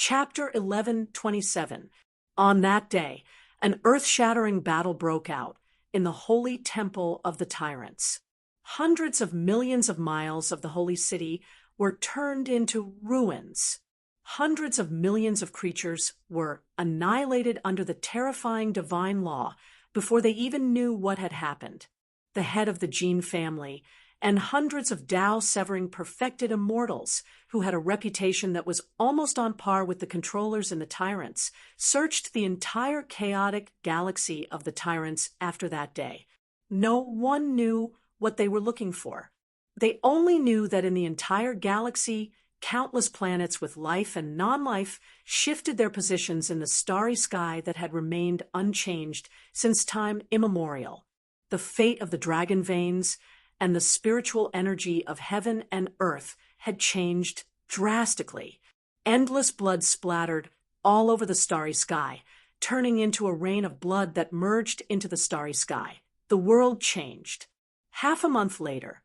Chapter 11:27. On that day, an earth-shattering battle broke out in the holy temple of the tyrants. Hundreds of millions of miles of the holy city were turned into ruins. Hundreds of millions of creatures were annihilated under the terrifying divine law before they even knew what had happened. The head of the Jin family and hundreds of Tao-severing perfected immortals who had a reputation that was almost on par with the controllers and the tyrants, searched the entire chaotic galaxy of the tyrants after that day. No one knew what they were looking for. They only knew that in the entire galaxy, countless planets with life and non-life shifted their positions in the starry sky that had remained unchanged since time immemorial. The fate of the dragon veins and the spiritual energy of heaven and earth had changed drastically. Endless blood splattered all over the starry sky, turning into a rain of blood that merged into the starry sky. The world changed. Half a month later,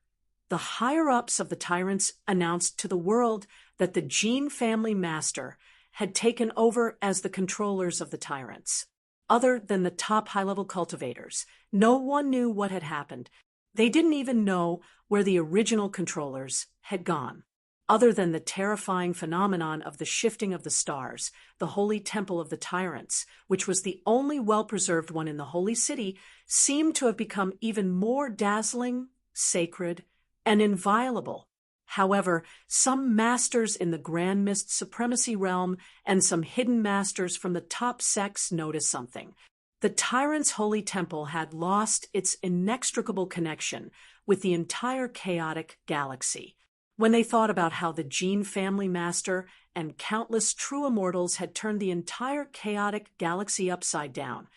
the higher-ups of the tyrants announced to the world that the Jin family master had taken over as the controllers of the tyrants. Other than the top high-level cultivators, no one knew what had happened. They didn't even know where the original controllers had gone. Other than the terrifying phenomenon of the shifting of the stars, the holy temple of the tyrants, which was the only well-preserved one in the holy city, seemed to have become even more dazzling, sacred, and inviolable. However, some masters in the Grand Mist Supremacy realm and some hidden masters from the top sects noticed something. The tyrant's holy temple had lost its inextricable connection with the entire chaotic galaxy. When they thought about how the Jin family master and countless true immortals had turned the entire chaotic galaxy upside down,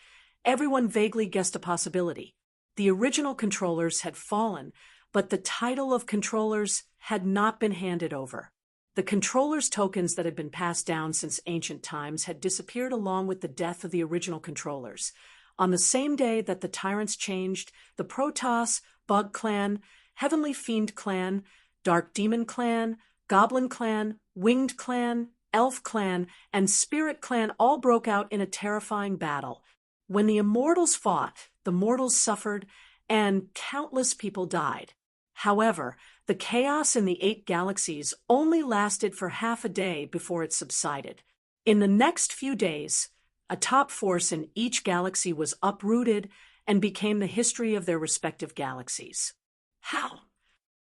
everyone vaguely guessed a possibility. The original controllers had fallen, but the title of controllers had not been handed over. The controllers' tokens that had been passed down since ancient times had disappeared along with the death of the original controllers. On the same day that the tyrants changed, the Protoss, Bug Clan, Heavenly Fiend Clan, Dark Demon Clan, Goblin Clan, Winged Clan, Elf Clan, and Spirit Clan all broke out in a terrifying battle. When the immortals fought, the mortals suffered, and countless people died. However, the chaos in the 8 galaxies only lasted for half a day before it subsided. In the next few days, a top force in each galaxy was uprooted and became the history of their respective galaxies. How?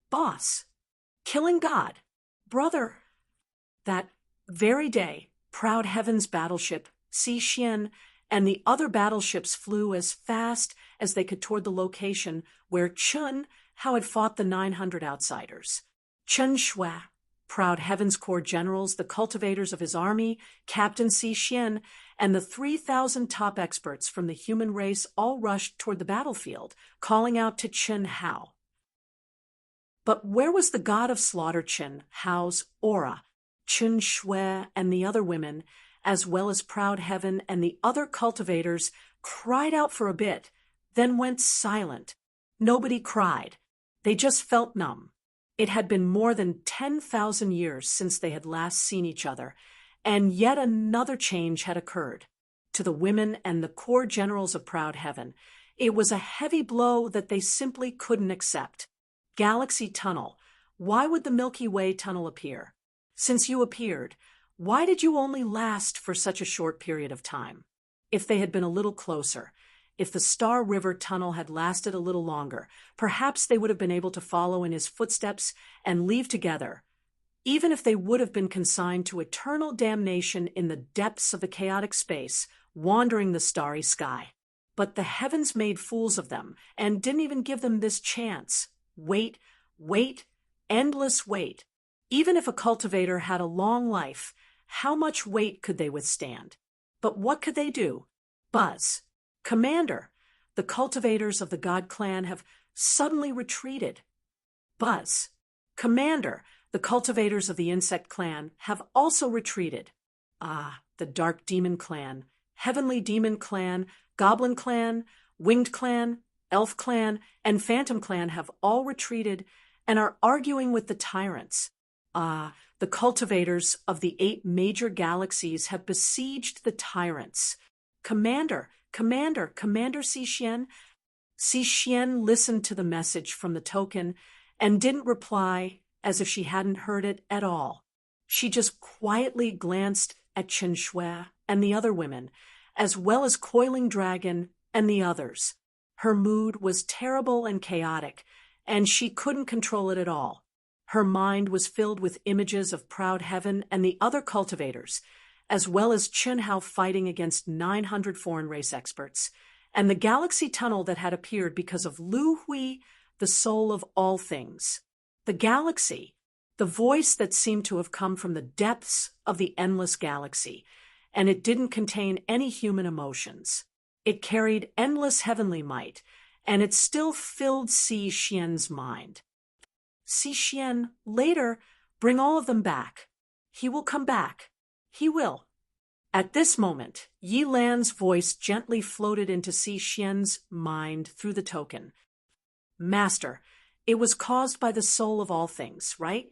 Boss. Killing God. Brother. That very day, Proud Heaven's battleship, Xi and the other battleships flew as fast as they could toward the location where Chun Hao had fought the 900 outsiders. Chen Shui, Proud Heaven's core generals, the cultivators of his army, Captain Xi Xian, and the 3,000 top experts from the human race all rushed toward the battlefield, calling out to Chen Hao. But where was the god of slaughter Chen Hao's aura? Chen Shui and the other women, as well as Proud Heaven and the other cultivators, cried out for a bit, then went silent. Nobody cried. They just felt numb. It had been more than 10,000 years since they had last seen each other, and yet another change had occurred. To the women and the core generals of Proud Heaven, it was a heavy blow that they simply couldn't accept. Galaxy Tunnel. Why would the Milky Way tunnel appear? Since you appeared, why did you only last for such a short period of time? If they had been a little closer, if the Star River tunnel had lasted a little longer, perhaps they would have been able to follow in his footsteps and leave together, even if they would have been consigned to eternal damnation in the depths of the chaotic space, wandering the starry sky. But the heavens made fools of them and didn't even give them this chance. Wait, endless wait. Even if a cultivator had a long life, how much wait could they withstand? But what could they do? Buzz. Commander, the cultivators of the God Clan have suddenly retreated. Buzz. Commander, the cultivators of the Insect Clan have also retreated. Ah, the Dark Demon Clan, Heavenly Demon Clan, Goblin Clan, Winged Clan, Elf Clan, and Phantom Clan have all retreated and are arguing with the tyrants. Ah, The cultivators of the 8 major galaxies have besieged the tyrants. Commander, Commander Xi Xian listened to the message from the token and didn't reply as if she hadn't heard it at all. She just quietly glanced at Chen Shui and the other women, as well as Coiling Dragon and the others. Her mood was terrible and chaotic, and she couldn't control it at all. Her mind was filled with images of Proud Heaven and the other cultivators, as well as Chen Hao fighting against 900 foreign race experts, and the galaxy tunnel that had appeared because of Lu Hui, the soul of all things. The galaxy, the voice that seemed to have come from the depths of the endless galaxy, and it didn't contain any human emotions. It carried endless heavenly might, and it still filled Xi Xian's mind. Xi Xian, later, bring all of them back. He will come back. He will. At this moment, Yi Lan's voice gently floated into Xi Xian's mind through the token. Master, it was caused by the soul of all things, right?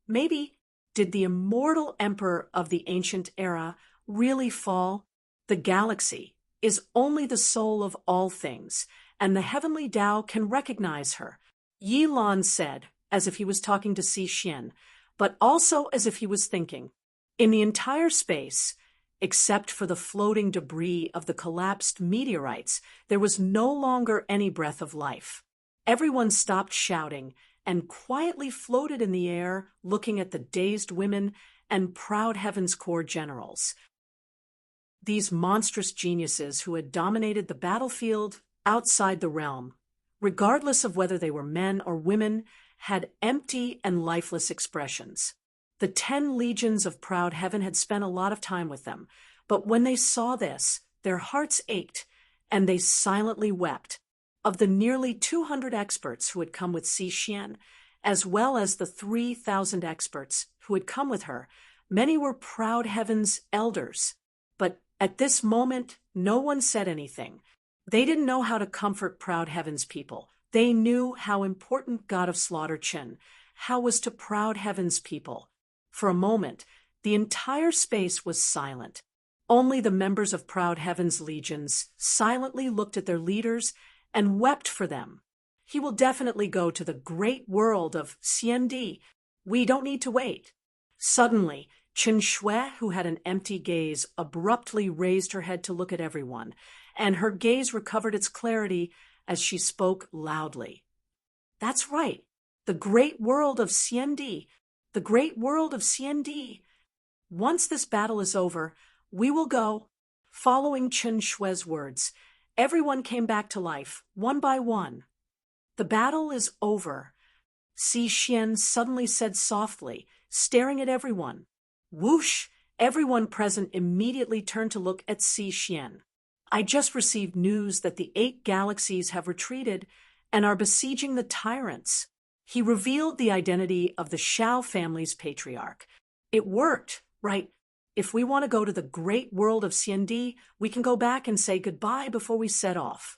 Maybe, did the immortal emperor of the ancient era really fall? The galaxy is only the soul of all things, and the heavenly Tao can recognize her, Yi Lan said, as if he was talking to Xi Xian, but also as if he was thinking. In the entire space, except for the floating debris of the collapsed meteorites, there was no longer any breath of life. Everyone stopped shouting and quietly floated in the air, looking at the dazed women and Proud Heaven's core generals. These monstrous geniuses who had dominated the battlefield outside the realm, regardless of whether they were men or women, had empty and lifeless expressions. The 10 legions of Proud Heaven had spent a lot of time with them, but when they saw this, their hearts ached, and they silently wept. Of the nearly 200 experts who had come with Xi Xian, as well as the 3,000 experts who had come with her, many were Proud Heaven's elders. But at this moment, no one said anything. They didn't know how to comfort Proud Heaven's people. They knew how important God of Slaughter Chen, how was to Proud Heaven's people. For a moment, the entire space was silent. Only the members of Proud Heaven's legions silently looked at their leaders and wept for them. He will definitely go to the great world of Xiandi. We don't need to wait. Suddenly, Chen Shui, who had an empty gaze, abruptly raised her head to look at everyone, and her gaze recovered its clarity as she spoke loudly. That's right. The great world of Xiandi. The great world of Xiandi. Once this battle is over, we will go. Following Chen Shui's words, everyone came back to life, one by one. The battle is over, Xi Xian suddenly said softly, staring at everyone. Whoosh! Everyone present immediately turned to look at Xi Xian. I just received news that the 8 galaxies have retreated and are besieging the tyrants. He revealed the identity of the Shao family's patriarch. It worked, right? If we want to go to the great world of Xiandi, we can go back and say goodbye before we set off.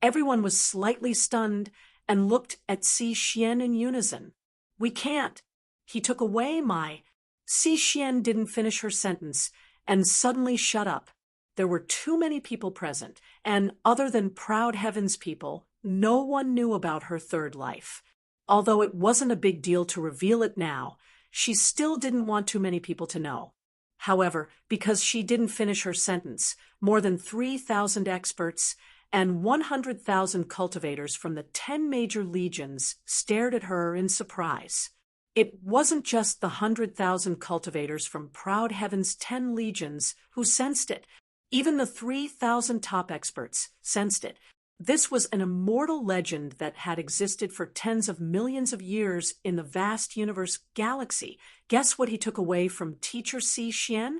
Everyone was slightly stunned and looked at Xi Xian in unison. We can't. He took away my... Xi Xian didn't finish her sentence and suddenly shut up. There were too many people present, and other than Proud Heaven's people, no one knew about her third life. Although it wasn't a big deal to reveal it now, she still didn't want too many people to know. However, because she didn't finish her sentence, more than 3,000 experts and 100,000 cultivators from the 10 major legions stared at her in surprise. It wasn't just the 100,000 cultivators from Proud Heaven's 10 legions who sensed it. Even the 3,000 top experts sensed it. This was an immortal legend that had existed for tens of millions of years in the vast universe galaxy. Guess what he took away from teacher Xi Xian?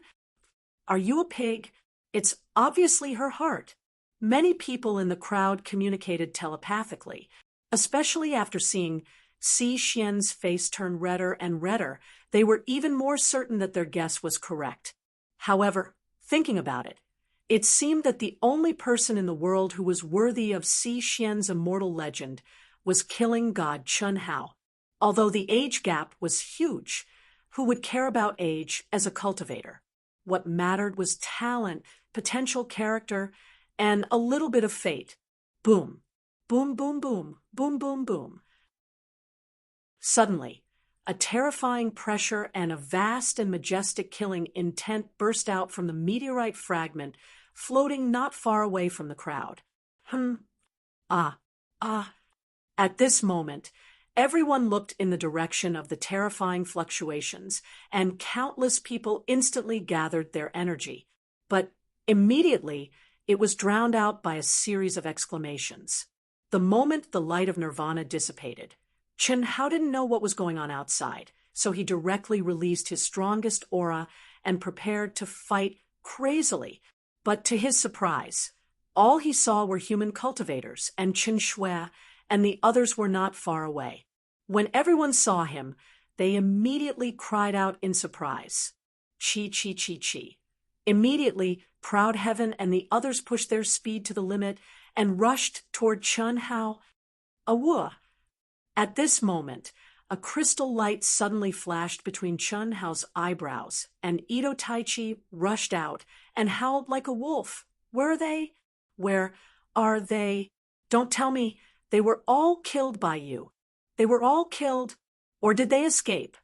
Are you a pig? It's obviously her heart. Many people in the crowd communicated telepathically, especially after seeing Xi Xian's face turn redder and redder. They were even more certain that their guess was correct. However, thinking about it, it seemed that the only person in the world who was worthy of Xi Xian's immortal legend was killing god Chen Hao. Although the age gap was huge, who would care about age as a cultivator. What mattered was talent, potential character, and a little bit of fate. Boom. Boom, boom, boom. Boom, boom, boom. Suddenly, a terrifying pressure and a vast and majestic killing intent burst out from the meteorite fragment floating not far away from the crowd. Ah. At this moment, everyone looked in the direction of the terrifying fluctuations, and countless people instantly gathered their energy. But immediately, it was drowned out by a series of exclamations. The moment the light of nirvana dissipated, Chen Hao didn't know what was going on outside, so he directly released his strongest aura and prepared to fight crazily. But to his surprise, all he saw were human cultivators and Chen Shui, and the others were not far away. When everyone saw him, they immediately cried out in surprise. Chi, chi, chi, chi. Immediately, Proud Heaven and the others pushed their speed to the limit and rushed toward Chen Hao. Awua! At this moment, a crystal light suddenly flashed between Chen Hao's eyebrows, and Ito Taichi rushed out and howled like a wolf. Where are they? Where are they? Don't tell me they were all killed by you. They were all killed, or did they escape?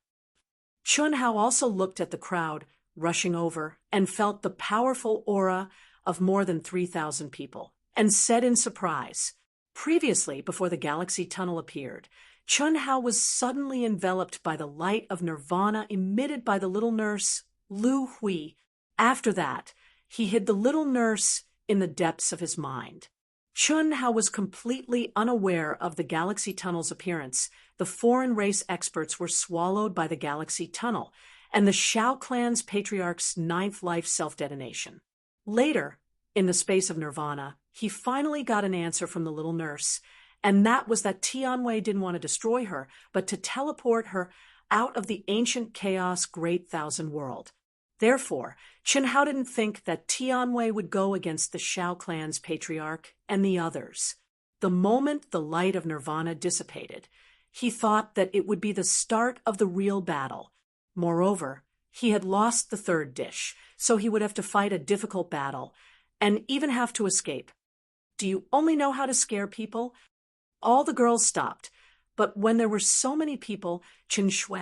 Chen Hao also looked at the crowd rushing over and felt the powerful aura of more than 3,000 people, and said in surprise, previously, before the galaxy tunnel appeared, Chen Hao was suddenly enveloped by the light of nirvana emitted by the little nurse, Lu Hui. After that, he hid the little nurse in the depths of his mind. Chen Hao was completely unaware of the galaxy tunnel's appearance. The foreign race experts were swallowed by the galaxy tunnel, and the Shao clan's patriarch's ninth life self-detonation. Later, in the space of nirvana, he finally got an answer from the little nurse, and that was that Tianwei didn't want to destroy her, but to teleport her out of the ancient chaos great thousand world. Therefore, Chen Hao didn't think that Tianwei would go against the Shao clan's patriarch and the others. The moment the light of nirvana dissipated, he thought that it would be the start of the real battle. Moreover, he had lost the third dish, so he would have to fight a difficult battle, and even have to escape. Do you only know how to scare people? All the girls stopped, but when there were so many people, Chen Shui,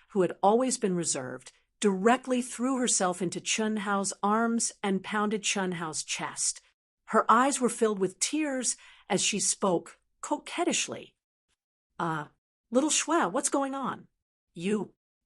who had always been reserved, directly threw herself into Chen Hao's arms and pounded Chen Hao's chest. Her eyes were filled with tears as she spoke coquettishly. Little Shui, what's going on?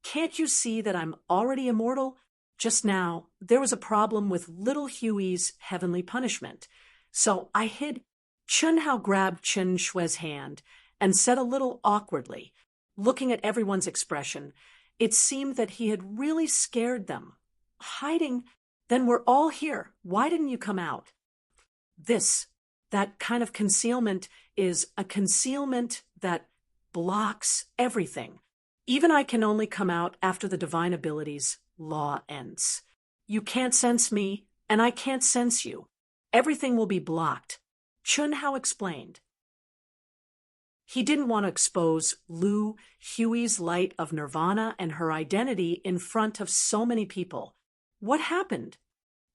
Can't you see that I'm already immortal? Just now, there was a problem with little Huey's heavenly punishment. So I hid. Chen Hao grabbed Chen Shui's hand and said a little awkwardly, looking at everyone's expression, it seemed that he had really scared them. Hiding? Then we're all here. Why didn't you come out? That kind of concealment is a concealment that blocks everything. Even I can only come out after the divine ability's law ends. You can't sense me, and I can't sense you. Everything will be blocked. Chen Hao explained. He didn't want to expose Lu Hui's light of nirvana and her identity in front of so many people. What happened?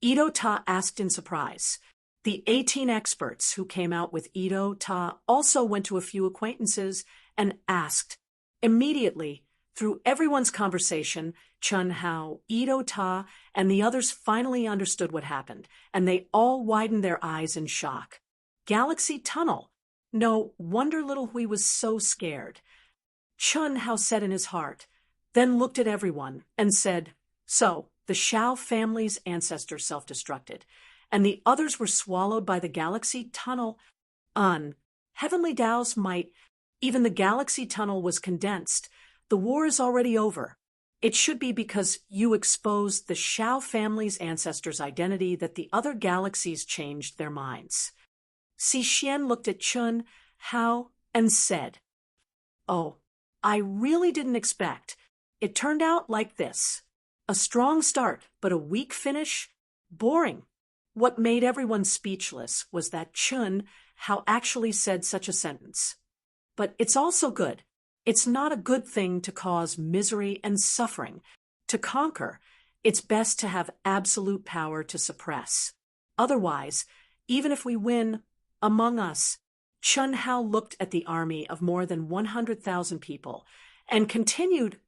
Ito Ta asked in surprise. The 18 experts who came out with Ito Ta also went to a few acquaintances and asked. Immediately, through everyone's conversation, Chen Hao, Ito Ta, and the others finally understood what happened, and they all widened their eyes in shock. Galaxy Tunnel. No wonder little Hui was so scared. Chen Hao said in his heart, then looked at everyone and said, so, the Shao family's ancestors self-destructed, and the others were swallowed by the Galaxy Tunnel. Heavenly Dao's might, even the Galaxy Tunnel was condensed. The war is already over. It should be because you exposed the Shao family's ancestors' identity that the other galaxies changed their minds. Si Xian looked at Chen Hao and said, oh, I really didn't expect. It turned out like this. A strong start, but a weak finish? Boring. What made everyone speechless was that Chen Hao actually said such a sentence. But it's also good. It's not a good thing to cause misery and suffering. To conquer, it's best to have absolute power to suppress. Otherwise, even if we win, among us, Chun Hao looked at the army of more than 100,000 people and continued,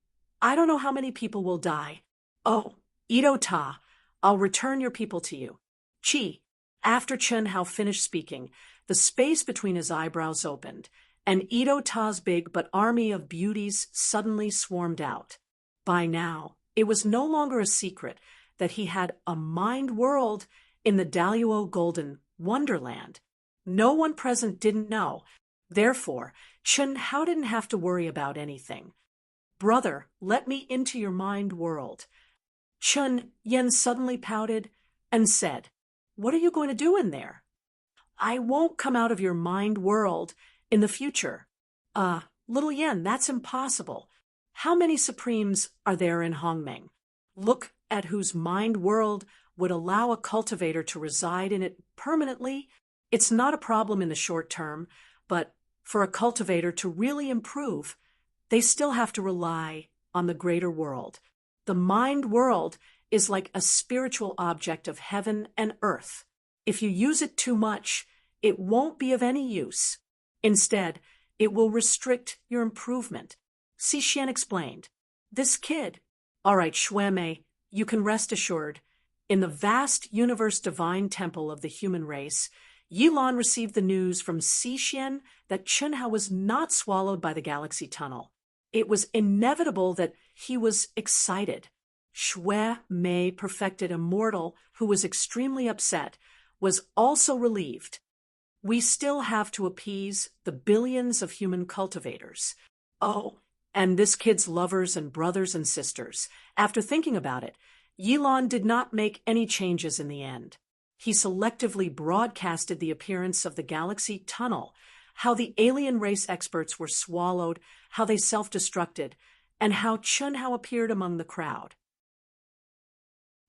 I don't know how many people will die. Oh, Ito Ta, I'll return your people to you. Chi, after Chun Hao finished speaking, the space between his eyebrows opened, and Ito Ta's big but army of beauties suddenly swarmed out. By now, it was no longer a secret that he had a mind world in the Daluo Golden Wonderland. No one present didn't know. Therefore, Chun Hao didn't have to worry about anything. Brother, let me into your mind world. Chun Yen suddenly pouted and said, What are you going to do in there? I won't come out of your mind world in the future. Little Yen, that's impossible. How many Supremes are there in Hongmeng? Look at whose mind world would allow a cultivator to reside in it permanently. It's not a problem in the short term, but for a cultivator to really improve, they still have to rely on the greater world. The mind world is like a spiritual object of heaven and earth. If you use it too much, it won't be of any use. Instead, it will restrict your improvement. Xixian explained. This kid. All right, Xuemei, you can rest assured. In the vast universe divine temple of the human race, Yilan received the news from Xixian that Chun Hao was not swallowed by the galaxy tunnel. It was inevitable that he was excited. Xue Mei, perfected immortal, who was extremely upset, was also relieved. We still have to appease the billions of human cultivators. Oh, and this kid's lovers and brothers and sisters. After thinking about it, Yilan did not make any changes in the end. He selectively broadcasted the appearance of the galaxy tunnel, how the alien race experts were swallowed, how they self-destructed, and how Chun Hao appeared among the crowd.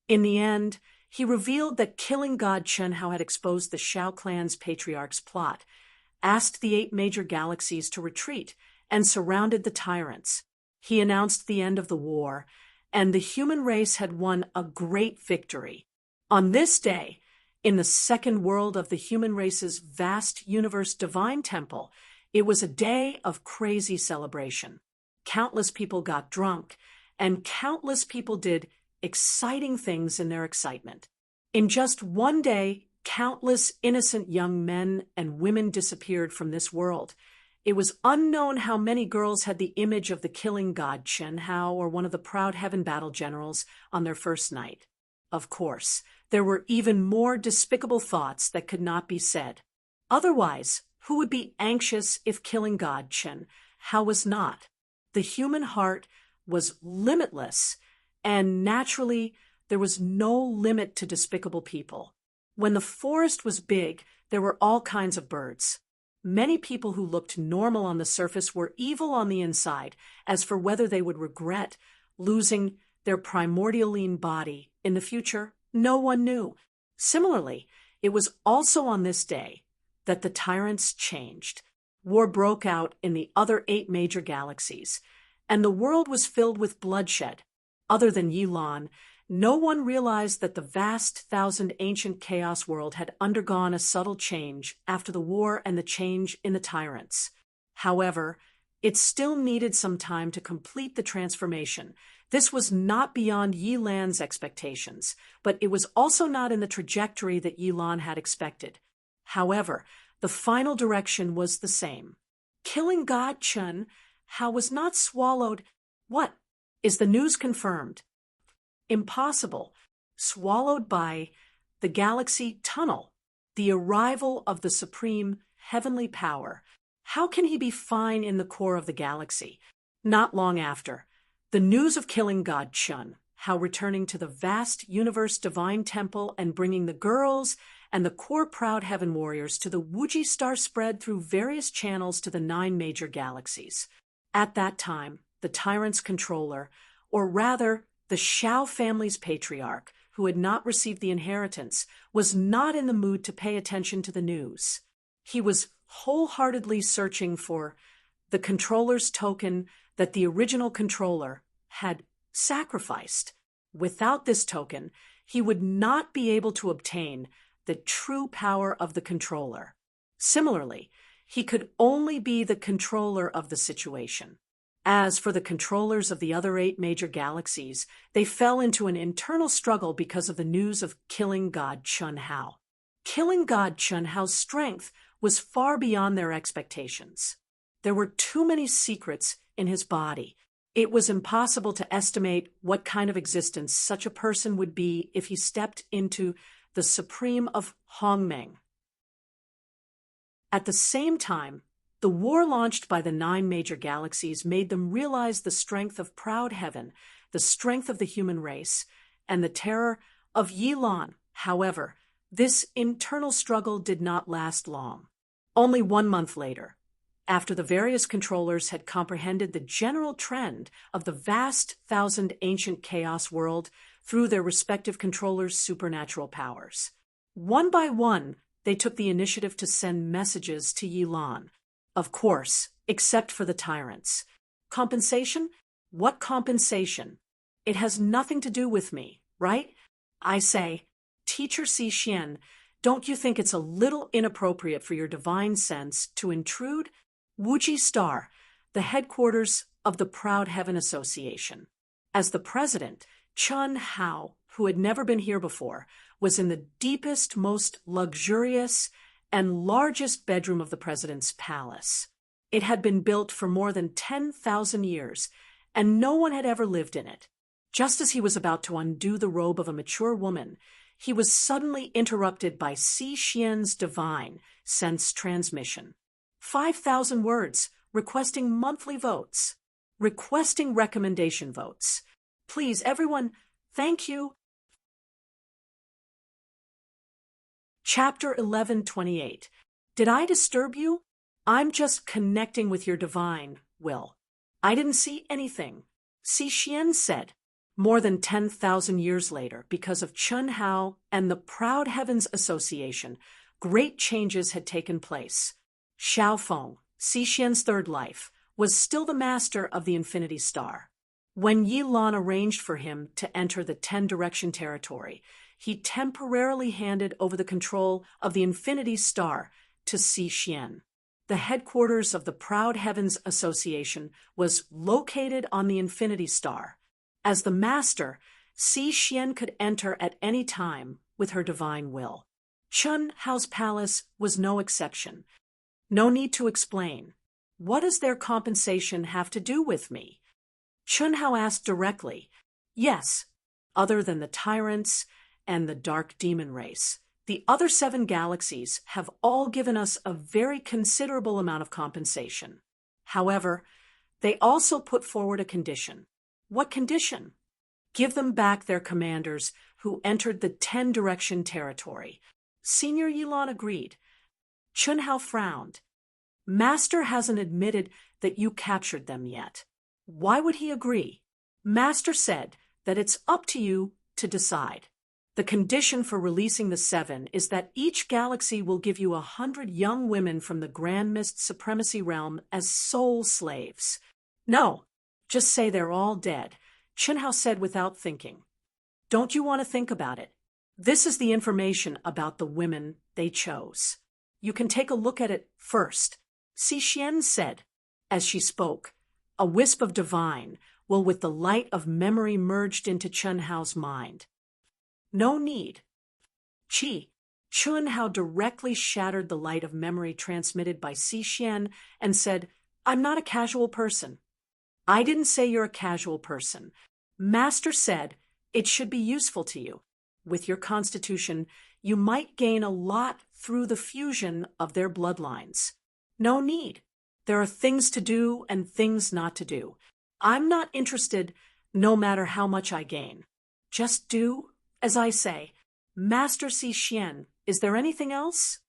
In the end, he revealed that killing God Chun Hao had exposed the Shao clan's patriarch's plot, asked the 8 major galaxies to retreat, and surrounded the tyrants. He announced the end of the war, and the human race had won a great victory. On this day, in the second world of the human race's vast universe divine temple, it was a day of crazy celebration. Countless people got drunk, and countless people did exciting things in their excitement. In just one day, countless innocent young men and women disappeared from this world. It was unknown how many girls had the image of the killing god Chun Hao or one of the proud heaven battle generals on their first night. Of course, there were even more despicable thoughts that could not be said. Otherwise, who would be anxious if killing god Chun Hao was not? The human heart was limitless, and naturally, there was no limit to despicable people. When the forest was big, there were all kinds of birds. Many people who looked normal on the surface were evil on the inside. As for whether they would regret losing their primordialine body in the future, no one knew. Similarly, it was also on this day that the tyrants changed. War broke out in the other 8 major galaxies, and the world was filled with bloodshed. Other than Yilan, no one realized that the vast ancient chaos world had undergone a subtle change after the war and the change in the tyrants. However, it still needed some time to complete the transformation. This was not beyond Yilan's expectations, but it was also not in the trajectory that Yilan had expected. However, the final direction was the same. Killing God Chun Hao was not swallowed. What? Is the news confirmed? Impossible. Swallowed by the galaxy tunnel, the arrival of the supreme heavenly power. How can he be fine in the core of the galaxy? Not long after, the news of killing God Chun Hao returning to the vast universe divine temple and bringing the girls and the core proud heaven warriors to the Wuji star spread through various channels to the 9 major galaxies. At that time, the tyrant's controller, or rather, the Shao family's patriarch, who had not received the inheritance, was not in the mood to pay attention to the news. He was wholeheartedly searching for the controller's token that the original controller had sacrificed. Without this token, he would not be able to obtain the true power of the controller. Similarly, he could only be the controller of the situation. As for the controllers of the other 8 major galaxies, they fell into an internal struggle because of the news of killing God Chun Hao. Killing God Chun Hao's strength was far beyond their expectations. There were too many secrets in his body. It was impossible to estimate what kind of existence such a person would be if he stepped into the Supreme of Hongmeng. At the same time, the war launched by the 9 major galaxies made them realize the strength of Proud Heaven, the strength of the human race, and the terror of Yilan. However, this internal struggle did not last long. Only 1 month later, after the various controllers had comprehended the general trend of the vast thousand ancient chaos world through their respective controllers' supernatural powers, one by one they took the initiative to send messages to Yilan. Of course, except for the tyrants. Compensation? What compensation? It has nothing to do with me, right? I say, Teacher Xi, don't you think it's a little inappropriate for your divine sense to intrude? Wuji Star, the headquarters of the Proud Heaven Association. As the president, Chun Hao, who had never been here before, was in the deepest, most luxurious, and largest bedroom of the president's palace. It had been built for more than 10,000 years, and no one had ever lived in it. Just as he was about to undo the robe of a mature woman, he was suddenly interrupted by Xi Xian's divine sense transmission. 5,000 words, requesting monthly votes, requesting recommendation votes. Please, everyone, thank you. Chapter 11:28. Did I disturb you? I'm just connecting with your divine will. I didn't see anything. Xi Xian said. More than 10,000 years later, because of Chun Hao and the Proud Heavens Association, great changes had taken place. Xiao Feng, Xi Xian's third life, was still the master of the Infinity Star. When Yilan arranged for him to enter the 10-direction territory, he temporarily handed over the control of the Infinity Star to Xi Xian. The headquarters of the Proud Heavens Association was located on the Infinity Star. As the master, Xi Xian could enter at any time with her divine will. Chun Hao's palace was no exception. No need to explain. What does their compensation have to do with me? Chun Hao asked directly. Yes, other than the tyrants and the dark demon race, the other 7 galaxies have all given us a very considerable amount of compensation. However, they also put forward a condition. What condition? Give them back their commanders who entered the 10-direction territory. Senior Yilan agreed. Chun Hao frowned. Master hasn't admitted that you captured them yet. Why would he agree? Master said that it's up to you to decide. The condition for releasing the 7 is that each galaxy will give you 100 young women from the Grand Mist Supremacy Realm as soul slaves. No, just say they're all dead, Chun Hao said without thinking. Don't you want to think about it? This is the information about the women they chose. You can take a look at it first. Xi Xian said, as she spoke. A wisp of divine will with the light of memory merged into Chun Hao's mind. No need. Chun Hao directly shattered the light of memory transmitted by Xi Xian and said, I'm not a casual person. I didn't say you're a casual person. Master said it should be useful to you. With your constitution, you might gain a lot through the fusion of their bloodlines. No need. There are things to do and things not to do. I'm not interested no matter how much I gain. Just do as I say. Master Xi Xian, is there anything else?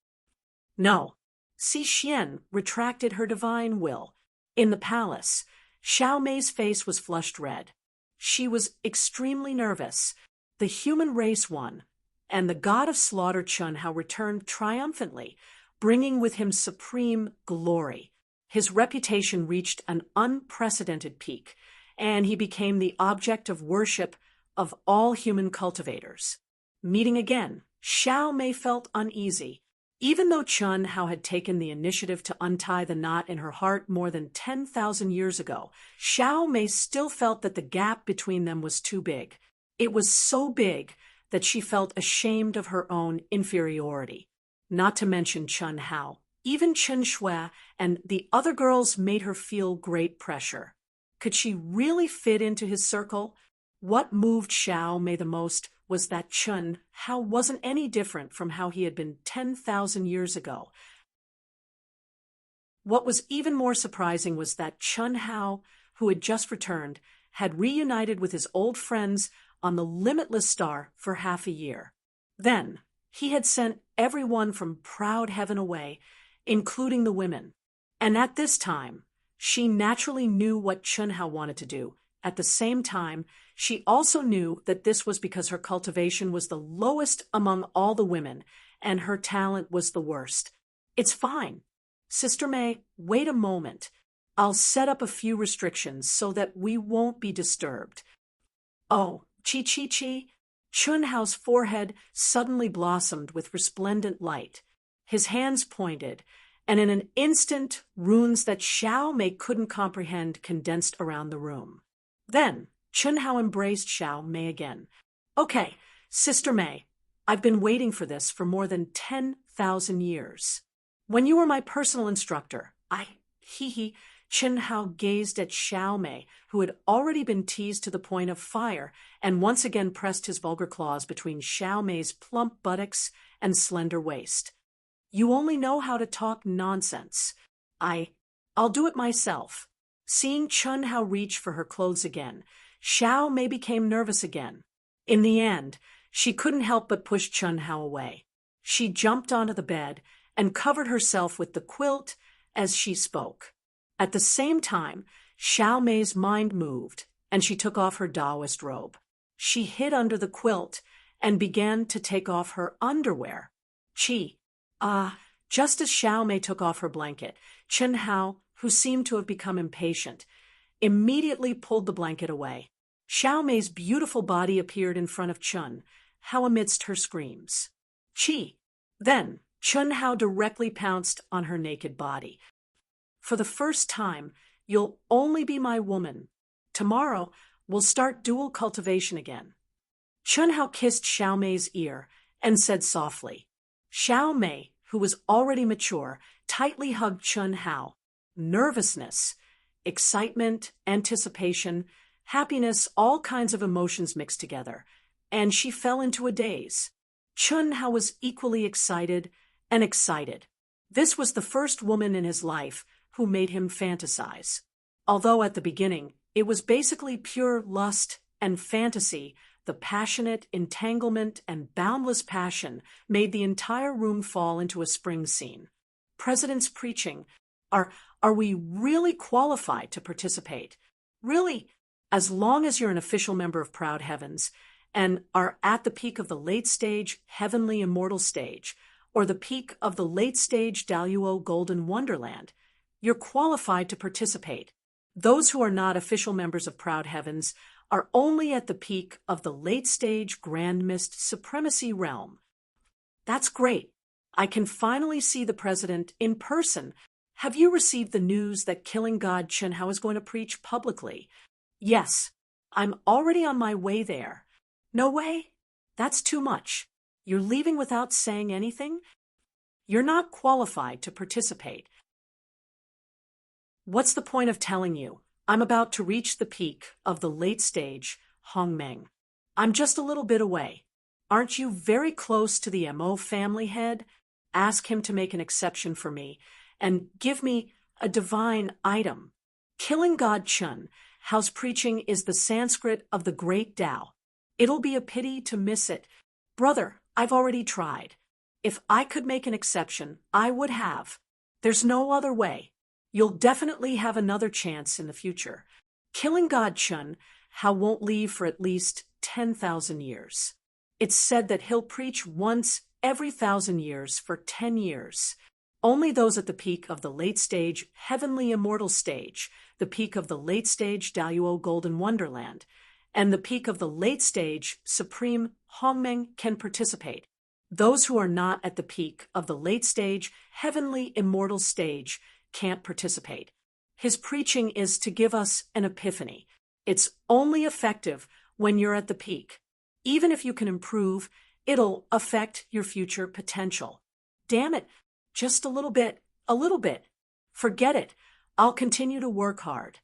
No. Xi Xian retracted her divine will. In the palace, Xiao Mei's face was flushed red. She was extremely nervous. The human race won, and the god of slaughter Chun Hao returned triumphantly, bringing with him supreme glory. his reputation reached an unprecedented peak, and he became the object of worship of all human cultivators. Meeting again, Xiao Mei felt uneasy. Even though Chun Hao had taken the initiative to untie the knot in her heart more than 10,000 years ago, Xiao Mei still felt that the gap between them was too big. It was so big that she felt ashamed of her own inferiority. Not to mention Chun Hao. Even Chen Shui and the other girls made her feel great pressure. Could she really fit into his circle? What moved Xiao Mei the most was that Chun Hao wasn't any different from how he had been 10,000 years ago. What was even more surprising was that Chun Hao, who had just returned, had reunited with his old friends on the Limitless Star for half a year. Then, he had sent everyone from Proud Heaven away, including the women. And at this time, she naturally knew what Chun Hao wanted to do. At the same time, she also knew that this was because her cultivation was the lowest among all the women, and her talent was the worst. It's fine. Sister May, wait a moment. I'll set up a few restrictions so that we won't be disturbed. Oh, Chi. Chun Hao's forehead suddenly blossomed with resplendent light. His hands pointed, and in an instant, runes that Xiao Mei couldn't comprehend condensed around the room. Then, Chun Hao embraced Xiao Mei again. Okay, Sister May, I've been waiting for this for more than 10,000 years. When you were my personal instructor, Chun Hao gazed at Xiao Mei, who had already been teased to the point of fire, and once again pressed his vulgar claws between Xiao Mei's plump buttocks and slender waist. You only know how to talk nonsense. I'll do it myself. Seeing Chun Hao reach for her clothes again, Xiao Mei became nervous again. In the end, she couldn't help but push Chun Hao away. She jumped onto the bed and covered herself with the quilt as she spoke. At the same time, Xiao Mei's mind moved, and she took off her Taoist robe. She hid under the quilt and began to take off her underwear. Just as Xiao Mei took off her blanket, Chun Hao, who seemed to have become impatient, immediately pulled the blanket away. Xiao Mei's beautiful body appeared in front of Chun Hao amidst her screams. Then, Chun Hao directly pounced on her naked body. For the first time, you'll only be my woman. Tomorrow, we'll start dual cultivation again. Chun Hao kissed Xiao Mei's ear and said softly. Xiao Mei, who was already mature, tightly hugged Chun Hao. Nervousness, excitement, anticipation, happiness, all kinds of emotions mixed together, and she fell into a daze. Chun Hao was equally excited and excited. This was the first woman in his life who made him fantasize. Although at the beginning, it was basically pure lust and fantasy, the passionate entanglement and boundless passion made the entire room fall into a spring scene. President's preaching. Are we really qualified to participate? Really? As long as you're an official member of Proud Heavens and are at the peak of the late-stage Heavenly Immortal stage, or the peak of the late-stage Daluo Golden Wonderland, you're qualified to participate. Those who are not official members of Proud Heavens are only at the peak of the late-stage Grand Mist Supremacy realm. That's great. I can finally see the president in person. Have you received the news that Killing God Chun Hao is going to preach publicly? Yes, I'm already on my way there. No way? That's too much. You're leaving without saying anything? You're not qualified to participate. What's the point of telling you? I'm about to reach the peak of the late stage Hongmeng. I'm just a little bit away. Aren't you very close to the Mo family head? Ask him to make an exception for me and give me a divine item. Killing God Chun Hao's preaching is the Sanskrit of the great Tao. It'll be a pity to miss it. Brother, I've already tried. If I could make an exception, I would have. There's no other way. You'll definitely have another chance in the future. Killing God Chun Hao won't leave for at least 10,000 years. It's said that he'll preach once every 1,000 years for 10 years. Only those at the peak of the late-stage heavenly immortal stage, the peak of the late-stage Daluo Golden Wonderland, and the peak of the late-stage Supreme Hongmeng can participate. Those who are not at the peak of the late-stage heavenly immortal stage can't participate. His preaching is to give us an epiphany. It's only effective when you're at the peak. Even if you can improve, it'll affect your future potential. Damn it, just a little bit, a little bit. Forget it. I'll continue to work hard.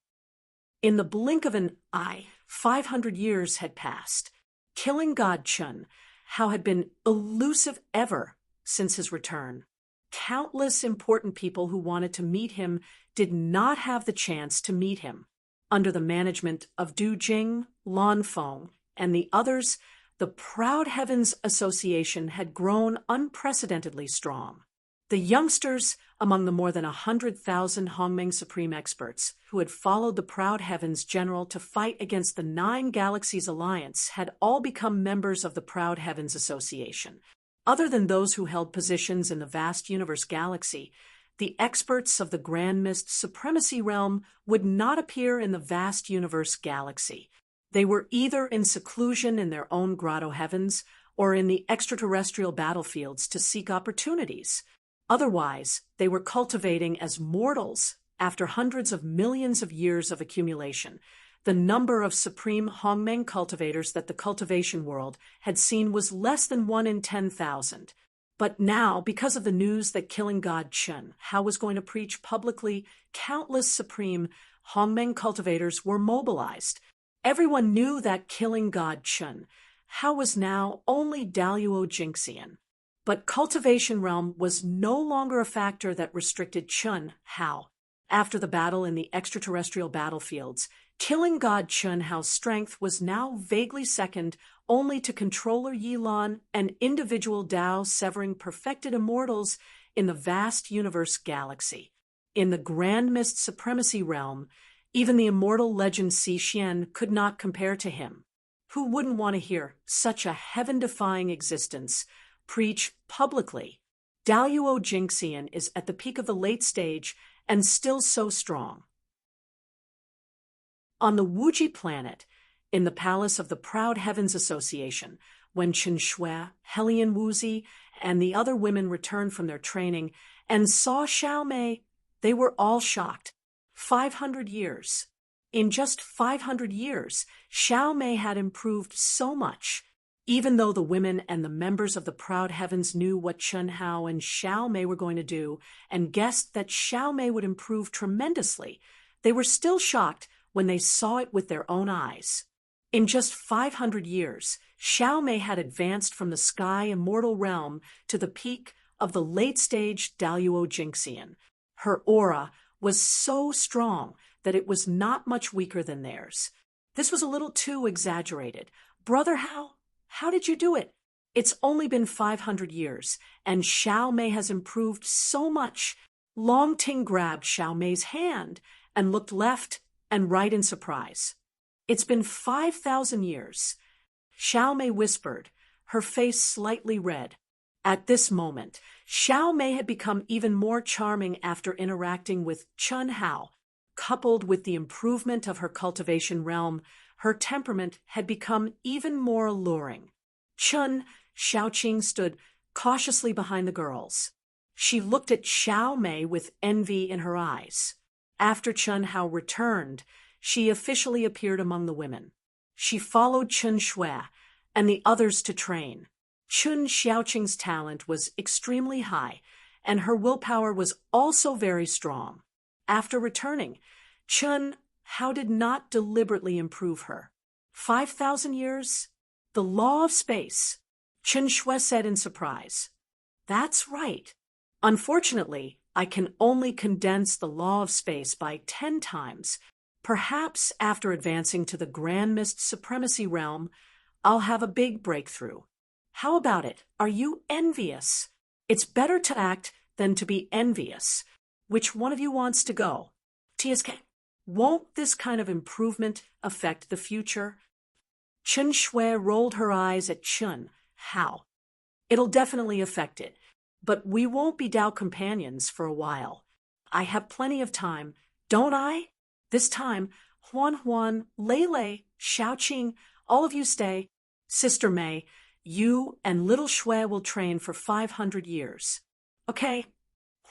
In the blink of an eye, 500 years had passed. Killing God Chun Hao had been elusive ever since his return. Countless important people who wanted to meet him did not have the chance to meet him. Under the management of Du Jing, Lan Feng, and the others, the Proud Heavens Association had grown unprecedentedly strong. The youngsters among the more than 100,000 Hongmeng Supreme experts who had followed the Proud Heavens General to fight against the Nine Galaxies Alliance had all become members of the Proud Heavens Association. Other than those who held positions in the vast universe galaxy, the experts of the Grand Mist Supremacy Realm would not appear in the vast universe galaxy. They were either in seclusion in their own grotto heavens or in the extraterrestrial battlefields to seek opportunities. Otherwise, they were cultivating as mortals after hundreds of millions of years of accumulation. The number of supreme Hongmeng cultivators that the cultivation world had seen was less than 1 in 10,000. But now, because of the news that killing God Chun Hao was going to preach publicly, countless supreme Hongmeng cultivators were mobilized. Everyone knew that killing God Chun Hao was now only Daluo Jinxian. But cultivation realm was no longer a factor that restricted Chun Hao. After the battle in the extraterrestrial battlefields, killing God Chun Hao's strength was now vaguely second only to Controller Yilan and individual Dao severing perfected immortals in the vast universe galaxy. In the Grand Mist Supremacy Realm, even the immortal legend Xixian could not compare to him. Who wouldn't want to hear such a heaven-defying existence preach publicly? Daluo Jinxian is at the peak of the late stage and still so strong. On the Wuji planet, in the palace of the Proud Heavens Association, when Chen Shui, Helian Wuzi, and the other women returned from their training and saw Xiao Mei, they were all shocked. 500 years. In just 500 years, Xiao Mei had improved so much. Even though the women and the members of the Proud Heavens knew what Chun Hao and Xiao Mei were going to do and guessed that Xiao Mei would improve tremendously, they were still shocked when they saw it with their own eyes. In just 500 years, Xiao Mei had advanced from the sky immortal realm to the peak of the late-stage Daluo Jinxian. Her aura was so strong that it was not much weaker than theirs. This was a little too exaggerated. Brother Hao, how did you do it? It's only been 500 years, and Xiao Mei has improved so much. Long Ting grabbed Xiao Mei's hand and looked left and right in surprise. It's been 5,000 years. Xiao Mei whispered, her face slightly red. At this moment, Xiao Mei had become even more charming after interacting with Chun Hao. Coupled with the improvement of her cultivation realm, her temperament had become even more alluring. Chun Xiaoqing stood cautiously behind the girls. She looked at Xiao Mei with envy in her eyes. After Chun Hao returned, she officially appeared among the women. She followed Chun Shui and the others to train. Chun Xiaoqing's talent was extremely high, and her willpower was also very strong. After returning, Chun Hao did not deliberately improve her. 5,000 years? The law of space, Chun Shui said in surprise. That's right. Unfortunately, I can only condense the law of space by 10 times. Perhaps after advancing to the Grand Mist Supremacy Realm, I'll have a big breakthrough. How about it? Are you envious? It's better to act than to be envious. Which one of you wants to go? TSK, won't this kind of improvement affect the future? Chun Shui rolled her eyes at Chun Hao. It'll definitely affect it. But we won't be Tao companions for a while. I have plenty of time, don't I? This time, Huan, Lele, Xiaoqing, all of you stay. Sister May, you and little Shui will train for 500 years. Okay.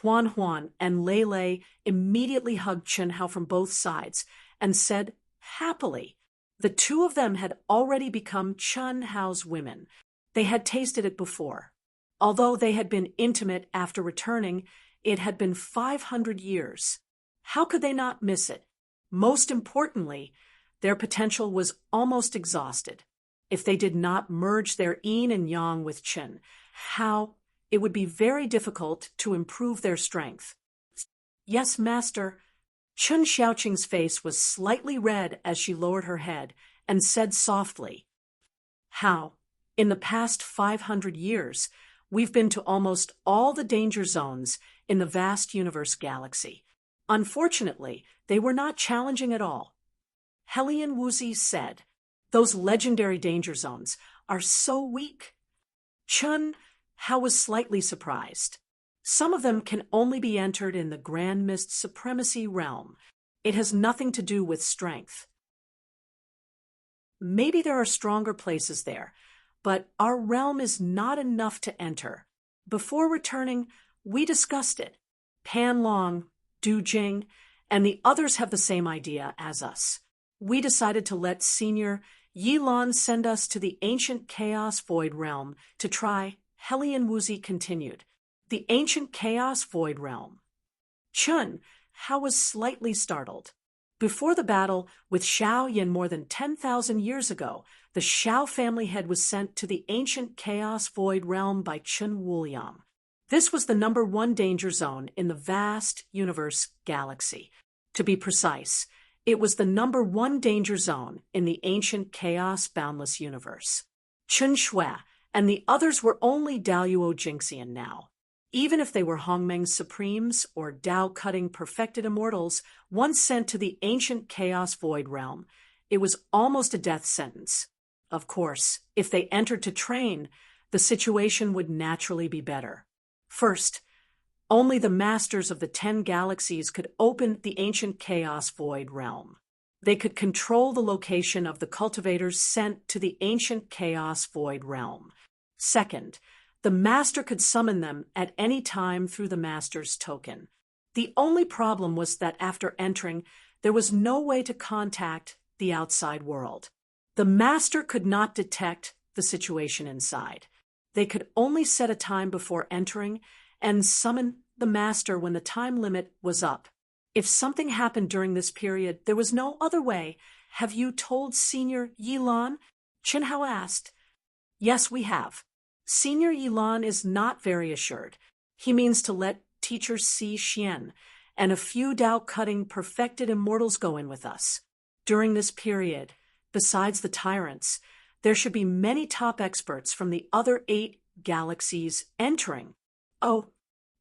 Huan and Lele immediately hugged Chen Hao from both sides and said happily. The two of them had already become Chen Hao's women. They had tasted it before. Although they had been intimate after returning, it had been 500 years. How could they not miss it? Most importantly, their potential was almost exhausted. If they did not merge their yin and yang with Chen Hao, it would be very difficult to improve their strength. Yes, master. Chen Xiaoqing's face was slightly red as she lowered her head and said softly, How, in the past 500 years, we've been to almost all the danger zones in the vast universe galaxy. Unfortunately, they were not challenging at all. Helian Wuzi said, Those legendary danger zones are so weak. Chen Hao was slightly surprised. Some of them can only be entered in the Grand Mist Supremacy realm. It has nothing to do with strength. Maybe there are stronger places there, but our realm is not enough to enter. Before returning, we discussed it. Pan Long, Du Jing, and the others have the same idea as us. We decided to let Senior Yilan send us to the ancient Chaos Void realm to try. Helian Wuzi continued. The ancient Chaos Void realm. Chen Hao was slightly startled. Before the battle with Xiao Yin more than 10,000 years ago, the Xiao family head was sent to the ancient Chaos Void realm by Chen Wuliang. This was the #1 danger zone in the vast universe galaxy. To be precise, it was the #1 danger zone in the ancient Chaos Boundless universe. Chen Shui and the others were only Daoyuo Jinxian now. Even if they were Hongmeng's Supremes or Dao-cutting perfected immortals once sent to the ancient Chaos Void realm, it was almost a death sentence. Of course, if they entered to train, the situation would naturally be better. First, only the masters of the 10 galaxies could open the ancient Chaos Void realm. They could control the location of the cultivators sent to the ancient Chaos Void realm. Second, the master could summon them at any time through the master's token. The only problem was that after entering, there was no way to contact the outside world. The master could not detect the situation inside. They could only set a time before entering and summon the master when the time limit was up. If something happened during this period, there was no other way. Have you told Senior Yilan? Chen Hao asked. Yes, we have. Senior Yilan is not very assured. He means to let teacher Si Xian and a few Dao-cutting perfected immortals go in with us. During this period, besides the tyrants, there should be many top experts from the other 8 galaxies entering. Oh,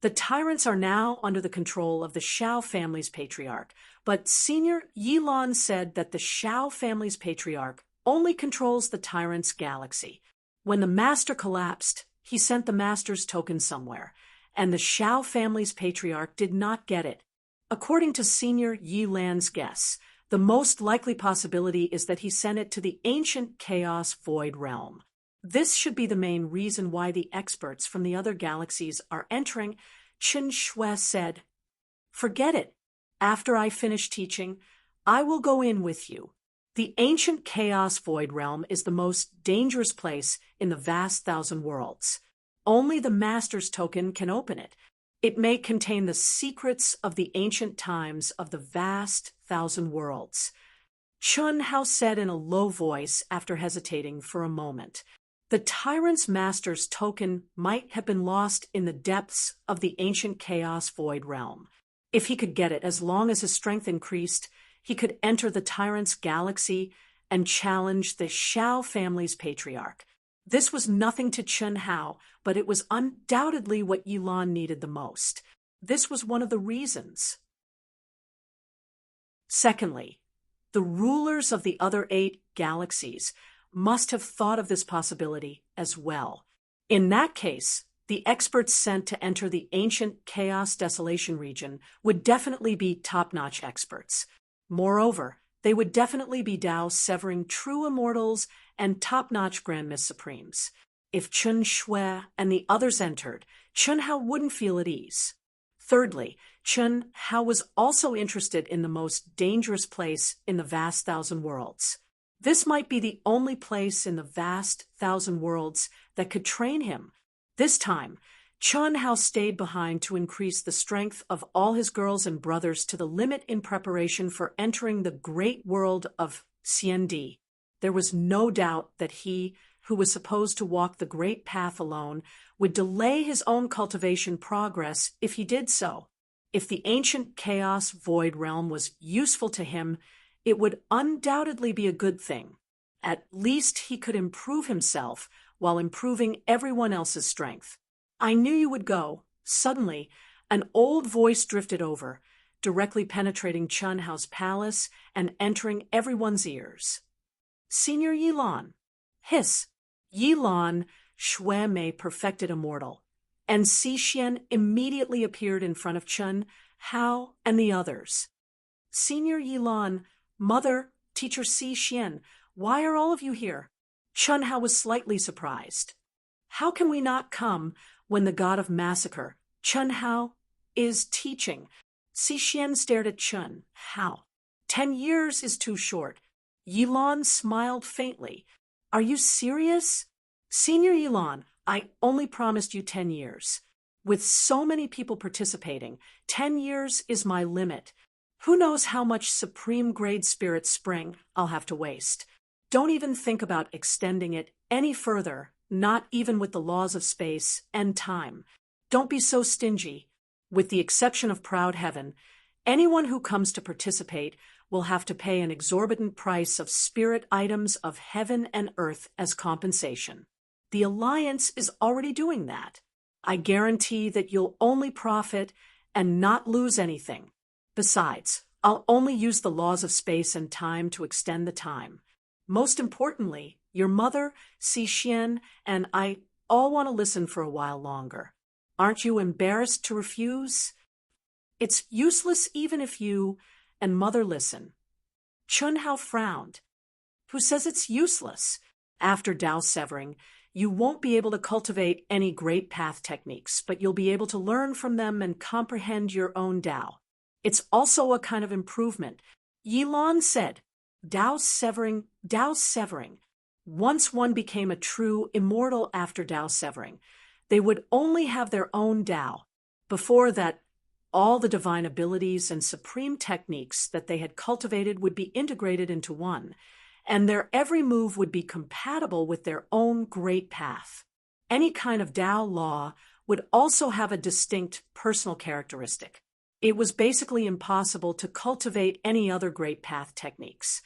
the tyrants are now under the control of the Xiao family's patriarch, but Senior Yilan said that the Xiao family's patriarch only controls the tyrants' galaxy. When the master collapsed, he sent the master's token somewhere, and the Xiao family's patriarch did not get it. According to Senior Yilan's guess, the most likely possibility is that he sent it to the ancient Chaos Void realm. This should be the main reason why the experts from the other galaxies are entering. Chen Shui said, Forget it. After I finish teaching, I will go in with you. The ancient Chaos Void realm is the most dangerous place in the vast 1,000 worlds. Only the Master's token can open it. It may contain the secrets of the ancient times of the vast 1,000 worlds. Chen Hao said in a low voice after hesitating for a moment. The Tyrant's Master's token might have been lost in the depths of the ancient Chaos Void realm. If he could get it, as long as his strength increased, he could enter the Tyrant's galaxy and challenge the Xiao family's patriarch. This was nothing to Chen Hao, but it was undoubtedly what Yilan needed the most. This was one of the reasons. Secondly, the rulers of the other 8 galaxies must have thought of this possibility as well. In that case, The experts sent to enter the ancient chaos desolation region would definitely be top-notch experts. Moreover, they would definitely be Dao-severing true immortals and top-notch Grand Myth Supremes. If Chun Shui and the others entered, Chun Hao wouldn't feel at ease. Thirdly, Chun Hao was also interested in the most dangerous place in the vast thousand worlds. This might be the only place in the vast thousand worlds that could train him. This time, Chun Hao stayed behind to increase the strength of all his girls and brothers to the limit in preparation for entering the great world of Xiandi. There was no doubt that he, who was supposed to walk the great path alone, would delay his own cultivation progress if he did so. If the ancient chaos void realm was useful to him, it would undoubtedly be a good thing. At least he could improve himself while improving everyone else's strength. I knew you would go. Suddenly, an old voice drifted over, directly penetrating Chun Hao's palace and entering everyone's ears. Senior Yilan. Hiss. Yilan, Shui Mei perfected immortal, and Xi immediately appeared in front of Chun Hao and the others. Senior Yilan, Mother, Teacher Xi, why are all of you here? Chun Hao was slightly surprised. How can we not come when the god of massacre, Chun Hao, is teaching? Xi stared at Chun Hao. 10 years is too short. Yilan smiled faintly. Are you serious? Senior Yilan, I only promised you 10 years. With so many people participating, 10 years is my limit. Who knows how much supreme-grade spirit spring I'll have to waste. Don't even think about extending it any further, not even with the laws of space and time. Don't be so stingy. With the exception of Proud Heaven, anyone who comes to participate will have to pay an exorbitant price of spirit items of heaven and earth as compensation. The Alliance is already doing that. I guarantee that you'll only profit and not lose anything. Besides, I'll only use the laws of space and time to extend the time. Most importantly, your mother, Xi and I all want to listen for a while longer. Aren't you embarrassed to refuse? It's useless even if you and Mother listen. Chun Hao frowned. Who says it's useless? After Dao severing, you won't be able to cultivate any great path techniques, but you'll be able to learn from them and comprehend your own Dao. It's also a kind of improvement. Yilan said, Dao severing. Once one became a true immortal after Dao severing, they would only have their own Dao. Before that, all the divine abilities and supreme techniques that they had cultivated would be integrated into one, and their every move would be compatible with their own great path. Any kind of Dao law would also have a distinct personal characteristic. It was basically impossible to cultivate any other great path techniques.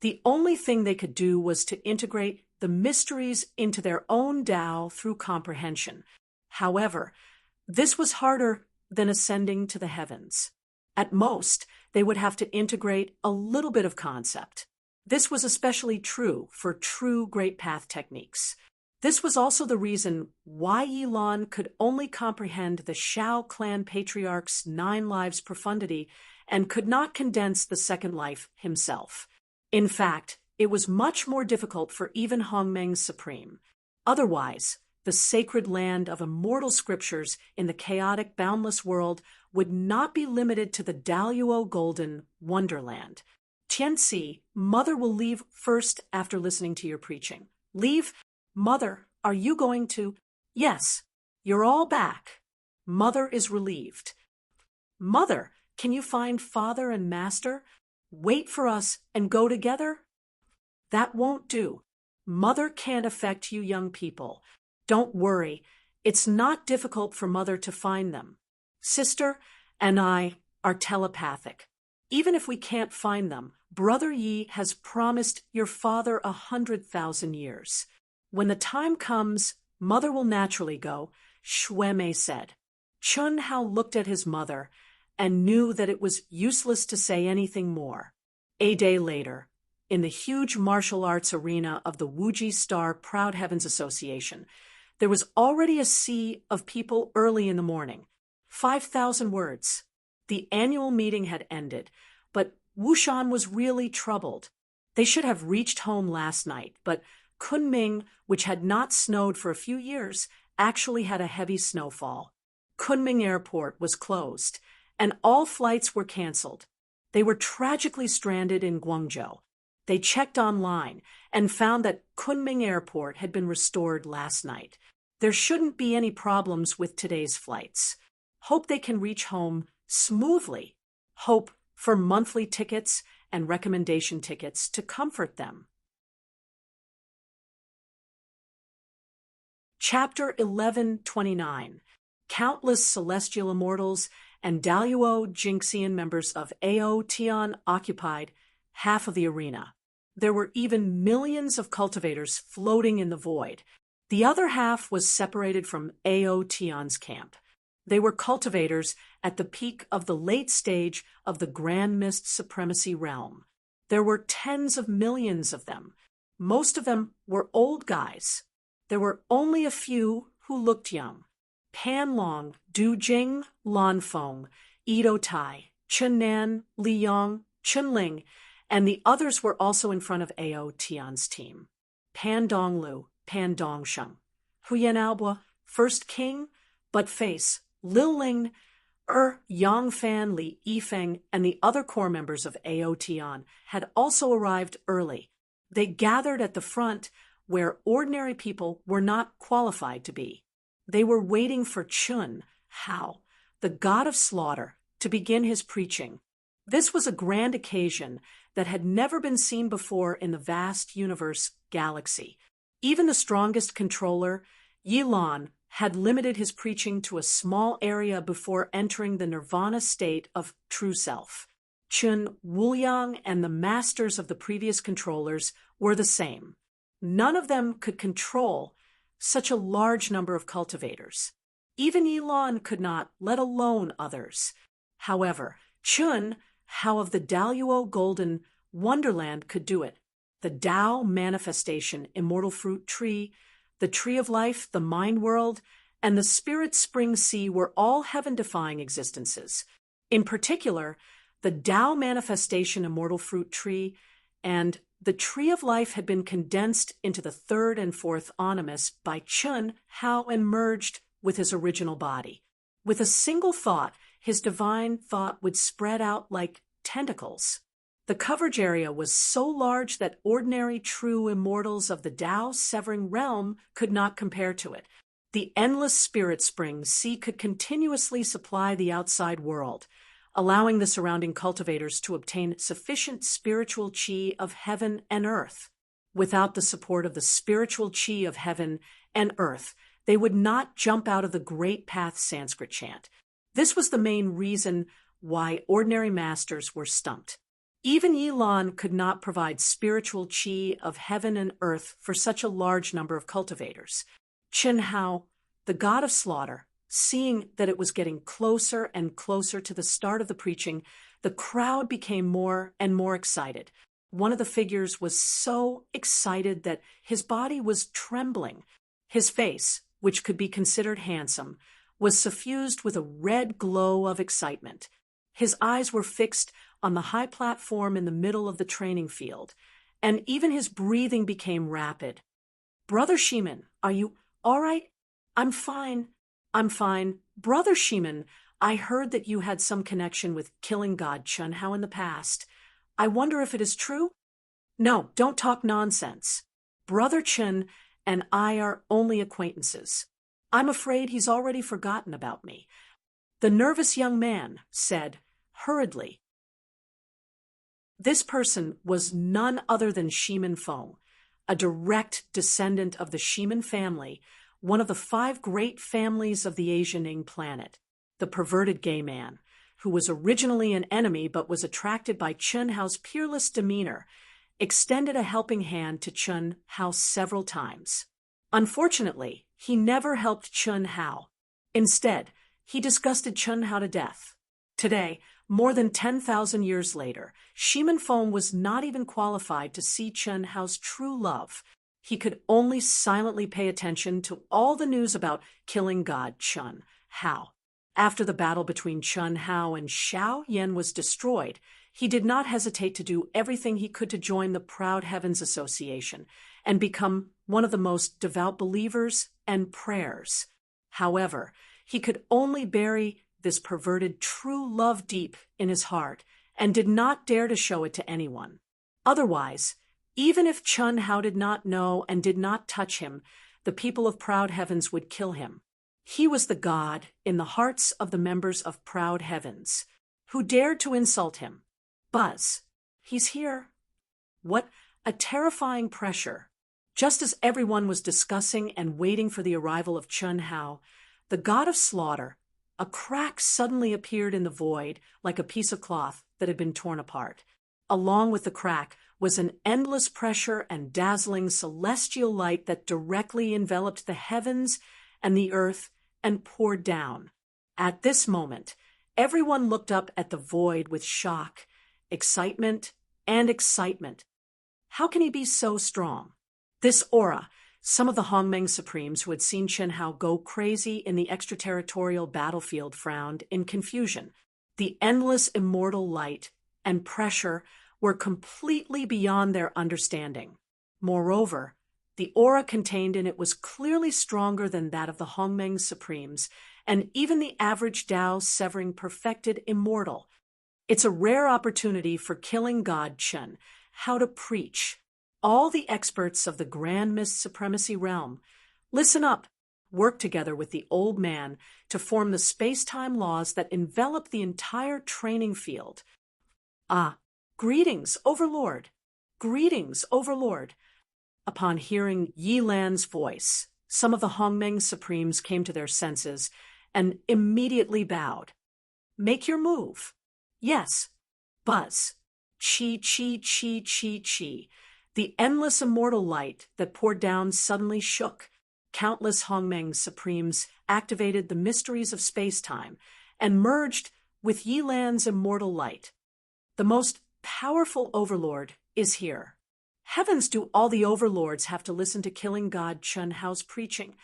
The only thing they could do was to integrate the mysteries into their own Dao through comprehension. However, this was harder than ascending to the heavens. At most, they would have to integrate a little bit of concept. This was especially true for true great path techniques. This was also the reason why Yilan could only comprehend the Shao clan patriarch's 9 lives profundity and could not condense the second life himself. In fact, it was much more difficult for even Hongmeng's Supreme. Otherwise, the sacred land of immortal scriptures in the chaotic, boundless world would not be limited to the Daluo Golden Wonderland. Tianxi, Mother will leave first after listening to your preaching. Leave? Mother, are you going to? Yes, you're all back. Mother is relieved. Mother, can you find Father and Master? Wait for us and go together? That won't do. Mother can't affect you young people. Don't worry, it's not difficult for Mother to find them. Sister and I are telepathic. Even if we can't find them, Brother Yi has promised your father 100,000 years. When the time comes, Mother will naturally go, Shui Mei said. Chun Hao looked at his mother and knew that it was useless to say anything more. A day later, in the huge martial arts arena of the Wuji Star Proud Heavens Association, There was already a sea of people early in the morning. 5,000 words. The annual meeting had ended, but Wushan was really troubled. They should have reached home last night, but Kunming, which had not snowed for a few years, actually had a heavy snowfall. Kunming Airport was closed, and all flights were canceled. They were tragically stranded in Guangzhou. They checked online and found that Kunming Airport had been restored last night. There shouldn't be any problems with today's flights. Hope they can reach home smoothly. Hope for monthly tickets and recommendation tickets to comfort them. Chapter 1129. Countless celestial immortals and Daluo Jinxian members of Ao Tian occupied half of the arena. There were even millions of cultivators floating in the void. The other half was separated from Ao Tian's camp. They were cultivators at the peak of the late stage of the Grand Mist Supremacy realm. There were tens of millions of them. Most of them were old guys. There were only a few who looked young. Pan Long, Du Jing, Lan Feng, Edo Tai, Chen Nan, Li Yong, Chen Ling, and the others were also in front of Ao Tian's team. Pan Donglu, Pan Dongsheng, Huyan Albua, First King, But Face, Lil Ling, Yang Fan, Li Yifeng, and the other core members of Ao Tian had also arrived early. They gathered at the front where ordinary people were not qualified to be. They were waiting for Chun Hao, the god of slaughter, to begin his preaching. This was a grand occasion that had never been seen before in the vast universe galaxy. Even the strongest controller, Yilan, had limited his preaching to a small area before entering the nirvana state of true self. Chun Wuliang and the masters of the previous controllers were the same. None of them could control such a large number of cultivators. Even Yilan could not, let alone others. However, Chun Hao of the Daluo Golden Wonderland could do it. The Tao Manifestation Immortal Fruit Tree, the Tree of Life, the Mind World, and the Spirit Spring Sea were all heaven-defying existences. In particular, the Tao Manifestation Immortal Fruit Tree and the Tree of Life had been condensed into the third and fourth animus by Chun Hao and merged with his original body. With a single thought, his divine thought would spread out like tentacles. The coverage area was so large that ordinary true immortals of the Tao-severing realm could not compare to it. The endless spirit spring sea could continuously supply the outside world, allowing the surrounding cultivators to obtain sufficient spiritual chi of heaven and earth. Without the support of the spiritual chi of heaven and earth, they would not jump out of the Great Path Sanskrit chant. This was the main reason why ordinary masters were stumped. Even Yilan could not provide spiritual chi of heaven and earth for such a large number of cultivators. Chen Hao, the god of slaughter, seeing that it was getting closer and closer to the start of the preaching, the crowd became more and more excited. One of the figures was so excited that his body was trembling. His face, which could be considered handsome, was suffused with a red glow of excitement. His eyes were fixed on the high platform in the middle of the training field, and even his breathing became rapid. "Brother Shiman, are you all right?" I'm fine. Brother Shiman, I heard that you had some connection with killing God Chun Hao in the past. I wonder if it is true?" "No, don't talk nonsense. Brother Chun and I are only acquaintances. I'm afraid he's already forgotten about me," the nervous young man said hurriedly. This person was none other than Shiman Feng, a direct descendant of the Shiman family, one of the 5 great families of the Asianing planet, the perverted gay man, who was originally an enemy but was attracted by Chun Hao's peerless demeanor, extended a helping hand to Chun Hao several times. Unfortunately, he never helped Chun Hao. Instead, he disgusted Chun Hao to death. Today, more than 10,000 years later, Shiman Feng was not even qualified to see Chun Hao's true love. He could only silently pay attention to all the news about killing god Chun Hao. After the battle between Chun Hao and Xiao Yan was destroyed, he did not hesitate to do everything he could to join the Proud Heavens Association and become one of the most devout believers and prayers. However, he could only bury this perverted true love deep in his heart and did not dare to show it to anyone. Otherwise, even if Chun Hao did not know and did not touch him, the people of Proud Heavens would kill him. He was the god in the hearts of the members of Proud Heavens. Who dared to insult him? Buzz, he's here. What a terrifying pressure. Just as everyone was discussing and waiting for the arrival of Chun Hao, the god of slaughter, a crack suddenly appeared in the void like a piece of cloth that had been torn apart. Along with the crack was an endless pressure and dazzling celestial light that directly enveloped the heavens and the earth and poured down. At this moment, everyone looked up at the void with shock, excitement, and excitement. How can he be so strong? This aura, some of the Hongmeng Supremes who had seen Chun Hao go crazy in the extraterritorial battlefield frowned in confusion. The endless immortal light and pressure were completely beyond their understanding. Moreover, the aura contained in it was clearly stronger than that of the Hongmeng Supremes, and even the average Dao severing perfected immortal. It's a rare opportunity for killing God Chun Hao to preach. All the experts of the Grand Mist Supremacy realm, listen up, work together with the old man to form the space-time laws that envelop the entire training field. Ah, greetings, Overlord! Greetings, Overlord! Upon hearing Yi Lan's voice, some of the Hongmeng Supremes came to their senses and immediately bowed. Make your move. Yes. Buzz. Chi, chi, chi, chi, chi. The endless immortal light that poured down suddenly shook. Countless Hongmeng Supremes activated the mysteries of space-time and merged with Yi Lan's immortal light. The most powerful overlord is here. Heavens, do all the overlords have to listen to killing god Chun Hao's preaching?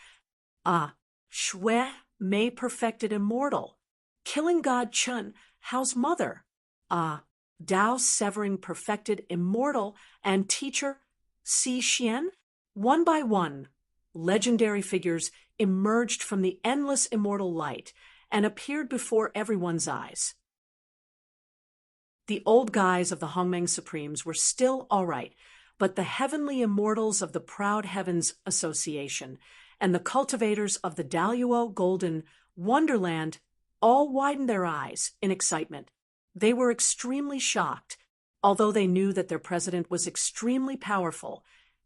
Ah, Shui Mei perfected immortal. Killing god Chun Hao's mother. Ah, Dao severing perfected immortal and teacher Si Xian. One by one, legendary figures emerged from the endless immortal light and appeared before everyone's eyes. The old guys of the Hongmeng Supremes were still all right, but the heavenly immortals of the Proud Heavens Association and the cultivators of the Daluo Golden Wonderland all widened their eyes in excitement. They were extremely shocked, although they knew that their president was extremely powerful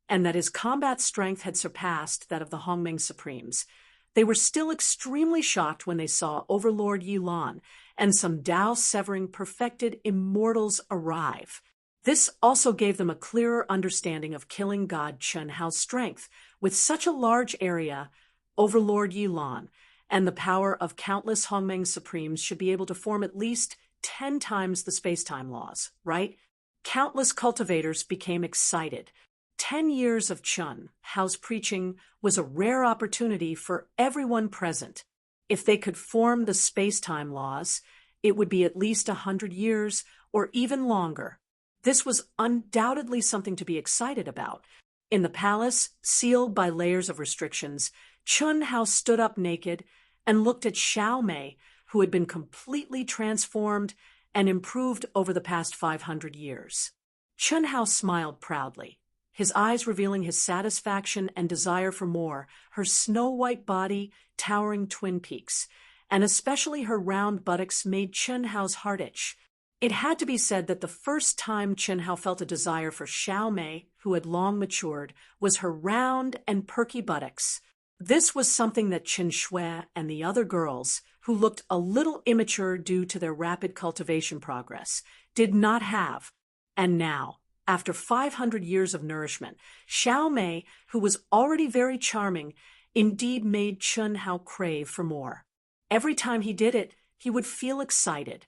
and that his combat strength had surpassed that of the Hongmeng Supremes. They were still extremely shocked when they saw Overlord Yi Lan and some Dao-severing perfected immortals arrive. This also gave them a clearer understanding of killing god Chun Hao's strength. With such a large area, Overlord Yi Lan and the power of countless Hongmeng Supremes should be able to form at least 10 times the space-time laws, right? Countless cultivators became excited. 10 years of Chun Hao's preaching was a rare opportunity for everyone present. If they could form the space-time laws, it would be at least 100 years or even longer. This was undoubtedly something to be excited about. In the palace, sealed by layers of restrictions, Chun Hao stood up naked and looked at Xiao Mei, who had been completely transformed and improved over the past 500 years. Chun Hao smiled proudly, his eyes revealing his satisfaction and desire for more, her snow-white body towering twin peaks, and especially her round buttocks made Chun Hao's heart itch. It had to be said that the first time Chun Hao felt a desire for Xiao Mei, who had long matured, was her round and perky buttocks. This was something that Chen Shui and the other girls, who looked a little immature due to their rapid cultivation progress, did not have. And now, after 500 years of nourishment, Xiao Mei, who was already very charming, indeed made Chun Hao crave for more. Every time he did it, he would feel excited.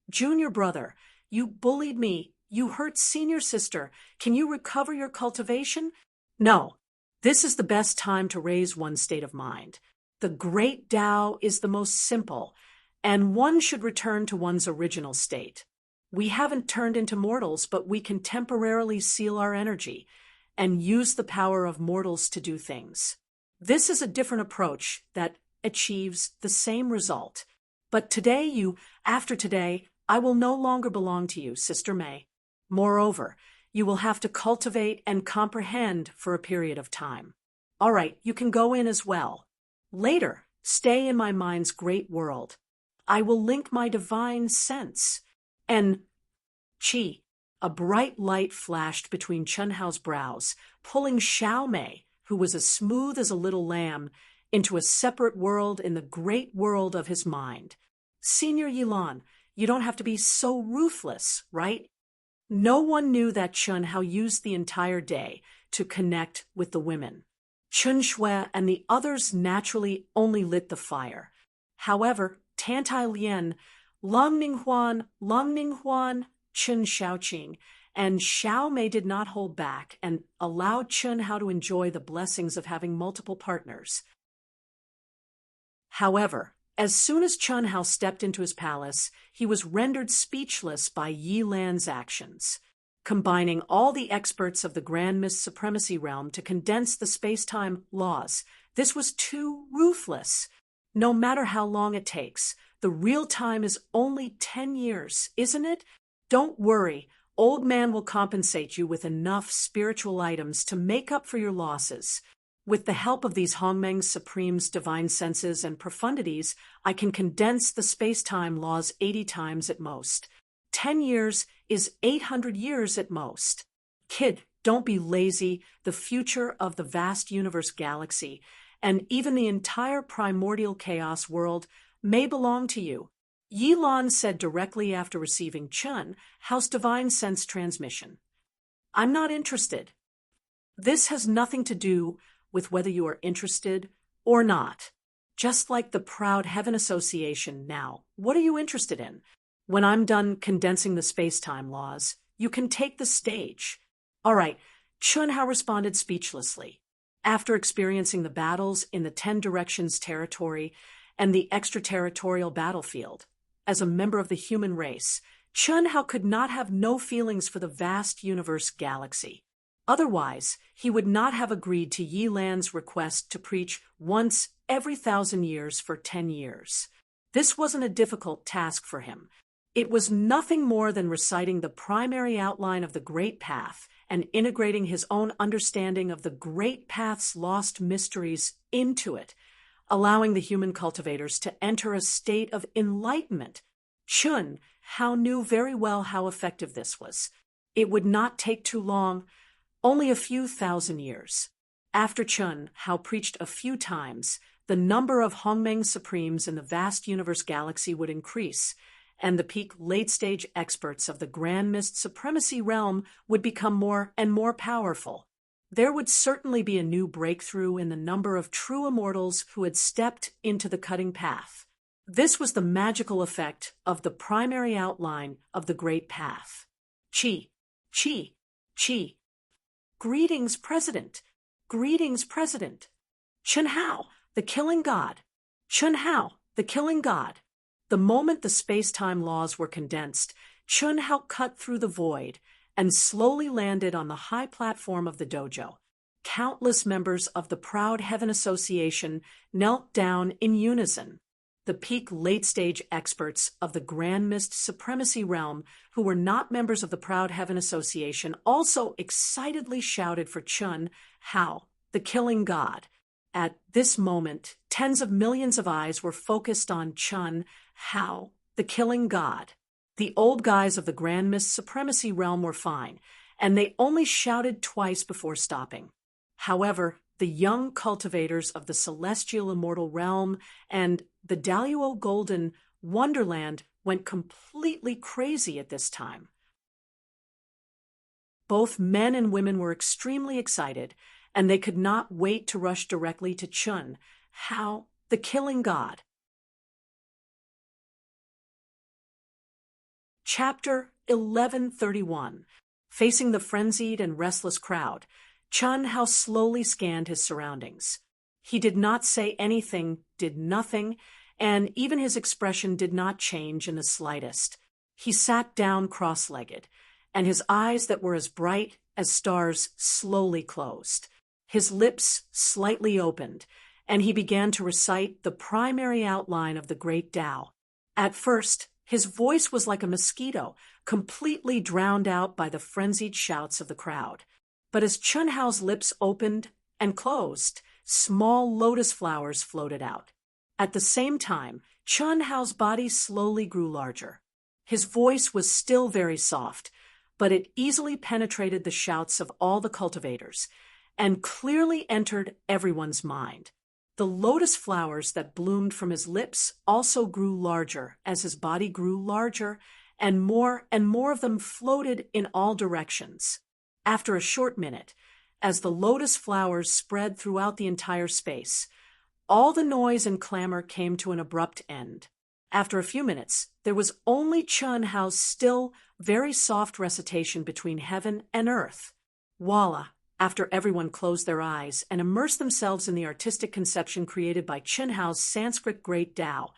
Junior brother, you bullied me. You hurt senior sister. Can you recover your cultivation? No, this is the best time to raise one's state of mind. The great Tao is the most simple, and one should return to one's original state. We haven't turned into mortals, but we can temporarily seal our energy and use the power of mortals to do things. This is a different approach that achieves the same result. But after today, I will no longer belong to you, Sister May. Moreover, you will have to cultivate and comprehend for a period of time. All right, you can go in as well. Later, stay in my mind's great world. I will link my divine sense. And Qi, a bright light flashed between Chun Hao's brows, pulling Xiao Mei, who was as smooth as a little lamb, into a separate world in the great world of his mind. Senior Yilan, you don't have to be so ruthless, right? No one knew that Chun Hao used the entire day to connect with the women. Chun Shui and the others naturally only lit the fire. However, Tantai Lien, Lung Ninghuan, Chun Shaoqing, and Xiao Mei did not hold back and allowed Chun Hao to enjoy the blessings of having multiple partners. However, as soon as Chun Hao stepped into his palace, he was rendered speechless by Yi Lan's actions. Combining all the experts of the Grand Mist Supremacy Realm to condense the space-time laws, this was too ruthless. No matter how long it takes, the real time is only 10 years, isn't it? Don't worry, Old Man will compensate you with enough spiritual items to make up for your losses. With the help of these Hongmeng Supreme's divine senses and profundities, I can condense the space-time laws 80 times at most. 10 years is 800 years at most. Kid, don't be lazy. The future of the vast universe galaxy, and even the entire primordial chaos world, may belong to you. Yi Lan said directly after receiving Chun Hao's divine sense transmission. I'm not interested. This has nothing to do with whether you are interested or not. Just like the Proud Heaven Association now, what are you interested in? When I'm done condensing the space-time laws, you can take the stage. All right, Chun Hao responded speechlessly. After experiencing the battles in the 10 Directions territory and the extraterritorial battlefield, as a member of the human race, Chun Hao could not have no feelings for the vast universe galaxy. Otherwise, he would not have agreed to Yi Lan's request to preach once every 1,000 years for 10 years. This wasn't a difficult task for him. It was nothing more than reciting the primary outline of the Great Path and integrating his own understanding of the Great Path's lost mysteries into it, allowing the human cultivators to enter a state of enlightenment. Chun Hao knew very well how effective this was. It would not take too long, only a few 1,000 years. After Chun Hao preached a few times, the number of Hongmeng Supremes in the vast universe galaxy would increase, and the peak late-stage experts of the Grand Mist Supremacy Realm would become more and more powerful. There would certainly be a new breakthrough in the number of true immortals who had stepped into the cutting path. This was the magical effect of the primary outline of the Great Path. Qi, Qi, Qi. Greetings, President. Greetings, President. Chun Hao, the killing god. Chun Hao, the killing god. The moment the space-time laws were condensed, Chun Hao cut through the void and slowly landed on the high platform of the dojo. Countless members of the Proud Heaven Association knelt down in unison. The peak late-stage experts of the Grand Mist Supremacy Realm, who were not members of the Proud Heaven Association, also excitedly shouted for Chun Hao, the killing god. At this moment, tens of millions of eyes were focused on Chun Hao, the killing god. The old guys of the Grand Mist Supremacy Realm were fine, and they only shouted twice before stopping. However, the young cultivators of the Celestial Immortal Realm and the Daluo Golden Wonderland went completely crazy at this time. Both men and women were extremely excited, and they could not wait to rush directly to Chun Hao, the killing god. Chapter 1131. Facing the frenzied and restless crowd, Chun Hao slowly scanned his surroundings. He did not say anything, did nothing, and even his expression did not change in the slightest. He sat down cross-legged, and his eyes that were as bright as stars slowly closed. His lips slightly opened, and he began to recite the primary outline of the Great Tao. At first, his voice was like a mosquito, completely drowned out by the frenzied shouts of the crowd. But as Chun Hao's lips opened and closed, small lotus flowers floated out. At the same time, Chun Hao's body slowly grew larger. His voice was still very soft, but it easily penetrated the shouts of all the cultivators and clearly entered everyone's mind. The lotus flowers that bloomed from his lips also grew larger as his body grew larger, and more of them floated in all directions. After a short minute, as the lotus flowers spread throughout the entire space, all the noise and clamor came to an abrupt end. After a few minutes, there was only Chun Hao's still, very soft recitation between heaven and earth. Voila! After everyone closed their eyes and immersed themselves in the artistic conception created by Chun Hao's Sanskrit Great Tao,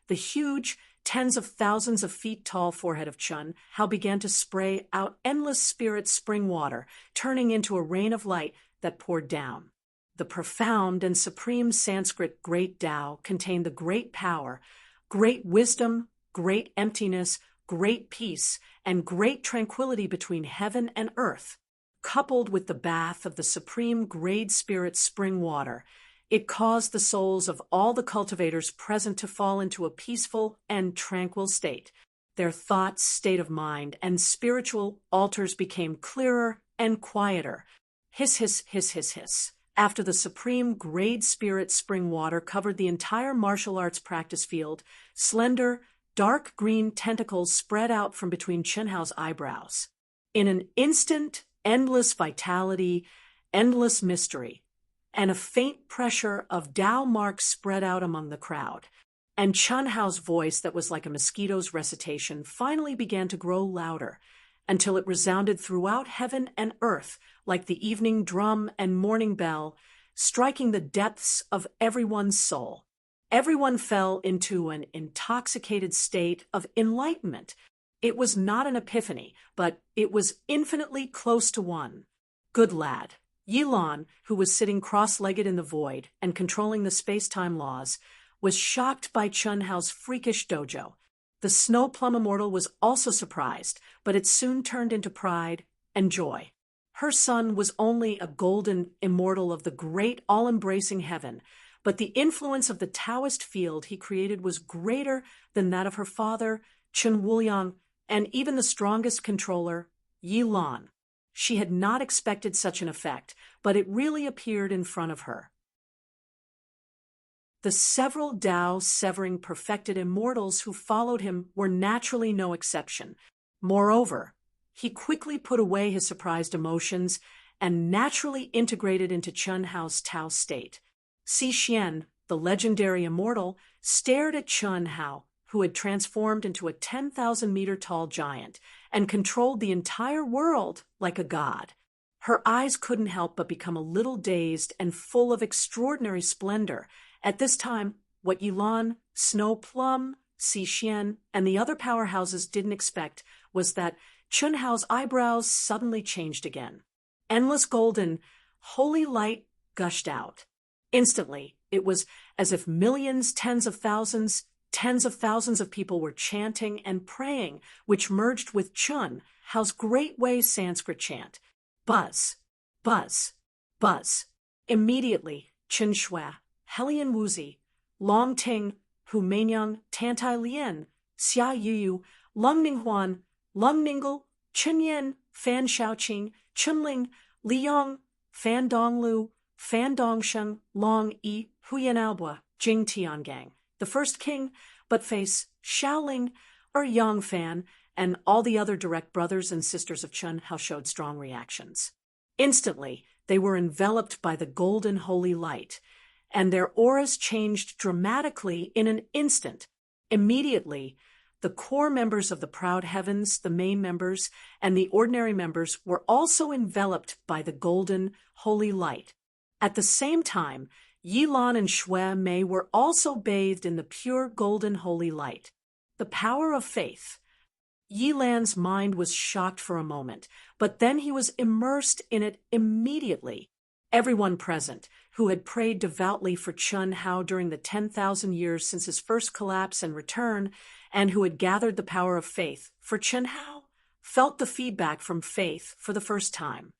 the huge, tens of thousands of feet tall forehead of Chun Hao began to spray out endless spirit spring water, turning into a rain of light that poured down. The profound and supreme Sanskrit Great Tao contained the great power, great wisdom, great emptiness, great peace, and great tranquility between heaven and earth. Coupled with the bath of the supreme great spirit spring water, it caused the souls of all the cultivators present to fall into a peaceful and tranquil state. Their thoughts, state of mind, and spiritual altars became clearer and quieter. Hiss, hiss, hiss, hiss, hiss. After the supreme great spirit spring water covered the entire martial arts practice field, slender, dark green tentacles spread out from between Chun Hao's eyebrows. In an instant, endless vitality, endless mystery, and a faint pressure of Tao marks spread out among the crowd. And Chun Hao's voice that was like a mosquito's recitation finally began to grow louder, until it resounded throughout heaven and earth like the evening drum and morning bell, striking the depths of everyone's soul. Everyone fell into an intoxicated state of enlightenment. It was not an epiphany, but it was infinitely close to one. Good lad. Yilan, who was sitting cross-legged in the void and controlling the space-time laws, was shocked by Chun Hao's freakish dojo. The Snow Plum Immortal was also surprised, but it soon turned into pride and joy. Her son was only a golden immortal of the great all-embracing heaven, but the influence of the Taoist field he created was greater than that of her father, Chun Wuliang, and even the strongest controller, Yilan. She had not expected such an effect, but it really appeared in front of her. The several Tao-severing perfected immortals who followed him were naturally no exception. Moreover, he quickly put away his surprised emotions and naturally integrated into Chun Hao's Tao state. Si Xian, the legendary immortal, stared at Chun Hao, who had transformed into a 10,000-meter-tall giant and controlled the entire world like a god. Her eyes couldn't help but become a little dazed and full of extraordinary splendor. At this time, what Yilan, Snow Plum, Si Xian, and the other powerhouses didn't expect was that Chun Hao's eyebrows suddenly changed again. Endless golden, holy light gushed out. Instantly, it was as if millions, tens of thousands of people were chanting and praying, which merged with Chun Hao's great way Sanskrit chant. Buzz, buzz, buzz. Immediately, Chen Shui, Helian Wuzi, Long Ting, Hu Meinyang, Tantai Lien, Xia Yu, Lung Ninghuan, Lung Ningle, Chen Yen, Fan Shaoqing, Chunling, Li Yong, Fan Donglu, Fan Dongsheng, Long Yi, Huyan Albua, Jing Tiangang, the first king, but face Shaoling, Yang Fan, and all the other direct brothers and sisters of Chun Hao showed strong reactions. Instantly, they were enveloped by the golden holy light, and their auras changed dramatically in an instant. Immediately, The core members of the proud heavens, the main members, and the ordinary members were also enveloped by the golden, holy light. At the same time, Yilan and Shui Mei were also bathed in the pure golden holy light. The power of faith. Yilan's mind was shocked for a moment, but then he was immersed in it immediately. Everyone present, who had prayed devoutly for Chun Hao during the 10,000 years since his first collapse and return, and who had gathered the power of faith for Chun Hao, felt the feedback from faith for the first time.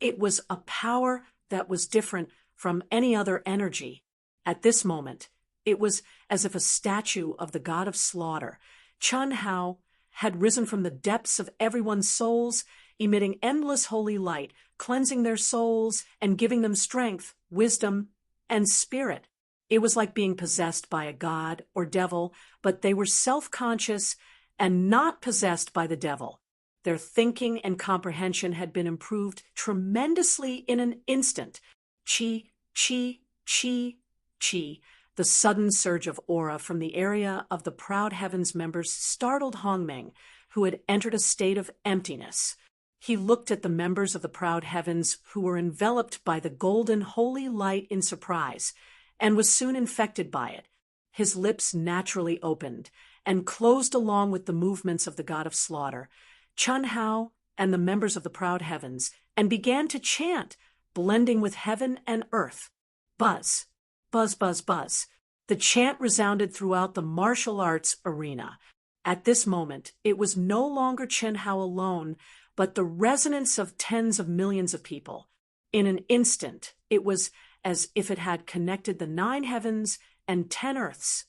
It was a power that was different from any other energy. At this moment, it was as if a statue of the god of slaughter, Chun Hao, had risen from the depths of everyone's souls, emitting endless holy light, cleansing their souls and giving them strength, wisdom, and spirit. It was like being possessed by a god or devil, but they were self-conscious and not possessed by the devil. Their thinking and comprehension had been improved tremendously in an instant. Chi, chi, chi, chi. The sudden surge of aura from the area of the proud heavens members startled Hongmeng, who had entered a state of emptiness. He looked at the members of the proud heavens who were enveloped by the golden holy light in surprise, and was soon infected by it. His lips naturally opened and closed along with the movements of the god of slaughter, Chun Hao and the members of the proud heavens, and began to chant, blending with heaven and earth. Buzz, buzz, buzz, buzz. The chant resounded throughout the martial arts arena. At this moment, it was no longer Chun Hao alone, but the resonance of tens of millions of people. In an instant, it was as if it had connected the 9 heavens and 10 earths.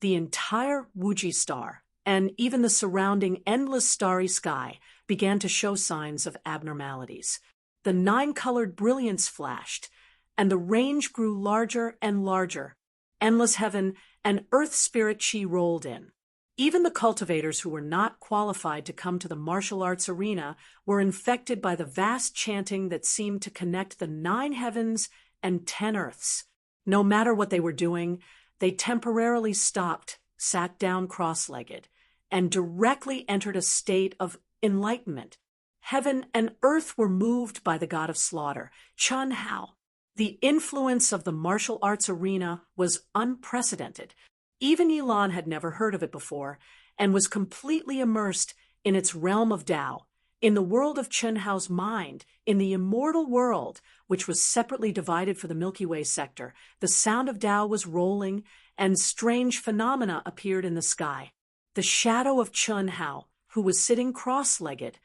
The entire Wuji star, and even the surrounding endless starry sky, began to show signs of abnormalities. The 9-colored brilliance flashed, and the range grew larger and larger. Endless heaven and earth spirit chi rolled in. Even the cultivators who were not qualified to come to the martial arts arena were infected by the vast chanting that seemed to connect the 9 heavens and 10 earths. No matter what they were doing, they temporarily stopped, sat down cross-legged, and directly entered a state of enlightenment. Heaven and earth were moved by the god of slaughter, Chun Hao. The influence of the martial arts arena was unprecedented. Even Yilan had never heard of it before, and was completely immersed in its realm of Tao, in the world of Chun Hao's mind, in the immortal world, which was separately divided for the Milky Way sector. The sound of Tao was rolling, and strange phenomena appeared in the sky. The shadow of Chun Hao, who was sitting cross-legged,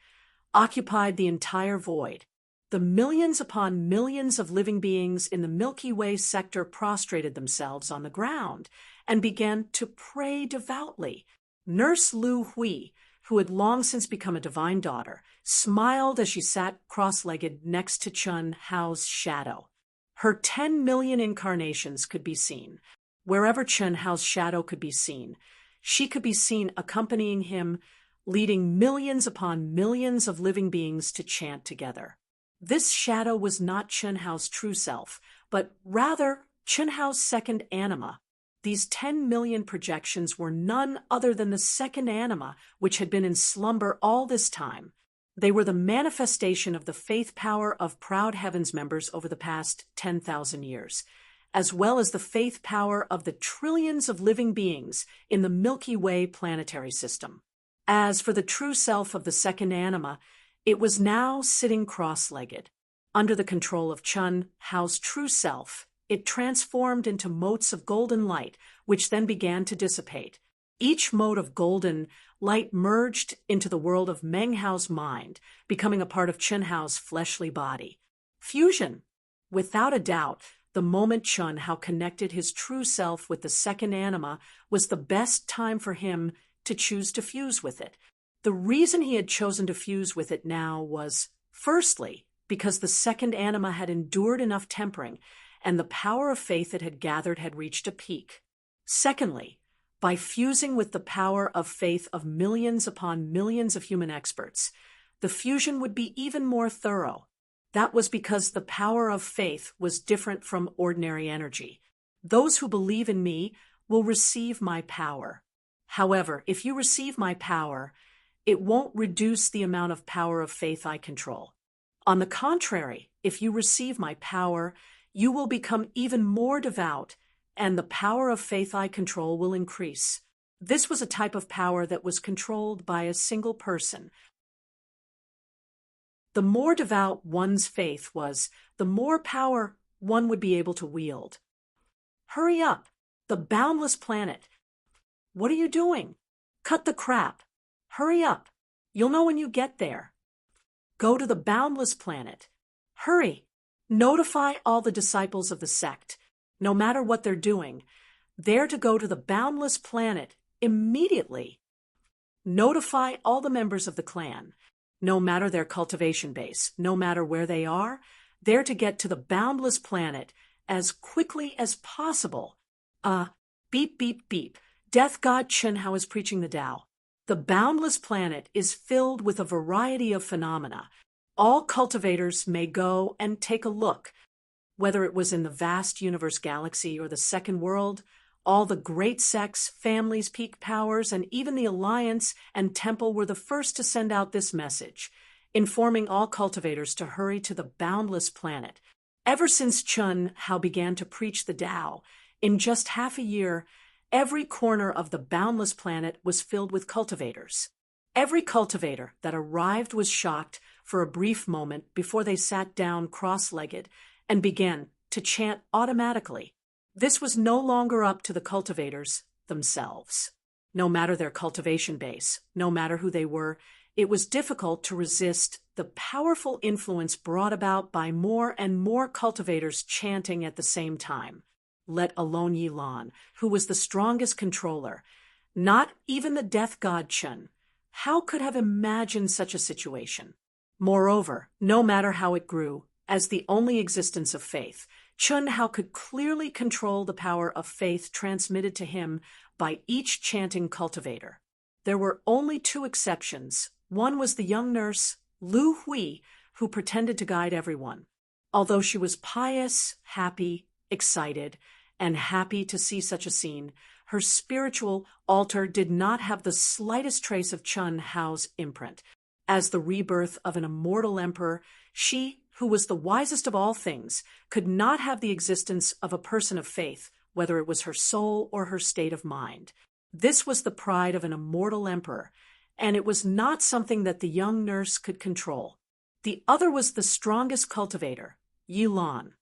occupied the entire void. The millions upon millions of living beings in the Milky Way sector prostrated themselves on the ground and began to pray devoutly. Nurse Lu Hui, who had long since become a divine daughter, smiled as she sat cross-legged next to Chun Hao's shadow. Her 10 million incarnations could be seen. Wherever Chun Hao's shadow could be seen, she could be seen accompanying him, leading millions upon millions of living beings to chant together. This shadow was not Chun Hao's true self, but rather Chun Hao's second anima. These 10 million projections were none other than the second anima, which had been in slumber all this time. They were the manifestation of the faith power of proud heavens members over the past 10,000 years, as well as the faith power of the trillions of living beings in the Milky Way planetary system. As for the true self of the second anima, it was now sitting cross-legged. Under the control of Chun Hao's true self, it transformed into motes of golden light, which then began to dissipate. Each mote of golden light merged into the world of Meng Hao's mind, becoming a part of Chun Hao's fleshly body. Fusion. Without a doubt, the moment Chun Hao connected his true self with the second anima was the best time for him to choose to fuse with it. The reason he had chosen to fuse with it now was, firstly, because the second anima had endured enough tempering, and the power of faith it had gathered had reached a peak. Secondly, by fusing with the power of faith of millions upon millions of human experts, the fusion would be even more thorough. That was because the power of faith was different from ordinary energy. Those who believe in me will receive my power. However, if you receive my power, it won't reduce the amount of power of faith I control. On the contrary, if you receive my power, you will become even more devout, and the power of faith I control will increase. This was a type of power that was controlled by a single person. The more devout one's faith was, the more power one would be able to wield. Hurry up! The boundless planet. What are you doing? Cut the crap. Hurry up. You'll know when you get there. Go to the boundless planet. Hurry. Notify all the disciples of the sect, no matter what they're doing. They're to go to the boundless planet immediately. Notify all the members of the clan, no matter their cultivation base, no matter where they are. They're to get to the boundless planet as quickly as possible. Beep, beep, beep. Death God Chunhao is preaching the Tao. The boundless planet is filled with a variety of phenomena. All cultivators may go and take a look. Whether it was in the vast universe galaxy or the second world, all the great sects, families, peak powers, and even the Alliance and Temple were the first to send out this message, informing all cultivators to hurry to the boundless planet. Ever since Chun Hao began to preach the Tao, in just half a year, every corner of the boundless planet was filled with cultivators. Every cultivator that arrived was shocked for a brief moment before they sat down cross-legged and began to chant automatically. This was no longer up to the cultivators themselves. No matter their cultivation base, no matter who they were, it was difficult to resist the powerful influence brought about by more and more cultivators chanting at the same time, let alone Yilan, who was the strongest controller. Not even the death god Chun Hao could have imagined such a situation. Moreover, no matter how it grew, as the only existence of faith, Chun Hao could clearly control the power of faith transmitted to him by each chanting cultivator. There were only two exceptions. One was the young nurse, Lu Hui, who pretended to guide everyone. Although she was pious, happy, excited, and happy to see such a scene, her spiritual altar did not have the slightest trace of Chun Hao's imprint. As the rebirth of an immortal emperor, she, who was the wisest of all things, could not have the existence of a person of faith, whether it was her soul or her state of mind. This was the pride of an immortal emperor, and it was not something that the young nurse could control. The other was the strongest cultivator, Yilan.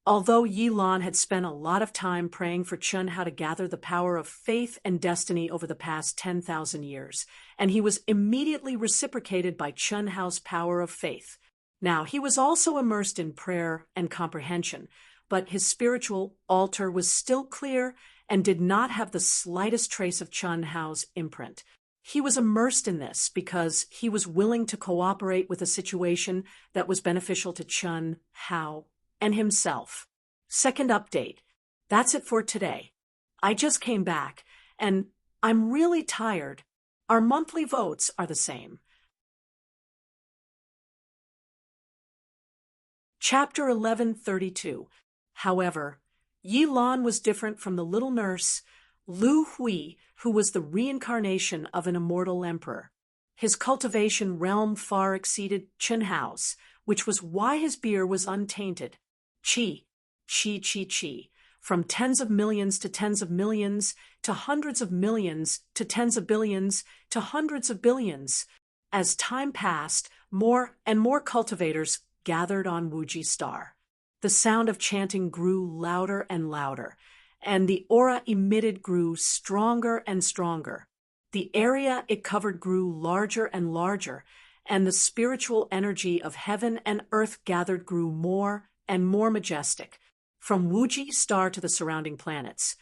Although Yilan had spent a lot of time praying for Chun Hao to gather the power of faith and destiny over the past 10,000 years, and he was immediately reciprocated by Chun Hao's power of faith. Now, he was also immersed in prayer and comprehension, but his spiritual altar was still clear and did not have the slightest trace of Chun Hao's imprint. He was immersed in this because he was willing to cooperate with a situation that was beneficial to Chun Hao and himself. Second update. That's it for today. I just came back, and I'm really tired. Our monthly votes are the same. Chapter 1132. However, Yilan was different from the little nurse, Lu Hui, who was the reincarnation of an immortal emperor. His cultivation realm far exceeded Chun Hao's, which was why his beer was untainted. Chi, chi, chi, chi, from tens of millions to tens of millions, to hundreds of millions, to tens of billions, to hundreds of billions. As time passed, more and more cultivators gathered on Wuji Star. The sound of chanting grew louder and louder, and the aura emitted grew stronger and stronger. The area it covered grew larger and larger, and the spiritual energy of heaven and earth gathered grew more and more majestic, from Wuji Star to the surrounding planets.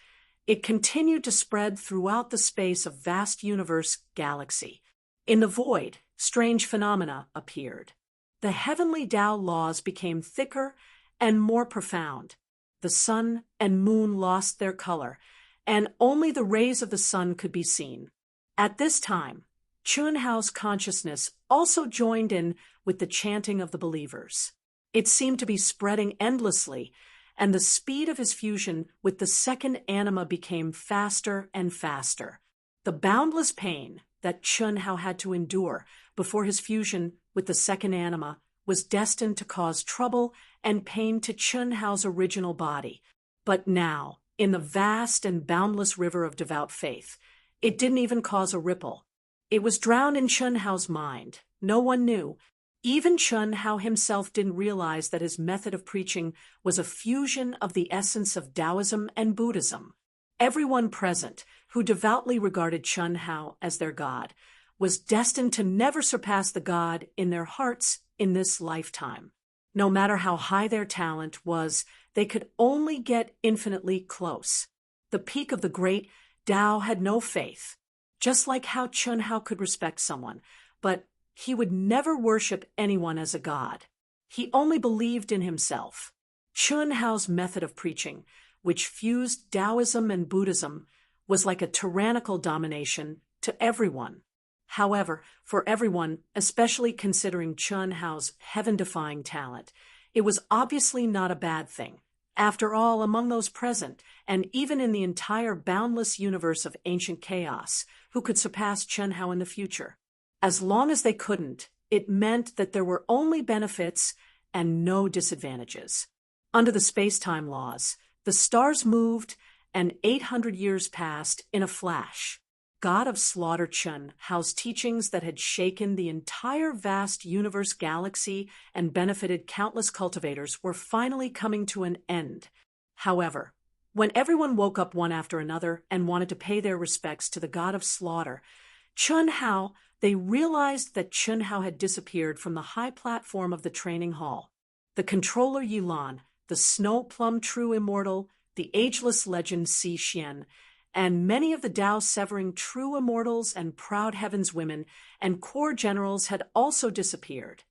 It continued to spread throughout the space of vast universe galaxy. In the void, strange phenomena appeared. The heavenly Tao laws became thicker and more profound. The sun and moon lost their color, and only the rays of the sun could be seen. At this time, Chun Hao's consciousness also joined in with the chanting of the believers. It seemed to be spreading endlessly, and the speed of his fusion with the second anima became faster and faster. The boundless pain that Chun Hao had to endure before his fusion with the second anima was destined to cause trouble and pain to Chun Hao's original body. But now, in the vast and boundless river of devout faith, it didn't even cause a ripple. It was drowned in Chun Hao's mind. No one knew. Even Chun Hao himself didn't realize that his method of preaching was a fusion of the essence of Taoism and Buddhism. Everyone present, who devoutly regarded Chun Hao as their god, was destined to never surpass the god in their hearts in this lifetime. No matter how high their talent was, they could only get infinitely close. The peak of the great Tao had no faith, just like how Chun Hao could respect someone, but he would never worship anyone as a god. He only believed in himself. Chun Hao's method of preaching, which fused Taoism and Buddhism, was like a tyrannical domination to everyone. However, for everyone, especially considering Chun Hao's heaven-defying talent, it was obviously not a bad thing. After all, among those present, and even in the entire boundless universe of ancient chaos, who could surpass Chun Hao in the future? As long as they couldn't, it meant that there were only benefits and no disadvantages. Under the space-time laws, the stars moved and 800 years passed in a flash. God of Slaughter Chun Hao's teachings that had shaken the entire vast universe galaxy and benefited countless cultivators were finally coming to an end. However, when everyone woke up one after another and wanted to pay their respects to the God of Slaughter, Chun Hao, they realized that Chun Hao had disappeared from the high platform of the training hall. The controller Yilan, the Snow Plum True Immortal, the ageless legend Si Xian, and many of the Tao-severing true immortals and proud heaven's women and core generals had also disappeared.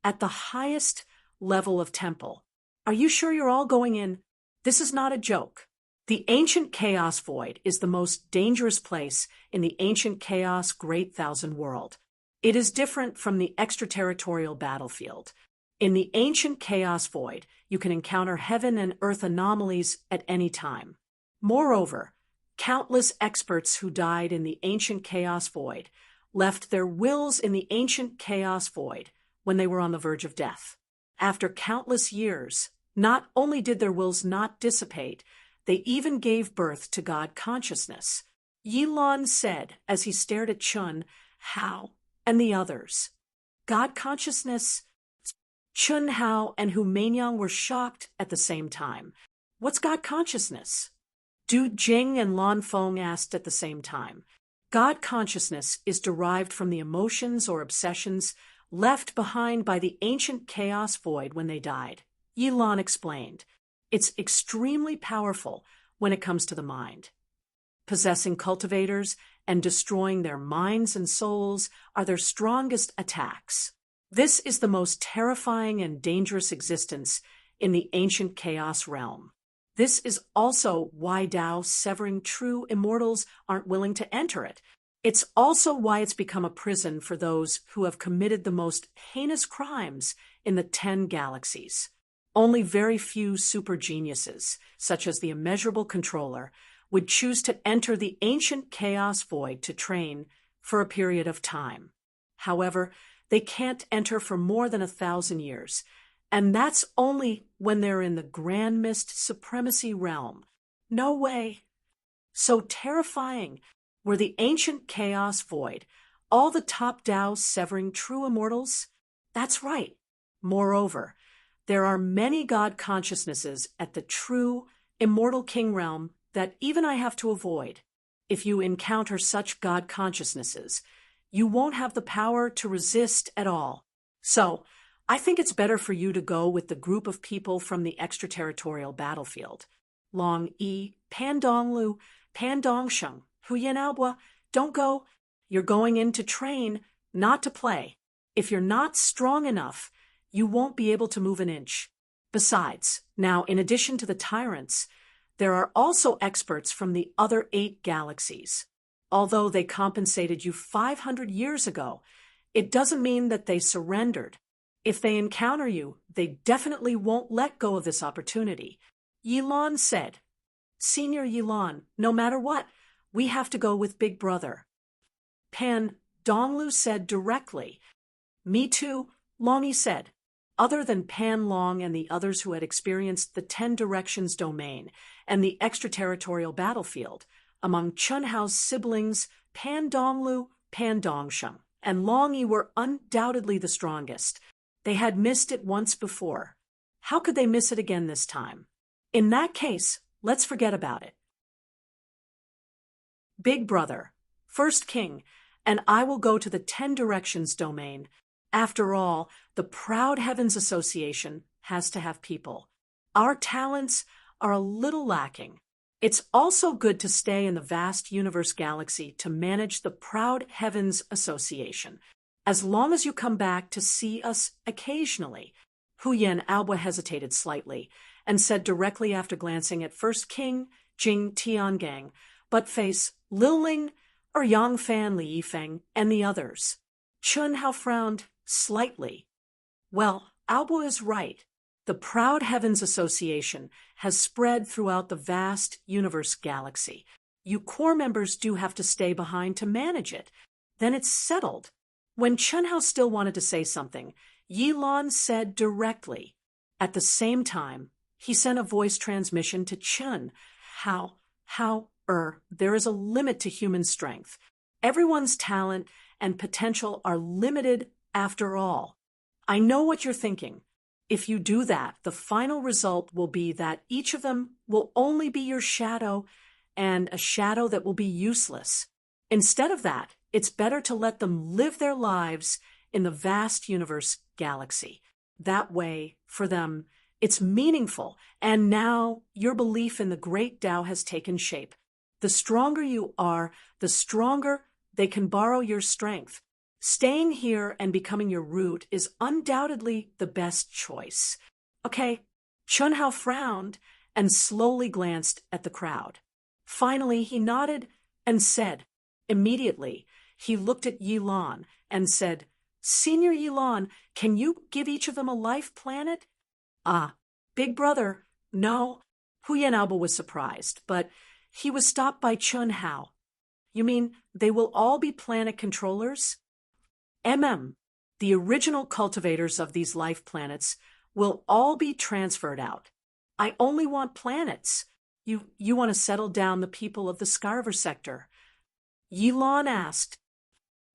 At the highest level of temple, are you sure you're all going in? This is not a joke. The ancient chaos void is the most dangerous place in the ancient chaos great thousand world. It is different from the extraterritorial battlefield. In the ancient chaos void, you can encounter heaven and earth anomalies at any time. Moreover, countless experts who died in the ancient chaos void left their wills in the ancient chaos void when they were on the verge of death. After countless years, not only did their wills not dissipate, they even gave birth to God consciousness. Yilan said as he stared at Chun Hao and the others. God consciousness? Chun Hao and Hu Meinyang were shocked at the same time. What's God consciousness? Du Jing and Lan Feng asked at the same time. God consciousness is derived from the emotions or obsessions left behind by the ancient chaos void when they died. Yilan explained. It's extremely powerful when it comes to the mind. Possessing cultivators and destroying their minds and souls are their strongest attacks. This is the most terrifying and dangerous existence in the ancient chaos realm. This is also why Tao-severing true immortals aren't willing to enter it. It's also why it's become a prison for those who have committed the most heinous crimes in the 10 galaxies. Only very few super geniuses, such as the immeasurable controller, would choose to enter the ancient chaos void to train for a period of time. However, they can't enter for more than 1,000 years, and that's only when they're in the Grand Mist Supremacy realm. No way. So terrifying were the ancient chaos void, all the top Tao-severing true immortals? That's right. Moreover, there are many God consciousnesses at the true, immortal king realm that even I have to avoid. If you encounter such God consciousnesses, you won't have the power to resist at all. So, I think it's better for you to go with the group of people from the extraterritorial battlefield. Long Yi, Pandonglu, Pandongsheng, Huyanabwa, don't go. You're going in to train, not to play. If you're not strong enough, you won't be able to move an inch. Besides, now in addition to the tyrants, there are also experts from the other 8 galaxies. Although they compensated you 500 years ago, it doesn't mean that they surrendered. If they encounter you, they definitely won't let go of this opportunity. Yilan said, Senior Yilan, no matter what, We have to go with Big Brother. Pan Donglu said directly. Me too, Longy said. Other than Pan Long and the others who had experienced the 10 Directions domain and the extraterritorial battlefield, among Chun Hao's siblings, Pan Donglu, Pan Dongsheng, and Longy were undoubtedly the strongest. They had missed it once before. How could they miss it again this time? In that case, let's forget about it. Big Brother, First King, and I will go to the 10 Directions domain. After all, the Proud Heavens Association has to have people. Our talents are a little lacking. It's also good to stay in the vast universe galaxy to manage the Proud Heavens Association, as long as you come back to see us occasionally. Huyen Alba hesitated slightly and said directly after glancing at First King Jing Tiangang, but face Liling, Yang Fan Li Yifeng, and the others. Chun Hao frowned slightly. Well, Alba is right. The Proud Heavens Association has spread throughout the vast universe galaxy. You core members do have to stay behind to manage it. Then it's settled. When Chun Hao still wanted to say something, Yi Lan said directly. At the same time, he sent a voice transmission to Chun. There is a limit to human strength. Everyone's talent and potential are limited after all. I know what you're thinking. If you do that, the final result will be that each of them will only be your shadow, and a shadow that will be useless. Instead of that, it's better to let them live their lives in the vast universe galaxy. That way, for them, it's meaningful, and now your belief in the great Tao has taken shape. The stronger you are, the stronger they can borrow your strength. Staying here and becoming your root is undoubtedly the best choice. Okay, Chun Hao frowned and slowly glanced at the crowd. Finally, he nodded and said, immediately, he looked at Yi Lan and said, Senior Yi Lan, can you give each of them a life planet? Big Brother, no. Huyen Alba was surprised, but he was stopped by Chun Hao. You mean they will all be planet controllers? The original cultivators of these life planets will all be transferred out. I only want planets. You want to settle down the people of the Scarver sector? Yi Lan asked.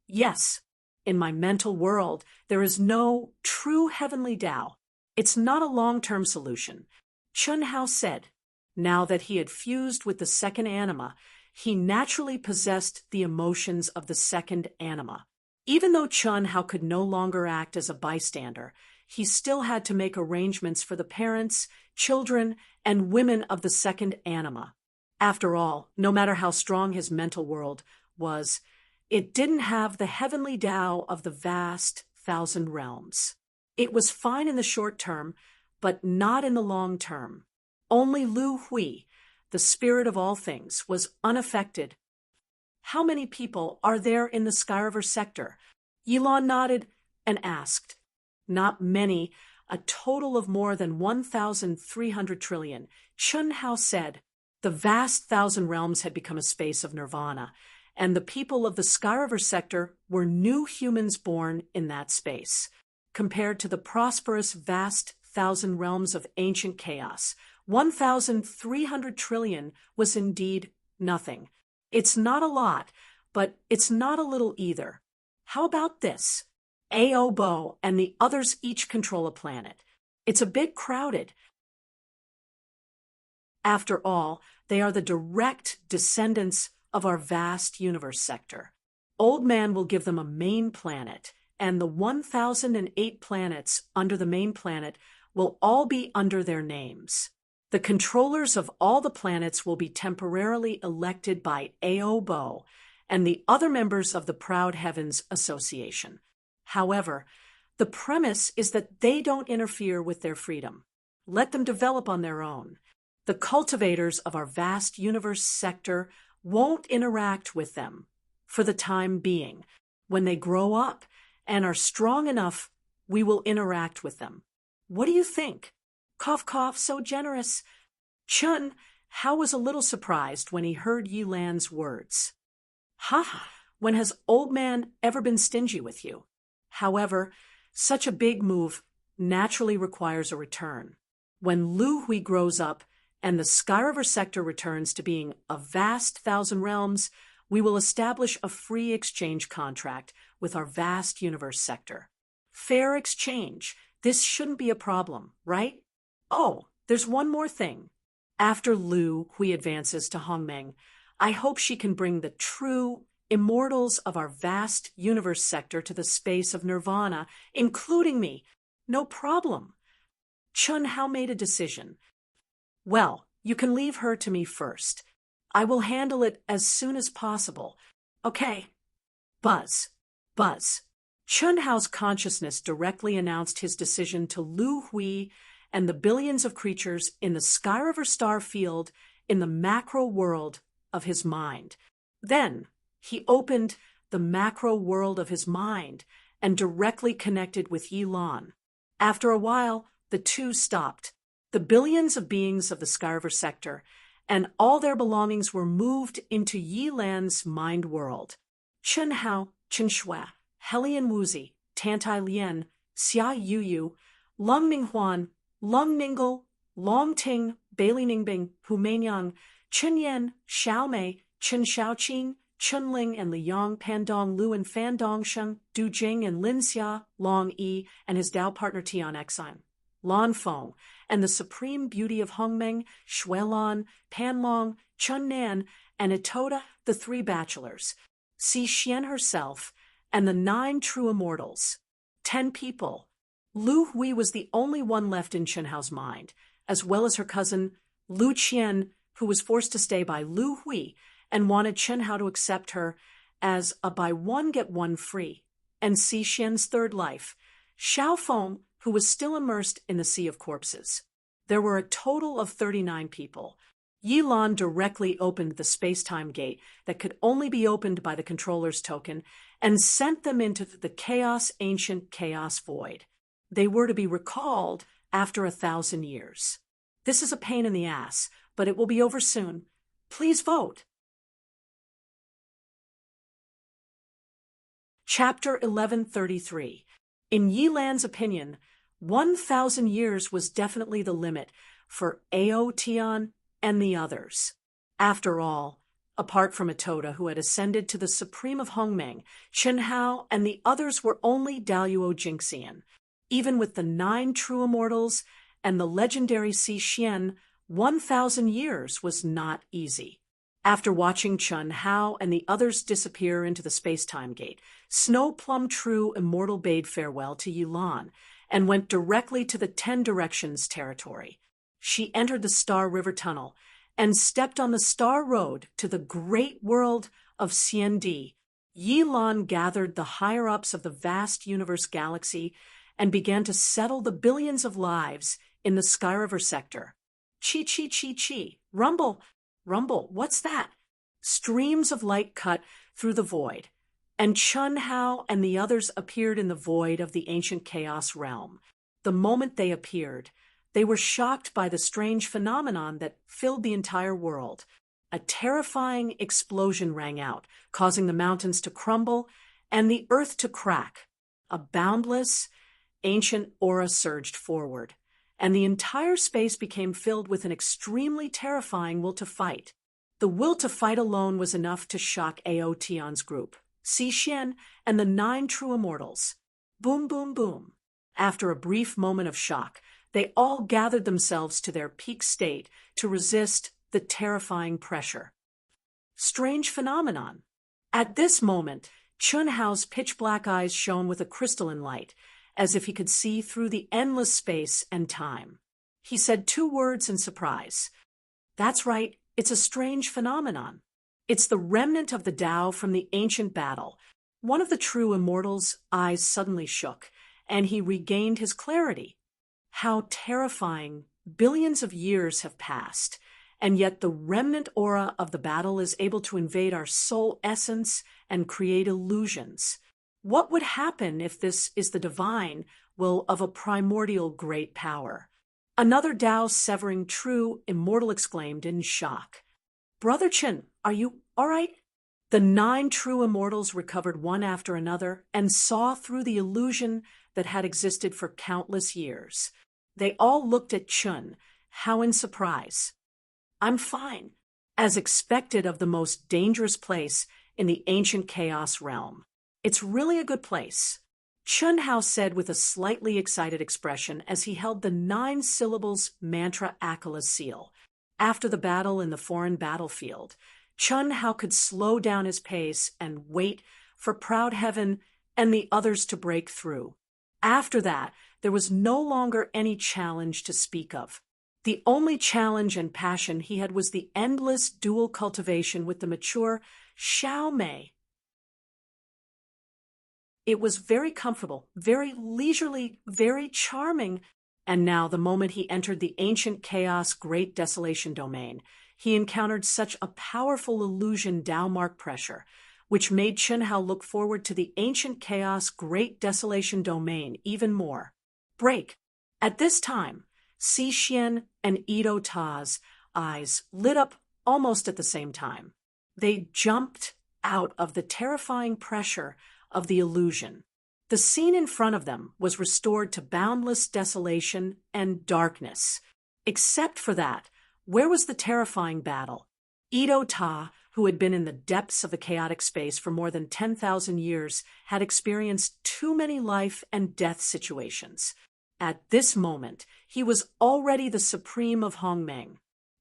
Yes. In my mental world, there is no true heavenly Tao. It's not a long-term solution. Chun Hao said. Now that he had fused with the second anima, he naturally possessed the emotions of the second anima. Even though Chun Hao could no longer act as a bystander, he still had to make arrangements for the parents, children, and women of the second anima. After all, no matter how strong his mental world was, it didn't have the heavenly Tao of the vast 1,000 realms. It was fine in the short term, but not in the long term. Only Lu Hui, the spirit of all things, was unaffected. How many people are there in the Skyriver sector? Yi Lan nodded and asked. Not many, a total of more than 1,300 trillion. Chun Hao said. The vast 1,000 realms had become a space of nirvana, and the people of the Skyriver sector were new humans born in that space. Compared to the prosperous vast 1,000 realms of ancient chaos, 1,300 trillion was indeed nothing. It's not a lot, but it's not a little either. How about this? Aobo and the others each control a planet. It's a bit crowded. After all, they are the direct descendants of our vast universe sector. Old Man will give them a main planet, and the 1,008 planets under the main planet will all be under their names. The controllers of all the planets will be temporarily elected by Aobo and the other members of the Proud Heavens Association. However, the premise is that they don't interfere with their freedom. Let them develop on their own. The cultivators of our vast universe sector won't interact with them for the time being. When they grow up and are strong enough, we will interact with them. What do you think? Cough, cough, so generous. Chun Hao was a little surprised when he heard Yi Lan's words. Ha! When has old man ever been stingy with you? However, such a big move naturally requires a return. When Lu Hui grows up and the Skyriver sector returns to being a vast thousand realms, we will establish a free exchange contract with our vast universe sector. Fair exchange. This shouldn't be a problem, right? Oh, there's one more thing. After Lu Hui advances to Hongmeng, I hope she can bring the true immortals of our vast universe sector to the space of nirvana, including me. No problem. Chun Hao made a decision. Well, you can leave her to me first. I will handle it as soon as possible. Okay. Buzz. Buzz. Chun Hao's consciousness directly announced his decision to Lu Hui and the billions of creatures in the Skyriver star field in the macro world of his mind. Then he opened the macro world of his mind and directly connected with Yi Lan. After a while, the two stopped. The billions of beings of the Skyriver sector and all their belongings were moved into Yi Lan's mind world. Chun Hao, Chen Shui, Helian Wuzi, Tantai Lien, Xia Yuyu, Lung Minghuan, Lung Ningle, Long Ting, Bailey Ningbing, Hu Meinyang, Chen Yan, Xiao Mei, Chen Xiaoqing, Chun Ling and Liang, Pandong Lu and Fan Dongsheng, Du Jing and Lin Xia, Long Yi, and his Dao partner Tian Exine, Lan Feng, and the supreme beauty of Hongmeng, Shuelan, Panlong, Chun Nan, and Itoda, the three bachelors, Si Xian herself, and the 9 true immortals. 10 people. Lu Hui was the only one left in Chun Hao's mind, as well as her cousin Lu Qian, who was forced to stay by Lu Hui and wanted Chun Hao to accept her as a buy one get one free, and Si Xian's third life, Xiao Feng, who was still immersed in the sea of corpses. There were a total of 39 people. Yi Lan directly opened the space-time gate that could only be opened by the controller's token and sent them into the ancient chaos void. They were to be recalled after 1,000 years. This is a pain in the ass, but it will be over soon. Please vote. Chapter 1133. In Yi Lan's opinion, 1,000 years was definitely the limit for Aotian and the others. After all, apart from Itoda, who had ascended to the supreme of Hongmeng, Chun Hao and the others were only Daluo Jinxian. Even with the 9 true immortals and the legendary Si Xian, 1,000 years was not easy. After watching Chun Hao and the others disappear into the space-time gate, Snow Plum True Immortal bade farewell to Yi Lan and went directly to the 10 Directions territory. She entered the Star River Tunnel and stepped on the Star Road to the great world of Xiandi. Yi Lan gathered the higher-ups of the vast universe galaxy and began to settle the billions of lives in the Skyriver sector. Chi, chi, chi, chi. Rumble, rumble, what's that? Streams of light cut through the void, and Chun Hao and the others appeared in the void of the ancient chaos realm. The moment they appeared, they were shocked by the strange phenomenon that filled the entire world. A terrifying explosion rang out, causing the mountains to crumble and the earth to crack. A boundless, ancient aura surged forward, and the entire space became filled with an extremely terrifying will to fight. The will to fight alone was enough to shock Aotian's group, Si Xian, and the 9 true immortals. Boom, boom, boom. After a brief moment of shock, they all gathered themselves to their peak state to resist the terrifying pressure. Strange phenomenon. At this moment, Chun Hao's pitch-black eyes shone with a crystalline light, as if he could see through the endless space and time. He said 2 words in surprise. That's right, it's a strange phenomenon. It's the remnant of the Tao from the ancient battle. One of the true immortals' eyes suddenly shook, and he regained his clarity. How terrifying! Billions of years have passed, and yet the remnant aura of the battle is able to invade our soul essence and create illusions. What would happen if this is the divine will of a primordial great power? Another Tao-severing true immortal exclaimed in shock. Brother Chen, are you all right? The 9 true immortals recovered one after another and saw through the illusion that had existed for countless years. They all looked at Chun, how in surprise. I'm fine, as expected of the most dangerous place in the ancient chaos realm. It's really a good place, Chun Hao said with a slightly excited expression as he held the 9 syllables mantra Akala seal. After the battle in the foreign battlefield, Chun Hao could slow down his pace and wait for Proud Heaven and the others to break through. After that, there was no longer any challenge to speak of. The only challenge and passion he had was the endless dual cultivation with the mature Xiao Mei. It was very comfortable, very leisurely, very charming. And now, the moment he entered the ancient chaos great desolation domain, he encountered such a powerful illusion Tao mark pressure, which made Chun Hao look forward to the ancient chaos great desolation domain even more. Break. At this time, Si Xian and Ito Ta's eyes lit up almost at the same time. They jumped out of the terrifying pressure of the illusion. The scene in front of them was restored to boundless desolation and darkness. Except for that, where was the terrifying battle? Ito Ta, who had been in the depths of a chaotic space for more than 10,000 years, had experienced too many life and death situations. At this moment, he was already the supreme of Hongmeng.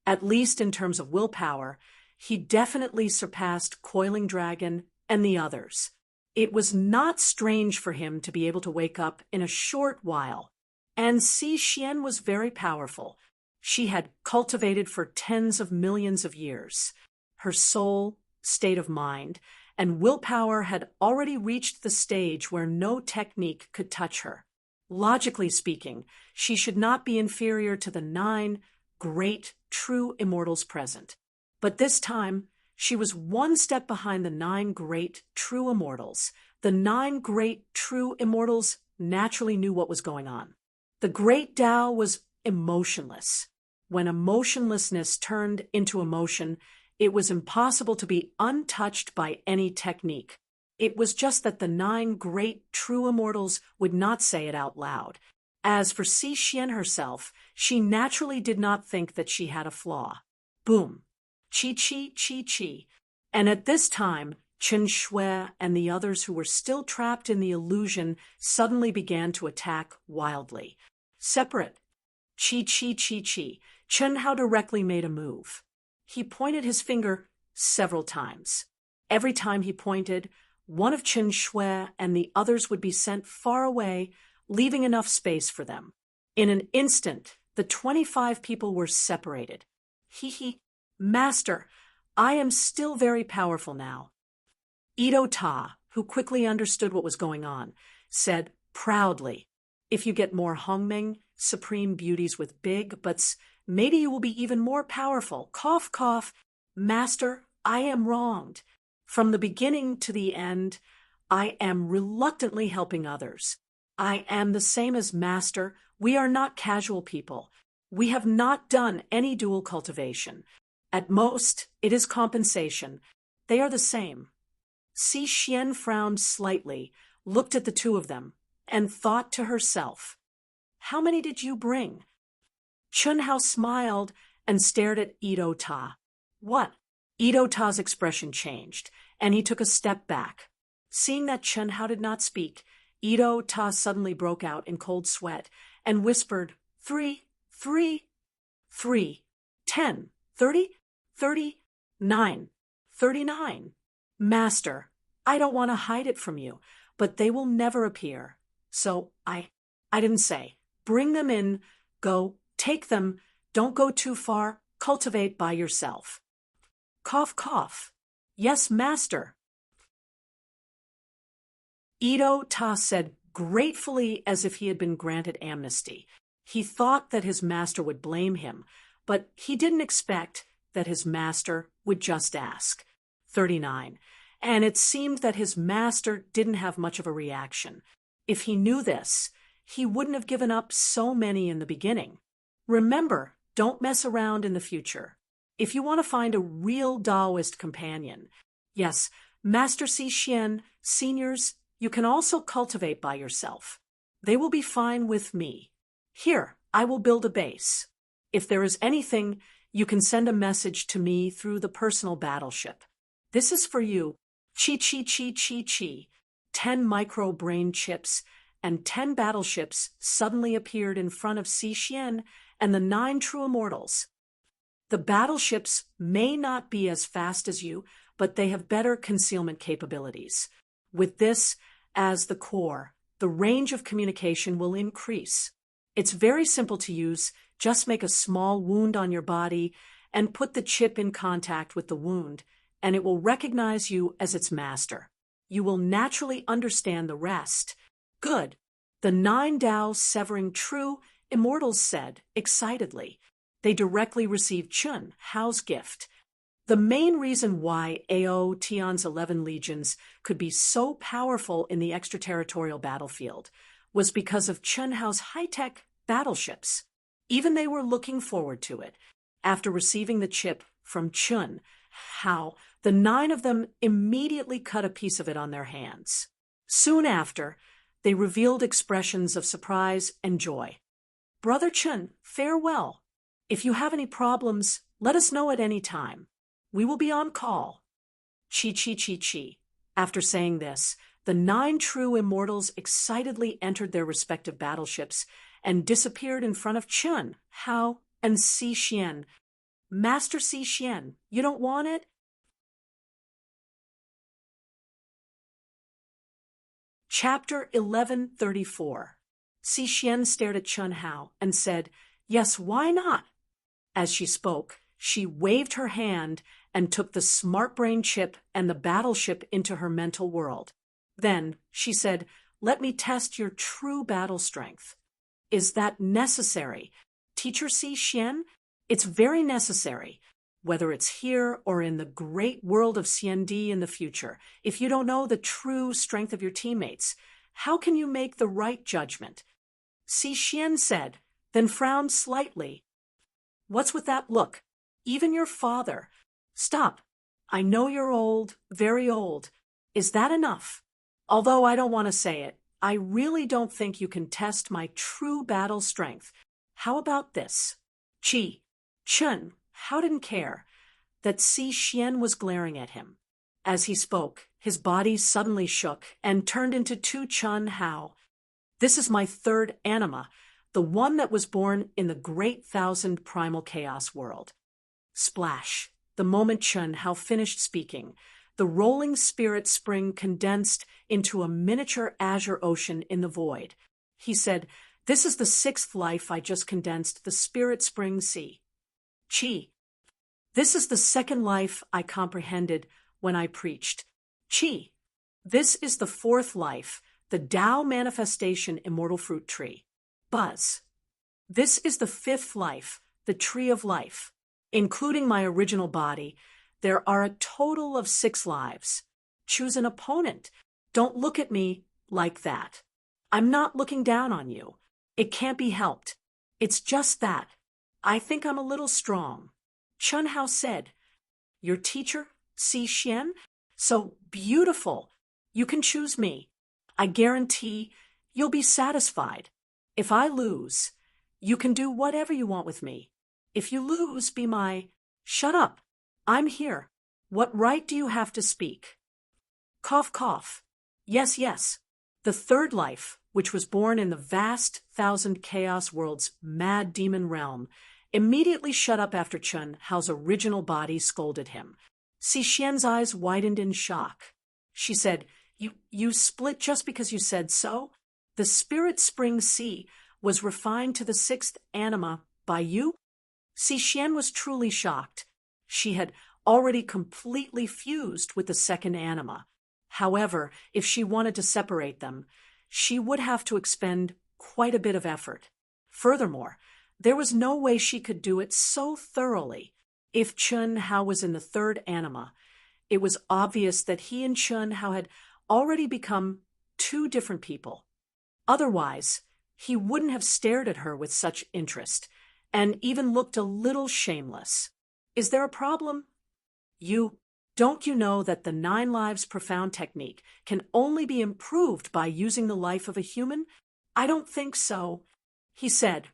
At least in terms of willpower, he definitely surpassed Coiling Dragon and the others. It was not strange for him to be able to wake up in a short while. And Si Xian was very powerful. She had cultivated for tens of millions of years. Her soul, state of mind, and willpower had already reached the stage where no technique could touch her. Logically speaking, she should not be inferior to the 9 great, true immortals present. But this time, she was one step behind the 9 great, true immortals. The 9 great, true immortals naturally knew what was going on. The great Tao was emotionless. When emotionlessness turned into emotion, it was impossible to be untouched by any technique. It was just that the 9 great, true immortals would not say it out loud. As for Si Xian herself, she naturally did not think that she had a flaw. Boom. Chi. And at this time, Chen Shui and the others who were still trapped in the illusion suddenly began to attack wildly. Separate. Chi. Chen Hao directly made a move. He pointed his finger several times. Every time he pointed, one of Chen Shui and the others would be sent far away, leaving enough space for them. In an instant, the 25 people were separated. Master, I am still very powerful now. Ito Ta, who quickly understood what was going on, said proudly, if you get more Hongmeng, supreme beauties with big buts, maybe you will be even more powerful. Cough, cough. Master, I am wronged. From the beginning to the end, I am reluctantly helping others. I am the same as Master. We are not casual people. We have not done any dual cultivation. At most, it is compensation. They are the same. Si Xian frowned slightly, looked at the 2 of them, and thought to herself, how many did you bring? Chun Hao smiled and stared at Ito Ta. What? Ito Ta's expression changed, and he took a step back. Seeing that Chun Hao did not speak, Ito Ta suddenly broke out in cold sweat and whispered, 3, 10, 30, 39, 39. Master, I don't want to hide it from you, but they will never appear. So I didn't say. Bring them in, go, take them, don't go too far, cultivate by yourself. Cough, cough. Yes, master. Ito Ta said gratefully as if he had been granted amnesty. He thought that his master would blame him, but he didn't expect that his master would just ask. 39. And it seemed that his master didn't have much of a reaction. If he knew this, he wouldn't have given up so many in the beginning. Remember, don't mess around in the future. If you want to find a real Taoist companion, yes, Master Si Xian, seniors, you can also cultivate by yourself. They will be fine with me. Here, I will build a base. If there is anything, you can send a message to me through the personal battleship. This is for you. Chi chi chi chi chi. 10 micro brain chips and 10 battleships suddenly appeared in front of Si Xian and the 9 true immortals. The battleships may not be as fast as you, but they have better concealment capabilities. With this as the core, the range of communication will increase. It's very simple to use. Just make a small wound on your body and put the chip in contact with the wound, and it will recognize you as its master. You will naturally understand the rest. Good. The 9 Tao severing true immortals said, excitedly. They directly received Chun Hao's gift. The main reason why Ao Tian's 11 legions could be so powerful in the extraterritorial battlefield was because of Chun Hao's high-tech battleships. Even they were looking forward to it. After receiving the chip from Chun Hao, the 9 of them immediately cut a piece of it on their hands. Soon after, they revealed expressions of surprise and joy. Brother Chun, farewell. If you have any problems, let us know at any time. We will be on call. Chi chi chi chi. After saying this, the 9 true immortals excitedly entered their respective battleships and disappeared in front of Chun, Hao, and Si Xian. Master Si Xian, you don't want it? Chapter 1134. Si Xian stared at Chun Hao and said, "Yes, why not?" As she spoke, she waved her hand and took the smart brain chip and the battleship into her mental world. Then she said, "Let me test your true battle strength." Is that necessary? Teacher Si Xian? It's very necessary. Whether it's here or in the great world of CND in the future, if you don't know the true strength of your teammates, how can you make the right judgment? Si Xian said, then frowned slightly. What's with that look? Even your father. Stop. I know you're old, very old. Is that enough? Although I don't want to say it, I really don't think you can test my true battle strength. How about this? Chun Hao didn't care that Si Xian was glaring at him. As he spoke, his body suddenly shook and turned into 2 Chun Hao. This is my 3rd anima, the one that was born in the great 1,000 primal chaos world. Splash. The moment Chun Hao finished speaking, the rolling spirit spring condensed into a miniature azure ocean in the void. He said, "This is the 6th life I just condensed, the spirit spring sea. Chi. This is the 2nd life I comprehended when I preached. Chi. This is the 4th life, the Tao manifestation immortal fruit tree. Buzz. This is the 5th life, the tree of life. Including my original body, there are a total of 6 lives. Choose an opponent. Don't look at me like that. I'm not looking down on you. It can't be helped. It's just that. I think I'm a little strong." Chun Hao said, "Your teacher, Si Xian? So beautiful. You can choose me. I guarantee you'll be satisfied. If I lose, you can do whatever you want with me. If you lose, be my—" "Shut up. I'm here. What right do you have to speak?" Cough, cough. Yes, yes. The 3rd life, which was born in the vast 1,000 chaos world's mad demon realm, immediately shut up after Chun Hao's original body scolded him. Si Xian's eyes widened in shock. She said, You split just because you said so? The spirit spring sea was refined to the 6th anima by you?" Si Xian was truly shocked. She had already completely fused with the 2nd anima. However, if she wanted to separate them, she would have to expend quite a bit of effort. Furthermore, there was no way she could do it so thoroughly. If Chun Hao was in the 3rd anima, it was obvious that he and Chun Hao had already become 2 different people. Otherwise, he wouldn't have stared at her with such interest, and even looked a little shameless. Is there a problem? Don't you know that the 9 lives profound technique can only be improved by using the life of a human? I don't think so, he said.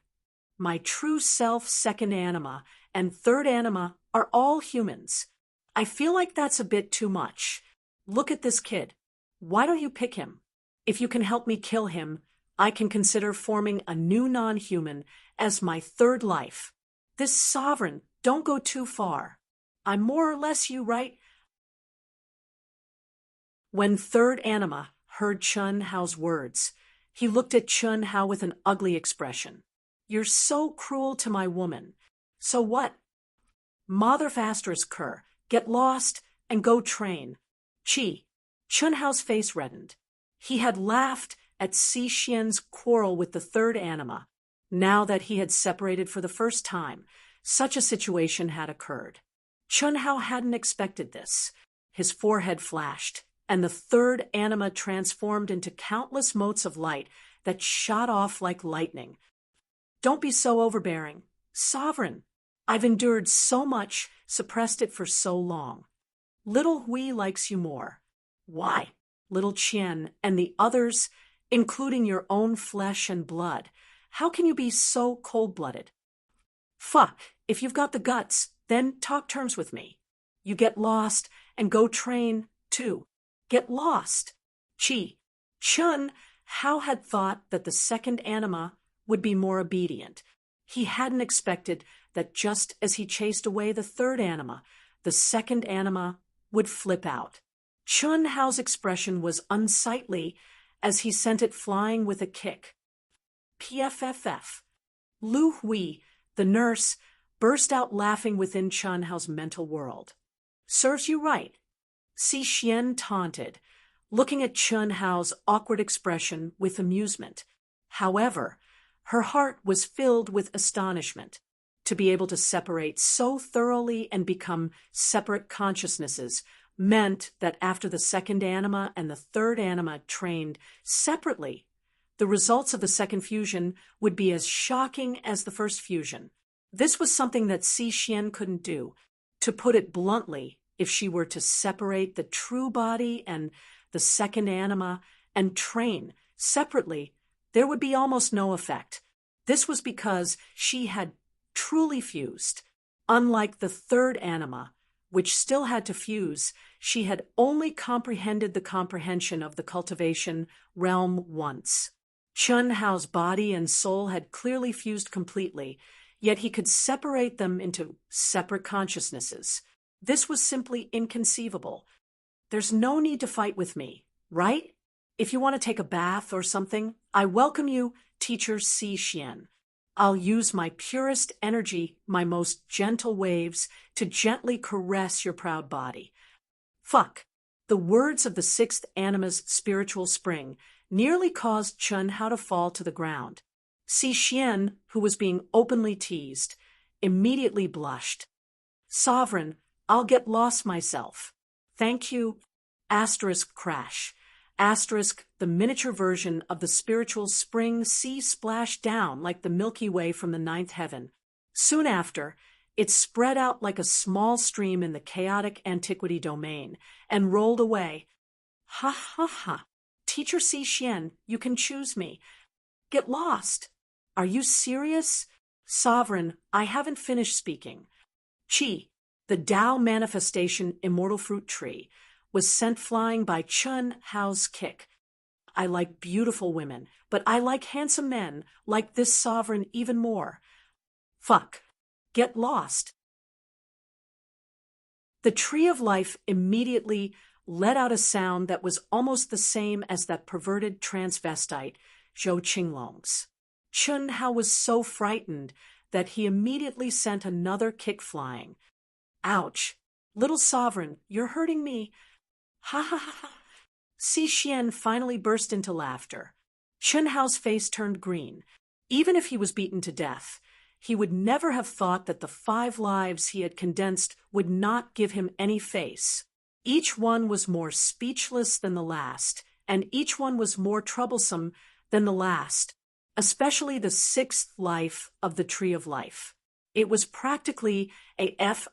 My true self, second anima, and third anima are all humans. I feel like that's a bit too much. Look at this kid. Why don't you pick him? If you can help me kill him, I can consider forming a new non-human as my third life. This sovereign, don't go too far. I'm more or less you, right? When third anima heard Chun Hao's words, he looked at Chun Hao with an ugly expression. You're so cruel to my woman. So what? Mother Faster's cur, get lost and go train. Chi. Chun Hao's face reddened. He had laughed at Si Xian's quarrel with the third anima. Now that he had separated for the first time, such a situation had occurred. Chun Hao hadn't expected this. His forehead flashed, and the third anima transformed into countless motes of light that shot off like lightning. Don't be so overbearing. Sovereign, I've endured so much, suppressed it for so long. Little Hui likes you more. Why? Little Qian and the others, including your own flesh and blood. How can you be so cold-blooded? Fuck, if you've got the guts, then talk terms with me. You get lost and go train, too. Get lost. Chun Hao had thought that the second anima would be more obedient. He hadn't expected that just as he chased away the third anima, the second anima would flip out. Chun Hao's expression was unsightly as he sent it flying with a kick. PFFF. Lu Hui, the nurse, burst out laughing within Chun Hao's mental world. Serves you right. Si Xian taunted, looking at Chun Hao's awkward expression with amusement. However, her heart was filled with astonishment. To be able to separate so thoroughly and become separate consciousnesses meant that after the second anima and the third anima trained separately, the results of the second fusion would be as shocking as the first fusion. This was something that Si Xian couldn't do. To put it bluntly, if she were to separate the true body and the second anima and train separately, there would be almost no effect. This was because she had truly fused. Unlike the third anima, which still had to fuse, she had only comprehended the comprehension of the cultivation realm once. Chun Hao's body and soul had clearly fused completely, yet he could separate them into separate consciousnesses. This was simply inconceivable. There's no need to fight with me, right? If you want to take a bath or something, I welcome you, Teacher Si Xian. I'll use my purest energy, my most gentle waves, to gently caress your proud body. Fuck. The words of the sixth anima's spiritual spring nearly caused Chun Hao to fall to the ground. Si Xian, who was being openly teased, immediately blushed. Sovereign, I'll get lost myself. Thank you. Crash. The miniature version of the spiritual spring sea splashed down like the Milky Way from the ninth heaven. Soon after, it spread out like a small stream in the chaotic antiquity domain and rolled away. Ha ha ha. Teacher Si Xian, you can choose me. Get lost. Are you serious? Sovereign, I haven't finished speaking. The Tao manifestation immortal fruit tree, was sent flying by Chun Hao's kick. I like beautiful women, but I like handsome men, like this sovereign even more. Fuck. Get lost. The tree of life immediately let out a sound that was almost the same as that perverted transvestite, Zhou Qinglong's. Chun Hao was so frightened that he immediately sent another kick flying. Ouch. Little sovereign, you're hurting me. Ha ha ha ha. Si Xian finally burst into laughter. Chun Hao's face turned green. Even if he was beaten to death, he would never have thought that the 5 lives he had condensed would not give him any face. Each one was more speechless than the last, and each one was more troublesome than the last. especially the sixth life of the Tree of Life. It was practically a F**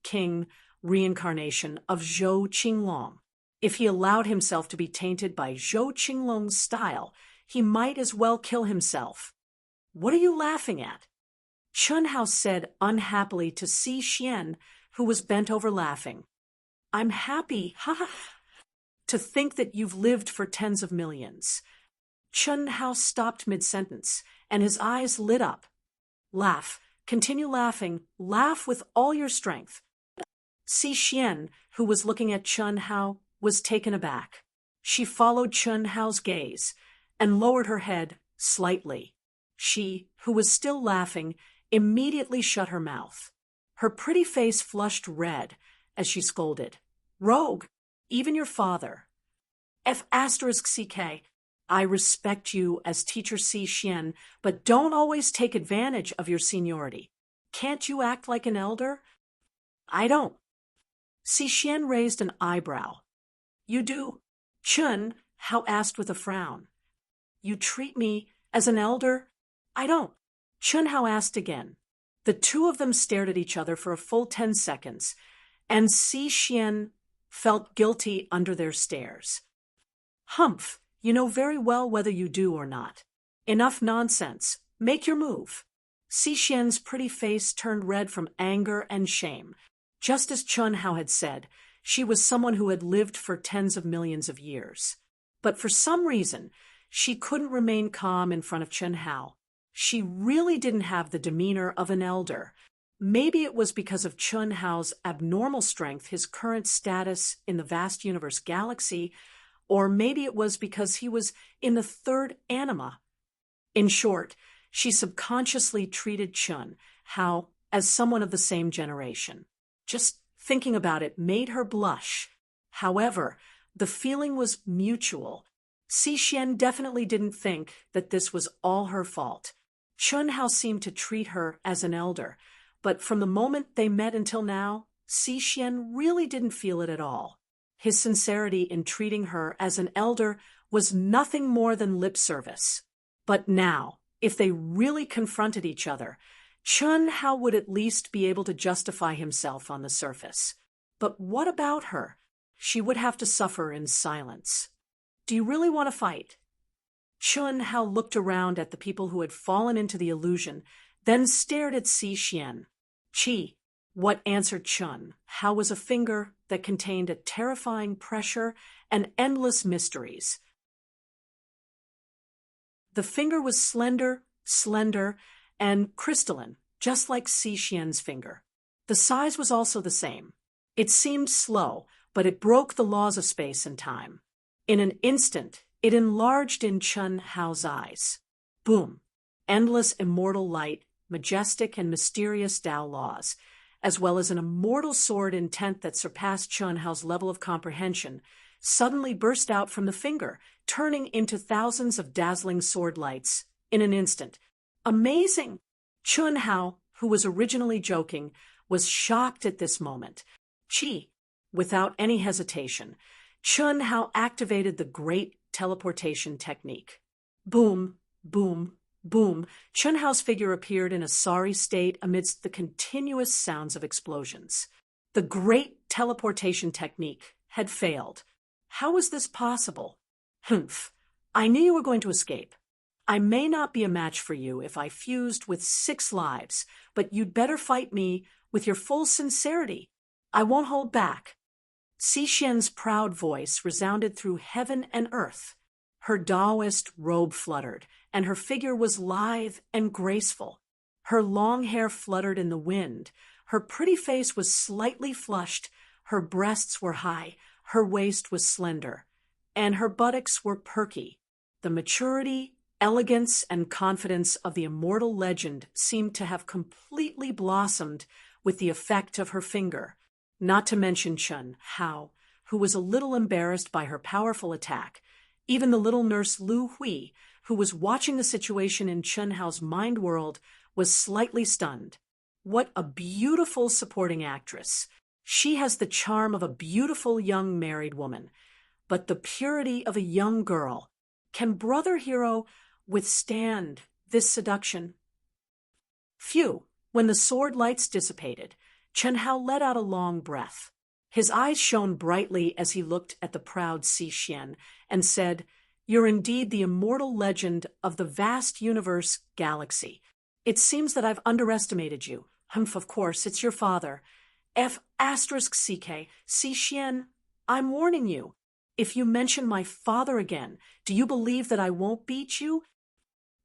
king reincarnation of Zhou Qinglong. If he allowed himself to be tainted by Zhou Qinglong's style, he might as well kill himself. What are you laughing at? Chun Hao said unhappily to Si Xian, who was bent over laughing. I'm happy, to think that you've lived for tens of millions. Chun Hao stopped mid-sentence, and his eyes lit up. Laugh, continue laughing, laugh with all your strength. Si Xian, who was looking at Chun Hao, was taken aback. She followed Chun Hao's gaze and lowered her head slightly. She, who was still laughing, immediately shut her mouth. Her pretty face flushed red as she scolded. Rogue, even your father. F***CK. I respect you as Teacher Si Xian, but don't always take advantage of your seniority. Can't you act like an elder? I don't. Si Xian raised an eyebrow. You do? Chun Hao asked with a frown. You treat me as an elder? I don't. Chun Hao asked again. The two of them stared at each other for a full 10 seconds, and Si Xian felt guilty under their stares. Humph, you know very well whether you do or not. Enough nonsense. Make your move. Si Xian's pretty face turned red from anger and shame. Just as Chun Hao had said, she was someone who had lived for tens of millions of years. But for some reason, she couldn't remain calm in front of Chun Hao. She really didn't have the demeanor of an elder. Maybe it was because of Chun Hao's abnormal strength, his current status in the vast universe galaxy, or maybe it was because he was in the third anima. In short, she subconsciously treated Chun Hao as someone of the same generation. Just thinking about it made her blush. However, the feeling was mutual. Si Xian definitely didn't think that this was all her fault. Chun Hao seemed to treat her as an elder, but from the moment they met until now, Si Xian really didn't feel it at all. His sincerity in treating her as an elder was nothing more than lip service. But now, if they really confronted each other, Chun Hao would at least be able to justify himself on the surface. But what about her? She would have to suffer in silence. Do you really want to fight? Chun Hao looked around at the people who had fallen into the illusion, then stared at Si Xian. Chi, what answered Chun Hao was a finger that contained a terrifying pressure and endless mysteries. The finger was slender, and crystalline, just like Si Xian's finger. The size was also the same. It seemed slow, but it broke the laws of space and time. In an instant, it enlarged in Chun Hao's eyes. Boom! Endless immortal light, majestic and mysterious Tao laws, as well as an immortal sword intent that surpassed Chun Hao's level of comprehension, suddenly burst out from the finger, turning into thousands of dazzling sword lights in an instant. Amazing! Chun Hao, who was originally joking, was shocked at this moment. Without any hesitation, Chun Hao activated the great teleportation technique. Boom, boom, boom. Chun Hao's figure appeared in a sorry state amidst the continuous sounds of explosions. The great teleportation technique had failed. How was this possible? Humph. I knew you were going to escape. I may not be a match for you if I fused with 6 lives, but you'd better fight me with your full sincerity. I won't hold back. Si Xian's proud voice resounded through heaven and earth. Her Taoist robe fluttered, and her figure was lithe and graceful. Her long hair fluttered in the wind. Her pretty face was slightly flushed. Her breasts were high. Her waist was slender. And her buttocks were perky. The maturity, elegance, and confidence of the immortal legend seemed to have completely blossomed with the effect of her finger. Not to mention Chun Hao, who was a little embarrassed by her powerful attack. Even the little nurse Lu Hui, who was watching the situation in Chun Hao's mind world, was slightly stunned. What a beautiful supporting actress. She has the charm of a beautiful young married woman, but the purity of a young girl. Can Brother Hero withstand this seduction? Phew! When the sword lights dissipated, Chen Hao let out a long breath. His eyes shone brightly as he looked at the proud Si Xian and said, "You're indeed the immortal legend of the vast universe galaxy. It seems that I've underestimated you. Humph, of course, it's your father. F***CK, Si Xian, I'm warning you. If you mention my father again, do you believe that I won't beat you?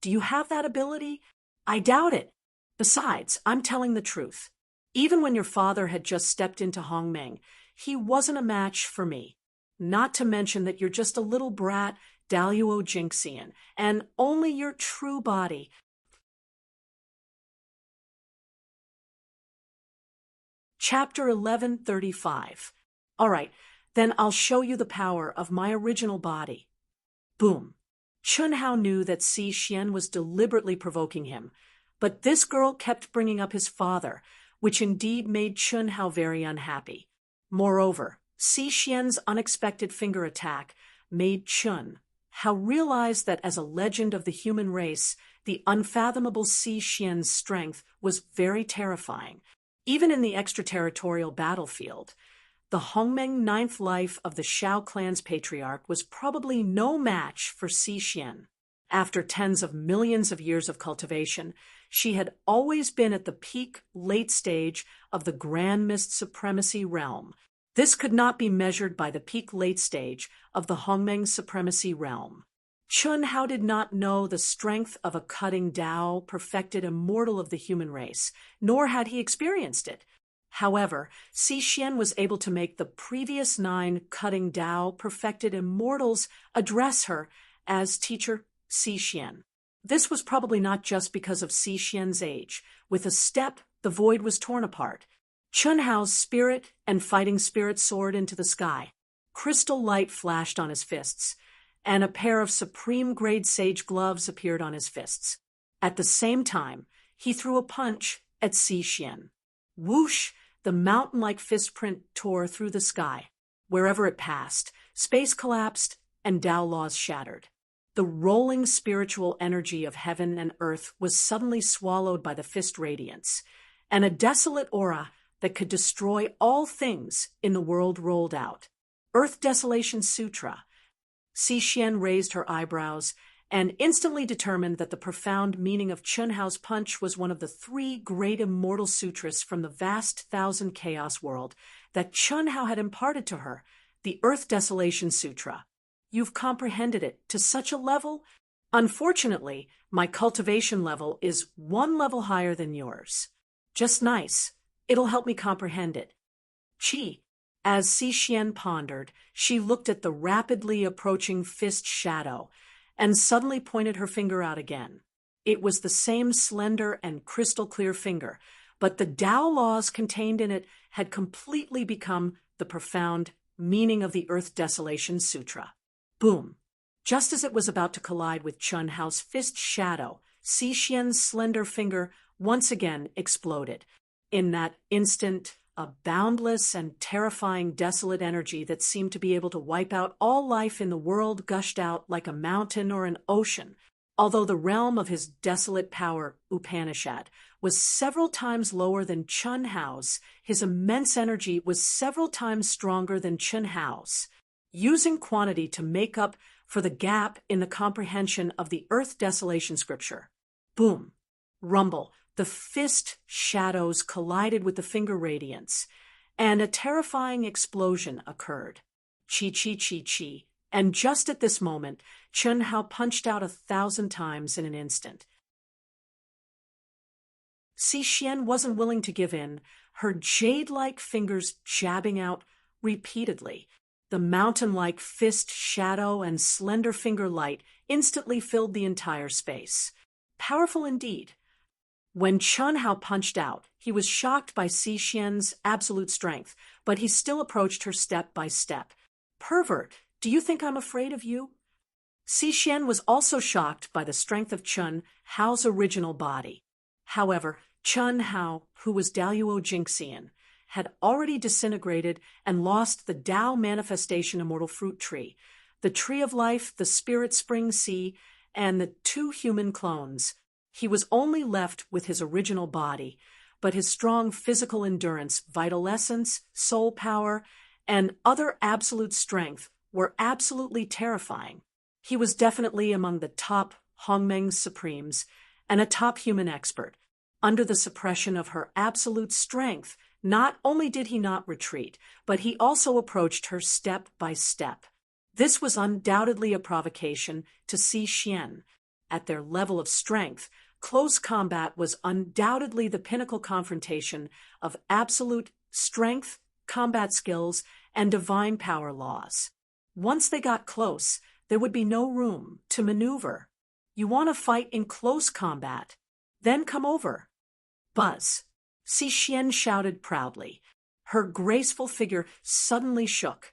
Do you have that ability? I doubt it. Besides, I'm telling the truth. Even when your father had just stepped into Hongmeng, he wasn't a match for me. Not to mention that you're just a little brat, Daluo Jinxian, and only your true body." Chapter 1135. All right, then I'll show you the power of my original body. Boom. Chun Hao knew that Si Xian was deliberately provoking him, but this girl kept bringing up his father, which indeed made Chun Hao very unhappy. Moreover, Si Xian's unexpected finger attack made Chun Hao realize that as a legend of the human race, the unfathomable Si Xian's strength was very terrifying. Even in the extraterritorial battlefield, the Hongmeng ninth life of the Shao clan's patriarch was probably no match for Si Xian. After tens of millions of years of cultivation, she had always been at the peak late stage of the Grand Mist Supremacy realm. This could not be measured by the peak late stage of the Hongmeng Supremacy realm. Chun Hao did not know the strength of a cutting Tao perfected immortal of the human race, nor had he experienced it. However, Si Xian was able to make the previous 9 cutting Tao perfected immortals address her as teacher Si Xian. This was probably not just because of Si Xian's age. With a step, the void was torn apart. Chun Hao's spirit and fighting spirit soared into the sky. Crystal light flashed on his fists, and a pair of supreme-grade sage gloves appeared on his fists. At the same time, he threw a punch at Si Xian. Whoosh! The mountain-like fist print tore through the sky. Wherever it passed, space collapsed and Tao laws shattered. The rolling spiritual energy of heaven and earth was suddenly swallowed by the fist radiance, and a desolate aura that could destroy all things in the world rolled out. Earth Desolation Sutra. Si Xian raised her eyebrows and instantly determined that the profound meaning of Chun Hao's punch was one of the 3 great immortal sutras from the vast thousand chaos world that Chun Hao had imparted to her, the Earth Desolation Sutra. You've comprehended it to such a level? Unfortunately, my cultivation level is 1 level higher than yours. Just nice. It'll help me comprehend it. Chi. As Si Xian pondered, she looked at the rapidly approaching fist shadow and suddenly pointed her finger out again. It was the same slender and crystal-clear finger, but the Tao laws contained in it had completely become the profound meaning of the Earth Desolation Sutra. Boom! Just as it was about to collide with Chun Hao's fist shadow, Si Xian's slender finger once again exploded. In that instant, a boundless and terrifying desolate energy that seemed to be able to wipe out all life in the world gushed out like a mountain or an ocean. Although the realm of his desolate power, Upanishad, was several times lower than Chun Hao's, his immense energy was several times stronger than Chun Hao's. Using quantity to make up for the gap in the comprehension of the Earth Desolation Scripture. Boom! Rumble! The fist shadows collided with the finger radiance, and a terrifying explosion occurred. Chi, chi, chi, chi. And just at this moment, Chun Hao punched out 1,000 times in an instant. Si Xian wasn't willing to give in, her jade-like fingers jabbing out repeatedly. The mountain-like fist shadow and slender finger light instantly filled the entire space. Powerful indeed. When Chun Hao punched out, he was shocked by Si Xian's absolute strength, but he still approached her step by step. Pervert, do you think I'm afraid of you? Si Xian was also shocked by the strength of Chun Hao's original body. However, Chun Hao, who was Daluo Jinxian, had already disintegrated and lost the Tao manifestation immortal fruit tree, the tree of life, the spirit spring sea, and the two human clones. He was only left with his original body, but his strong physical endurance, vital essence, soul power, and other absolute strength were absolutely terrifying. He was definitely among the top Hongmeng Supremes and a top human expert. Under the suppression of her absolute strength, not only did he not retreat, but he also approached her step by step. This was undoubtedly a provocation to Xi Xian. At their level of strength, close combat was undoubtedly the pinnacle confrontation of absolute strength, combat skills, and divine power laws. Once they got close, there would be no room to maneuver. You want to fight in close combat? Then come over. Buzz. Xi Xian shouted proudly. Her graceful figure suddenly shook,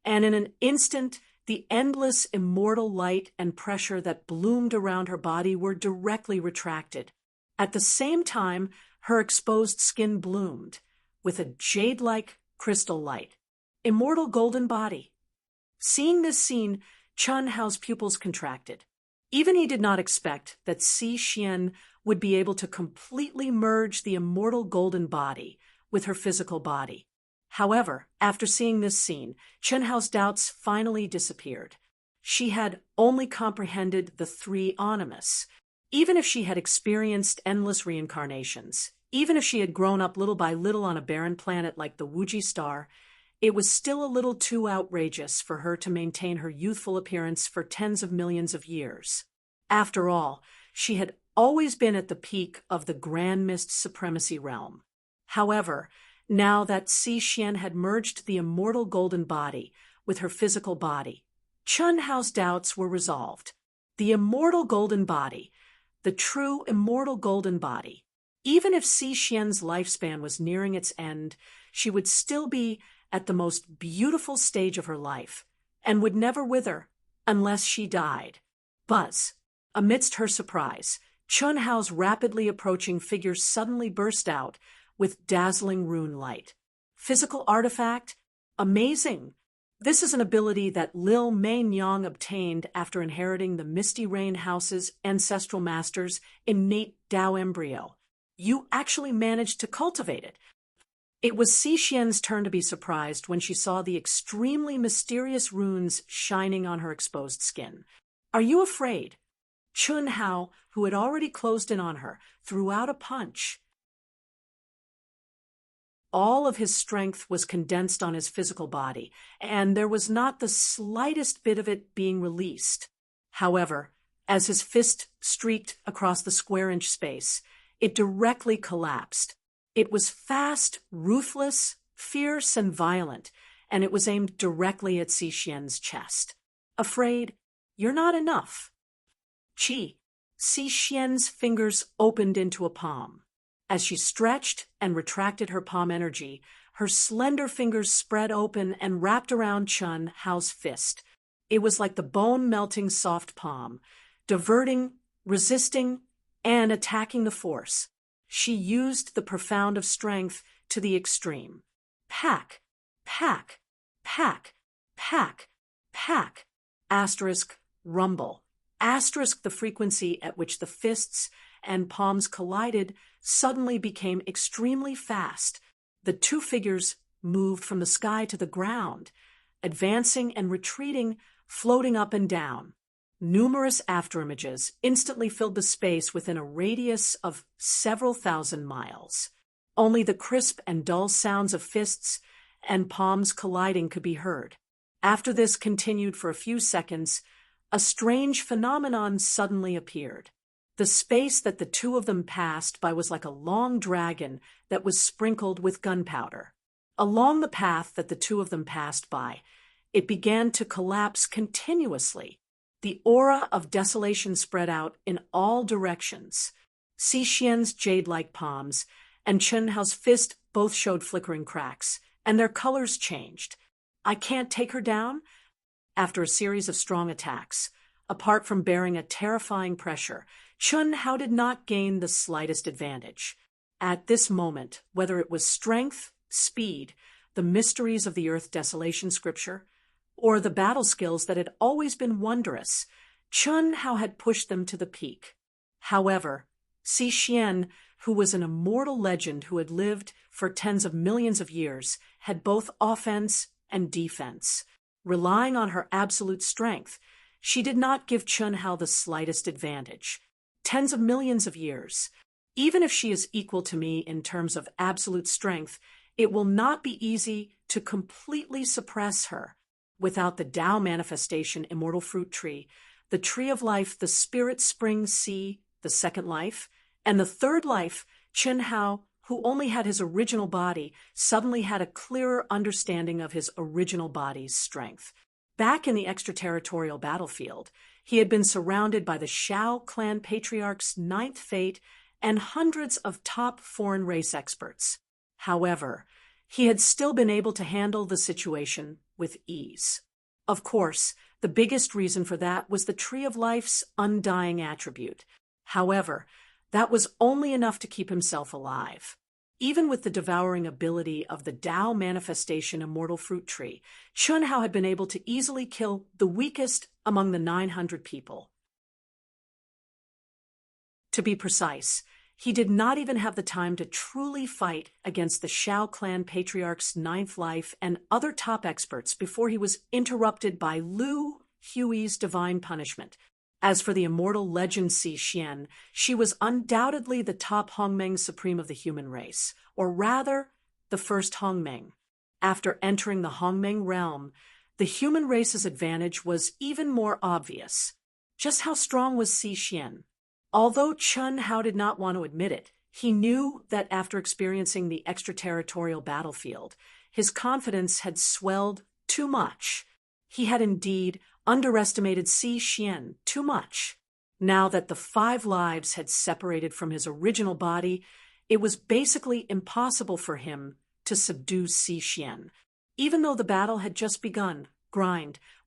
and in an instant, the endless immortal light and pressure that bloomed around her body were directly retracted. At the same time, her exposed skin bloomed with a jade-like crystal light. Immortal golden body. Seeing this scene, Chun Hao's pupils contracted. Even he did not expect that Xi Xian would be able to completely merge the immortal golden body with her physical body. However, after seeing this scene, Chun Hao's doubts finally disappeared. She had only comprehended the three animus. Even if she had experienced endless reincarnations, even if she had grown up little by little on a barren planet like the Wuji star, it was still a little too outrageous for her to maintain her youthful appearance for tens of millions of years. After all, she had always been at the peak of the Grand Mist Supremacy realm. However, now that Xi Xian had merged the immortal golden body with her physical body, Chun Hao's doubts were resolved. The immortal golden body, the true immortal golden body. Even if Xi Xian's lifespan was nearing its end, she would still be at the most beautiful stage of her life, and would never wither unless she died. Buzz. Amidst her surprise, Chun Hao's rapidly approaching figure suddenly burst out with dazzling rune light. Physical artifact? Amazing! This is an ability that Lil Mei-Nyang obtained after inheriting the Misty Rain House's ancestral master's innate Tao embryo. You actually managed to cultivate it. It was Xi Xian's turn to be surprised when she saw the extremely mysterious runes shining on her exposed skin. Are you afraid? Chun Hao, who had already closed in on her, threw out a punch. All of his strength was condensed on his physical body, and there was not the slightest bit of it being released. However, as his fist streaked across the square-inch space, it directly collapsed. It was fast, ruthless, fierce, and violent, and it was aimed directly at Xi Xian's chest. Afraid? You're not enough. Qi. Xi Xian's fingers opened into a palm. As she stretched and retracted her palm energy, her slender fingers spread open and wrapped around Chun Hao's fist. It was like the bone-melting soft palm, diverting, resisting, and attacking the force. She used the profound of strength to the extreme. Pack, pack, pack, pack, pack, asterisk, rumble, asterisk. The frequency at which the fists and palms collided suddenly became extremely fast. The two figures moved from the sky to the ground, advancing and retreating, floating up and down. Numerous afterimages instantly filled the space within a radius of several thousand miles. Only the crisp and dull sounds of fists and palms colliding could be heard. After this continued for a few seconds, a strange phenomenon suddenly appeared. The space that the two of them passed by was like a long dragon that was sprinkled with gunpowder. Along the path that the two of them passed by, it began to collapse continuously. The aura of desolation spread out in all directions. Xi Xian's jade-like palms and Chun Hao's fist both showed flickering cracks, and their colors changed. I can't take her down? After a series of strong attacks, apart from bearing a terrifying pressure, Chun Hao did not gain the slightest advantage. At this moment, whether it was strength, speed, the mysteries of the Earth Desolation scripture, or the battle skills that had always been wondrous, Chun Hao had pushed them to the peak. However, Xi Xian, who was an immortal legend who had lived for tens of millions of years, had both offense and defense. Relying on her absolute strength, she did not give Chun Hao the slightest advantage. Tens of millions of years. Even if she is equal to me in terms of absolute strength, it will not be easy to completely suppress her. Without the Tao manifestation immortal fruit tree, the tree of life, the spirit spring sea, the second life, and the third life, Chun Hao, who only had his original body, suddenly had a clearer understanding of his original body's strength. Back in the extraterritorial battlefield, he had been surrounded by the Shao clan patriarch's ninth fate and hundreds of top foreign race experts. However, he had still been able to handle the situation with ease. Of course, the biggest reason for that was the Tree of Life's undying attribute. However, that was only enough to keep himself alive. Even with the devouring ability of the Tao manifestation immortal fruit tree, Chun Hao had been able to easily kill the weakest among the 900 people. To be precise, he did not even have the time to truly fight against the Shao clan patriarch's ninth life and other top experts before he was interrupted by Lu Hui's divine punishment. As for the immortal legend Xi Xian, she was undoubtedly the top Hongmeng supreme of the human race, or rather, the first Hongmeng. After entering the Hongmeng realm, the human race's advantage was even more obvious. Just how strong was Xi Xian? Although Chun Hao did not want to admit it, he knew that after experiencing the extraterritorial battlefield, his confidence had swelled too much. He had indeed underestimated Xi Xian too much. Now that the 5 lives had separated from his original body, it was basically impossible for him to subdue Xi Xian. Even though the battle had just begun,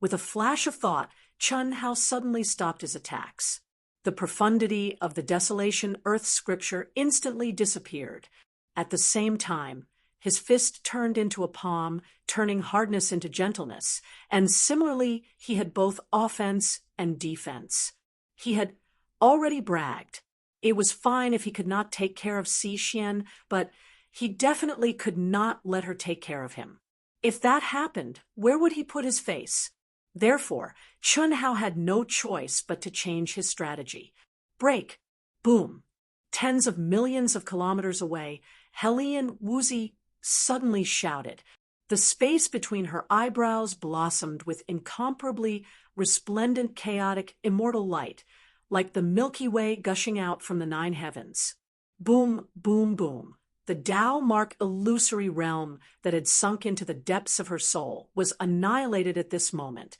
with a flash of thought, Chun Hao suddenly stopped his attacks. The profundity of the Desolation Earth scripture instantly disappeared. At the same time, his fist turned into a palm, turning hardness into gentleness, and similarly, he had both offense and defense. He had already bragged. It was fine if he could not take care of Xi Xian, but he definitely could not let her take care of him. If that happened, where would he put his face? Therefore, Chun Hao had no choice but to change his strategy. Break! Boom! Tens of millions of kilometers away, Helian Wuzi suddenly shouted. The space between her eyebrows blossomed with incomparably resplendent, chaotic, immortal light, like the Milky Way gushing out from the 9 heavens. Boom, boom, boom. The Tao mark illusory realm that had sunk into the depths of her soul was annihilated at this moment.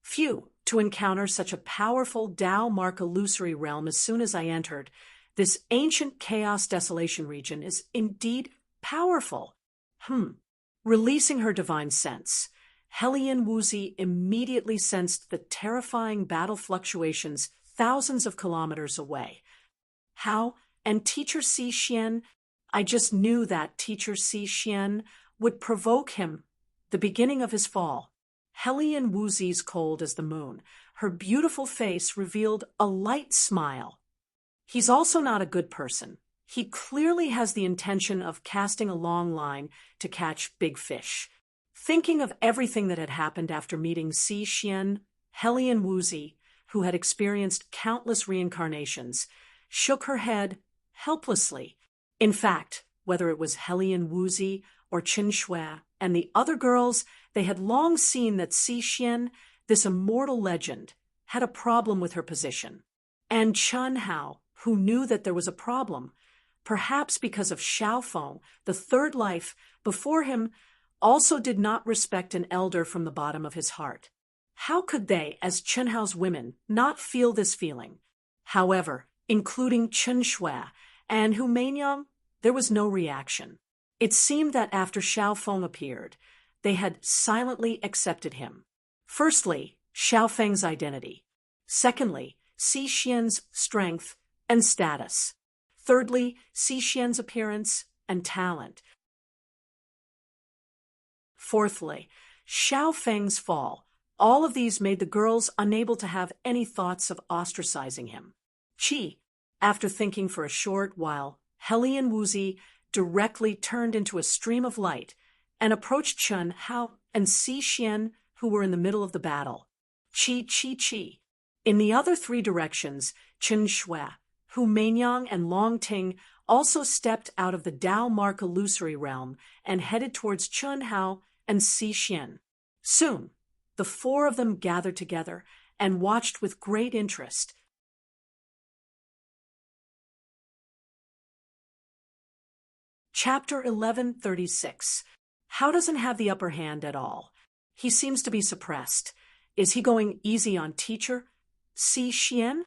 Phew, to encounter such a powerful Tao mark illusory realm as soon as I entered, this ancient chaos desolation region is indeed powerful. Releasing her divine sense, Helian Wuzi immediately sensed the terrifying battle fluctuations thousands of kilometers away. How? And Teacher Xi Xian? I just knew that Teacher Xi Xian would provoke him, the beginning of his fall. Helian Wuzi's cold as the moon, her beautiful face revealed a light smile. He's also not a good person. He clearly has the intention of casting a long line to catch big fish. Thinking of everything that had happened after meeting Xi Xian, Helian Wuzi, who had experienced countless reincarnations, shook her head helplessly. In fact, whether it was Helian Wuzi or Qin Shui and the other girls, they had long seen that Xi Xian, this immortal legend, had a problem with her position. And Chun Hao, who knew that there was a problem, perhaps because of Xiaofeng, the third life before him, also did not respect an elder from the bottom of his heart. How could they, as Chun Hao's women, not feel this feeling? However, including Qin Shui and Hu Meinyang, there was no reaction. It seemed that after Xiaofeng appeared, they had silently accepted him. Firstly, Xiaofeng's identity. Secondly, Xi Xian's strength and status. Thirdly, Xi Xian's appearance and talent. Fourthly, Xiaofeng's fall, All of these made the girls unable to have any thoughts of ostracizing him. Chi, after thinking for a short while, Heli and Woozy directly turned into a stream of light and approached Chun Hao and Si Xian, who were in the middle of the battle. Chi, chi, chi. In the other three directions, Chen Shui, Hu Meinyang, and Long Ting also stepped out of the Dao Mark illusory realm and headed towards Chun Hao and Si Xian. Soon, the four of them gathered together and watched with great interest. Chapter 1136. Hao doesn't have the upper hand at all. He seems to be suppressed. Is he going easy on teacher? Si Xian?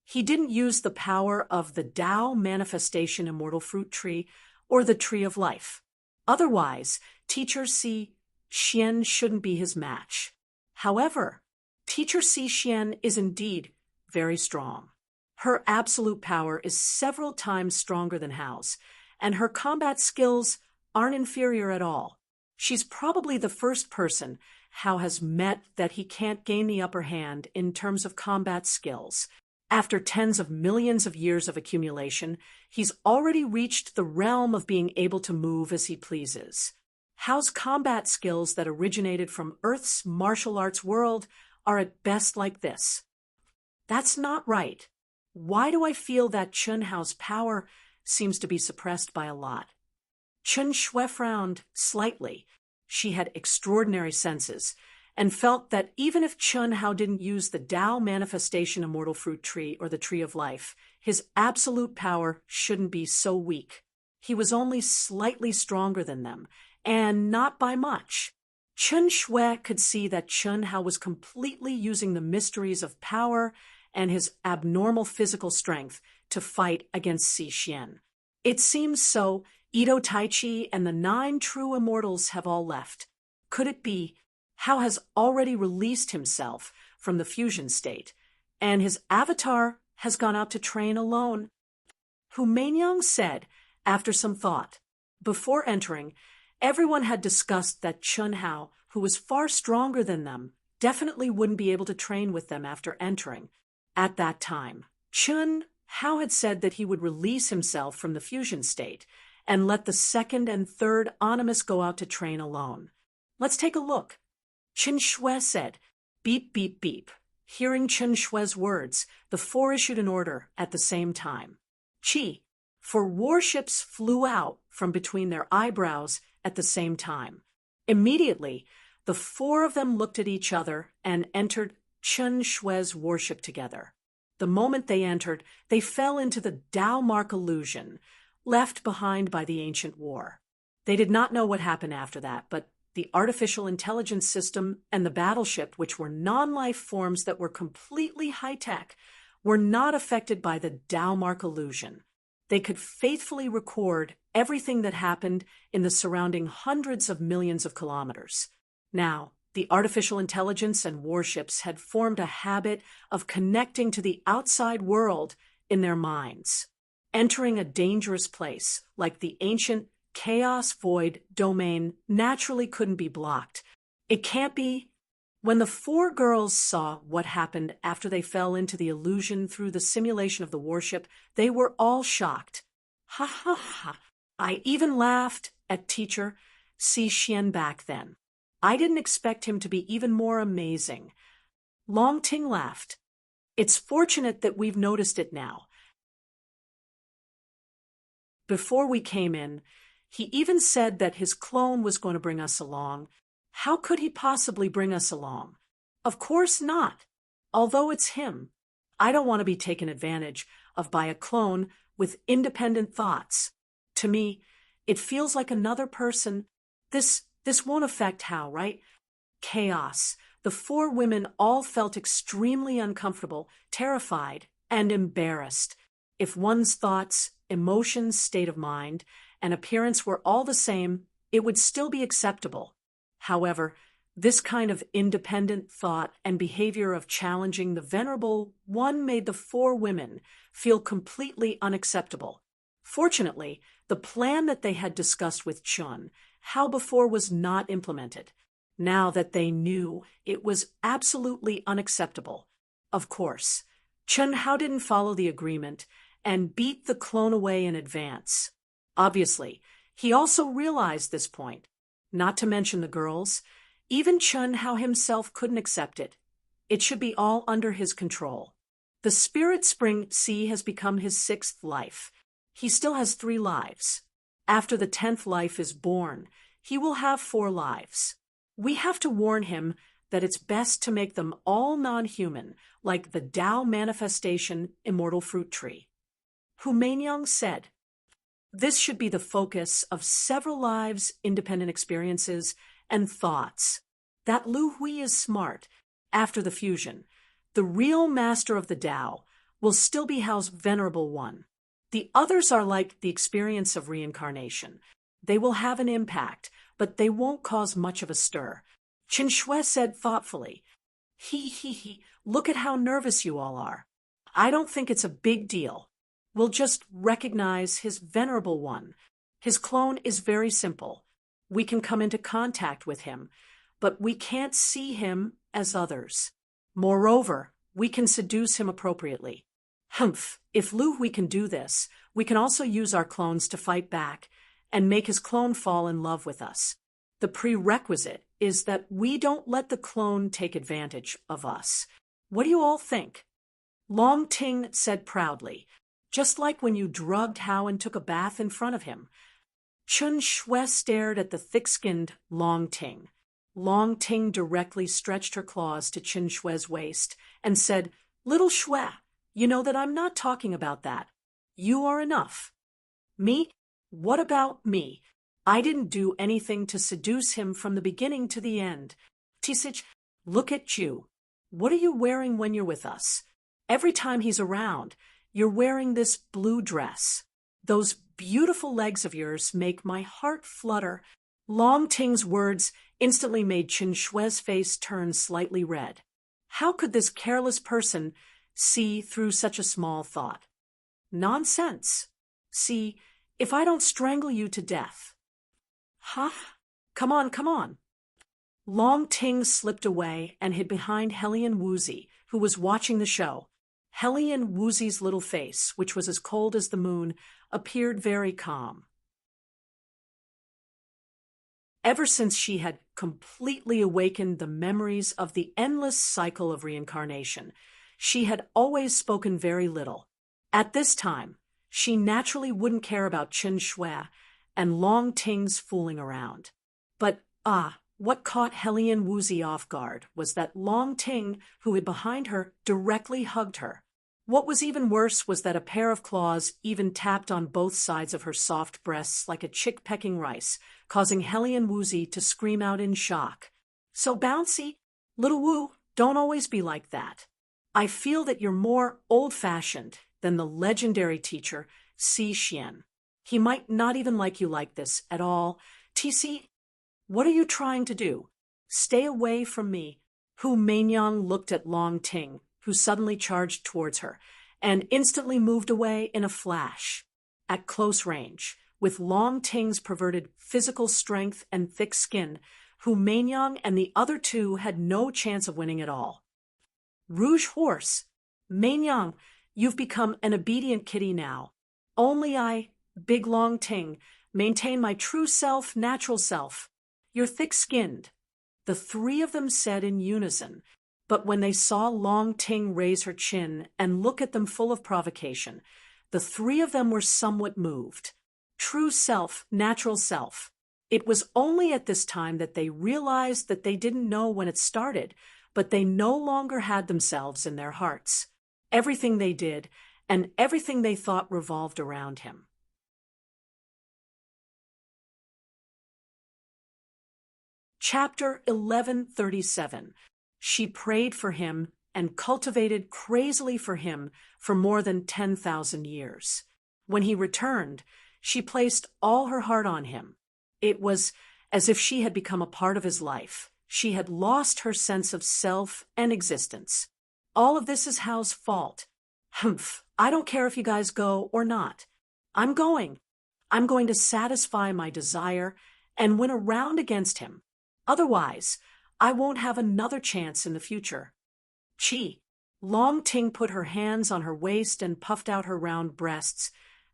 He didn't use the power of the Dao Manifestation Immortal Fruit Tree or the Tree of Life. Otherwise, teacher Si Xian shouldn't be his match. However, teacher Si Xian is indeed very strong. Her absolute power is several times stronger than Hao's, and her combat skills aren't inferior at all. She's probably the first person Hao has met that he can't gain the upper hand in terms of combat skills. After tens of millions of years of accumulation, he's already reached the realm of being able to move as he pleases. Hao's combat skills that originated from Earth's martial arts world are at best like this. That's not right. Why do I feel that Chun Hao's power seems to be suppressed by a lot? Chen Shui frowned slightly. She had extraordinary senses, and felt that even if Chun Hao didn't use the Dao Manifestation Immortal Fruit Tree or the Tree of Life, his absolute power shouldn't be so weak. He was only slightly stronger than them, and not by much. Chen Shui could see that Chun Hao was completely using the mysteries of power and his abnormal physical strength to fight against Si Xian. It seems so. Ito Taichi and the 9 true immortals have all left. Could it be Hao has already released himself from the fusion state, and his avatar has gone out to train alone? Hu Meinyang said, after some thought. Before entering, everyone had discussed that Chun Hao, who was far stronger than them, definitely wouldn't be able to train with them after entering. At that time, Chun Hao had said that he would release himself from the fusion state and let the second and third Animus go out to train alone. Let's take a look. Chen Shui said, beep, beep, beep. Hearing Chen Shui's words, the four issued an order at the same time. Chi, for warships flew out from between their eyebrows at the same time. Immediately, the four of them looked at each other and entered Chen Shui's warship together. The moment they entered, they fell into the Dao Mark illusion, left behind by the ancient war. They did not know what happened after that, but the artificial intelligence system and the battleship, which were non-life forms that were completely high-tech, were not affected by the Dao Mark illusion. They could faithfully record everything that happened in the surrounding hundreds of millions of kilometers. Now, the artificial intelligence and warships had formed a habit of connecting to the outside world in their minds. Entering a dangerous place, like the ancient chaos void domain, naturally couldn't be blocked. It can't be. When the four girls saw what happened after they fell into the illusion through the simulation of the warship, they were all shocked. Ha ha ha. I even laughed at teacher Si Xian back then. I didn't expect him to be even more amazing. Long Ting laughed. It's fortunate that we've noticed it now. Before we came in, he even said that his clone was going to bring us along. How could he possibly bring us along? Of course not. Although it's him, I don't want to be taken advantage of by a clone with independent thoughts. To me, it feels like another person. This won't affect Hao, right? Chaos. The four women all felt extremely uncomfortable, terrified, and embarrassed. If one's thoughts, emotions, state of mind, and appearance were all the same, it would still be acceptable. However, this kind of independent thought and behavior of challenging the Venerable One made the four women feel completely unacceptable. Fortunately, the plan that they had discussed with Chun Hao before was not implemented. now that they knew it was absolutely unacceptable. Of course, Chen Hao didn't follow the agreement and beat the clone away in advance. Obviously, he also realized this point. Not to mention the girls, even Chen Hao himself couldn't accept it. It should be all under his control. The Spirit Spring Sea has become his 6th life. He still has 3 lives. After the 10th life is born, he will have 4 lives. We have to warn him that it's best to make them all non-human, like the Tao Manifestation Immortal Fruit Tree. Hu Meinyang said, "This should be the focus of several lives, independent experiences, and thoughts. That Lu Hui is smart. After the fusion, the real master of the Tao will still be Hao's Venerable One. The others are like the experience of reincarnation. They will have an impact, but they won't cause much of a stir." Qin Shui said thoughtfully, He, look at how nervous you all are. I don't think it's a big deal. We'll just recognize his Venerable One. His clone is very simple. We can come into contact with him, but we can't see him as others. Moreover, we can seduce him appropriately. If Lu Hui can do this, we can also use our clones to fight back and make his clone fall in love with us. The prerequisite is that we don't let the clone take advantage of us. What do you all think? Long Ting said proudly, "Just like when you drugged Hao and took a bath in front of him." Chun Shui stared at the thick-skinned Long Ting. Long Ting directly stretched her claws to Qin Shui's waist and said, "Little Shui, you know that I'm not talking about that. You are enough." "Me? What about me? I didn't do anything to seduce him from the beginning to the end. Tisich, look at you. What are you wearing when you're with us? Every time he's around, you're wearing this blue dress. Those beautiful legs of yours make my heart flutter." Long Ting's words instantly made Qin Shui's face turn slightly red. How could this careless person see through such a small thought? Nonsense. See, if I don't strangle you to death. Huh? Come on. Long Ting slipped away and hid behind Hellion Woozy, who was watching the show. Hellion Woozy's little face, which was as cold as the moon, appeared very calm. Ever since she had completely awakened the memories of the endless cycle of reincarnation, she had always spoken very little. At this time, she naturally wouldn't care about Qin Shui and Long Ting's fooling around. But, what caught Hellion Woozy off guard was that Long Ting, who hid behind her, directly hugged her. What was even worse was that a pair of claws even tapped on both sides of her soft breasts like a chick pecking rice, causing Hellion Woozy to scream out in shock. "So bouncy? Little Woo, don't always be like that. I feel that you're more old-fashioned than the legendary teacher, Si Xian. He might not even like you like this at all. TC, what are you trying to do? Stay away from me." Hu Meinyang looked at Long Ting, who suddenly charged towards her, and instantly moved away in a flash. At close range, with Long Ting's perverted physical strength and thick skin, Hu Meinyang and the other two had no chance of winning at all. "Rouge Horse, Meinyang, you've become an obedient kitty now. Only I, Big Long Ting, maintain my true self, natural self. You're thick-skinned," the 3 of them said in unison. But when they saw Long Ting raise her chin and look at them full of provocation, the 3 of them were somewhat moved. True self, natural self. It was only at this time that they realized that they didn't know when it started, but they no longer had themselves in their hearts. Everything they did and everything they thought revolved around him. Chapter 1137. She prayed for him and cultivated crazily for him for more than 10,000 years. When he returned, she placed all her heart on him. It was as if she had become a part of his life. She had lost her sense of self and existence. All of this is Hao's fault. I don't care if you guys go or not. I'm going. I'm going to satisfy my desire and win a round against him. Otherwise, I won't have another chance in the future. Chi. Long Ting put her hands on her waist and puffed out her round breasts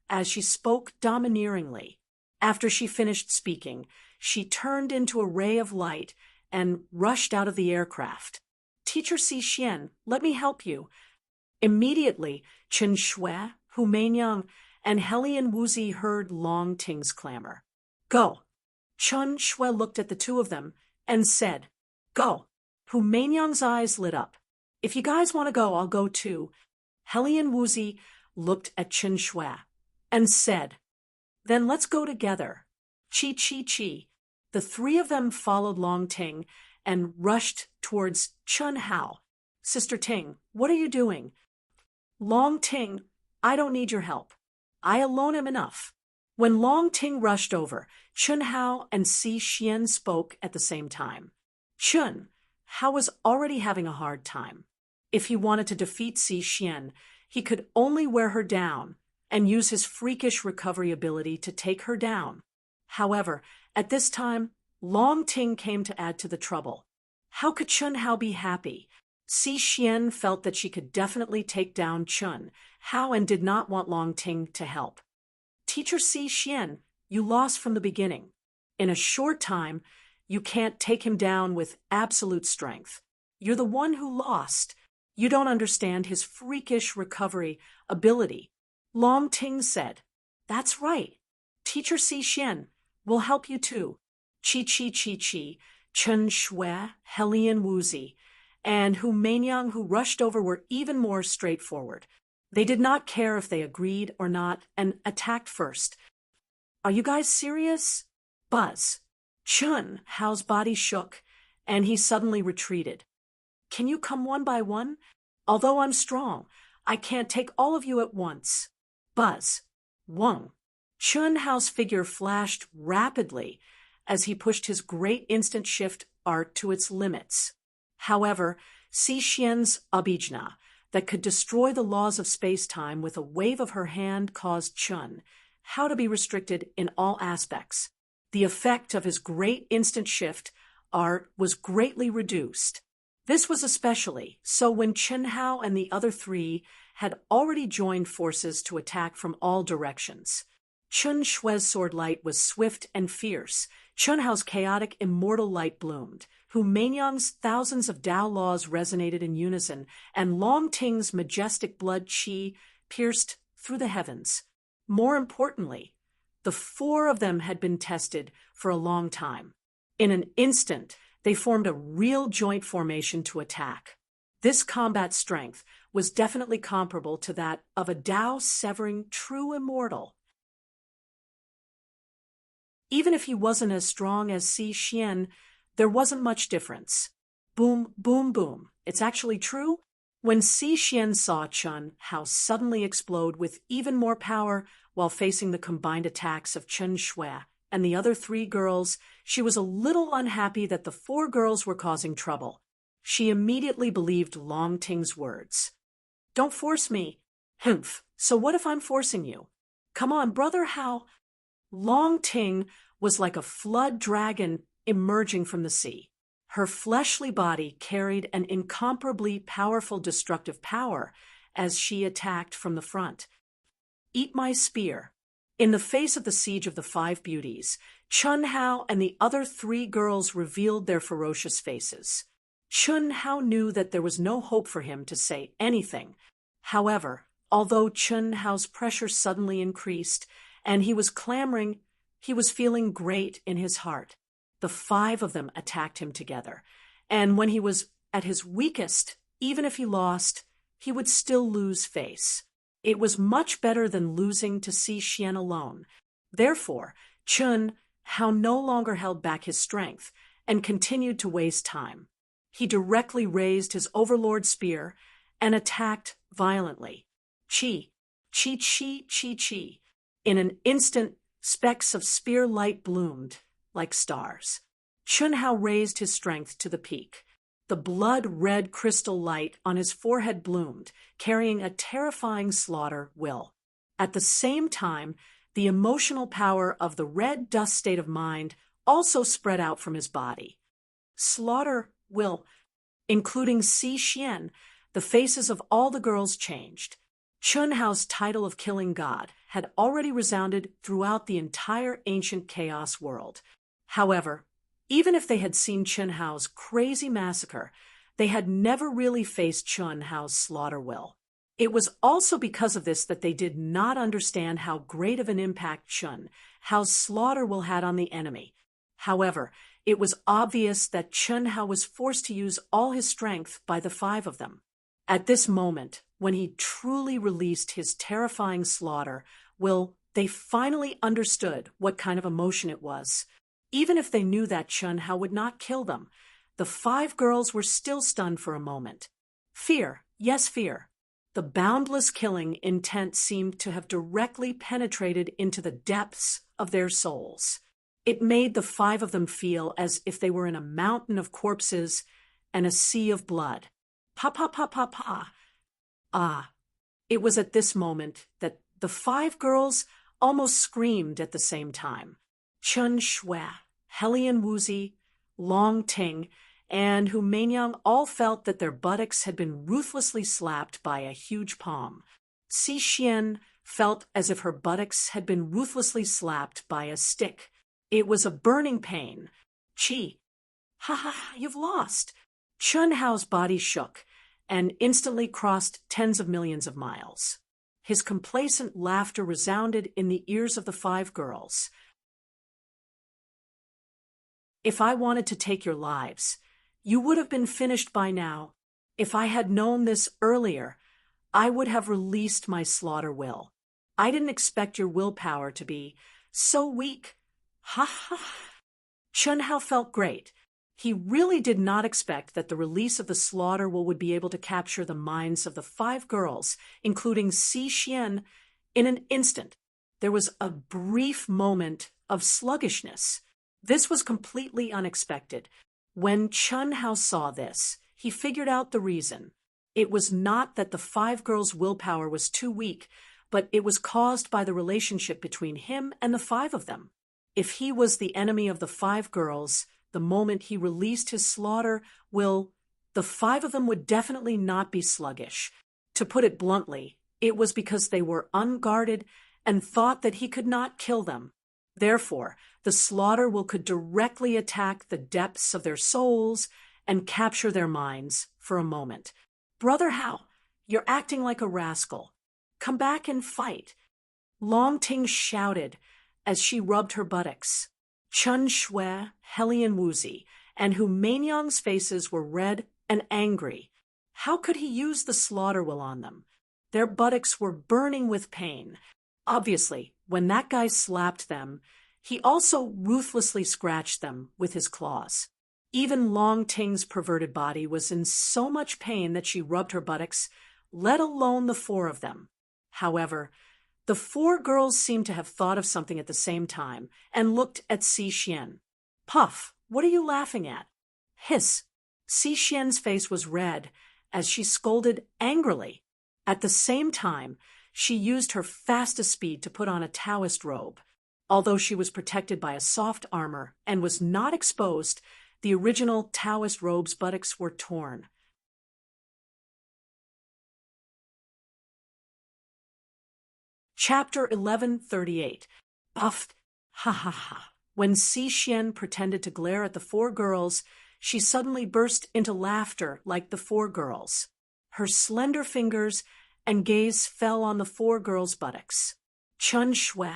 as she spoke domineeringly. After she finished speaking, she turned into a ray of light and rushed out of the aircraft. Teacher Si Xian, let me help you. Immediately, Chen Shui, Hu Meinyang, and Helian Wuzi heard Long Ting's clamor. Go. Chen Shui looked at the two of them and said, Go. Hu Meinyang's eyes lit up. If you guys want to go, I'll go too. Helian Wuzi looked at Chen Shui and said, Then let's go together. Chi chi chi. The three of them followed Long Ting and rushed towards Chun Hao. Sister Ting, what are you doing? Long Ting, I don't need your help. I alone am enough. When Long Ting rushed over, Chun Hao and Si Xian spoke at the same time. Chun Hao was already having a hard time. If he wanted to defeat Si Xian, he could only wear her down and use his freakish recovery ability to take her down. However, at this time, Long Ting came to add to the trouble. How could Chun Hao be happy? Si Xian felt that she could definitely take down Chun Hao and did not want Long Ting to help. Teacher Si Xian, you lost from the beginning. In a short time, you can't take him down with absolute strength. You're the one who lost. You don't understand his freakish recovery ability. Long Ting said, That's right. Teacher Si Xian will help you too. Chi Chi Chi Chi, Chen Shui, Helian Wuzi, and Hu Meinyang, who rushed over, were even more straightforward. They did not care if they agreed or not and attacked first. Are you guys serious? Buzz. Chun Hao's body shook, and he suddenly retreated. Can you come one by one? Although I'm strong, I can't take all of you at once. Buzz. Wong. Chun Hao's figure flashed rapidly as he pushed his great instant shift art to its limits. However, Si Xian's abijna, that could destroy the laws of space-time with a wave of her hand, caused Chun Hao to be restricted in all aspects. The effect of his great instant shift art was greatly reduced. This was especially so when Chen Hao and the other three had already joined forces to attack from all directions. Chun Shui's sword light was swift and fierce. Chun Hao's chaotic immortal light bloomed. Hu Meinyang's thousands of Tao laws resonated in unison, and Long Ting's majestic blood qi pierced through the heavens. More importantly, the four of them had been tested for a long time. In an instant, they formed a real joint formation to attack. This combat strength was definitely comparable to that of a Tao-severing true immortal. Even if he wasn't as strong as Si Xian, there wasn't much difference. Boom, boom, boom. It's actually true. When Si Xian saw Chun Hao suddenly explode with even more power while facing the combined attacks of Chen Shui and the other three girls, she was a little unhappy that the four girls were causing trouble. She immediately believed Long Ting's words. Don't force me. Humph. So what if I'm forcing you? Come on, brother Hao. Long Ting was like a flood dragon emerging from the sea. Her fleshly body carried an incomparably powerful destructive power as she attacked from the front. Eat my spear. In the face of the siege of the five beauties, Chun Hao and the other three girls revealed their ferocious faces. Chun Hao knew that there was no hope for him to say anything. However, although Chun Hao's pressure suddenly increased and he was clamoring, he was feeling great in his heart. The five of them attacked him together, and when he was at his weakest, even if he lost, he would still lose face. It was much better than losing to Si Xian alone. Therefore, Chun Hao no longer held back his strength and continued to waste time. He directly raised his overlord spear and attacked violently. Chi, chi, chi, chi, chi. In an instant, specks of spear light bloomed like stars. Chun Hao raised his strength to the peak. The blood-red crystal light on his forehead bloomed, carrying a terrifying slaughter will. At the same time, the emotional power of the red dust state of mind also spread out from his body. slaughter will, including Si Xian, the faces of all the girls changed. Chun Hao's title of killing god had already resounded throughout the entire ancient chaos world. However, even if they had seen Chun Hao's crazy massacre, they had never really faced Chun Hao's slaughter will. It was also because of this that they did not understand how great of an impact Chun Hao's slaughter will had on the enemy. However, it was obvious that Chun Hao was forced to use all his strength by the five of them. At this moment, when he truly released his terrifying slaughter, they finally understood what kind of emotion it was. Even if they knew that Chun Hao would not kill them, the five girls were still stunned for a moment. Fear, yes, fear. The boundless killing intent seemed to have directly penetrated into the depths of their souls. It made the five of them feel as if they were in a mountain of corpses and a sea of blood. Pa pa pa pa pa. Ah, it was at this moment that the five girls almost screamed at the same time. Chun Shui, Helian Wuzi, Long Ting, and Hu Meinyang all felt that their buttocks had been ruthlessly slapped by a huge palm. Si Xian felt as if her buttocks had been ruthlessly slapped by a stick. It was a burning pain. Chi, ha ha, you've lost. Chun Hao's body shook and instantly crossed tens of millions of miles. His complacent laughter resounded in the ears of the five girls. If I wanted to take your lives, you would have been finished by now. If I had known this earlier, I would have released my slaughter will. I didn't expect your willpower to be so weak. Ha ha. Chun Hao felt great. He really did not expect that the release of the slaughter will would be able to capture the minds of the five girls, including Si Xian, in an instant. There was a brief moment of sluggishness. This was completely unexpected. When Chun Hao saw this, he figured out the reason. It was not that the five girls' willpower was too weak, but it was caused by the relationship between him and the five of them. If he was the enemy of the five girls, the moment he released his slaughter the five of them would definitely not be sluggish. To put it bluntly, it was because they were unguarded and thought that he could not kill them. Therefore, the slaughter will could directly attack the depths of their souls and capture their minds for a moment. Brother Hao, you're acting like a rascal. Come back and fight. Long Ting shouted as she rubbed her buttocks. Chun Shui, Helian Wuzi, and Hu Meinyang's faces were red and angry. How could he use the slaughter will on them? Their buttocks were burning with pain. Obviously, when that guy slapped them, he also ruthlessly scratched them with his claws. Even Long Ting's perverted body was in so much pain that she rubbed her buttocks, let alone the four of them. However, the four girls seemed to have thought of something at the same time and looked at Si Xian. Puff, what are you laughing at? Hiss. Si Xian's face was red as she scolded angrily. At the same time, she used her fastest speed to put on a Taoist robe. Although she was protected by a soft armor and was not exposed, the original Taoist robe's buttocks were torn. Chapter 1138. Puffed. Ha ha ha. When Si Xian pretended to glare at the four girls, she suddenly burst into laughter like the four girls. Her slender fingers and gaze fell on the four girls' buttocks. Chun Shui,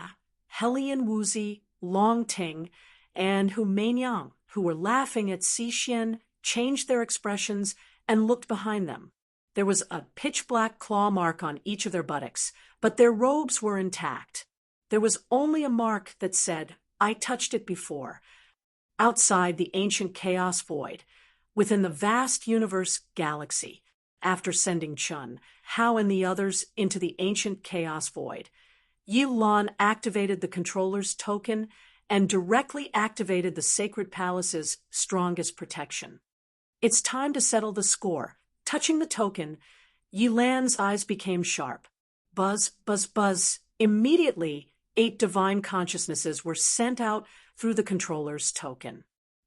Helian Wuzi, Long Ting, and Hu Meinyang, who were laughing at Si Xian, changed their expressions and looked behind them. There was a pitch-black claw mark on each of their buttocks, but their robes were intact. There was only a mark that said, "I touched it before." Outside the ancient chaos void, within the vast universe galaxy, after sending Chun Hao and the others into the ancient chaos void, Yi Lan activated the controller's token and directly activated the Sacred Palace's strongest protection. It's time to settle the score. Touching the token, Yi Lan's eyes became sharp. Buzz, buzz, buzz. Immediately, 8 divine consciousnesses were sent out through the controller's token.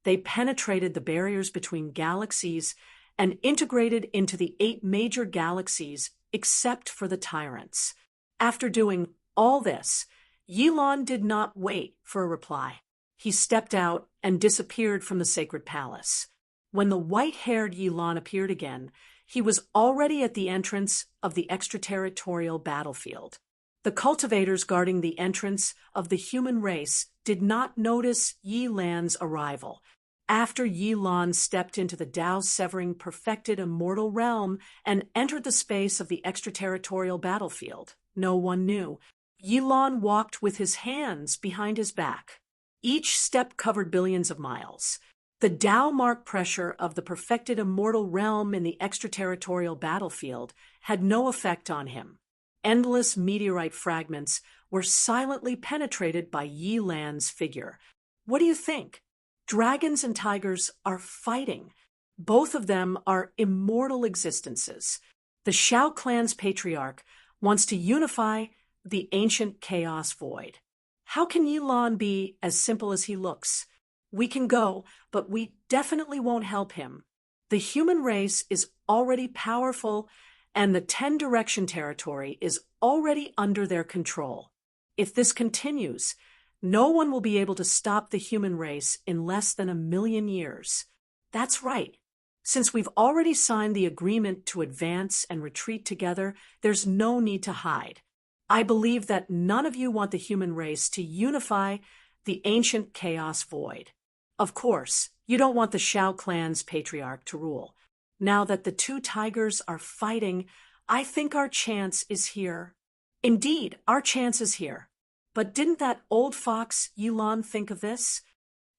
They penetrated the barriers between galaxies and integrated into the 8 major galaxies except for the tyrants. After doing all this, Yilon did not wait for a reply. He stepped out and disappeared from the sacred palace. When the white-haired Yilon appeared again, he was already at the entrance of the extraterritorial battlefield. The cultivators guarding the entrance of the human race did not notice Yilan's arrival. After Yilon stepped into the Tao-severing perfected immortal realm and entered the space of the extraterritorial battlefield, no one knew. Yilon walked with his hands behind his back. Each step covered billions of miles. The Tao-mark pressure of the perfected immortal realm in the extraterritorial battlefield had no effect on him. Endless meteorite fragments were silently penetrated by Yilan's figure. What do you think? Dragons and tigers are fighting. Both of them are immortal existences. The Shao clan's patriarch wants to unify the ancient chaos void. How can Yilon be as simple as he looks? We can go, but we definitely won't help him. The human race is already powerful, and the 10 Direction territory is already under their control. If this continues, no one will be able to stop the human race in less than 1,000,000 years. That's right. Since we've already signed the agreement to advance and retreat together, there's no need to hide. I believe that none of you want the human race to unify the ancient chaos void. Of course, you don't want the Shao clan's patriarch to rule. Now that the 2 tigers are fighting, I think our chance is here. Indeed, our chance is here. But didn't that old fox Yilon think of this?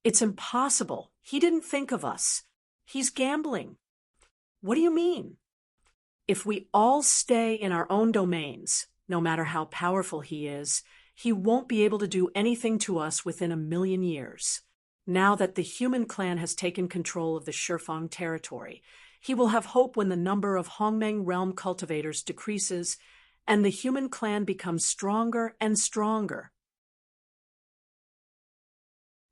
It's impossible. He didn't think of us. He's gambling. What do you mean? If we all stay in our own domains, no matter how powerful he is, he won't be able to do anything to us within 1,000,000 years. Now that the human clan has taken control of the Shifeng territory, he will have hope when the number of Hongmeng realm cultivators decreases and the human clan becomes stronger and stronger.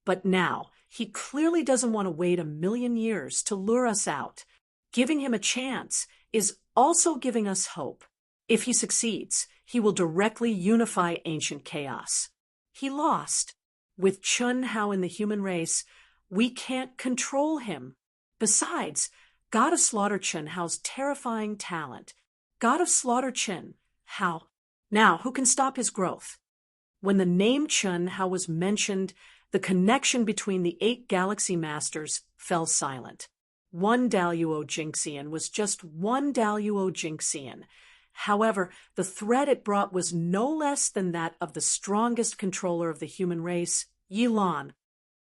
But now, he clearly doesn't want to wait 1,000,000 years to lure us out. Giving him a chance is also giving us hope. If he succeeds, he will directly unify ancient chaos. He lost. With Chun Hao in the human race, we can't control him. Besides, God of Slaughter Chun Hao's terrifying talent. God of Slaughter Chun Hao. Now, who can stop his growth? When the name Chun Hao was mentioned, the connection between the 8 galaxy masters fell silent. One Daluo Jinxian was just one Daluo Jinxian. However, the threat it brought was no less than that of the strongest controller of the human race, Yilon.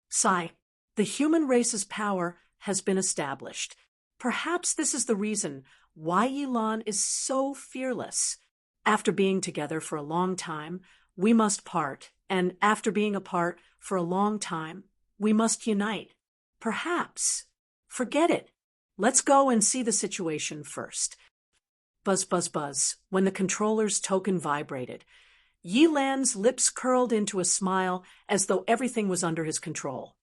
Sai, the human race's power has been established. Perhaps this is the reason why Yilon is so fearless. After being together for a long time, we must part, and after being apart for a long time, we must unite. Perhaps. Forget it. Let's go and see the situation first. Buzz, buzz, buzz, when the controller's token vibrated. Yilan's lips curled into a smile as though everything was under his control.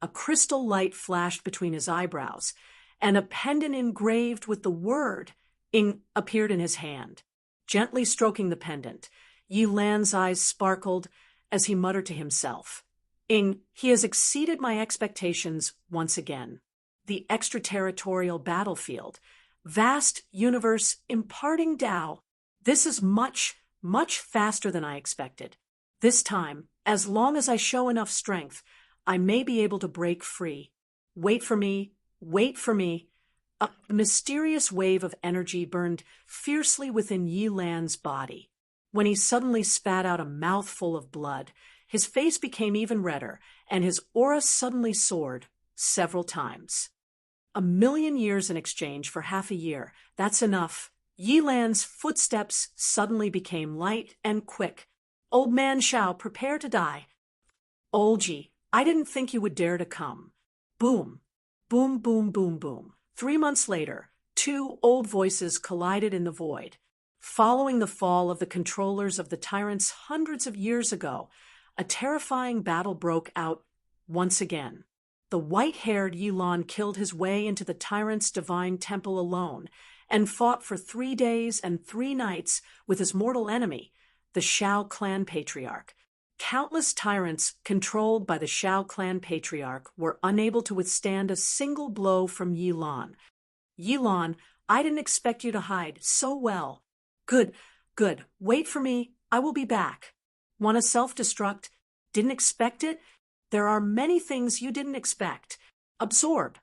A crystal light flashed between his eyebrows, and a pendant engraved with the word "ing" appeared in his hand. Gently stroking the pendant, Yilan's eyes sparkled as he muttered to himself, "Ing, he has exceeded my expectations once again. The extraterritorial battlefield. Vast universe imparting Tao. This is much, much faster than I expected. This time, as long as I show enough strength, I may be able to break free. Wait for me, wait for me." A mysterious wave of energy burned fiercely within Yilan's body. When he suddenly spat out a mouthful of blood, his face became even redder, and his aura suddenly soared several times. 1,000,000 years in exchange for half a year, that's enough. Yilan's footsteps suddenly became light and quick. "Old man Shao, prepare to die." "Olji, I didn't think you would dare to come." Boom, boom, boom, boom, boom. 3 months later, 2 old voices collided in the void. Following the fall of the controllers of the tyrants hundreds of years ago, a terrifying battle broke out once again. The white-haired Yulon killed his way into the tyrant's divine temple alone and fought for 3 days and 3 nights with his mortal enemy, the Shao clan patriarch. Countless tyrants controlled by the Shao clan patriarch were unable to withstand a single blow from Yulon. Yulon, I didn't expect you to hide so well. Good, good. Wait for me. I will be back. Want to self-destruct? Didn't expect it? There are many things you didn't expect. Absorb.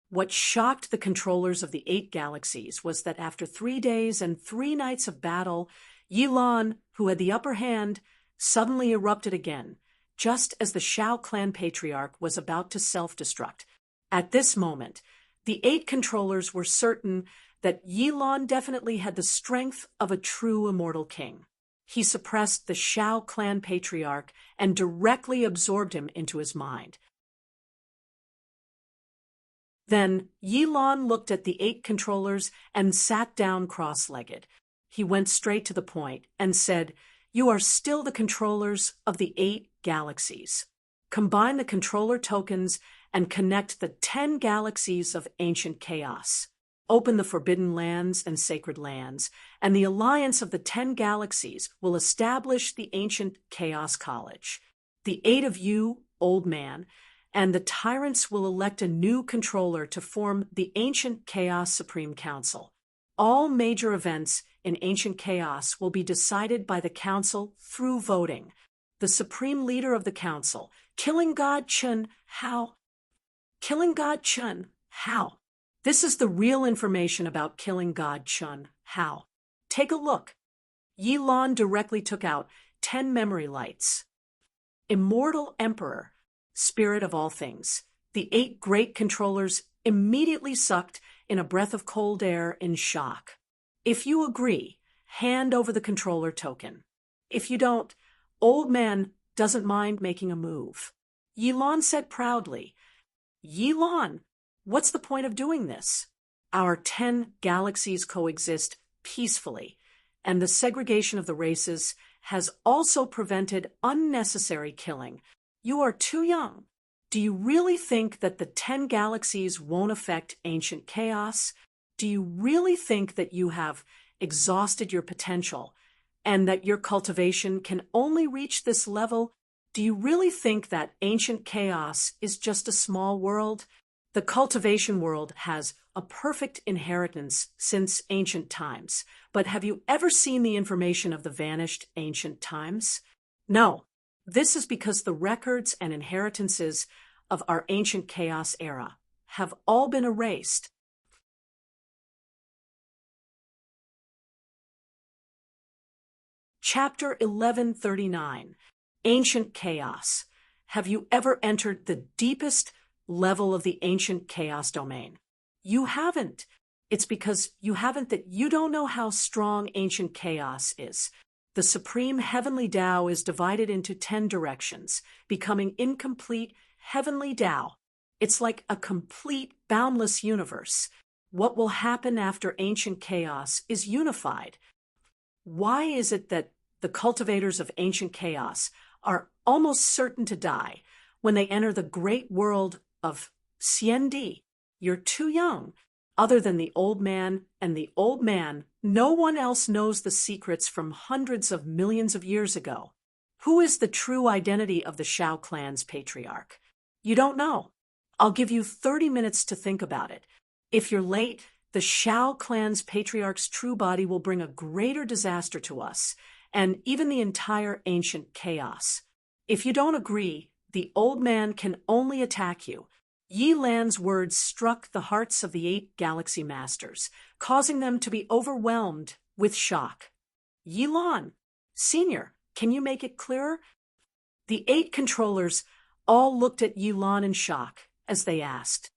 What shocked the controllers of the 8 galaxies was that after 3 days and 3 nights of battle, Yulon, who had the upper hand, suddenly erupted again, just as the Shao clan patriarch was about to self-destruct. At this moment, the 8 controllers were certain that Yulon definitely had the strength of a true immortal king. He suppressed the Shao clan patriarch and directly absorbed him into his mind. Then Yulon looked at the 8 controllers and sat down cross-legged. He went straight to the point and said, "You are still the controllers of the 8 galaxies. Combine the controller tokens and connect the 10 galaxies of ancient chaos. Open the forbidden lands and sacred lands, and the alliance of the 10 galaxies will establish the ancient chaos college. The 8 of you, old man, and the tyrants will elect a new controller to form the ancient chaos supreme council. All major events in ancient chaos will be decided by the council through voting. The supreme leader of the council, Killing God Chun Hao. Killing God Chun Hao. This is the real information about Killing God Chun Hao. Take a look." Yulon directly took out 10 memory lights. Immortal Emperor, Spirit of all things. The 8 great controllers immediately sucked in a breath of cold air in shock. If you agree, hand over the controller token. If you don't, old man doesn't mind making a move. Yulon said proudly, "Yulon, what's the point of doing this? Our 10 galaxies coexist peacefully, and the segregation of the races has also prevented unnecessary killing. You are too young. Do you really think that the 10 galaxies won't affect ancient chaos? Do you really think that you have exhausted your potential and that your cultivation can only reach this level? Do you really think that ancient chaos is just a small world? The cultivation world has a perfect inheritance since ancient times, but have you ever seen the information of the vanished ancient times? No. This is because the records and inheritances of our ancient chaos era have all been erased. Chapter 1139, Ancient Chaos. Have you ever entered the deepest level of the ancient chaos domain? You haven't. It's because you haven't that you don't know how strong ancient chaos is. The supreme heavenly Tao is divided into 10 directions, becoming incomplete heavenly Tao. It's like a complete, boundless universe. What will happen after ancient chaos is unified. Why is it that the cultivators of ancient chaos are almost certain to die when they enter the great world of Xiandi? You're too young. Other than the old man and the old man, no one else knows the secrets from hundreds of millions of years ago. Who is the true identity of the Shao clan's patriarch? You don't know. I'll give you 30 minutes to think about it. If you're late, the Shao clan's patriarch's true body will bring a greater disaster to us, and even the entire ancient chaos. If you don't agree, the old man can only attack you. Yi Lan's words struck the hearts of the 8 galaxy masters, causing them to be overwhelmed with shock. Yi Lan, Senior, can you make it clearer? The 8 controllers all looked at Yi Lan in shock as they asked.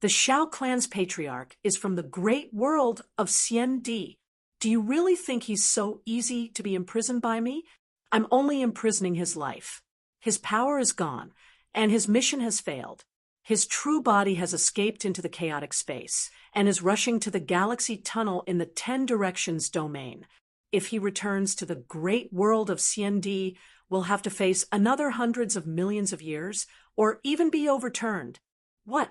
The Shao clan's patriarch is from the great world of Xiandi. Do you really think he's so easy to be imprisoned by me? I'm only imprisoning his life. His power is gone, and his mission has failed. His true body has escaped into the chaotic space and is rushing to the galaxy tunnel in the 10 directions domain. If he returns to the great world of Xiandi, we'll have to face another hundreds of millions of years, or even be overturned. What?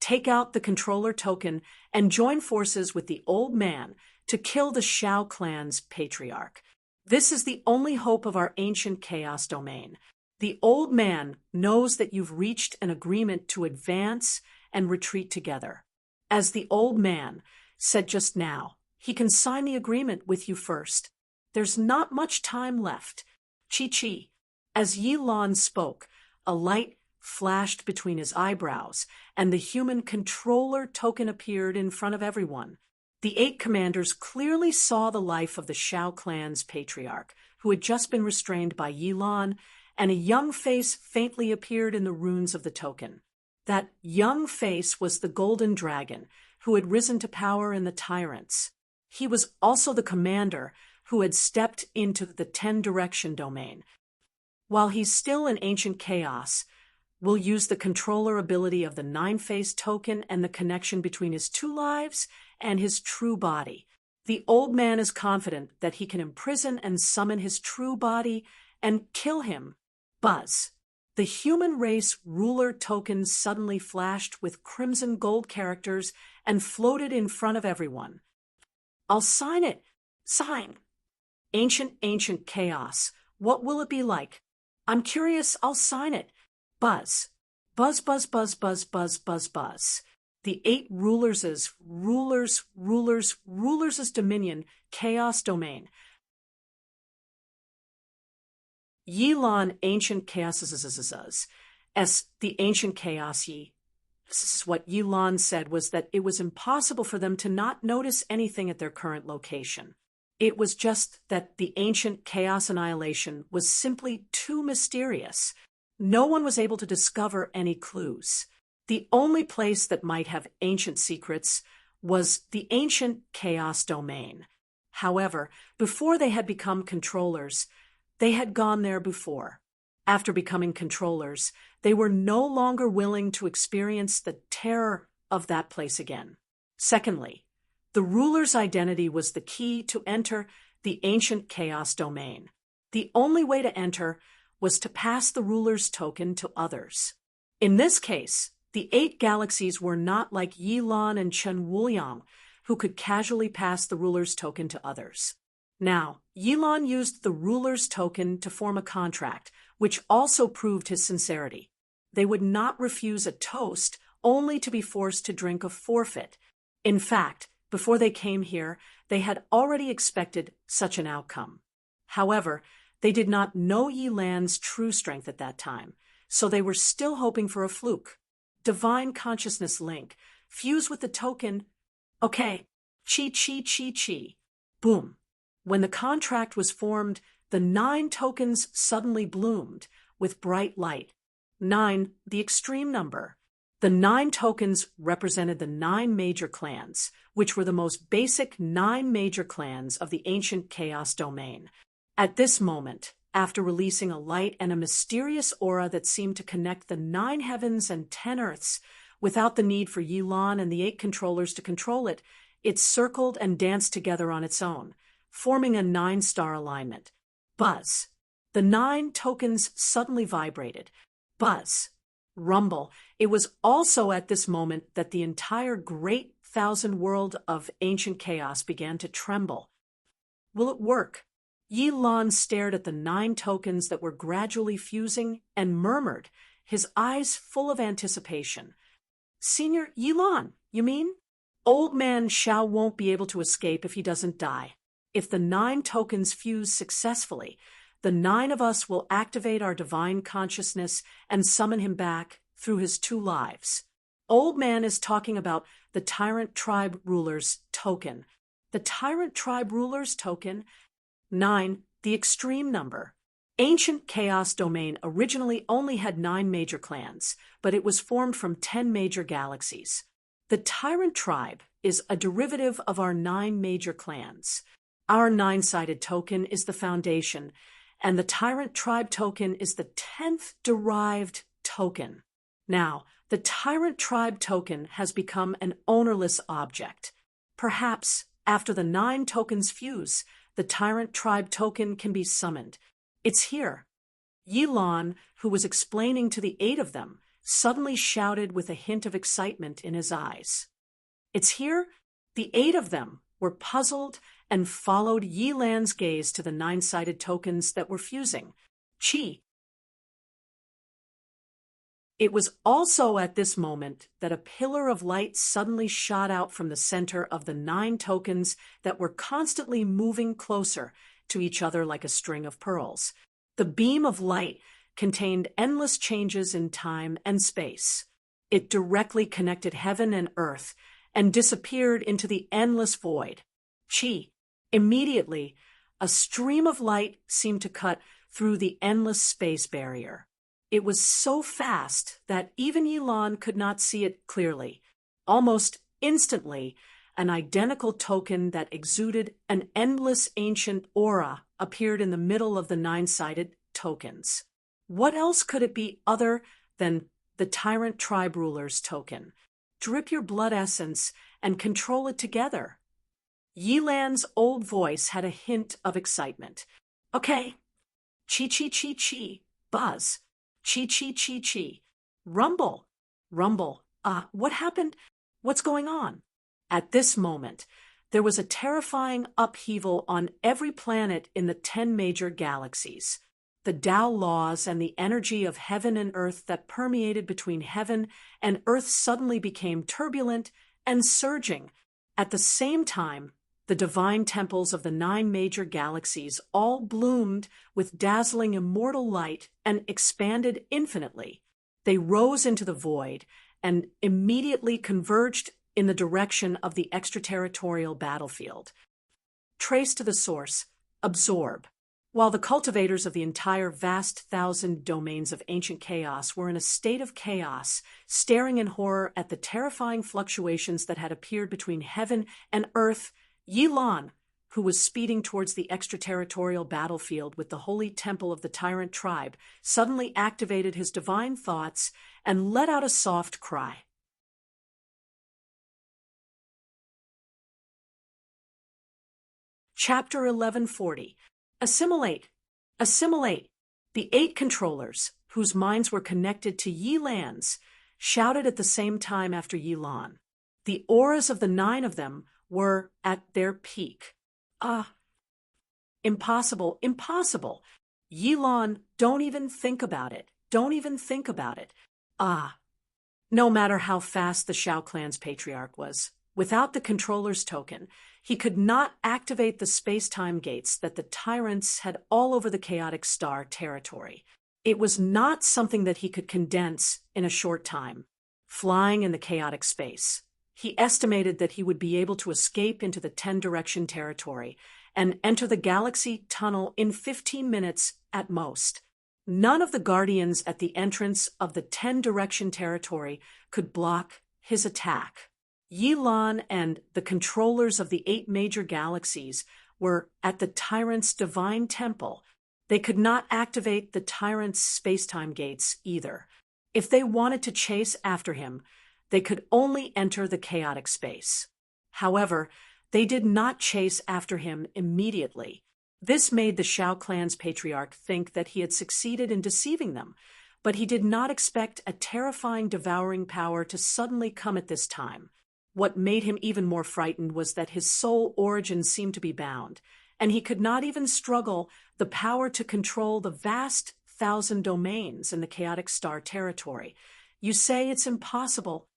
Take out the controller token and join forces with the old man to kill the Shao clan's patriarch. This is the only hope of our ancient chaos domain. The old man knows that you've reached an agreement to advance and retreat together. As the old man said just now, he can sign the agreement with you first. There's not much time left. Chi-Chi. As Yi Lan spoke, a light flashed between his eyebrows, and the human controller token appeared in front of everyone. The 8 commanders clearly saw the life of the Shao clan's patriarch, who had just been restrained by Yi Lan, and a young face faintly appeared in the runes of the token. That young face was the Golden Dragon, who had risen to power in the Tyrants. He was also the commander who had stepped into the 10-direction domain. While he's still in ancient chaos, we'll use the controller ability of the 9-face token and the connection between his 2 lives and his true body. The old man is confident that he can imprison and summon his true body and kill him. Buzz. The human race ruler token suddenly flashed with crimson gold characters and floated in front of everyone. I'll sign it. Sign. Ancient chaos. What will it be like? I'm curious. I'll sign it. Buzz. Buzz, buzz, buzz, buzz, buzz, buzz, buzz. The 8 rulers' dominion, chaos domain. Yi Lan ancient chaos as the ancient chaos Yi. This is what Yi Lan said, was that it was impossible for them to not notice anything at their current location. It was just that the ancient chaos annihilation was simply too mysterious. No one was able to discover any clues. The only place that might have ancient secrets was the ancient chaos domain. However, before they had become controllers, they had gone there before. After becoming controllers, they were no longer willing to experience the terror of that place again. Secondly, the ruler's identity was the key to enter the ancient chaos domain. The only way to enter was to pass the ruler's token to others. In this case, the 8 galaxies were not like Yi Lan and Chen Wuliang, who could casually pass the ruler's token to others. Now, Yi Lan used the ruler's token to form a contract, which also proved his sincerity. They would not refuse a toast, only to be forced to drink a forfeit. In fact, before they came here, they had already expected such an outcome. However, they did not know Yi Lan's true strength at that time, so they were still hoping for a fluke. Divine consciousness link. Fuse with the token. Okay. Chi. Boom. When the contract was formed, the 9 tokens suddenly bloomed with bright light. 9, the extreme number. The 9 tokens represented the 9 major clans, which were the most basic 9 major clans of the ancient chaos domain. At this moment, after releasing a light and a mysterious aura that seemed to connect the 9 heavens and 10 earths, without the need for Yi Lan and the 8 controllers to control it, it circled and danced together on its own, forming a 9-star alignment. Buzz. The 9 tokens suddenly vibrated. Buzz. Rumble. It was also at this moment that the entire great 1,000 world of ancient chaos began to tremble. Will it work? Yi Lan stared at the 9 tokens that were gradually fusing and murmured, his eyes full of anticipation. Senior Yi Lan, you mean? Old man Shao won't be able to escape if he doesn't die. If the 9 tokens fuse successfully, the 9 of us will activate our divine consciousness and summon him back through his 2 lives. Old man is talking about the Tyrant Tribe Ruler's token. The Tyrant Tribe Ruler's token, 9, the extreme number. Ancient Chaos Domain originally only had 9 major clans, but it was formed from 10 major galaxies. The Tyrant Tribe is a derivative of our 9 major clans. Our 9-sided token is the foundation, and the Tyrant Tribe token is the 10th derived token. Now, the Tyrant Tribe token has become an ownerless object. Perhaps, after the 9 tokens fuse, the Tyrant Tribe token can be summoned. It's here. Yilan, who was explaining to the 8 of them, suddenly shouted with a hint of excitement in his eyes. "It's here?" The 8 of them were puzzled and followed Yilan's gaze to the 9-sided tokens that were fusing. Chi. It was also at this moment that a pillar of light suddenly shot out from the center of the 9 tokens that were constantly moving closer to each other like a string of pearls. The beam of light contained endless changes in time and space. It directly connected heaven and earth and disappeared into the endless void. Chi. Immediately, a stream of light seemed to cut through the endless space barrier. It was so fast that even Yilan could not see it clearly. Almost instantly, an identical token that exuded an endless ancient aura appeared in the middle of the 9-sided tokens. What else could it be other than the Tyrant Tribe Ruler's token? Drip your blood essence and control it together. Yilan's old voice had a hint of excitement. Okay. Chi chi chi chi. Buzz. Chi chi chi chi. Rumble. Rumble. What happened? What's going on? At this moment, there was a terrifying upheaval on every planet in the 10 major galaxies. The Tao laws and the energy of heaven and earth that permeated between heaven and earth suddenly became turbulent and surging. At the same time, the divine temples of the 9 major galaxies all bloomed with dazzling immortal light and expanded infinitely. They rose into the void and immediately converged in the direction of the extraterritorial battlefield. Trace to the source, absorb. While the cultivators of the entire vast 1,000 domains of ancient chaos were in a state of chaos, staring in horror at the terrifying fluctuations that had appeared between heaven and earth, Yilan, who was speeding towards the extraterritorial battlefield with the holy temple of the Tyrant Tribe, suddenly activated his divine thoughts and let out a soft cry. Chapter 1140. Assimilate. Assimilate. The 8 controllers, whose minds were connected to Yilan's, shouted at the same time after Yilan. The auras of the 9 of them were at their peak. Impossible, impossible. Yilan, don't even think about it. Don't even think about it. No matter how fast the Shao clan's patriarch was, without the controller's token, he could not activate the space-time gates that the tyrants had all over the chaotic star territory. It was not something that he could condense in a short time. Flying in the chaotic space, he estimated that he would be able to escape into the 10-direction territory and enter the galaxy tunnel in 15 minutes at most. None of the guardians at the entrance of the 10-direction territory could block his attack. Yilan and the controllers of the 8 major galaxies were at the tyrant's divine temple. They could not activate the tyrant's space-time gates either. If they wanted to chase after him, they could only enter the chaotic space. However, they did not chase after him immediately. This made the Shao clan's patriarch think that he had succeeded in deceiving them, but he did not expect a terrifying devouring power to suddenly come at this time. What made him even more frightened was that his soul origin seemed to be bound, and he could not even struggle the power to control the vast 1,000 domains in the chaotic star territory. You say it's impossible.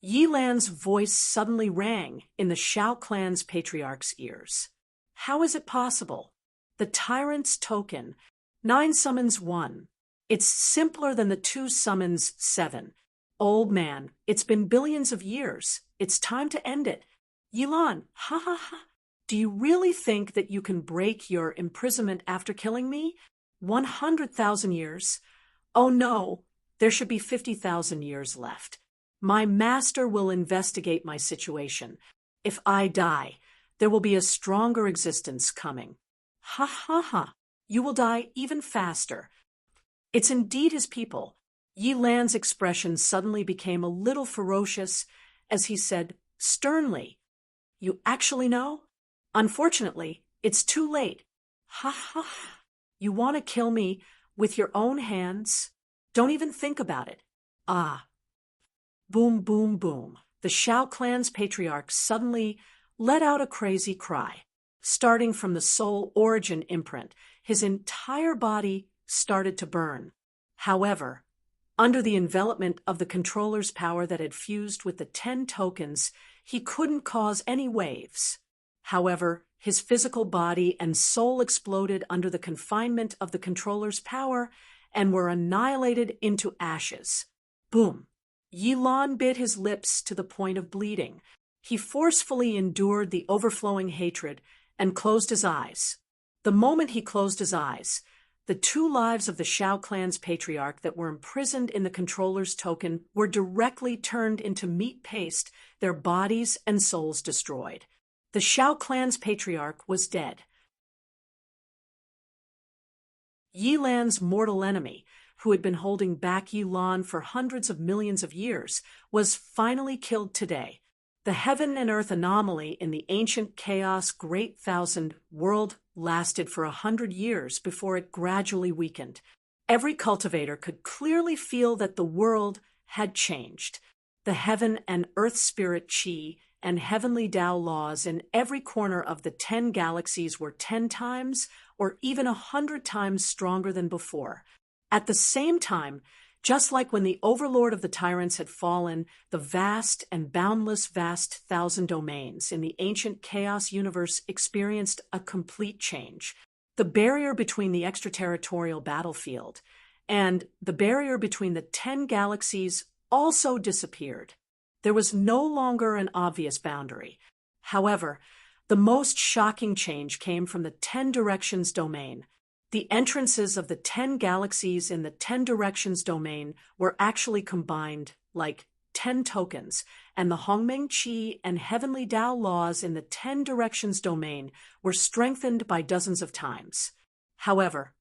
Yilan's voice suddenly rang in the Shao clan's patriarch's ears. How is it possible? The tyrant's token, 9 summons 1. It's simpler than the 2 summons 7. Old man, it's been billions of years. It's time to end it. Yilan, ha ha ha. Do you really think that you can break your imprisonment after killing me? 100,000 years? Oh no, there should be 50,000 years left. My master will investigate my situation. If I die, there will be a stronger existence coming. Ha ha ha. You will die even faster. It's indeed his people. Yilan's expression suddenly became a little ferocious as he said sternly, You actually know? Unfortunately, it's too late. Ha ha ha. You want to kill me With your own hands? Don't even think about it. Ah. Boom, boom, boom. The Shao clan's patriarch suddenly let out a crazy cry. Starting from the soul origin imprint, his entire body started to burn. However, under the envelopment of the controller's power that had fused with the 10 tokens, he couldn't cause any waves. However, his physical body and soul exploded under the confinement of the controller's power and were annihilated into ashes. Boom! Yilan bit his lips to the point of bleeding. He forcefully endured the overflowing hatred and closed his eyes. The moment he closed his eyes, the 2 lives of the Shao clan's patriarch that were imprisoned in the controller's token were directly turned into meat paste, their bodies and souls destroyed. The Shao clan's patriarch was dead. Yilan's mortal enemy, who had been holding back Yilan for hundreds of millions of years, was finally killed today. The heaven and earth anomaly in the ancient chaos Great Thousand world lasted for 100 years before it gradually weakened. Every cultivator could clearly feel that the world had changed. The heaven and earth spirit chi and heavenly Tao laws in every corner of the 10 galaxies were 10 times or even 100 times stronger than before. At the same time, just like when the overlord of the tyrants had fallen, the vast and boundless vast thousand domains in the ancient chaos universe experienced a complete change. The barrier between the extraterritorial battlefield and the barrier between the 10 galaxies also disappeared. There was no longer an obvious boundary. However, the most shocking change came from the 10 directions domain. The entrances of the 10 galaxies in the 10 directions domain were actually combined like 10 tokens, and the Hongmeng Qi and Heavenly Tao laws in the 10 directions domain were strengthened by dozens of times. However,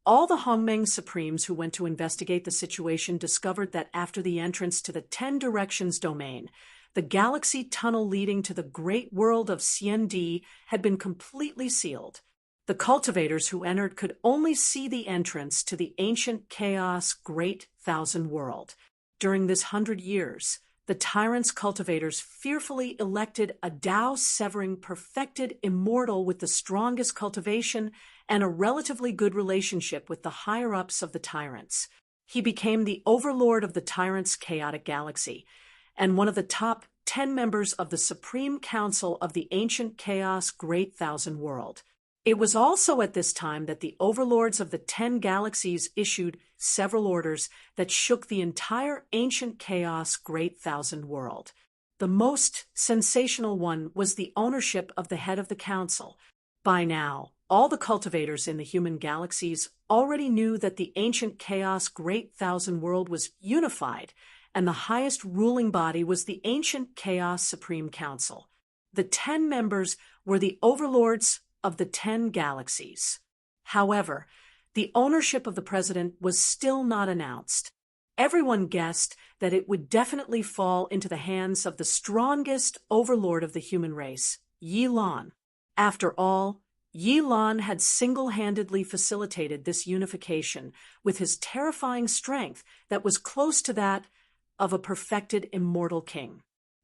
all the Hongmeng Supremes who went to investigate the situation discovered that after the entrance to the 10 directions domain, the galaxy tunnel leading to the great world of Xiandi had been completely sealed. The cultivators who entered could only see the entrance to the ancient chaos Great Thousand world. During this 100 years, the tyrant's cultivators fearfully elected a Tao-severing perfected immortal with the strongest cultivation and a relatively good relationship with the higher-ups of the tyrants. He became the overlord of the tyrant's chaotic galaxy, and one of the top 10 members of the Supreme Council of the ancient chaos Great Thousand world. It was also at this time that the overlords of the 10 galaxies issued several orders that shook the entire ancient chaos Great Thousand world. The most sensational one was the ownership of the head of the council. By now, all the cultivators in the human galaxies already knew that the ancient chaos Great Thousand world was unified, and the highest ruling body was the ancient chaos Supreme Council. The 10 members were the overlords of the 10 galaxies. However, the ownership of the president was still not announced. Everyone guessed that it would definitely fall into the hands of the strongest overlord of the human race, Yilan. After all, Yilan had single-handedly facilitated this unification with his terrifying strength that was close to that of a perfected immortal king.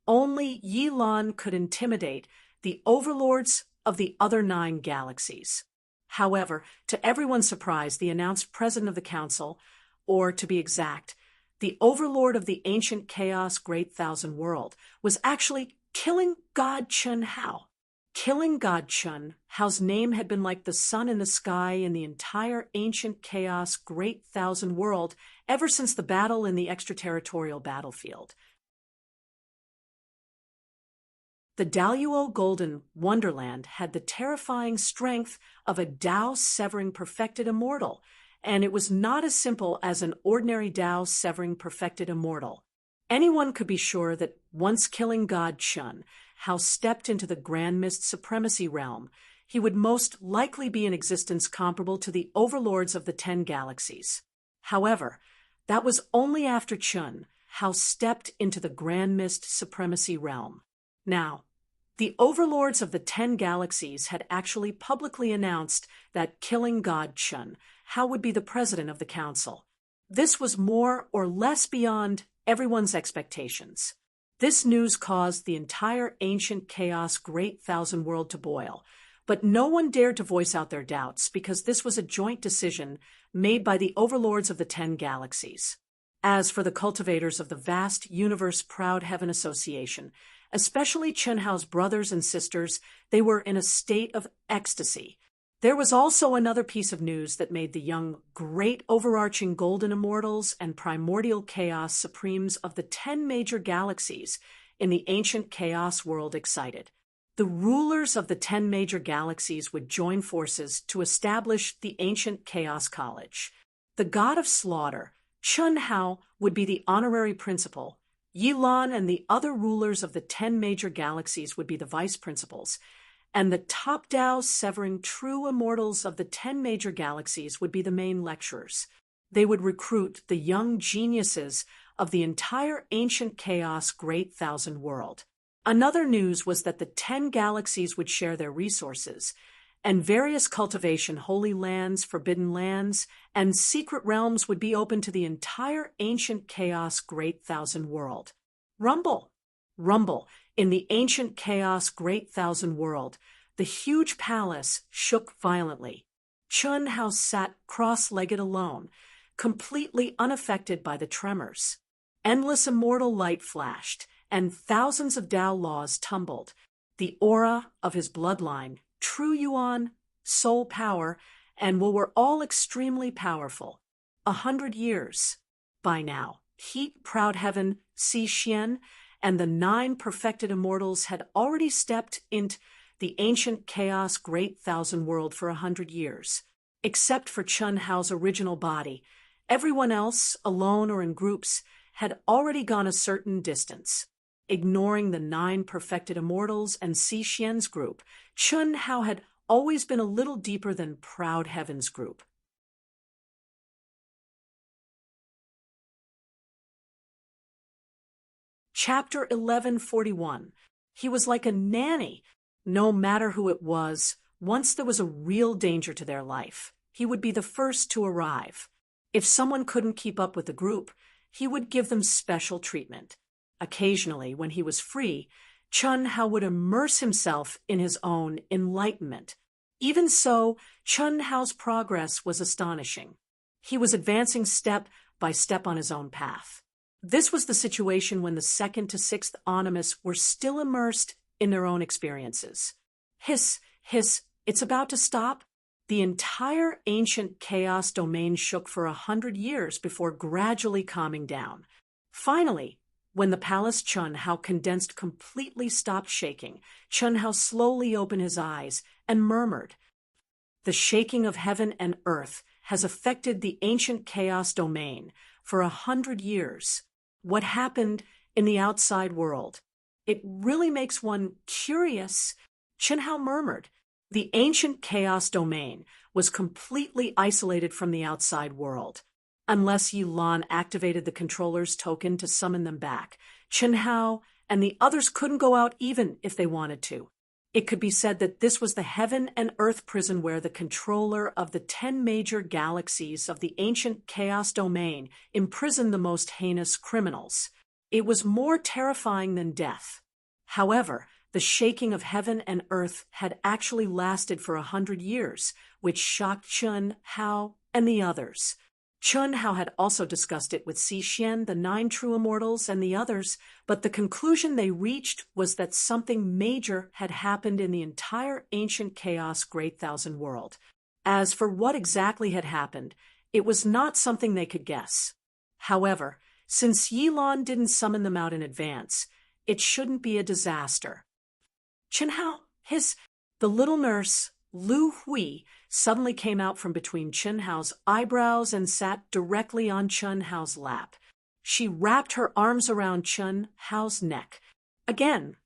Only Yilan could intimidate the overlords of the other 9 galaxies. However, to everyone's surprise, the announced president of the council, or to be exact, the overlord of the ancient chaos Great Thousand world, was actually killing God Chun Hao. Killing God Chun Hao's name had been like the sun in the sky in the entire ancient chaos Great Thousand world ever since the battle in the extraterritorial battlefield. The Daluo Golden Wonderland had the terrifying strength of a Tao-severing perfected immortal, and it was not as simple as an ordinary Tao-severing perfected immortal. Anyone could be sure that once killing God Chun Hao stepped into the Grand Mist Supremacy realm, he would most likely be in existence comparable to the overlords of the 10 galaxies. However, that was only after Chun Hao stepped into the Grand Mist Supremacy realm. Now, the overlords of the 10 galaxies had actually publicly announced that killing God Chun Hao would be the president of the council. This was more or less beyond everyone's expectations. This news caused the entire ancient chaos Great Thousand World to boil, but no one dared to voice out their doubts because this was a joint decision made by the overlords of the 10 galaxies. As for the cultivators of the vast universe Proud Heaven Association, especially Chen Hao's brothers and sisters, they were in a state of ecstasy. There was also another piece of news that made the young, great overarching golden immortals and primordial chaos supremes of the 10 major galaxies in the ancient chaos world excited. The rulers of the 10 major galaxies would join forces to establish the ancient Chaos College. The god of slaughter, Chen Hao, would be the honorary principal. Yilan and the other rulers of the 10 major galaxies would be the vice principals, and the top Dao severing true immortals of the 10 major galaxies would be the main lecturers. They would recruit the young geniuses of the entire ancient chaos Great Thousand World. Another news was that the 10 galaxies would share their resources, and various cultivation holy lands, forbidden lands, and secret realms would be open to the entire ancient chaos Great Thousand World. Rumble! Rumble! In the ancient chaos Great Thousand World, the huge palace shook violently. Chen Hao sat cross-legged alone, completely unaffected by the tremors. Endless immortal light flashed, and thousands of Dao laws tumbled. The aura of his bloodline, true Yuan, soul power, and were all extremely powerful. 100 years. By now, Heat, Proud Heaven, Si Xian, and the 9 perfected immortals had already stepped into the ancient chaos Great Thousand World for 100 years. Except for Chen Hao's original body, everyone else, alone or in groups, had already gone a certain distance. Ignoring the 9 perfected immortals and Si Xian's group, Chen Hao had always been a little deeper than Proud Heaven's group. Chapter 1141. He was like a nanny. No matter who it was, once there was a real danger to their life, he would be the first to arrive. If someone couldn't keep up with the group, he would give them special treatment. Occasionally, when he was free, Chen Hao would immerse himself in his own enlightenment. Even so, Chen Hao's progress was astonishing. He was advancing step by step on his own path. This was the situation when the 2nd to 6th Animus were still immersed in their own experiences. Hiss, hiss, it's about to stop. The entire ancient chaos domain shook for 100 years before gradually calming down. Finally, when the palace Chen Hao condensed completely stopped shaking, Chen Hao slowly opened his eyes and murmured, "The shaking of heaven and earth has affected the ancient chaos domain for 100 years. What happened in the outside world? It really makes one curious." Chen Hao murmured. The ancient chaos domain was completely isolated from the outside world. Unless Yilan activated the controller's token to summon them back, Chen Hao and the others couldn't go out even if they wanted to. It could be said that this was the heaven and earth prison where the controller of the 10 major galaxies of the ancient chaos domain imprisoned the most heinous criminals. It was more terrifying than death. However, the shaking of heaven and earth had actually lasted for 100 years, which shocked Chen Hao and the others. Chen Hao had also discussed it with Si Xian, the 9 true immortals, and the others, but the conclusion they reached was that something major had happened in the entire ancient chaos Great Thousand World. As for what exactly had happened, it was not something they could guess. However, since Yilan didn't summon them out in advance, it shouldn't be a disaster. Chen Hao, the little nurse, Lu Hui, suddenly came out from between Chen Hao's eyebrows and sat directly on Chen Hao's lap. She wrapped her arms around Chen Hao's neck. Again,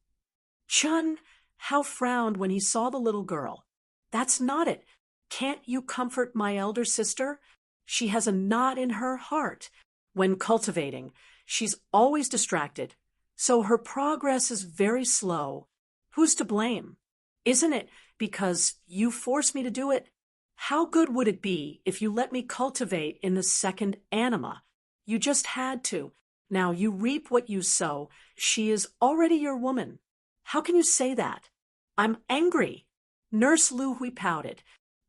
Chen Hao frowned when he saw the little girl. "That's not it. Can't you comfort my elder sister? She has a knot in her heart. When cultivating, she's always distracted, so her progress is very slow. Who's to blame? Isn't it because you forced me to do it?" How good would it be if you let me cultivate in the second anima? You just had to. Now you reap what you sow. She is already your woman. How can you say that? I'm angry. Nurse Lu Hui pouted.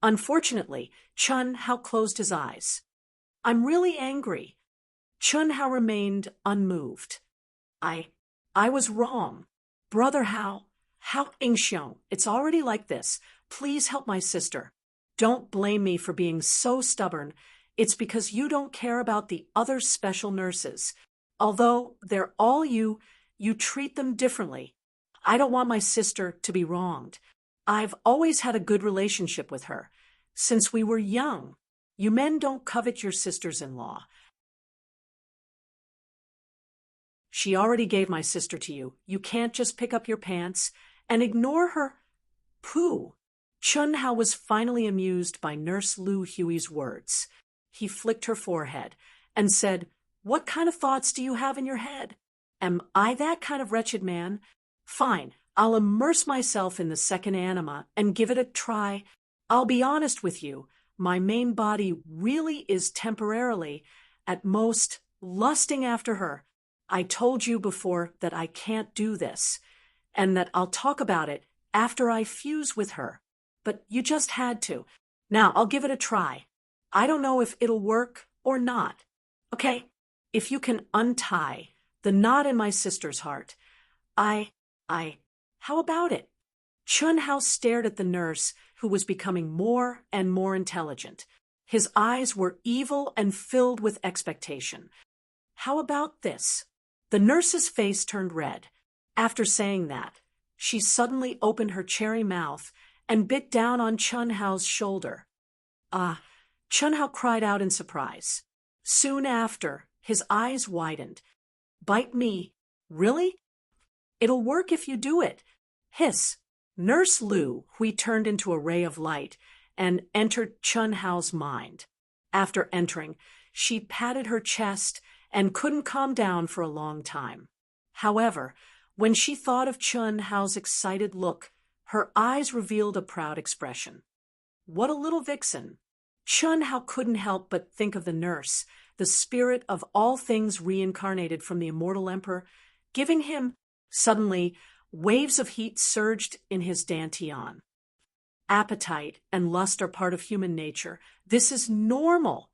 Unfortunately, Chun Hao closed his eyes. I'm really angry. Chun Hao remained unmoved. I was wrong. Brother Hao Ingxiong, it's already like this. Please help my sister. Don't blame me for being so stubborn. It's because you don't care about the other special nurses. Although they're all you treat them differently. I don't want my sister to be wronged. I've always had a good relationship with her. Since we were young. You men don't covet your sisters-in-law. She already gave my sister to you. You can't just pick up your pants and ignore her. Pooh! Chun Hao was finally amused by Nurse Lu Hui's words. He flicked her forehead and said, What kind of thoughts do you have in your head? Am I that kind of wretched man? Fine, I'll immerse myself in the second anima and give it a try. I'll be honest with you, my main body really is temporarily, at most, lusting after her. I told you before that I can't do this, and that I'll talk about it after I fuse with her. But you just had to. Now, I'll give it a try. I don't know if it'll work or not. Okay? If you can untie the knot in my sister's heart, how about it? Chun Hao stared at the nurse, who was becoming more and more intelligent. His eyes were evil and filled with expectation. How about this? The nurse's face turned red. After saying that, she suddenly opened her cherry mouth and bit down on Chun Hao's shoulder. Chun Hao cried out in surprise. Soon after, his eyes widened. Bite me? Really? It'll work if you do it. Hiss. Nurse Lu Hui turned into a ray of light and entered Chun Hao's mind. After entering, she patted her chest and couldn't calm down for a long time. However, when she thought of Chun Hao's excited look, her eyes revealed a proud expression. What a little vixen! Chun Hao couldn't help but think of the nurse, the spirit of all things reincarnated from the immortal emperor, giving him, suddenly, waves of heat surged in his dantian. Appetite and lust are part of human nature. This is normal.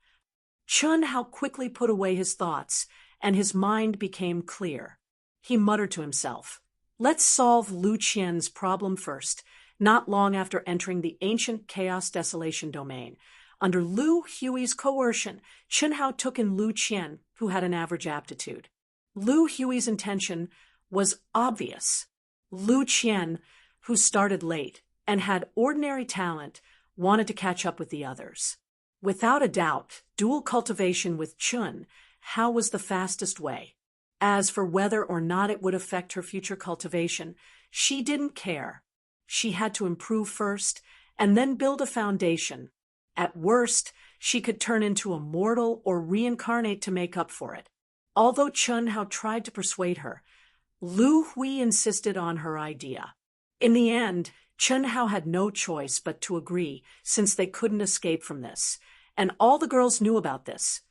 Chun Hao quickly put away his thoughts, and his mind became clear. He muttered to himself, Let's solve Lu Qian's problem first. Not long after entering the ancient chaos desolation domain, under Lu Hui's coercion, Chun Hao took in Lu Qian, who had an average aptitude. Lu Hui's intention was obvious. Lu Qian, who started late and had ordinary talent, wanted to catch up with the others. Without a doubt, dual cultivation with Chun Hao was the fastest way. As for whether or not it would affect her future cultivation, she didn't care. She had to improve first and then build a foundation. At worst, she could turn into a mortal or reincarnate to make up for it. Although Chun Hao tried to persuade her, Lu Hui insisted on her idea. In the end, Chun Hao had no choice but to agree, since they couldn't escape from this, and all the girls knew about this.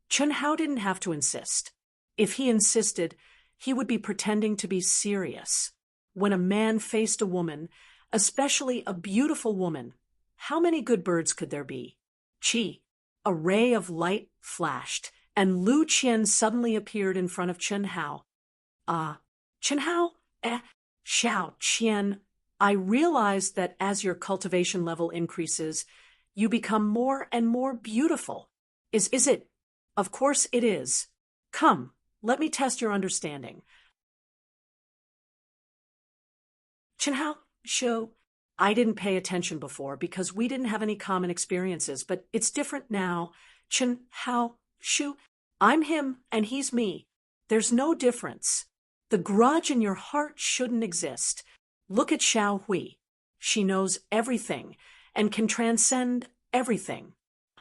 Chun Hao didn't have to insist. If he insisted, he would be pretending to be serious. When a man faced a woman, especially a beautiful woman, how many good birds could there be? Chi! A ray of light flashed, and Lu Qian suddenly appeared in front of Chun Hao. Chun Hao? Xiao Qian. I realize that as your cultivation level increases, you become more and more beautiful. Is it? Of course it is. Come, let me test your understanding. Chun Hao, show. I didn't pay attention before because we didn't have any common experiences, but it's different now. Chun Hao, Shu, I'm him and he's me. There's no difference. The grudge in your heart shouldn't exist. Look at Xiao Hui. She knows everything and can transcend everything.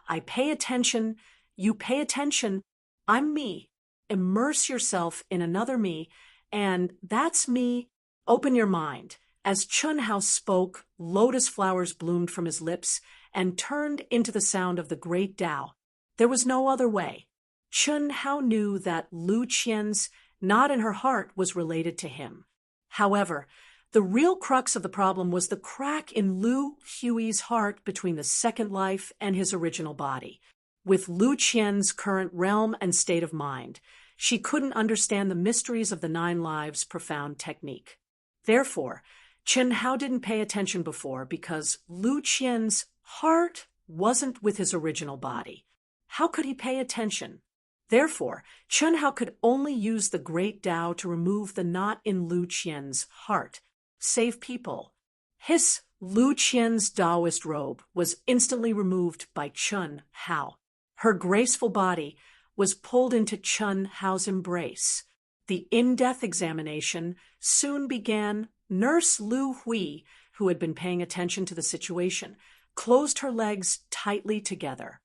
I pay attention. You pay attention. I'm me. Immerse yourself in another me, and that's me. Open your mind. As Chun Hao spoke, lotus flowers bloomed from his lips, and turned into the sound of the great Tao. There was no other way. Chun Hao knew that Lu Qian's knot in her heart was related to him. However, the real crux of the problem was the crack in Lu Hui's heart between the second life and his original body. With Lu Qian's current realm and state of mind, she couldn't understand the mysteries of the 9 lives' profound technique. Therefore, Chun Hao didn't pay attention before because Lu Qian's heart wasn't with his original body. How could he pay attention? Therefore, Chun Hao could only use the great Tao to remove the knot in Lu Qian's heart, save people. His Lu Qian's Taoist robe was instantly removed by Chun Hao. Her graceful body was pulled into Chun Hao's embrace. The in-depth examination soon began. Nurse Lu Hui, who had been paying attention to the situation, closed her legs tightly together.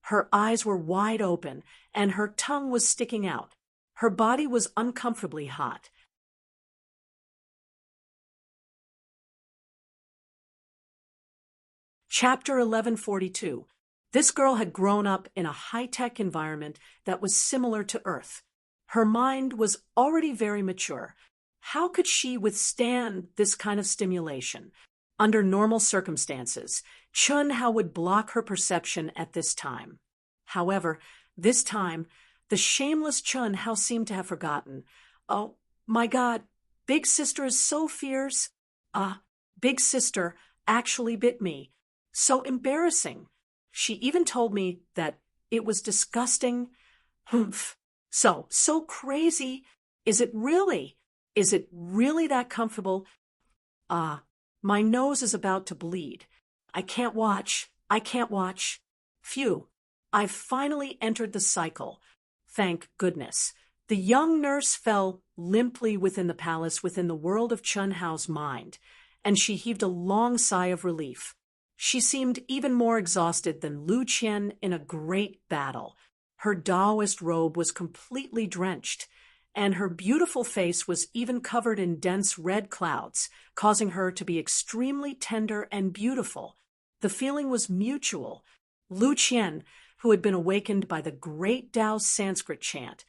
Her eyes were wide open, and her tongue was sticking out. Her body was uncomfortably hot. Chapter 1142. This girl had grown up in a high-tech environment that was similar to Earth. Her mind was already very mature. How could she withstand this kind of stimulation? Under normal circumstances, Chun Hao would block her perception at this time. However, this time, the shameless Chun Hao seemed to have forgotten. Oh, my God, Big Sister is so fierce. Big Sister actually bit me. So embarrassing. She even told me that it was disgusting. Humph. So crazy. Is it really? Is it really that comfortable? My nose is about to bleed. I can't watch. Phew. I've finally entered the cycle. Thank goodness. The young nurse fell limply within the palace within the world of Chun Hao's mind, and she heaved a long sigh of relief. She seemed even more exhausted than Lu Qian in a great battle. Her Taoist robe was completely drenched, and her beautiful face was even covered in dense red clouds, causing her to be extremely tender and beautiful. The feeling was mutual. Lu Qian, who had been awakened by the great Tao Sanskrit chant,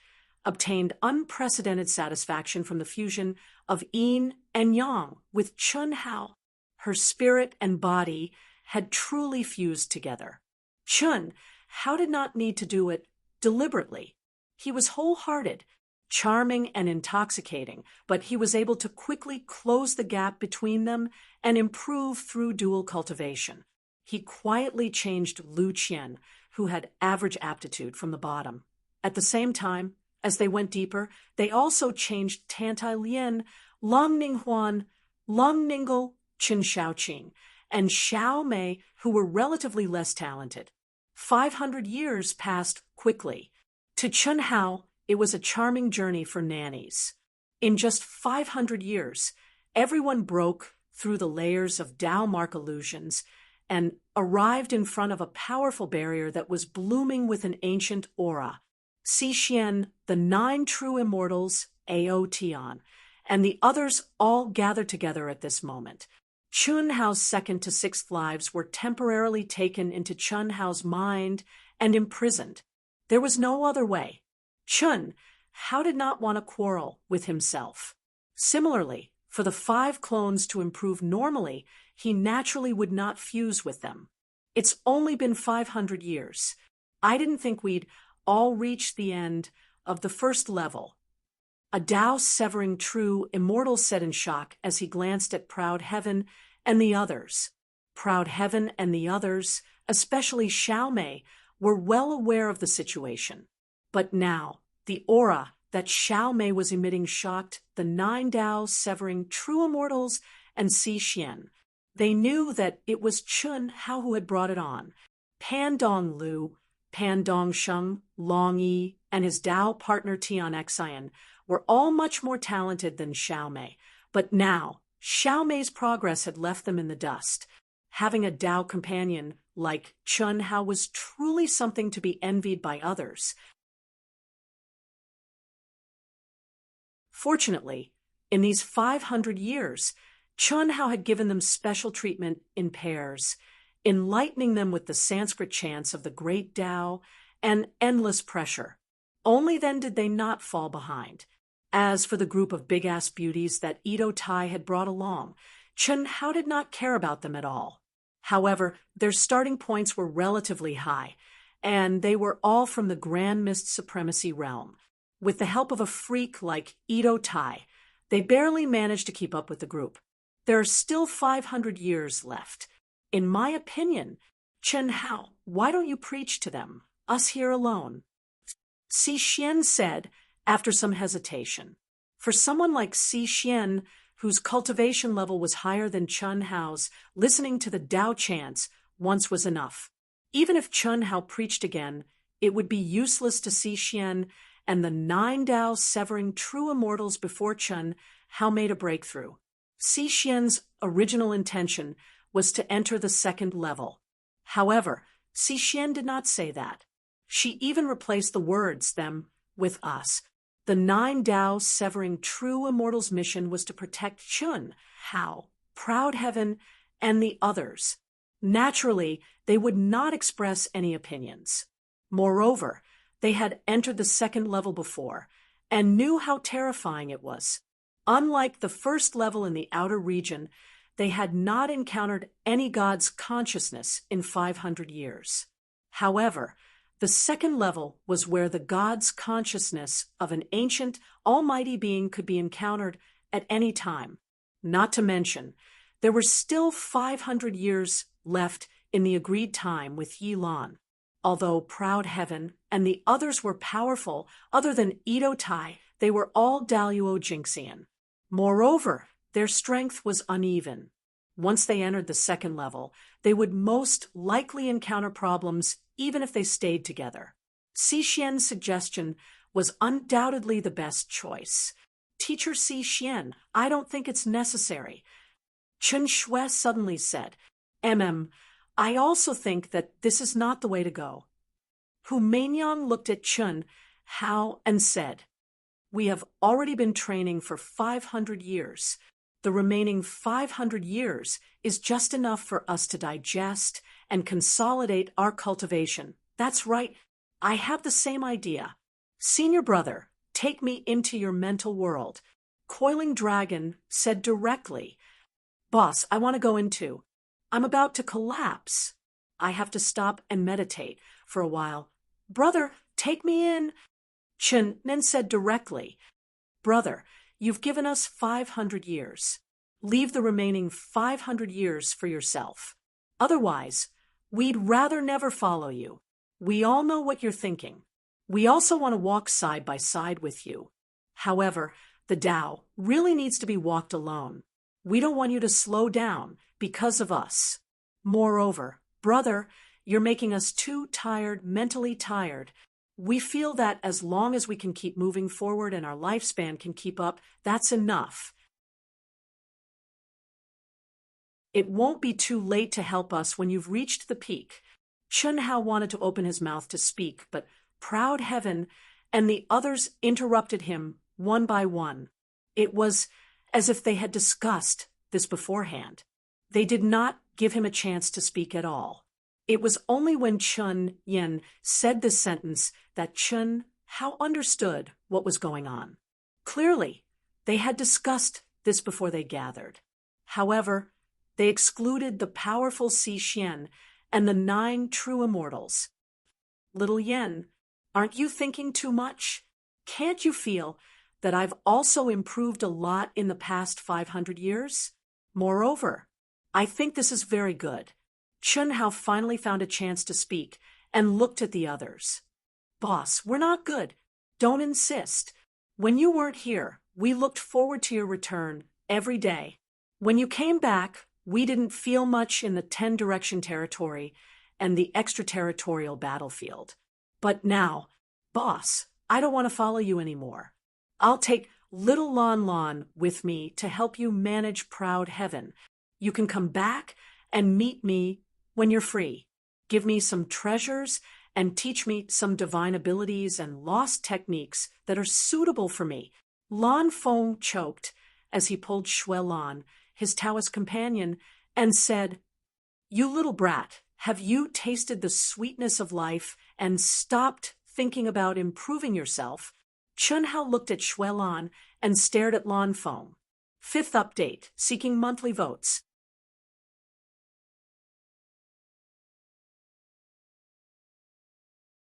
obtained unprecedented satisfaction from the fusion of yin and yang with Chun Hao. Her spirit and body had truly fused together. Chun Hao did not need to do it deliberately. He was wholehearted, charming and intoxicating, but he was able to quickly close the gap between them and improve through dual cultivation. He quietly changed Lu Qian, who had average aptitude, from the bottom. At the same time, as they went deeper, they also changed Tantai Lien, Long Ninghuan, Long Ningle, Qin Shaoqing, and Xiao Mei, who were relatively less talented. 500 years passed quickly. To Chun Hao, it was a charming journey for nannies. In just 500 years, everyone broke through the layers of Tao mark illusions and arrived in front of a powerful barrier that was blooming with an ancient aura. Xixian, the 9 true immortals, Aotian, and the others all gathered together at this moment. Chun Hao's 2nd to 6th lives were temporarily taken into Chun Hao's mind and imprisoned. There was no other way. Chun Hao did not want to quarrel with himself. Similarly, for the 5 clones to improve normally, he naturally would not fuse with them. It's only been 500 years. I didn't think we'd all reach the end of the 1st level. A Tao-severing true immortal said in shock as he glanced at Proud Heaven and the others. Proud Heaven and the others, especially Xiao Mei, were well aware of the situation. But now, the aura that Xiao Mei was emitting shocked the 9 Tao-severing true immortals and Xixian. They knew that it was Chun Hao who had brought it on. Pan Dong Lu, Pan Dong Sheng, Long Yi, and his Tao partner Tian Xian were all much more talented than Xiao Mei, but now Xiao Mei's progress had left them in the dust. Having a Tao companion like Chun Hao was truly something to be envied by others. Fortunately, in these 500 years, Chun Hao had given them special treatment in pairs, enlightening them with the Sanskrit chants of the great Tao and endless pressure. Only then did they not fall behind. As for the group of big-ass beauties that Edo Tai had brought along, Chun Hao did not care about them at all. However, their starting points were relatively high, and they were all from the Grand Mist Supremacy realm. With the help of a freak like Edo Tai, they barely managed to keep up with the group. There are still 500 years left. In my opinion, Chun Hao, why don't you preach to them, us here alone? Si Xian said, after some hesitation. For someone like Si Xian, whose cultivation level was higher than Chun Hao's, listening to the Tao chants once was enough. Even if Chun Hao preached again, it would be useless to Si Xian, and the 9 Tao severing true immortals before Chun Hao made a breakthrough. Si Xian's original intention was to enter the second level. However, Si Xian did not say that. She even replaced the words, them, with us. The 9 Tao severing true immortals' mission was to protect Chun Hao, Proud Heaven, and the others. Naturally, they would not express any opinions. Moreover, they had entered the second level before, and knew how terrifying it was. Unlike the first level in the outer region, they had not encountered any god's consciousness in 500 years. However, the second level was where the god's consciousness of an ancient, almighty being could be encountered at any time. Not to mention, there were still 500 years left in the agreed time with Yi Lan. Although Proud Heaven and the others were powerful, other than Edo Tai, they were all Daluo Jinxian. Moreover, their strength was uneven. Once they entered the second level, they would most likely encounter problems even if they stayed together. Si Xian's suggestion was undoubtedly the best choice. Teacher Si Xian, I don't think it's necessary. Chun Shui suddenly said, I also think that this is not the way to go. Hu Meinyang looked at Chun Hao and said, we have already been training for 500 years. The remaining 500 years is just enough for us to digest and consolidate our cultivation. That's right. I have the same idea. Senior brother, take me into your mental world. Coiling Dragon said directly, Boss, I want to go in too. I'm about to collapse. I have to stop and meditate for a while. Brother, take me in. Chen Nen said directly, Brother, you've given us 500 years. Leave the remaining 500 years for yourself. Otherwise, we'd rather never follow you. We all know what you're thinking. We also want to walk side by side with you. However, the Tao really needs to be walked alone. We don't want you to slow down because of us. Moreover, brother, you're making us too tired, mentally tired. We feel that as long as we can keep moving forward and our lifespan can keep up, that's enough. It won't be too late to help us when you've reached the peak. Chun Hao wanted to open his mouth to speak, but Proud Heaven and the others interrupted him one by one. It was as if they had discussed this beforehand. They did not give him a chance to speak at all. It was only when Chun Yin said this sentence that Chun Hao understood what was going on. Clearly, they had discussed this before they gathered. However, they excluded the powerful Si Xian and the 9 true immortals. Little Yen, aren't you thinking too much? Can't you feel that I've also improved a lot in the past 500 years? Moreover, I think this is very good. Chun Hao finally found a chance to speak and looked at the others. Boss, we're not good. Don't insist. When you weren't here, we looked forward to your return every day. When you came back, we didn't feel much in the 10-direction territory and the extraterritorial battlefield. But now, boss, I don't want to follow you anymore. I'll take little Lon Lon with me to help you manage Proud Heaven. You can come back and meet me when you're free. Give me some treasures and teach me some divine abilities and lost techniques that are suitable for me. Lan Feng choked as he pulled Shui Lan, his Taoist companion, and said, You little brat, have you tasted the sweetness of life and stopped thinking about improving yourself? Chunhao looked at Xuelan and stared at Lan Feng. Fifth update, seeking monthly votes.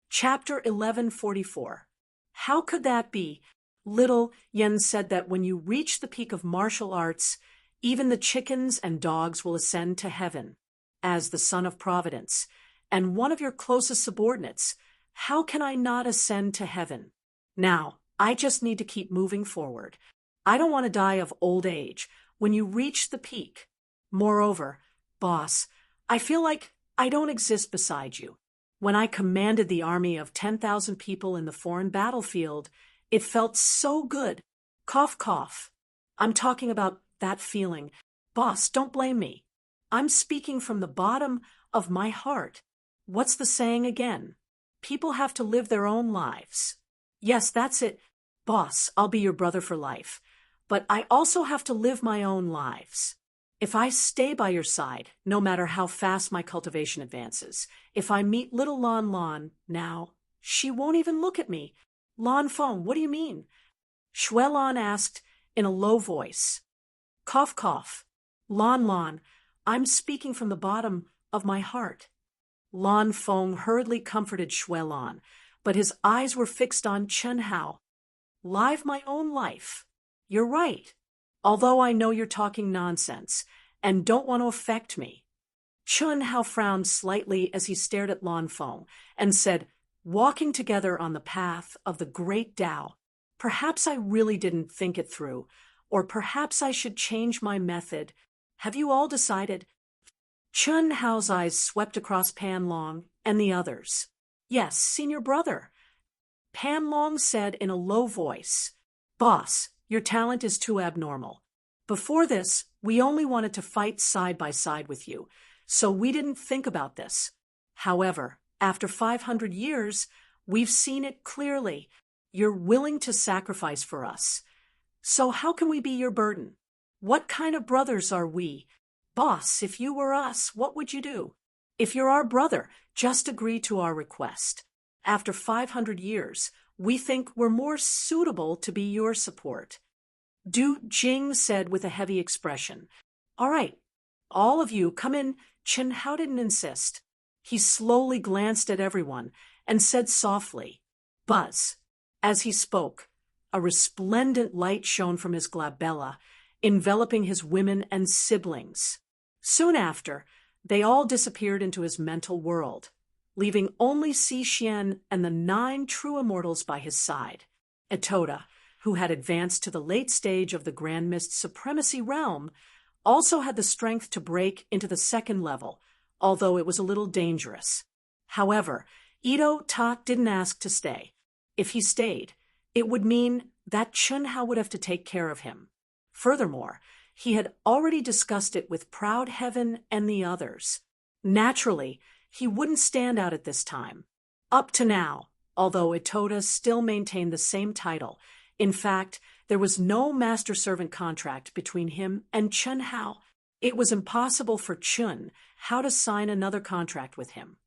Chapter 1144. How could that be? Little Yen said that when you reach the peak of martial arts, even the chickens and dogs will ascend to heaven. As the son of Providence, and one of your closest subordinates, how can I not ascend to heaven? Now, I just need to keep moving forward. I don't want to die of old age when you reach the peak. Moreover, boss, I feel like I don't exist beside you. When I commanded the army of 10,000 people in the foreign battlefield, it felt so good. Cough, cough. I'm talking about that feeling. Boss, don't blame me. I'm speaking from the bottom of my heart. What's the saying again? People have to live their own lives. Yes, that's it. Boss, I'll be your brother for life. But I also have to live my own lives. If I stay by your side, no matter how fast my cultivation advances, if I meet little Lan Lan now, she won't even look at me. Lan Feng, what do you mean? Xuelan asked in a low voice. Cough, cough. Lan Lan, I'm speaking from the bottom of my heart. Lan Feng hurriedly comforted Xuelan, but his eyes were fixed on Chunhao. Live my own life. You're right. Although I know you're talking nonsense and don't want to affect me. Chunhao frowned slightly as he stared at Lan Feng and said, walking together on the path of the great Tao, perhaps I really didn't think it through, or perhaps I should change my method. Have you all decided? Chunhao's eyes swept across Pan Long and the others. Yes, senior brother. Pan Long said in a low voice, Boss, your talent is too abnormal. Before this, we only wanted to fight side by side with you, so we didn't think about this. However, after 500 years, we've seen it clearly. You're willing to sacrifice for us. So how can we be your burden? What kind of brothers are we? Boss, if you were us, what would you do? If you're our brother, just agree to our request. After 500 years, we think we're more suitable to be your support. Du Jing said with a heavy expression. All right, all of you, come in. Chunhao didn't insist. He slowly glanced at everyone and said softly, Buzz. As he spoke, a resplendent light shone from his glabella, enveloping his women and siblings. Soon after, they all disappeared into his mental world, leaving only Xi and the 9 true immortals by his side. Etoda, who had advanced to the late stage of the Grand Mist Supremacy realm, also had the strength to break into the second level, although it was a little dangerous. However, Ito Ta didn't ask to stay. If he stayed, it would mean that Chunhao would have to take care of him. Furthermore, he had already discussed it with Proud Heaven and the others. Naturally, he wouldn't stand out at this time. Up to now, although Itoda still maintained the same title, in fact, there was no master-servant contract between him and Chunhao. It was impossible for Chunhao to sign another contract with him.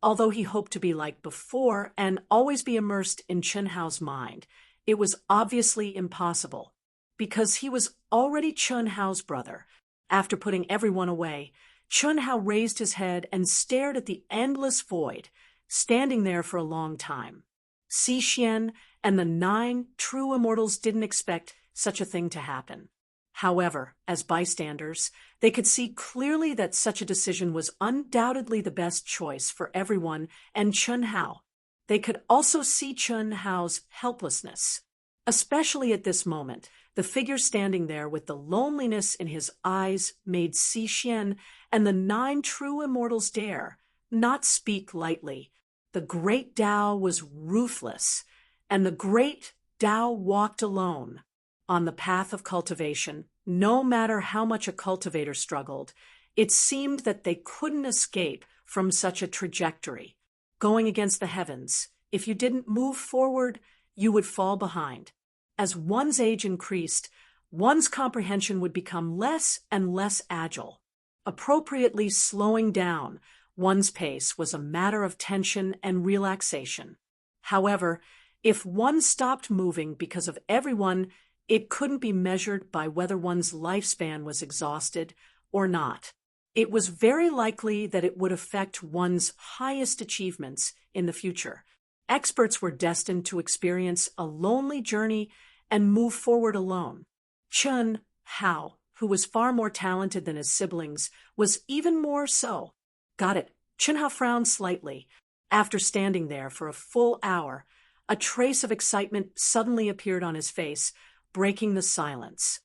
Although he hoped to be like before and always be immersed in Chunhao's mind, it was obviously impossible, because he was already Chunhao's brother. After putting everyone away, Chunhao raised his head and stared at the endless void, standing there for a long time. Xi Xian and the 9 true immortals didn't expect such a thing to happen. However, as bystanders, they could see clearly that such a decision was undoubtedly the best choice for everyone and Chunhao. They could also see Chunhao's helplessness. Especially at this moment, the figure standing there with the loneliness in his eyes made Xi Xian and the 9 true immortals dare not speak lightly. The great Tao was ruthless, and the great Tao walked alone. On the path of cultivation, no matter how much a cultivator struggled, it seemed that they couldn't escape from such a trajectory. Going against the heavens, if you didn't move forward, you would fall behind. As one's age increased, one's comprehension would become less and less agile. Appropriately slowing down one's pace was a matter of tension and relaxation. However, if one stopped moving because of everyone, it couldn't be measured by whether one's lifespan was exhausted or not. It was very likely that it would affect one's highest achievements in the future. Experts were destined to experience a lonely journey and move forward alone. Chun Hao, who was far more talented than his siblings, was even more so. Got it. Chun Hao frowned slightly. After standing there for a full hour, a trace of excitement suddenly appeared on his face, breaking the silence.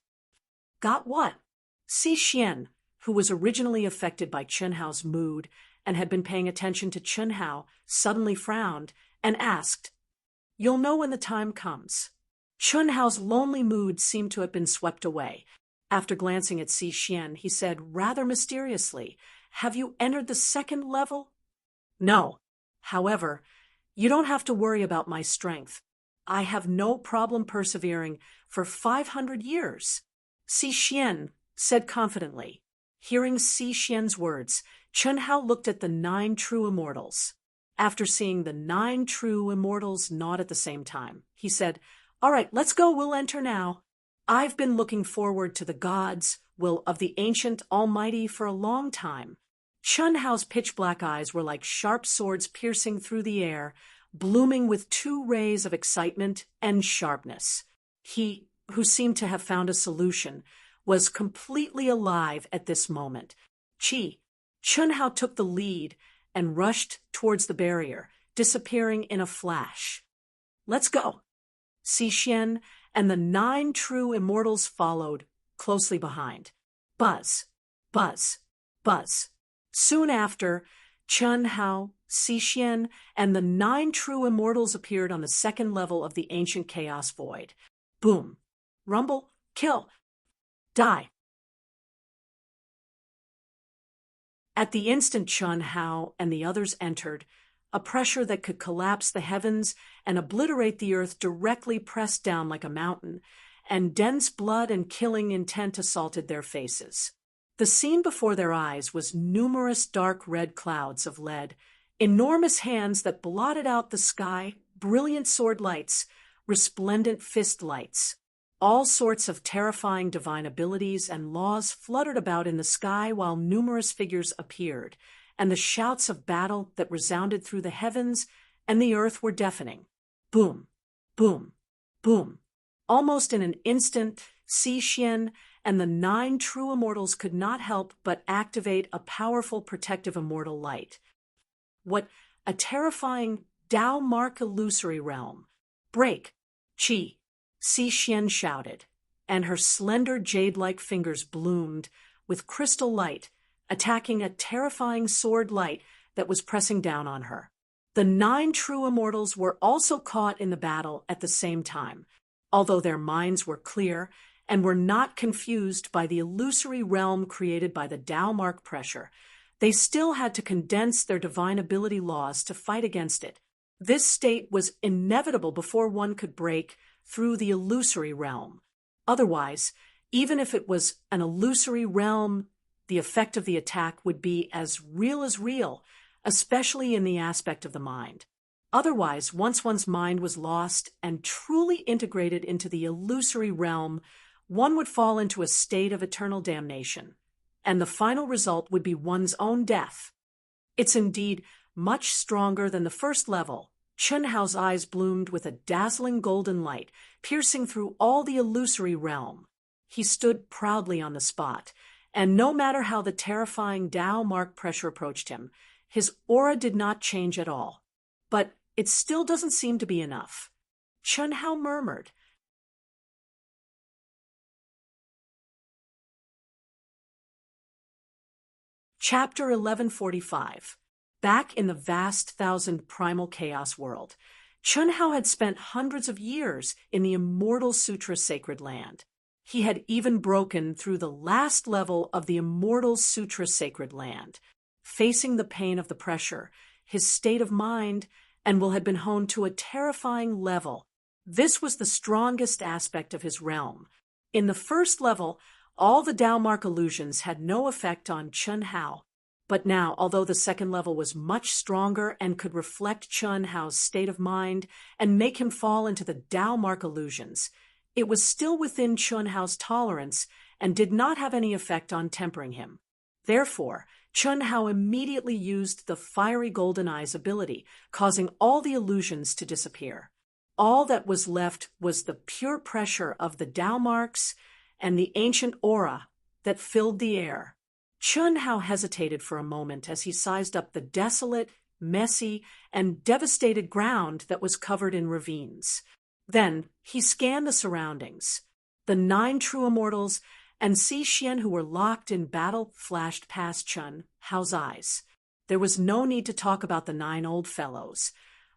Got what? Si Xian, who was originally affected by Chun Hao's mood and had been paying attention to Chun Hao, suddenly frowned and asked, "You'll know when the time comes." Chun Hao's lonely mood seemed to have been swept away. After glancing at Si Xian, he said rather mysteriously, "Have you entered the second level?" "No. However, you don't have to worry about my strength. I have no problem persevering for 500 years. Si Xian said confidently. Hearing Si Xian's words, Chun Hao looked at the 9 true immortals. After seeing the 9 true immortals nod at the same time, he said, "All right, let's go, we'll enter now. I've been looking forward to the gods' will of the ancient almighty for a long time." Chun Hao's pitch-black eyes were like sharp swords piercing through the air, blooming with 2 rays of excitement and sharpness. He, who seemed to have found a solution, was completely alive at this moment. Chun Hao took the lead and rushed towards the barrier, disappearing in a flash. "Let's go." Si Xian and the 9 true immortals followed, closely behind. Buzz, buzz, buzz. Soon after, Chun Hao, Si Xian, and the 9 true immortals appeared on the second level of the ancient chaos void. Boom. Rumble. Kill. Die. At the instant Chun Hao and the others entered, a pressure that could collapse the heavens and obliterate the earth directly pressed down like a mountain, and dense blood and killing intent assaulted their faces. The scene before their eyes was numerous dark red clouds of lead, enormous hands that blotted out the sky, brilliant sword lights, resplendent fist lights. All sorts of terrifying divine abilities and laws fluttered about in the sky while numerous figures appeared, and the shouts of battle that resounded through the heavens and the earth were deafening. Boom, boom, boom. Almost in an instant, Si Xian and the 9 true immortals could not help but activate a powerful protective immortal light. What a terrifying Tao Mark illusory realm. "Break, Qi," Si Xian shouted, and her slender jade-like fingers bloomed with crystal light, attacking a terrifying sword light that was pressing down on her. The 9 true immortals were also caught in the battle at the same time, although their minds were clear and were not confused by the illusory realm created by the Tao Mark pressure. They still had to condense their divine ability laws to fight against it. This state was inevitable before one could break through the illusory realm. Otherwise, even if it was an illusory realm, the effect of the attack would be as real, especially in the aspect of the mind. Otherwise, once one's mind was lost and truly integrated into the illusory realm, one would fall into a state of eternal damnation, and the final result would be one's own death. It's indeed much stronger than the first level. Chun Hao's eyes bloomed with a dazzling golden light, piercing through all the illusory realm. He stood proudly on the spot, and no matter how the terrifying Tao Mark pressure approached him, his aura did not change at all. But it still doesn't seem to be enough. Chun Hao murmured. Chapter 1145. Back in the vast thousand primal chaos world, Chun Hao had spent hundreds of years in the Immortal Sutra sacred land. He had even broken through the last level of the Immortal Sutra sacred land. Facing the pain of the pressure, his state of mind and will had been honed to a terrifying level. This was the strongest aspect of his realm. In the first level, all the Tao mark illusions had no effect on Chun Hao. But now, although the second level was much stronger and could reflect Chun Hao's state of mind and make him fall into the Tao mark illusions, it was still within Chun Hao's tolerance and did not have any effect on tempering him. Therefore, Chun Hao immediately used the fiery golden eyes ability, causing all the illusions to disappear. All that was left was the pure pressure of the Tao marks and the ancient aura that filled the air. Chun Hao hesitated for a moment as he sized up the desolate, messy, and devastated ground that was covered in ravines. Then he scanned the surroundings. The 9 true immortals and Xi Xian, who were locked in battle, flashed past Chun Hao's eyes. There was no need to talk about the 9 old fellows.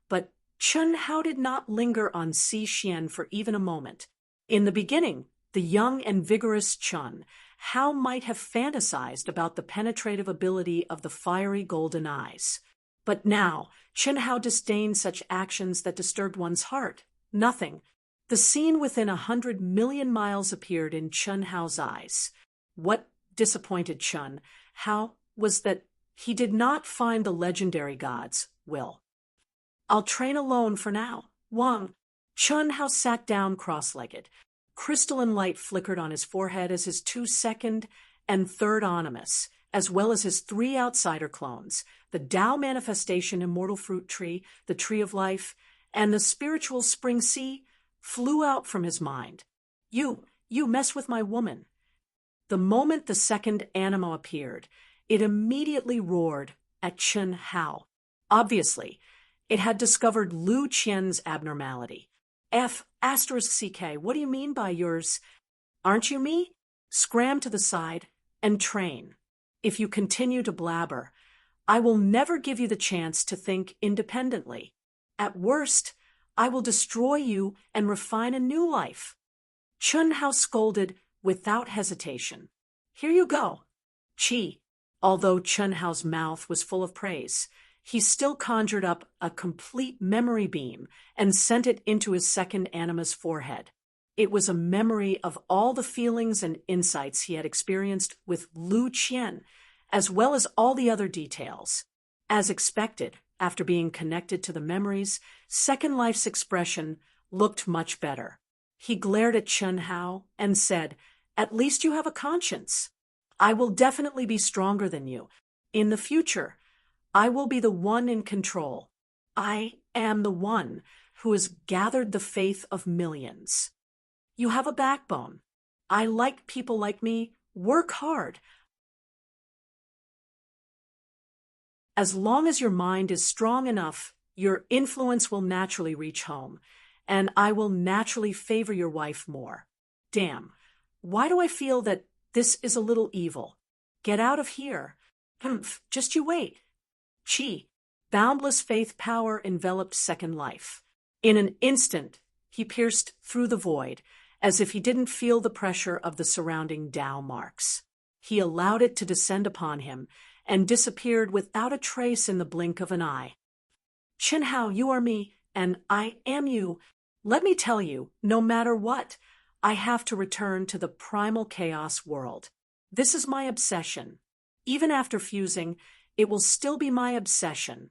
But Chun Hao did not linger on Xi Xian for even a moment. In the beginning, the young and vigorous Chun Hao might have fantasized about the penetrative ability of the fiery golden eyes. But now, Chun Hao disdained such actions that disturbed one's heart. Nothing. The scene within 100 million miles appeared in Chun Hao's eyes. What disappointed Chun Hao was that he did not find the legendary god's will. I'll train alone for now. Wang. Chun Hao sat down cross-legged. Crystalline light flickered on his forehead as his 2 second and third animus, as well as his 3 outsider clones, the Tao manifestation immortal fruit tree, the tree of life, and the spiritual spring sea, flew out from his mind. You mess with my woman. The moment the second anima appeared, it immediately roared at Chun Hao. Obviously, it had discovered Lu Qian's abnormality. F***CK, what do you mean by yours? Aren't you me? Scram to the side and train. If you continue to blabber, I will never give you the chance to think independently. At worst, I will destroy you and refine a new life. Chun Hao scolded without hesitation. Here you go. Chi. Although Chun Hao's mouth was full of praise, he still conjured up a complete memory beam and sent it into his second anima's forehead. It was a memory of all the feelings and insights he had experienced with Lu Qian, as well as all the other details. As expected, after being connected to the memories, Second Life's expression looked much better. He glared at Chun Hao and said, "At least you have a conscience. I will definitely be stronger than you. In the future, I will be the one in control. I am the one who has gathered the faith of millions. You have a backbone. I like people like me. Work hard. As long as your mind is strong enough, your influence will naturally reach home, and I will naturally favor your wife more. Damn, why do I feel that this is a little evil? Get out of here. Just you wait." Chi, boundless faith power enveloped Second Life. In an instant, he pierced through the void, as if he didn't feel the pressure of the surrounding Tao marks. He allowed it to descend upon him and disappeared without a trace in the blink of an eye. Chun Hao, you are me, and I am you. Let me tell you, no matter what, I have to return to the primal chaos world. This is my obsession. Even after fusing, it will still be my obsession.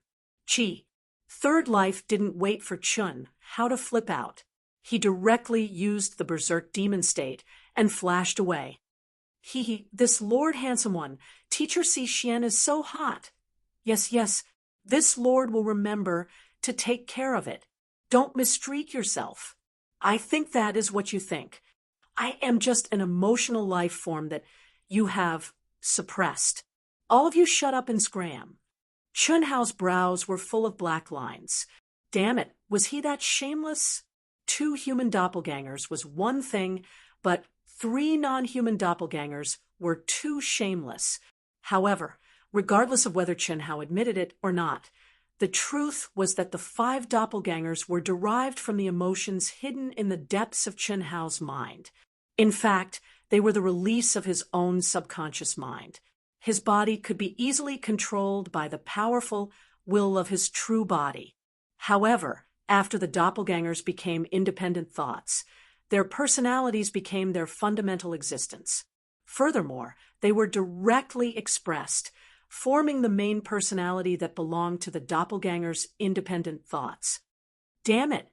Chi. Third Life didn't wait for Chun Hao to flip out. He directly used the berserk demon state and flashed away. This Lord Handsome One, Teacher Xi Xian is so hot. Yes, this Lord will remember to take care of it. Don't mistreat yourself. I think that is what you think. I am just an emotional life form that you have suppressed. All of you shut up and scram. Chun Hao's brows were full of black lines. Damn it, was he that shameless? 2 human doppelgangers was one thing, but 3 non-human doppelgangers were too shameless. However, regardless of whether Chun Hao admitted it or not, the truth was that the 5 doppelgangers were derived from the emotions hidden in the depths of Chun Hao's mind. In fact, they were the release of his own subconscious mind. His body could be easily controlled by the powerful will of his true body. However, after the doppelgangers became independent thoughts, Their personalities became their fundamental existence. Furthermore, they were directly expressed, forming the main personality that belonged to the doppelganger's independent thoughts. Damn it!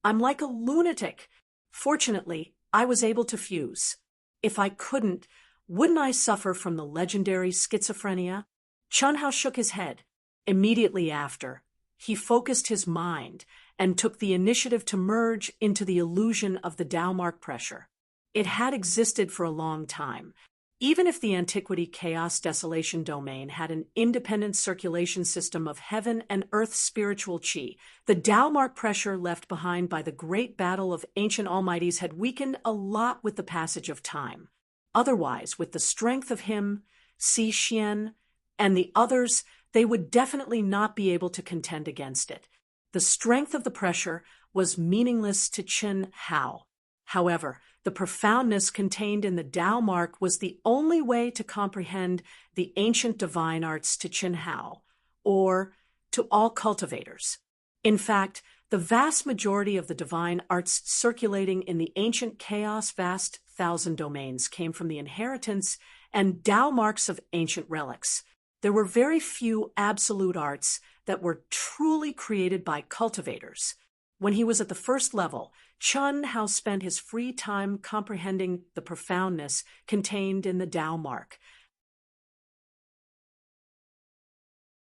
I'm like a lunatic. Fortunately, I was able to fuse. If I couldn't, wouldn't I suffer from the legendary schizophrenia? Chunhao shook his head. Immediately after, he focused his mind and took the initiative to merge into the illusion of the Tao-mark pressure. It had existed for a long time. Even if the antiquity chaos desolation domain had an independent circulation system of heaven and earth spiritual chi, the Tao-mark pressure left behind by the great battle of ancient almighties had weakened a lot with the passage of time. Otherwise, with the strength of him, Si Xian, and the others, they would definitely not be able to contend against it. The strength of the pressure was meaningless to Chen Hao. However, the profoundness contained in the Tao mark was the only way to comprehend the ancient divine arts to Chen Hao, or to all cultivators. In fact, the vast majority of the divine arts circulating in the ancient chaos vast thousand domains came from the inheritance and Tao marks of ancient relics. There were very few absolute arts that were truly created by cultivators. When he was at the first level, Chen Hao spent his free time comprehending the profoundness contained in the Tao mark.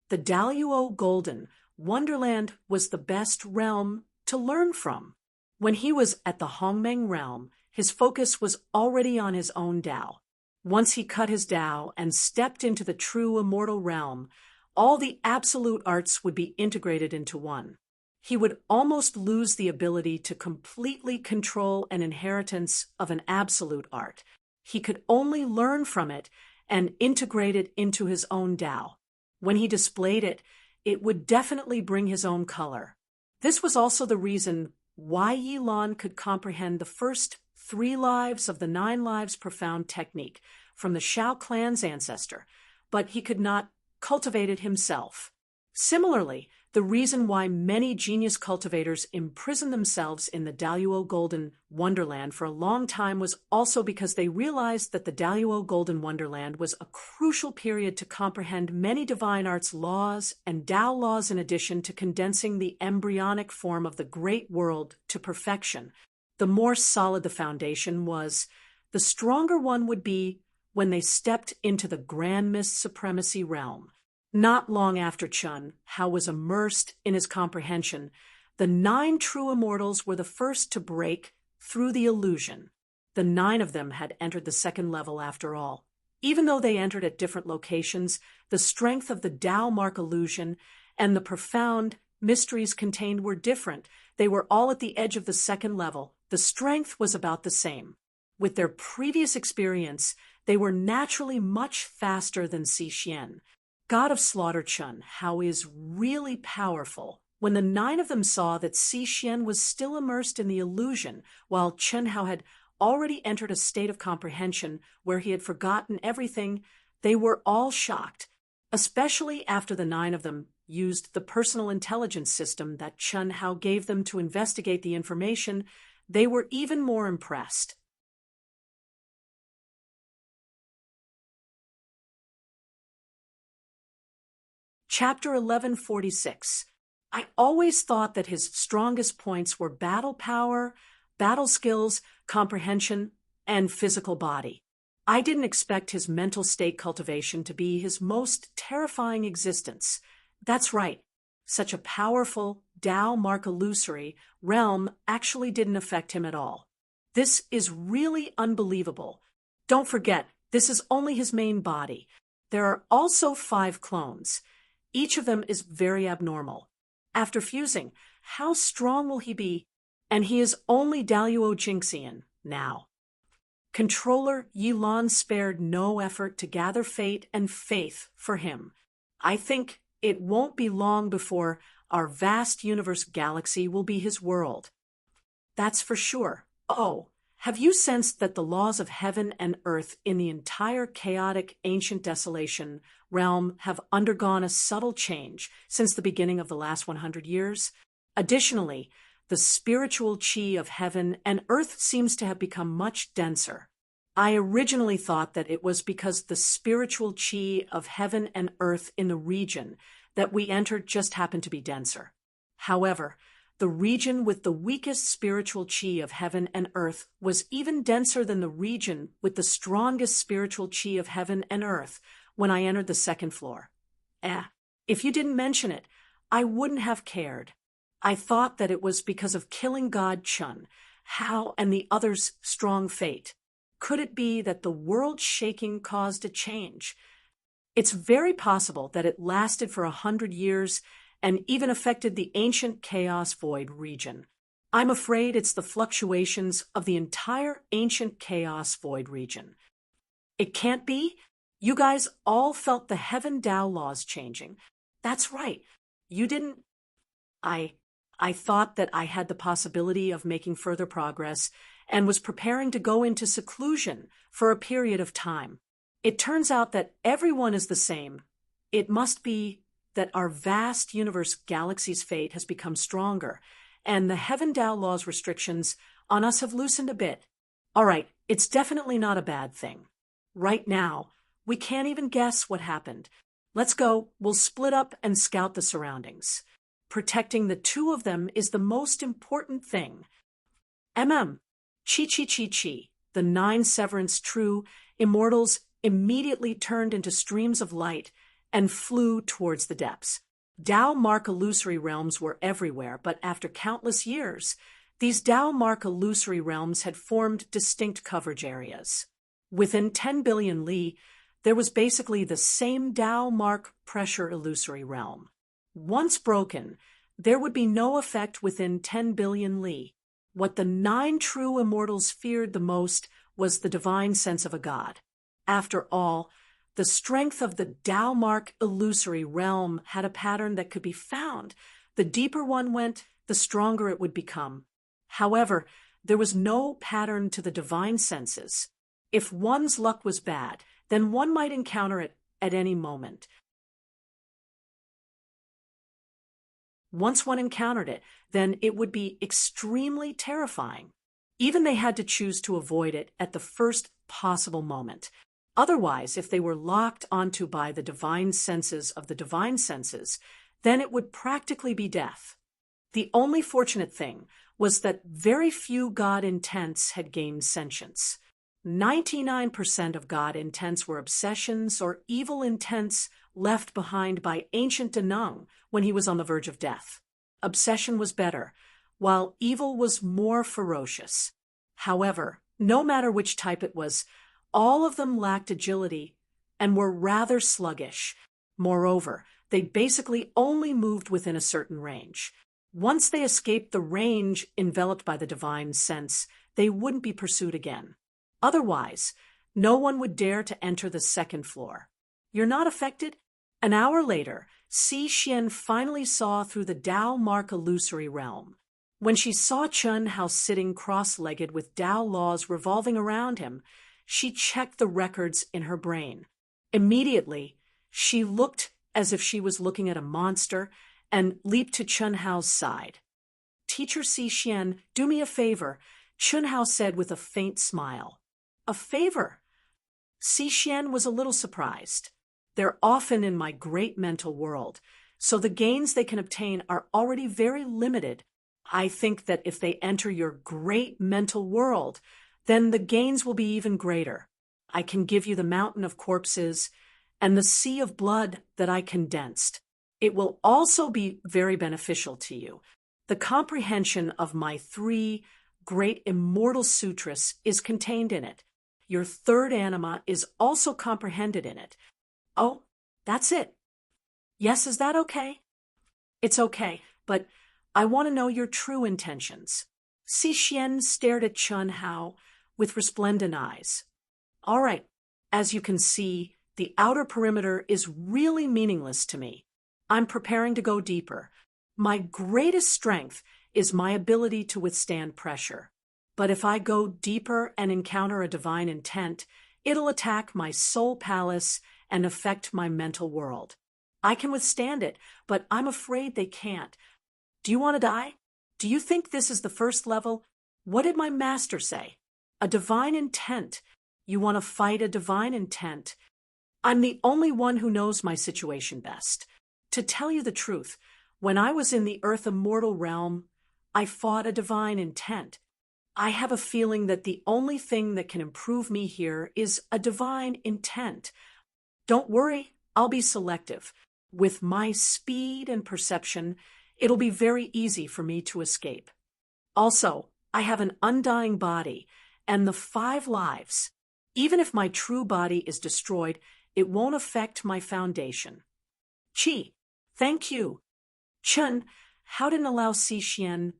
The Daluo Golden Wonderland was the best realm to learn from. When he was at the Hongmeng realm, his focus was already on his own Tao. Once he cut his Tao and stepped into the true immortal realm, all the absolute arts would be integrated into one. He would almost lose the ability to completely control an inheritance of an absolute art. He could only learn from it and integrate it into his own Tao. When he displayed it, it would definitely bring his own color. This was also the reason why Yilan could comprehend the first 3 lives of the 9 lives profound technique from the Shao clan's ancestor, but he could not cultivate it himself. Similarly, the reason why many genius cultivators imprisoned themselves in the Daluo Golden Wonderland for a long time was also because they realized that the Daluo Golden Wonderland was a crucial period to comprehend many divine arts laws and Tao laws in addition to condensing the embryonic form of the great world to perfection. The more solid the foundation was, the stronger one would be when they stepped into the Grand Mist Supremacy realm. Not long after Chen Hao was immersed in his comprehension, the 9 true immortals were the first to break through the illusion. The 9 of them had entered the second level after all. Even though they entered at different locations, the strength of the Tao mark illusion and the profound mysteries contained were different. They were all at the edge of the second level. The strength was about the same. With their previous experience, they were naturally much faster than Si Xian. God of Slaughter Chen Hao is really powerful. When the 9 of them saw that Si Xian was still immersed in the illusion, while Chen Hao had already entered a state of comprehension where he had forgotten everything, they were all shocked, especially after the 9 of them used the personal intelligence system that Chen Hao gave them to investigate the information. They were even more impressed. Chapter 1146. I always thought that his strongest points were battle power, battle skills, comprehension, and physical body. I didn't expect his mental state cultivation to be his most terrifying existence. That's right. Such a powerful Tao mark illusory realm actually didn't affect him at all. This is really unbelievable. Don't forget, this is only his main body. There are also 5 clones. Each of them is very abnormal. After fusing, how strong will he be? And he is only Daluo Jinxian now. Controller Yilan spared no effort to gather fate and faith for him. I think it won't be long before our vast universe galaxy will be his world. That's for sure. Oh, have you sensed that the laws of heaven and earth in the entire chaotic ancient desolation realm have undergone a subtle change since the beginning of the last 100 years? Additionally, The spiritual chi of heaven and earth seems to have become much denser. I originally thought that it was because the spiritual chi of heaven and earth in the region that we entered just happened to be denser. However, the region with the weakest spiritual chi of heaven and earth was even denser than the region with the strongest spiritual chi of heaven and earth when I entered the second floor. If you didn't mention it, I wouldn't have cared. I thought that it was because of killing God Chun, Hao, and the others' strong fate. Could it be that the world shaking caused a change? It's very possible that it lasted for 100 years and even affected the ancient chaos void region. I'm afraid it's the fluctuations of the entire ancient chaos void region. It can't be? You guys all felt the heaven Tao laws changing. That's right. You didn't. I thought that I had the possibility of making further progress and was preparing to go into seclusion for a period of time. It turns out that everyone is the same. It must be that our vast universe galaxy's fate has become stronger, and the Heaven Tao Law's restrictions on us have loosened a bit. All right, it's definitely not a bad thing. Right now, we can't even guess what happened. Let's go, we'll split up and scout the surroundings. Protecting the two of them is the most important thing. Chi chi chi chi, the 9 severance true immortals immediately turned into streams of light and flew towards the depths. Tao mark illusory realms were everywhere, but after countless years, these Tao mark illusory realms had formed distinct coverage areas. Within 10 billion li, there was basically the same Tao mark pressure illusory realm. Once broken, there would be no effect within 10 billion li. What the 9 true immortals feared the most was the divine sense of a god. After all, the strength of the Tao mark illusory realm had a pattern that could be found. The deeper one went, the stronger it would become. However, there was no pattern to the divine senses. If one's luck was bad, then one might encounter it at any moment. Once one encountered it, then it would be extremely terrifying. Even they had to choose to avoid it at the first possible moment. Otherwise, if they were locked onto by the divine senses of the divine senses, then it would practically be death. The only fortunate thing was that very few God intents had gained sentience. 99% of God intents were obsessions or evil intents left behind by ancient Denung when he was on the verge of death. Obsession was better, while evil was more ferocious. However, no matter which type it was, all of them lacked agility and were rather sluggish. Moreover, they basically only moved within a certain range. Once they escaped the range enveloped by the divine sense, they wouldn't be pursued again. Otherwise, no one would dare to enter the second floor. You're not affected? An hour later, Si Xian finally saw through the Tao mark illusory realm. When she saw Chun Hao sitting cross-legged with Tao laws revolving around him, she checked the records in her brain. Immediately, she looked as if she was looking at a monster and leaped to Chun Hao's side. "Teacher Si Xian, do me a favor," Chun Hao said with a faint smile. "A favor?" Si Xian was a little surprised. "They're often in my great mental world, so the gains they can obtain are already very limited. I think that if they enter your great mental world, then the gains will be even greater. I can give you the mountain of corpses and the sea of blood that I condensed. It will also be very beneficial to you. The comprehension of my 3 great immortal sutras is contained in it. Your 3rd anima is also comprehended in it." "Oh, that's it." "Yes, is that okay?" "It's okay, but I want to know your true intentions." Si Xian stared at Chun Hao with resplendent eyes. "All right, as you can see, the outer perimeter is really meaningless to me. I'm preparing to go deeper. My greatest strength is my ability to withstand pressure. But if I go deeper and encounter a divine intent, it'll attack my soul palace and affect my mental world. I can withstand it, but I'm afraid they can't. Do you want to die?" Do you think this is the first level? What did my master say? A divine intent. You want to fight a divine intent? I'm the only one who knows my situation best. To tell you the truth, when I was in the earth immortal realm, I fought a divine intent. I have a feeling that the only thing that can improve me here is a divine intent. Don't worry, I'll be selective. With my speed and perception, it'll be very easy for me to escape. Also, I have an undying body and the 5 lives. Even if my true body is destroyed, it won't affect my foundation. Qi, thank you. Chun, how didn't allow Xi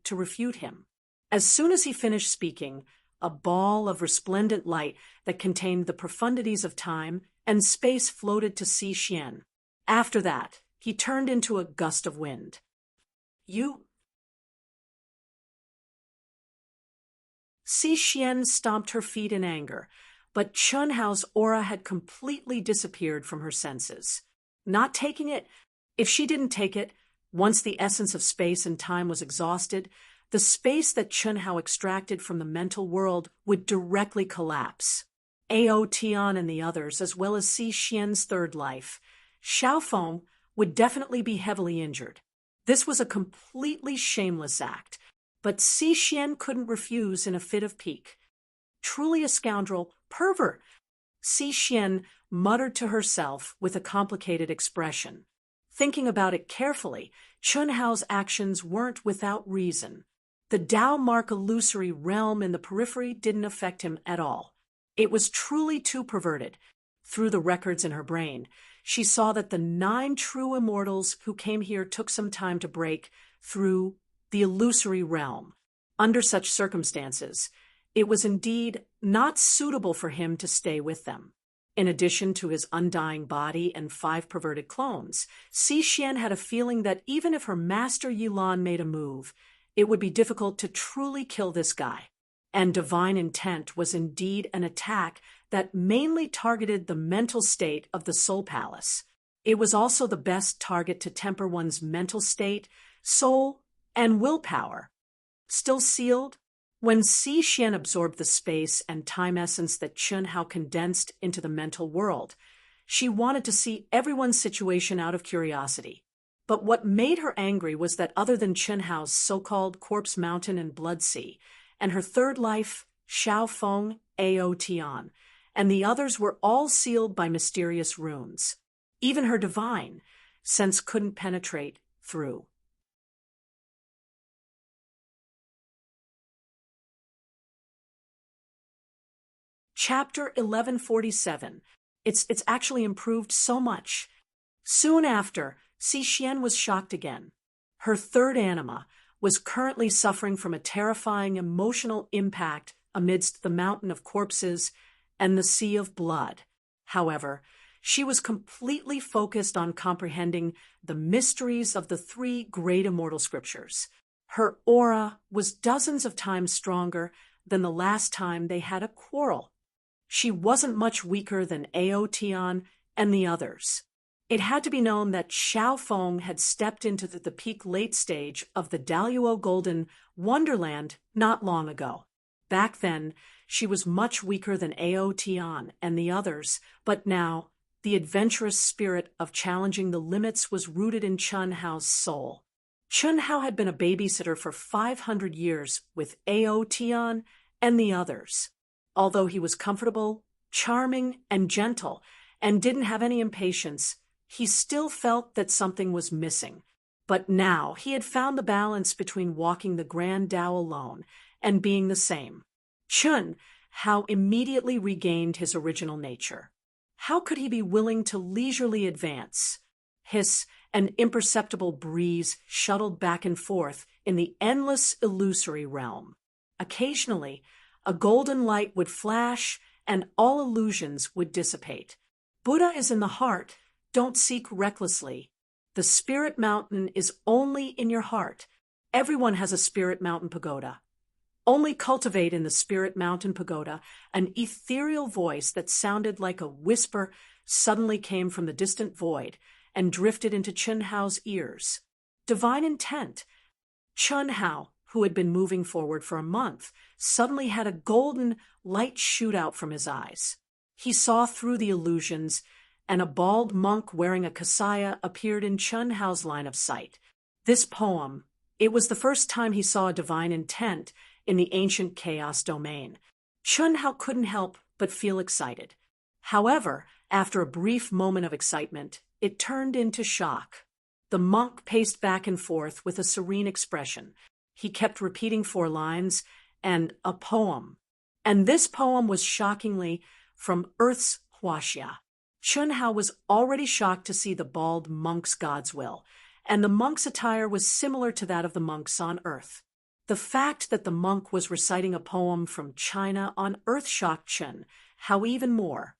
to refute him. As soon as he finished speaking, a ball of resplendent light that contained the profundities of time and space floated to Xi. After that, he turned into a gust of wind. You... Xi stomped her feet in anger, but Chun Hao's aura had completely disappeared from her senses. Not taking it? If she didn't take it, once the essence of space and time was exhausted, the space that Chun Hao extracted from the mental world would directly collapse. Ao Tian and the others, as well as Xian's third life, Xiaofeng, would definitely be heavily injured. This was a completely shameless act, but Xian couldn't refuse in a fit of pique. Truly a scoundrel, pervert, Xian muttered to herself with a complicated expression. Thinking about it carefully, Chun Hao's actions weren't without reason. The Dao Mark illusory realm in the periphery didn't affect him at all. It was truly too perverted. Through the records in her brain, she saw that the 9 true immortals who came here took some time to break through the illusory realm. Under such circumstances, it was indeed not suitable for him to stay with them. In addition to his undying body and 5 perverted clones, Xian had a feeling that even if her master Yilan made a move, it would be difficult to truly kill this guy. And divine intent was indeed an attack that mainly targeted the mental state of the Soul Palace. It was also the best target to temper one's mental state, soul, and willpower. Still sealed? When Xian absorbed the space and time essence that Chun Hao condensed into the mental world, she wanted to see everyone's situation out of curiosity. But what made her angry was that other than Chun Hao's so-called Corpse Mountain and Blood Sea, and her third life, Xiaofeng, Ao Tian, and the others were all sealed by mysterious runes. Even her divine sense couldn't penetrate through. Chapter 1147. It's actually improved so much. Soon after, Xian was shocked again. Her third anima was currently suffering from a terrifying emotional impact amidst the mountain of corpses and the sea of blood. However, she was completely focused on comprehending the mysteries of the 3 great immortal scriptures. Her aura was dozens of times stronger than the last time they had a quarrel. She wasn't much weaker than Ao Tian and the others. It had to be known that Xiaofeng had stepped into the peak late stage of the Daluo Golden Wonderland not long ago. Back then, she was much weaker than Ao Tian and the others, but now, the adventurous spirit of challenging the limits was rooted in Chun Hao's soul. Chun Hao had been a babysitter for 500 years with Ao Tian and the others. Although he was comfortable, charming, and gentle, and didn't have any impatience, he still felt that something was missing. But now he had found the balance between walking the Grand Tao alone and being the same. Chun Hao immediately regained his original nature. How could he be willing to leisurely advance? Hiss, an imperceptible breeze shuttled back and forth in the endless illusory realm. Occasionally, a golden light would flash and all illusions would dissipate. Buddha is in the heart. Don't seek recklessly. The spirit mountain is only in your heart. Everyone has a spirit mountain pagoda. Only cultivate in the spirit mountain pagoda an ethereal voice that sounded like a whisper suddenly came from the distant void and drifted into Chun Hao's ears. Divine intent. Chun Hao, who had been moving forward for a month, suddenly had a golden light shoot out from his eyes. He saw through the illusions, and a bald monk wearing a kasaya appeared in Chun Hao's line of sight. This poem, it was the first time he saw a divine intent in the ancient chaos domain. Chun Hao couldn't help but feel excited. However, after a brief moment of excitement, it turned into shock. The monk paced back and forth with a serene expression. He kept repeating 4 lines, and a poem. And this poem was shockingly from Earth's Huaxia. Chun Hao was already shocked to see the bald monk's God's will, and the monk's attire was similar to that of the monks on Earth. The fact that the monk was reciting a poem from China on Earth shocked Chun Hao even more.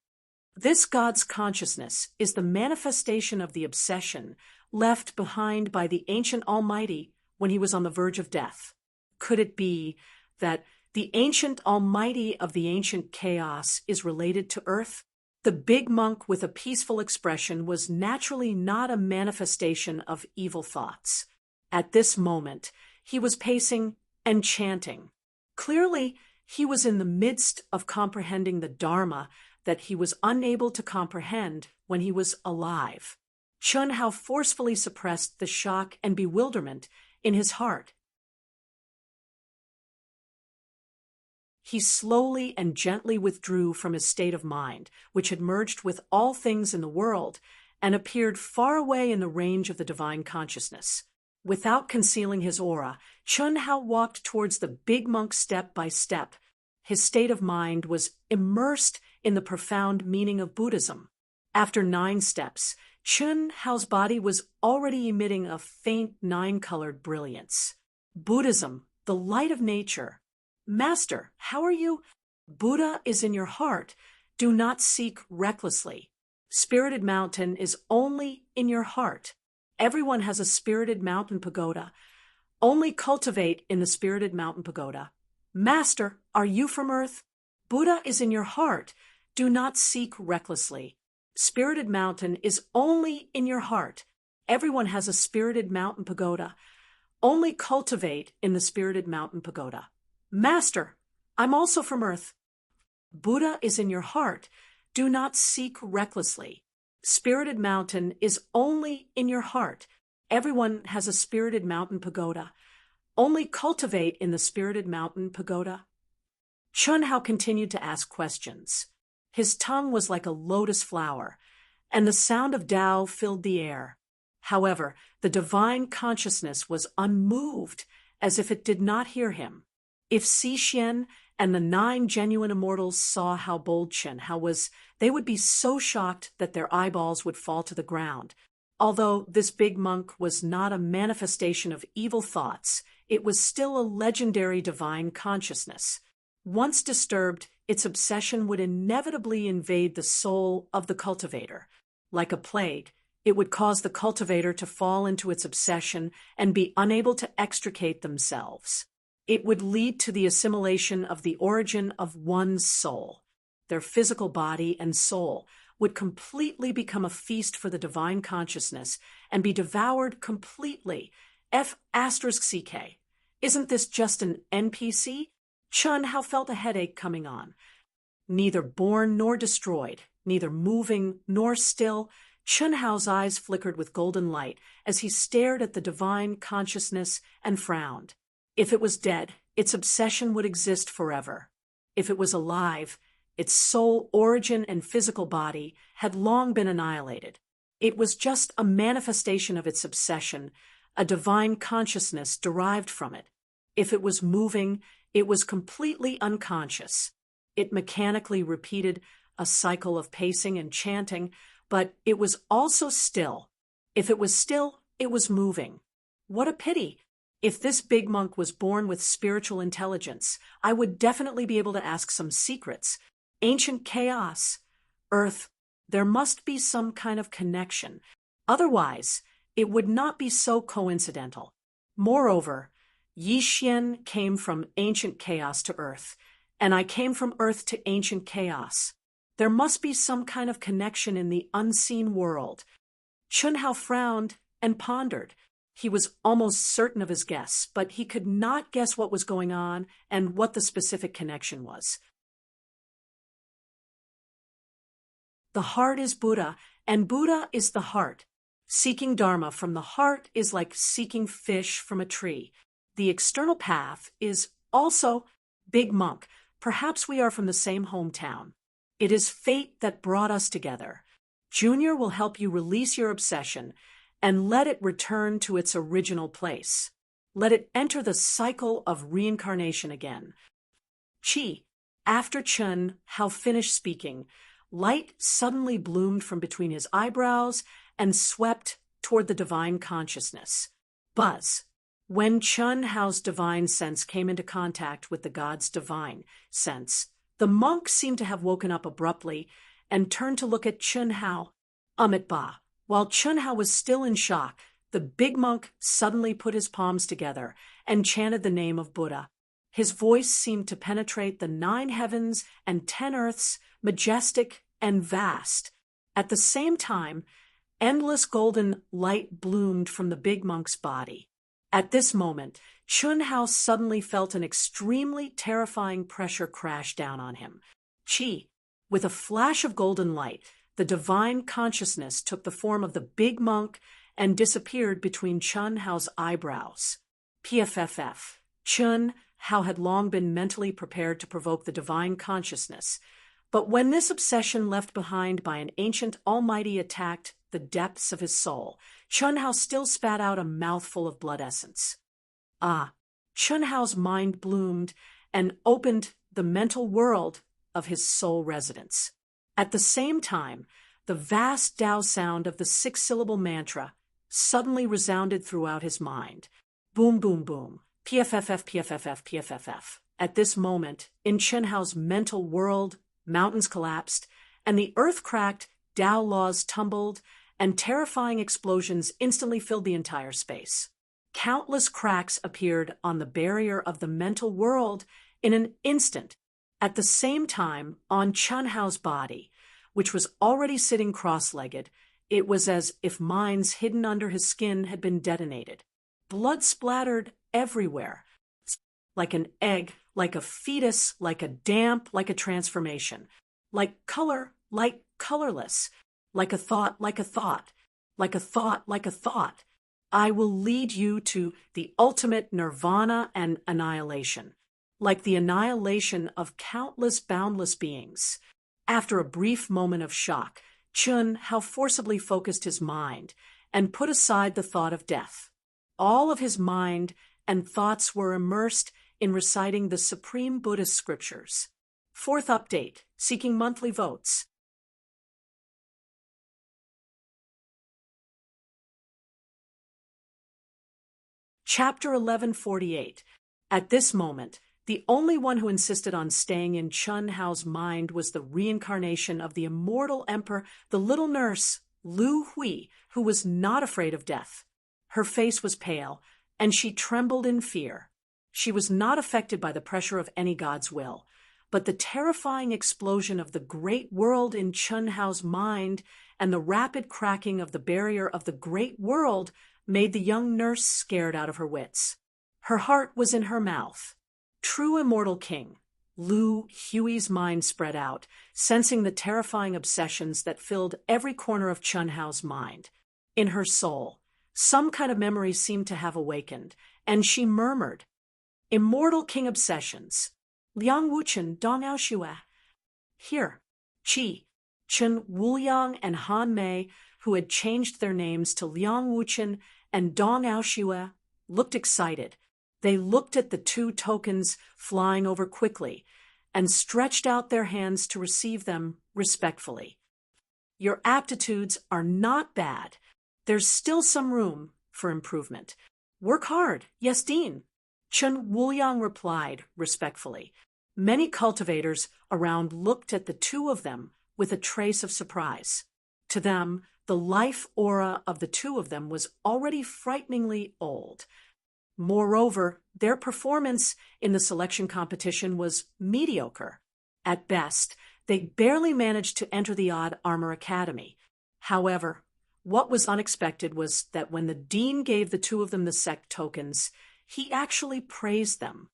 This God's consciousness is the manifestation of the obsession left behind by the ancient Almighty when he was on the verge of death. Could it be that the ancient Almighty of the ancient chaos is related to Earth? The big monk with a peaceful expression was naturally not a manifestation of evil thoughts. At this moment, he was pacing and chanting. Clearly, he was in the midst of comprehending the Dharma that he was unable to comprehend when he was alive. Chun Hao forcefully suppressed the shock and bewilderment in his heart. He slowly and gently withdrew from his state of mind, which had merged with all things in the world, and appeared far away in the range of the divine consciousness. Without concealing his aura, Chun Hao walked towards the big monk step by step. His state of mind was immersed in the profound meaning of Buddhism. After 9 steps, Chun Hao's body was already emitting a faint 9-colored brilliance. Buddhism, the light of nature. Master, how are you? Buddha is in your heart. Do not seek recklessly. Spirited Mountain is only in your heart. Everyone has a spirited mountain pagoda. Only cultivate in the spirited mountain pagoda. Master, are you from Earth? Buddha is in your heart. Do not seek recklessly. Spirited Mountain is only in your heart. Everyone has a spirited mountain pagoda. Only cultivate in the spirited mountain pagoda. Master, I'm also from Earth. Buddha is in your heart. Do not seek recklessly. Spirited Mountain is only in your heart. Everyone has a spirited mountain pagoda. Only cultivate in the spirited mountain pagoda. Chun Hao continued to ask questions. His tongue was like a lotus flower, and the sound of Tao filled the air. However, the divine consciousness was unmoved, as if it did not hear him. If Xi and the 9 genuine immortals saw how bold Chun Hao was, they would be so shocked that their eyeballs would fall to the ground. Although this big monk was not a manifestation of evil thoughts, it was still a legendary divine consciousness. Once disturbed, its obsession would inevitably invade the soul of the cultivator. Like a plague, it would cause the cultivator to fall into its obsession and be unable to extricate themselves. It would lead to the assimilation of the origin of one's soul. Their physical body and soul would completely become a feast for the divine consciousness and be devoured completely. F***CK. Isn't this just an NPC? Chun Hao felt a headache coming on. Neither born nor destroyed, neither moving nor still, Chun Hao's eyes flickered with golden light as he stared at the divine consciousness and frowned. If it was dead, its obsession would exist forever. If it was alive, its soul, origin, and physical body had long been annihilated. It was just a manifestation of its obsession, a divine consciousness derived from it. If it was moving, it was completely unconscious. It mechanically repeated a cycle of pacing and chanting, but it was also still. If it was still, it was moving. What a pity! If this big monk was born with spiritual intelligence, I would definitely be able to ask some secrets. Ancient chaos, Earth, there must be some kind of connection. Otherwise, it would not be so coincidental. Moreover, Yixian came from ancient chaos to Earth, and I came from Earth to ancient chaos. There must be some kind of connection in the unseen world. Chun Hao frowned and pondered. He was almost certain of his guess, but he could not guess what was going on and what the specific connection was. The heart is Buddha, and Buddha is the heart. Seeking Dharma from the heart is like seeking fish from a tree. The external path is also Big Monk. Perhaps we are from the same hometown. It is fate that brought us together. Junior will help you release your obsession and let it return to its original place. Let it enter the cycle of reincarnation again. Chi. After Chun Hao finished speaking, light suddenly bloomed from between his eyebrows and swept toward the divine consciousness. Buzz. When Chun Hao's divine sense came into contact with the god's divine sense, the monk seemed to have woken up abruptly and turned to look at Chun Hao. Amit Ba. While Chun Hao was still in shock, the big monk suddenly put his palms together and chanted the name of Buddha. His voice seemed to penetrate the 9 heavens and 10 earths, majestic and vast. At the same time, endless golden light bloomed from the big monk's body. At this moment, Chun Hao suddenly felt an extremely terrifying pressure crash down on him. Chi. With a flash of golden light, the divine consciousness took the form of the big monk and disappeared between Chun Hao's eyebrows. PFFF. Chun Hao had long been mentally prepared to provoke the divine consciousness, but when this obsession left behind by an ancient almighty attacked the depths of his soul, Chun Hao still spat out a mouthful of blood essence. Chun Hao's mind bloomed and opened the mental world of his soul residence. At the same time, the vast Tao sound of the 6-syllable mantra suddenly resounded throughout his mind. Boom, boom, boom. PFFF, PFFF, PFFF. At this moment, in Chun Hao's mental world, mountains collapsed, and the earth cracked, Tao laws tumbled, and terrifying explosions instantly filled the entire space. Countless cracks appeared on the barrier of the mental world in an instant. At the same time, on Chun Hao's body, which was already sitting cross-legged, it was as if mines hidden under his skin had been detonated. Blood splattered everywhere, like an egg, like a fetus, like a damp, like a transformation, like color, like colorless, like a thought, like a thought, like a thought, like a thought. I will lead you to the ultimate nirvana and annihilation, like the annihilation of countless boundless beings. After a brief moment of shock, Chun Hao forcibly focused his mind and put aside the thought of death. All of his mind and thoughts were immersed in reciting the supreme Buddhist scriptures. 4th update, seeking monthly votes. Chapter 1148. At this moment, the only one who insisted on staying in Chun Hao's mind was the reincarnation of the immortal emperor, the little nurse, Lu Hui, who was not afraid of death. Her face was pale, and she trembled in fear. She was not affected by the pressure of any god's will, but the terrifying explosion of the great world in Chun Hao's mind and the rapid cracking of the barrier of the great world made the young nurse scared out of her wits. Her heart was in her mouth. True immortal king, Lu Hui's mind spread out, sensing the terrifying obsessions that filled every corner of Chun Hao's mind. In her soul, some kind of memory seemed to have awakened, and she murmured, "Immortal king obsessions. Liang Wuchen Dong Ao Shue." Here, Chi, Chen Wuliang, and Han Mei, who had changed their names to Liang Wuchen and Dong Ao Shue, looked excited. They looked at the 2 tokens flying over quickly and stretched out their hands to receive them respectfully. Your aptitudes are not bad. There's still some room for improvement. Work hard, yes, Dean. Chen Wuliang replied respectfully. Many cultivators around looked at the 2 of them with a trace of surprise. To them, the life aura of the 2 of them was already frighteningly old. Moreover, their performance in the selection competition was mediocre. At best, they barely managed to enter the Odd Armor Academy. However, What was unexpected was that when the dean gave the two of them the sect tokens, he actually praised them.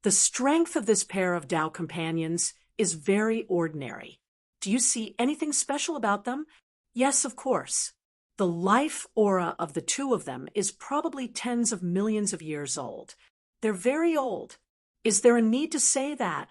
The strength of this pair of Tao companions is very ordinary. Do you see anything special about them? Yes, of course. The life aura of the two of them is probably tens of millions of years old. They're very old. Is there a need to say that?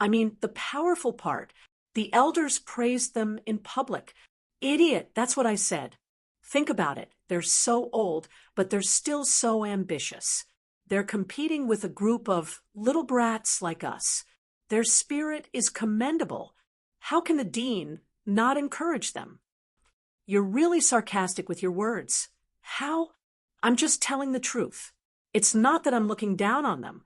I mean, the powerful part, the elders praised them in public. Idiot, that's what I said. Think about it. They're so old, but they're still so ambitious. They're competing with a group of little brats like us. Their spirit is commendable. How can the dean not encourage them? You're really sarcastic with your words. How? I'm just telling the truth. It's not that I'm looking down on them,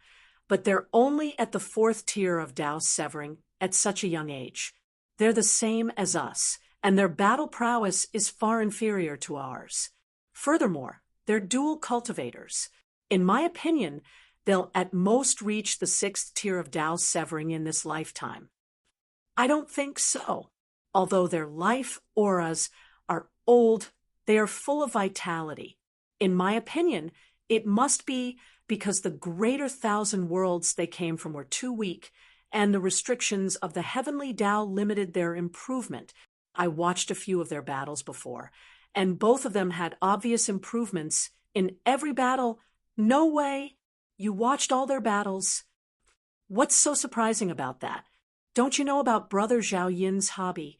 but they're only at the fourth tier of Tao severing at such a young age. They're the same as us, and their battle prowess is far inferior to ours. Furthermore, they're dual cultivators. In my opinion, they'll at most reach the sixth tier of Tao severing in this lifetime. I don't think so. Although their life auras are old, they are full of vitality. In my opinion, it must be because the greater thousand worlds they came from were too weak, and the restrictions of the heavenly Tao limited their improvement. I watched a few of their battles before, and both of them had obvious improvements in every battle. No way! You watched all their battles. What's so surprising about that? Don't you know about Brother Zhao Yin's hobby?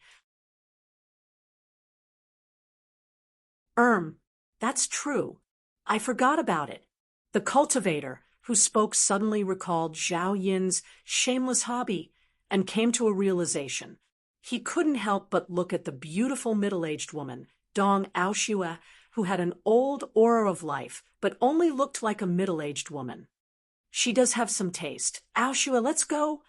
That's true. I forgot about it. The cultivator who spoke suddenly recalled Zhao Yin's shameless hobby and came to a realization. He couldn't help but look at the beautiful middle-aged woman, Dong Aoshua, who had an old aura of life, but only looked like a middle-aged woman. She does have some taste. Aoshua, let's go.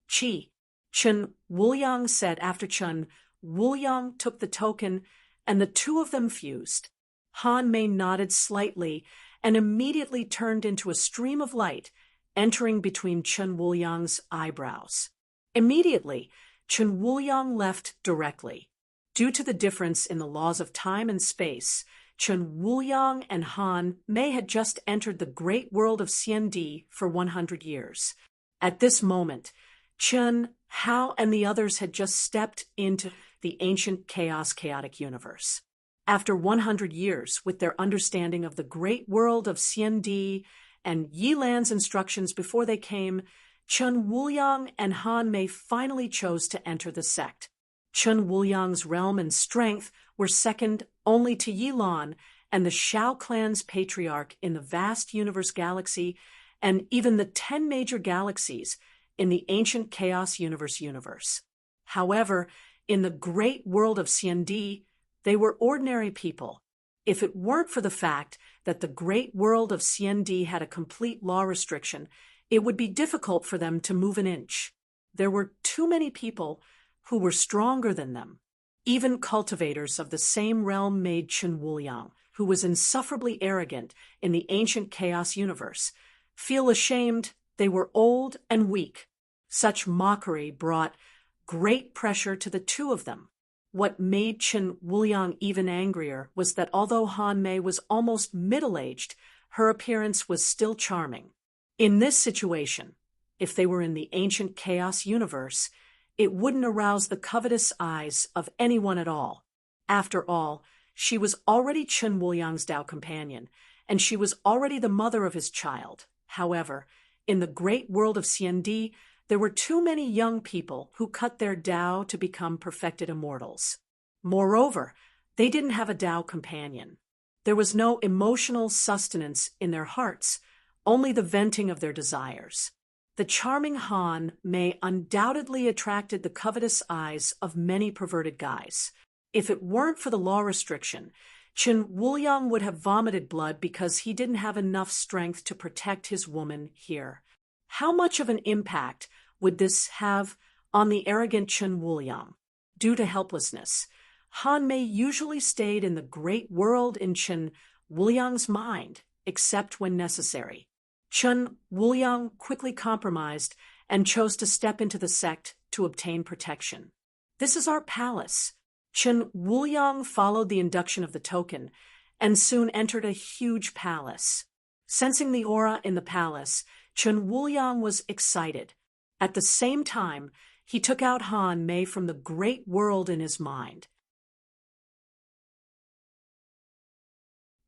Chen Wuliang said after Chen Wuliang took the token, and the two of them fused. Han Mei nodded slightly and immediately turned into a stream of light, entering between Chen Wuliang's eyebrows. Immediately, Chen Wuliang left directly. Due to the difference in the laws of time and space, Chen Wuliang and Han Mei had just entered the great world of Xiandi for 100 years. At this moment, Chen, Hao, and the others had just stepped into the ancient chaotic universe. After 100 years, with their understanding of the great world of Xiandi and Yi Lan's instructions before they came, Chen Wuliang and Han Mei finally chose to enter the sect. Chen Wuliang's realm and strength were second only to Yi Lan and the Shao clan's patriarch in the vast universe galaxy, and even the 10 major galaxies in the ancient chaos universe. However, in the great world of Xiandi, they were ordinary people. If it weren't for the fact that the great world of Xiandi had a complete law restriction, it would be difficult for them to move an inch. There were too many people who were stronger than them. Even cultivators of the same realm made Chen Wuliang, who was insufferably arrogant in the ancient chaos universe, feel ashamed they were old and weak. Such mockery brought great pressure to the two of them. What made Chen Wuliang even angrier was that although Han Mei was almost middle-aged, her appearance was still charming. In this situation, if they were in the ancient chaos universe, it wouldn't arouse the covetous eyes of anyone at all. After all, she was already Chen Wuliang's Tao companion, and she was already the mother of his child. However, in the great world of Xiandi, there were too many young people who cut their Tao to become perfected immortals. Moreover, they didn't have a Tao companion. There was no emotional sustenance in their hearts, only the venting of their desires. The charming Han Mei undoubtedly attracted the covetous eyes of many perverted guys. If it weren't for the law restriction, Chen Wuliang would have vomited blood because he didn't have enough strength to protect his woman here. How much of an impact would this have on the arrogant Chen Wuliang? Due to helplessness, Han Mei usually stayed in the great world in Chen Wuliang's mind, except when necessary. Chen Wuliang quickly compromised and chose to step into the sect to obtain protection. This is our palace. Chen Wuliang followed the induction of the token and soon entered a huge palace. Sensing the aura in the palace, Chen Wuliang was excited. At the same time, he took out Han Mei from the great world in his mind.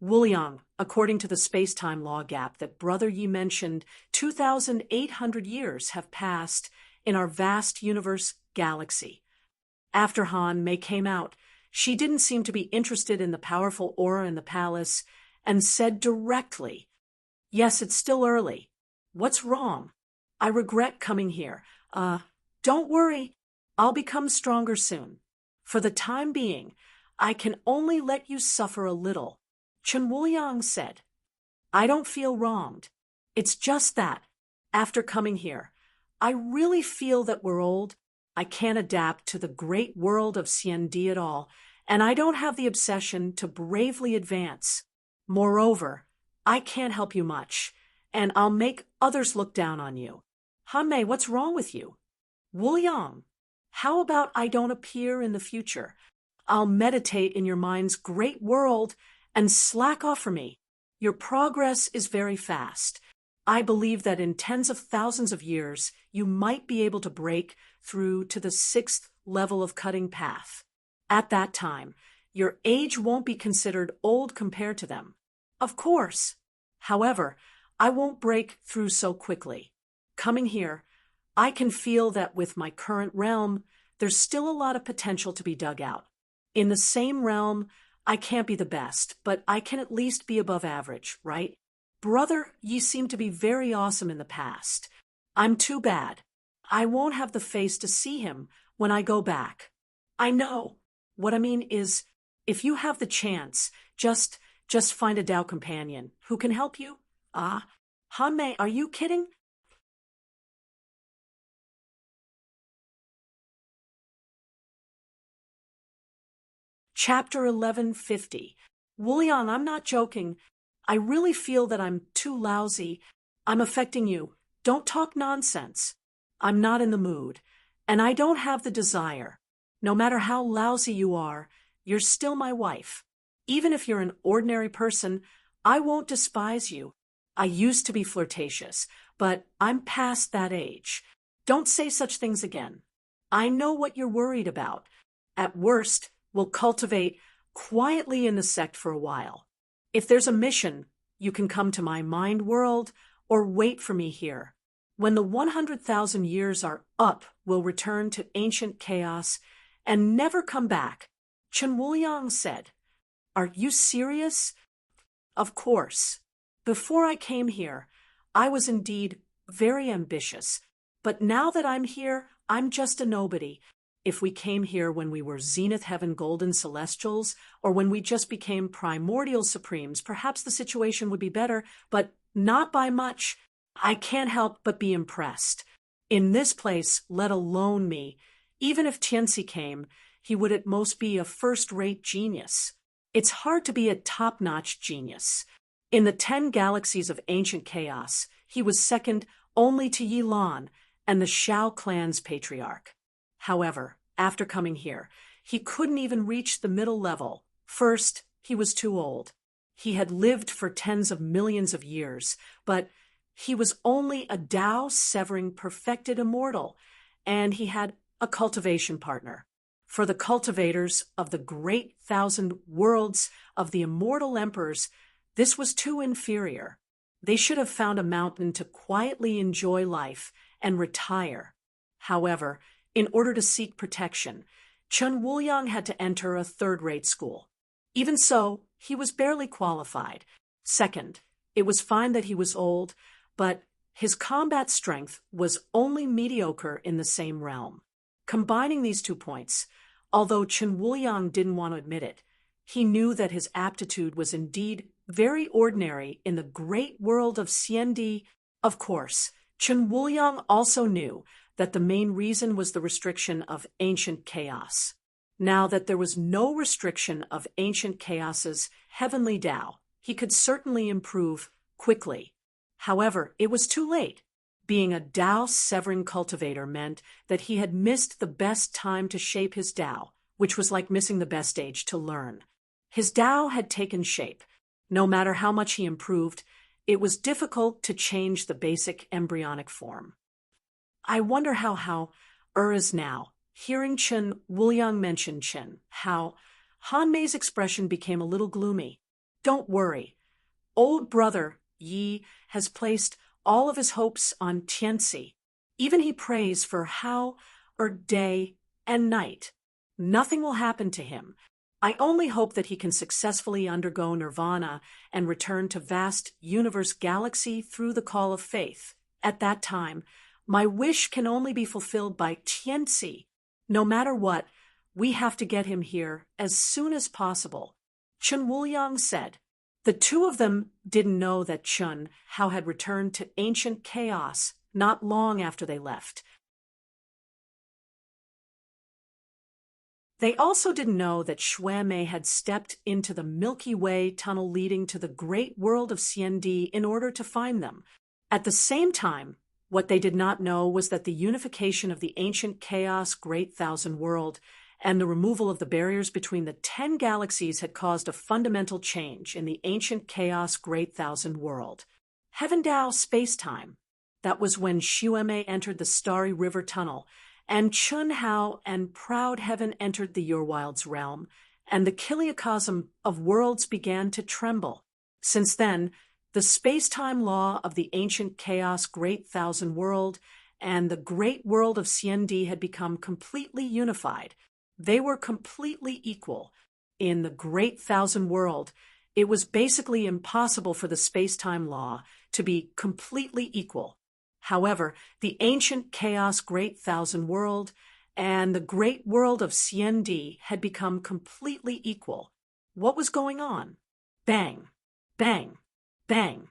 Wuliang, according to the space-time law gap that Brother Yi mentioned, 2,800 years have passed in our vast universe galaxy. After Han Mei came out, she didn't seem to be interested in the powerful aura in the palace and said directly, "Yes, it's still early. What's wrong? I regret coming here. Don't worry. I'll become stronger soon. For the time being, I can only let you suffer a little." Chen Wuliang said, "I don't feel wronged. It's just that, after coming here, I really feel that we're old. I can't adapt to the great world of CND at all, and I don't have the obsession to bravely advance. Moreover, I can't help you much, and I'll make others look down on you. Han Mei, what's wrong with you? Wuliang, how about I don't appear in the future? I'll meditate in your mind's great world and slack off for me. Your progress is very fast. I believe that in tens of thousands of years, you might be able to break through to the 6th level of cutting path. At that time, your age won't be considered old compared to them. Of course. However, I won't break through so quickly. Coming here, I can feel that with my current realm, there's still a lot of potential to be dug out. In the same realm, I can't be the best, but I can at least be above average, right? Brother, you seem to be very awesome in the past. I'm too bad. I won't have the face to see him when I go back. I know. What I mean is, if you have the chance, just find a Tao companion who can help you. Han Mei, are you kidding? Chapter 1150. Wuliang, I'm not joking. I really feel that I'm too lousy. I'm affecting you. Don't talk nonsense. I'm not in the mood, and I don't have the desire. No matter how lousy you are, you're still my wife. Even if you're an ordinary person, I won't despise you. I used to be flirtatious, but I'm past that age. Don't say such things again. I know what you're worried about. At worst, we'll cultivate quietly in the sect for a while. If there's a mission, you can come to my mind world or wait for me here. When the 100,000 years are up, we'll return to ancient chaos and never come back. Chen Wuliang said, "Are you serious?" Of course. Before I came here, I was indeed very ambitious. But now that I'm here, I'm just a nobody. If we came here when we were Zenith Heaven Golden Celestials, or when we just became Primordial Supremes, perhaps the situation would be better, but not by much. I can't help but be impressed. In this place, let alone me, even if Tianxi came, he would at most be a first-rate genius. It's hard to be a top-notch genius. In the 10 galaxies of ancient chaos, he was second only to Yi Lan and the Shao clan's patriarch. However, after coming here, he couldn't even reach the middle level. First, he was too old. He had lived for tens of millions of years, but he was only a Tao-severing perfected immortal, and he had a cultivation partner. For the cultivators of the great 1,000 worlds of the immortal emperors, this was too inferior. They should have found a mountain to quietly enjoy life and retire. However, in order to seek protection, Chen Wuliang had to enter a third-rate school. Even so, he was barely qualified. Second, it was fine that he was old, but his combat strength was only mediocre in the same realm. Combining these 2 points, although Chen Wuliang didn't want to admit it, he knew that his aptitude was indeed very ordinary in the great world of CND. Of course, Chen Wuliang also knew that the main reason was the restriction of ancient chaos. Now that there was no restriction of ancient chaos's heavenly Tao, he could certainly improve quickly. However, it was too late. Being a Tao-severing cultivator meant that he had missed the best time to shape his Tao, which was like missing the best age to learn. His Tao had taken shape. No matter how much he improved, it was difficult to change the basic embryonic form. I wonder how is now. Hearing Chen Wuliang mention Chen, how Han Mei's expression became a little gloomy. Don't worry. Old brother Yi has placed all of his hopes on Tianci. Even he prays for day and night. Nothing will happen to him. I only hope that he can successfully undergo nirvana and return to vast universe galaxy through the call of faith. At that time, my wish can only be fulfilled by Tianci. No matter what, we have to get him here as soon as possible. Chen Wuliang said. The two of them didn't know that Chen Hao had returned to ancient chaos not long after they left. They also didn't know that Xue Mei had stepped into the Milky Way tunnel leading to the great world of Xiandi in order to find them. At the same time, what they did not know was that the unification of the ancient chaos Great Thousand World and the removal of the barriers between the 10 galaxies had caused a fundamental change in the ancient chaos Great Thousand World. Heaven Dao space-time. That was when Xue Mei entered the Starry River Tunnel, and Chun Hao and Proud Heaven entered the Urwild's realm, and the kiliocosm of worlds began to tremble. Since then, the space-time law of the ancient chaos Great Thousand World and the great world of Xiandi had become completely unified. They were completely equal. In the Great Thousand World, it was basically impossible for the space-time law to be completely equal. However, the ancient chaos Great Thousand World and the great world of Xiandi had become completely equal. What was going on? Bang, bang, bang,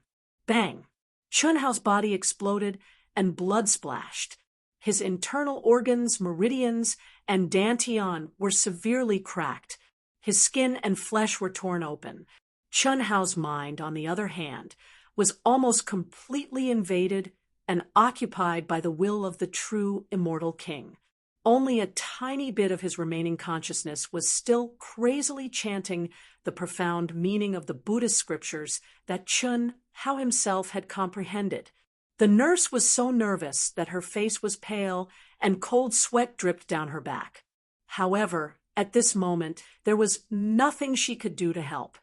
bang. Chun Hao's body exploded and blood splashed. His internal organs, meridians, and dantian were severely cracked. His skin and flesh were torn open. Chun Hao's mind, on the other hand, was almost completely invaded and occupied by the will of the true immortal king. Only a tiny bit of his remaining consciousness was still crazily chanting the profound meaning of the Buddhist scriptures that Chun Hao himself had comprehended. The nurse was so nervous that her face was pale and cold sweat dripped down her back. However, at this moment, there was nothing she could do to help.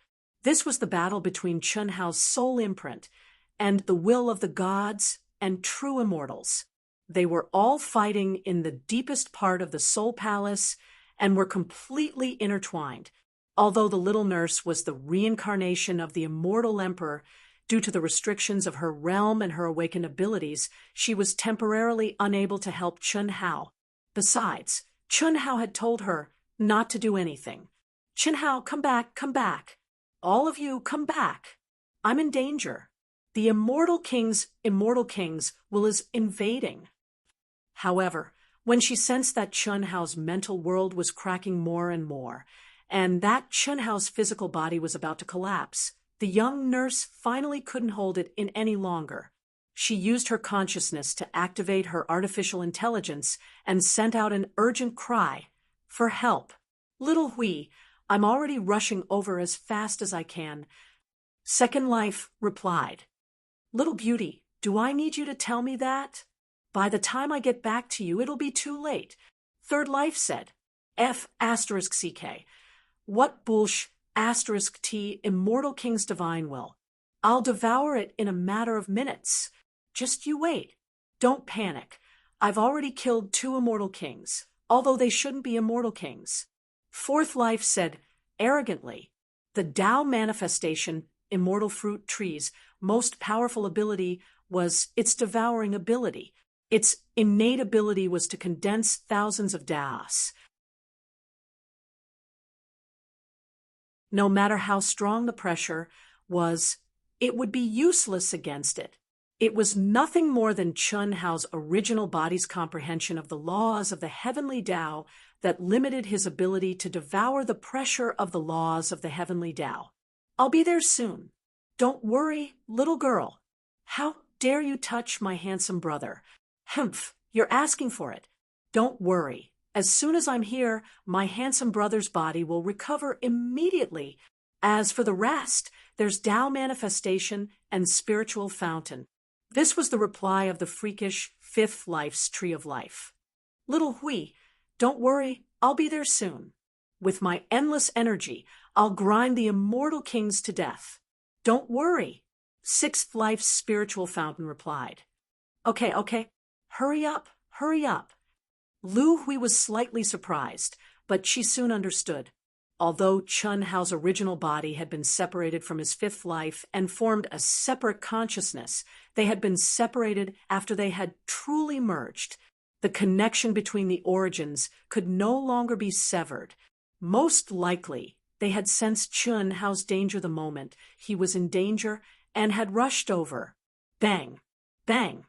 This was the battle between Chun Hao's soul imprint and the will of the gods and true immortals. They were all fighting in the deepest part of the Soul Palace and were completely intertwined. Although the little nurse was the reincarnation of the immortal emperor, due to the restrictions of her realm and her awakened abilities, she was temporarily unable to help Chun Hao. Besides, Chun Hao had told her not to do anything. Chun Hao, come back, come back. All of you, come back. I'm in danger. The immortal king's immortal kings is invading. However, when she sensed that Chun Hao's mental world was cracking more and more, and that Chun Hao's physical body was about to collapse, the young nurse finally couldn't hold it in any longer. She used her consciousness to activate her artificial intelligence and sent out an urgent cry for help. Little Hui, I'm already rushing over as fast as I can. Second Life replied. Little Beauty, do I need you to tell me that? By the time I get back to you, it'll be too late. Third Life said. F***CK. What bullsh** T immortal king's divine will. I'll devour it in a matter of minutes. Just you wait. Don't panic. I've already killed 2 immortal kings, although they shouldn't be immortal kings. Fourth Life said arrogantly, the Tao manifestation, immortal fruit trees, most powerful ability was its devouring ability. Its innate ability was to condense thousands of Taos. No matter how strong the pressure was, it would be useless against it. It was nothing more than Chun Hao's original body's comprehension of the laws of the heavenly Tao that limited his ability to devour the pressure of the laws of the heavenly Tao. I'll be there soon. Don't worry, little girl. How dare you touch my handsome brother? Humph, you're asking for it. Don't worry. As soon as I'm here, my handsome brother's body will recover immediately. As for the rest, there's Tao manifestation and spiritual fountain. This was the reply of the freakish fifth life's tree of life. Little Hui, don't worry, I'll be there soon. With my endless energy, I'll grind the immortal kings to death. Don't worry, sixth life's spiritual fountain replied. Okay, hurry up, hurry up. Lu Hui was slightly surprised, but she soon understood. Although Chun Hao's original body had been separated from his fifth life and formed a separate consciousness, they had been separated after they had truly merged. The connection between the origins could no longer be severed. Most likely, they had sensed Chun Hao's danger the moment he was in danger and had rushed over. Bang, bang,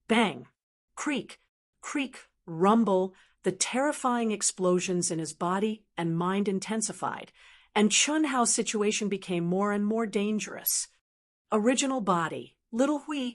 bang, creak, creak, rumble. The terrifying explosions in his body and mind intensified, and Chun Hao's situation became more and more dangerous. Original body, Little Hui,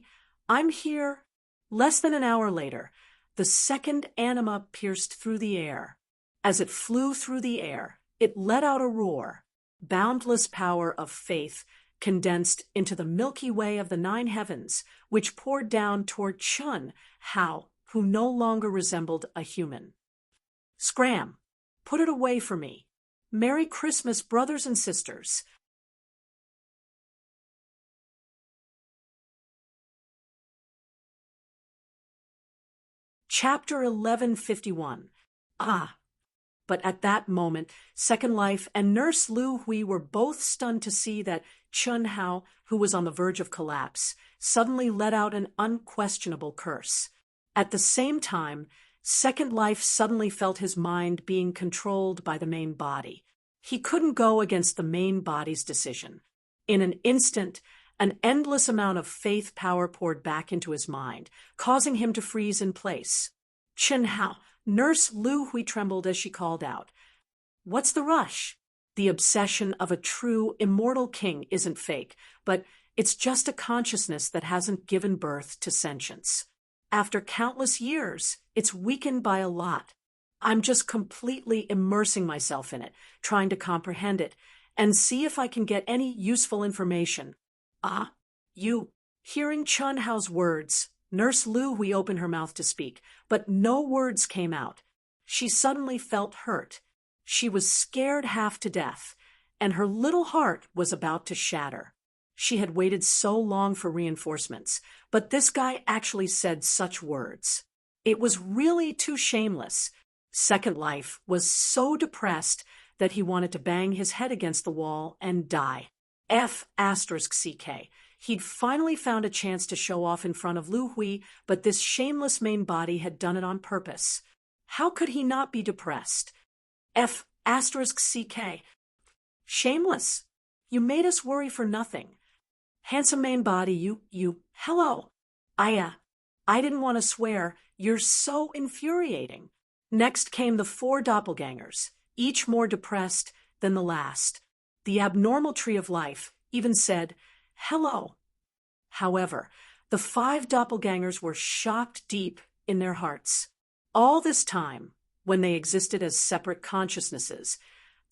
I'm here. Less than an hour later, the second anima pierced through the air. As it flew through the air, it let out a roar. Boundless power of faith condensed into the Milky Way of the nine heavens, which poured down toward Chun Hao, who no longer resembled a human. Scram! Put it away for me. Merry Christmas, brothers and sisters. Chapter 1151. But at that moment, Second Life and Nurse Lu Hui were both stunned to see that Chun Hao, who was on the verge of collapse, suddenly let out an unquestionable curse. At the same time, Second Life suddenly felt his mind being controlled by the main body. He couldn't go against the main body's decision. In an instant, an endless amount of faith power poured back into his mind, causing him to freeze in place. Chun Hao, Nurse Lu Hui trembled as she called out. What's the rush? The obsession of a true, immortal king isn't fake, but it's just a consciousness that hasn't given birth to sentience. After countless years, it's weakened by a lot. I'm just completely immersing myself in it, trying to comprehend it, and see if I can get any useful information. You. Hearing Chun Hao's words, Nurse Lu Hui opened her mouth to speak, but no words came out. She suddenly felt hurt. She was scared half to death, and her little heart was about to shatter. She had waited so long for reinforcements, but this guy actually said such words. It was really too shameless. Second Life was so depressed that he wanted to bang his head against the wall and die. F***CK. He'd finally found a chance to show off in front of Lu Hui, but this shameless main body had done it on purpose. How could he not be depressed? F***CK. Shameless. You made us worry for nothing. Handsome main body, hello. I didn't want to swear. You're so infuriating. Next came the four doppelgangers, each more depressed than the last. The abnormal tree of life even said, hello. However, the five doppelgangers were shocked deep in their hearts. All this time, when they existed as separate consciousnesses,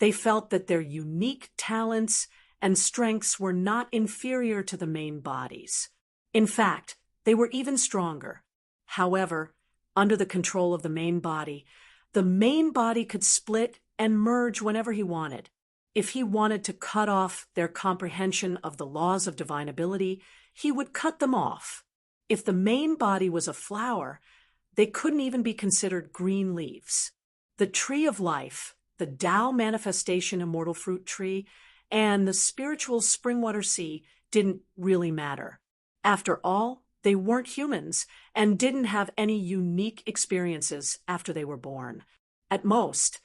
they felt that their unique talents and strengths were not inferior to the main bodies. In fact, they were even stronger. However, under the control of the main body could split and merge whenever he wanted. If he wanted to cut off their comprehension of the laws of divine ability, he would cut them off. If the main body was a flower, they couldn't even be considered green leaves. The tree of life, the Tao manifestation immortal fruit tree, and the spiritual springwater sea didn't really matter. After all, they weren't humans and didn't have any unique experiences after they were born. At most,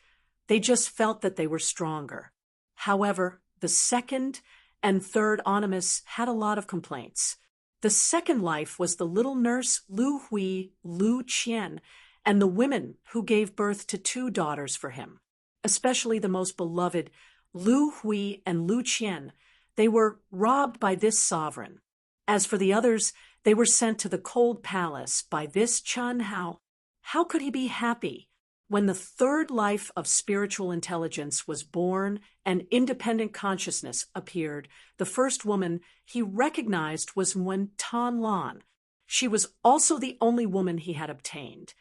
they just felt that they were stronger. However, the second and third animus had a lot of complaints. The second life was the little nurse Lu Hui, Lu Qian, and the women who gave birth to two daughters for him, especially the most beloved Lu Hui and Lu Qian. They were robbed by this sovereign. As for the others, they were sent to the cold palace by this Chun Hao. How could he be happy? When the third life of spiritual intelligence was born and independent consciousness appeared, the first woman he recognized was Wen Tan Lan. She was also the only woman he had obtained.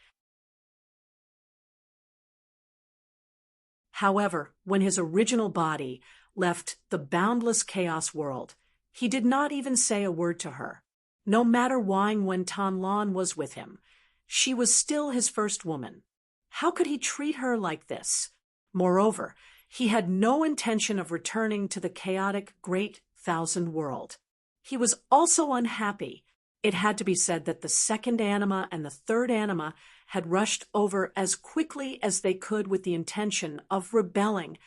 However, when his original body left the boundless chaos world, he did not even say a word to her. No matter why Wen Tan Lan was with him, she was still his first woman. How could he treat her like this? Moreover, he had no intention of returning to the chaotic Great Thousand World. He was also unhappy. It had to be said that the second anima and the third anima had rushed over as quickly as they could with the intention of rebelling.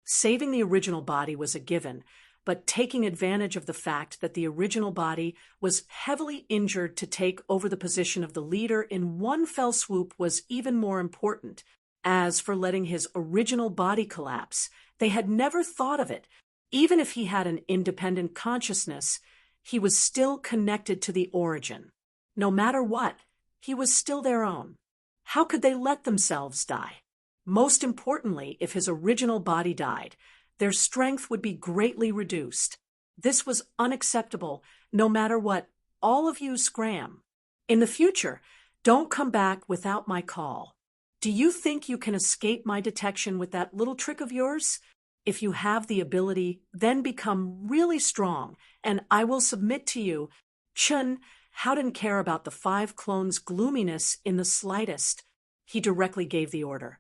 Saving the original body was a given, but taking advantage of the fact that the original body was heavily injured to take over the position of the leader in one fell swoop was even more important. As for letting his original body collapse, they had never thought of it. Even if he had an independent consciousness, he was still connected to the origin. No matter what, he was still their own. How could they let themselves die? Most importantly, if his original body died, their strength would be greatly reduced. This was unacceptable, no matter what all of you scram. In the future, don't come back without my call. Do you think you can escape my detection with that little trick of yours? If you have the ability, then become really strong, and I will submit to you. Chen Hao didn't care about the 5 clones' gloominess in the slightest. He directly gave the order.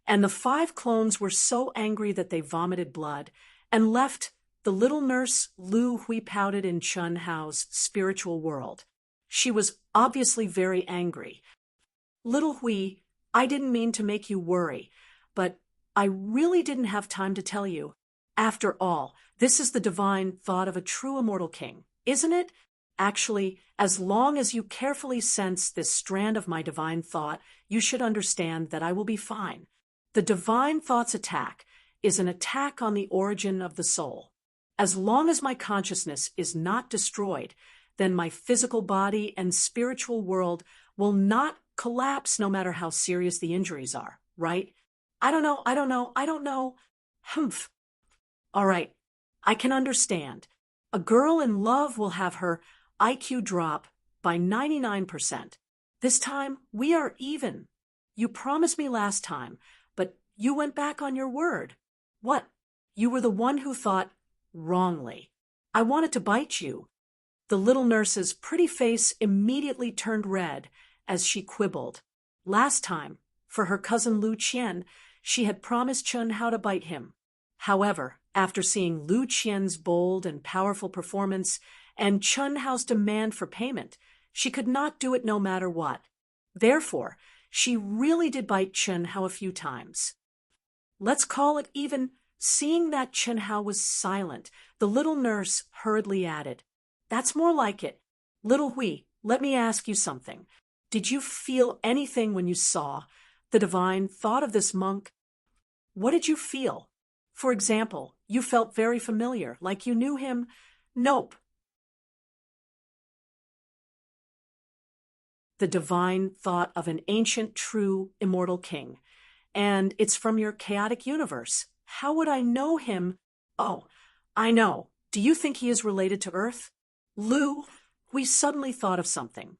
And the 5 clones were so angry that they vomited blood and left the little nurse Lu Hui pouted in Chen Hao's spiritual world. She was obviously very angry. Little Hui, I didn't mean to make you worry, but I really didn't have time to tell you. After all, this is the divine thought of a true immortal king, isn't it? Actually, as long as you carefully sense this strand of my divine thought, you should understand that I will be fine. The divine thought's attack is an attack on the origin of the soul. As long as my consciousness is not destroyed, then my physical body and spiritual world will not collapse no matter how serious the injuries are, right? I don't know. Humph. All right, I can understand. A girl in love will have her IQ drop by 99%. This time, we are even. You promised me last time, but you went back on your word. What? You were the one who thought wrongly. I wanted to bite you. The little nurse's pretty face immediately turned red as she quibbled. Last time, for her cousin Lu Qian, she had promised Chen Hao to bite him. However, after seeing Lu Qian's bold and powerful performance and Chen Hao's demand for payment, she could not do it no matter what. Therefore, she really did bite Chen Hao a few times. Let's call it even. Seeing that Chen Hao was silent, the little nurse hurriedly added, "That's more like it. Little Hui, let me ask you something. Did you feel anything when you saw the divine thought of this monk? What did you feel? For example, you felt very familiar, like you knew him?" "Nope." The divine thought of an ancient, true, immortal king. And it's from your chaotic universe. How would I know him? Oh, I know. Do you think he is related to Earth? Lu, we suddenly thought of something.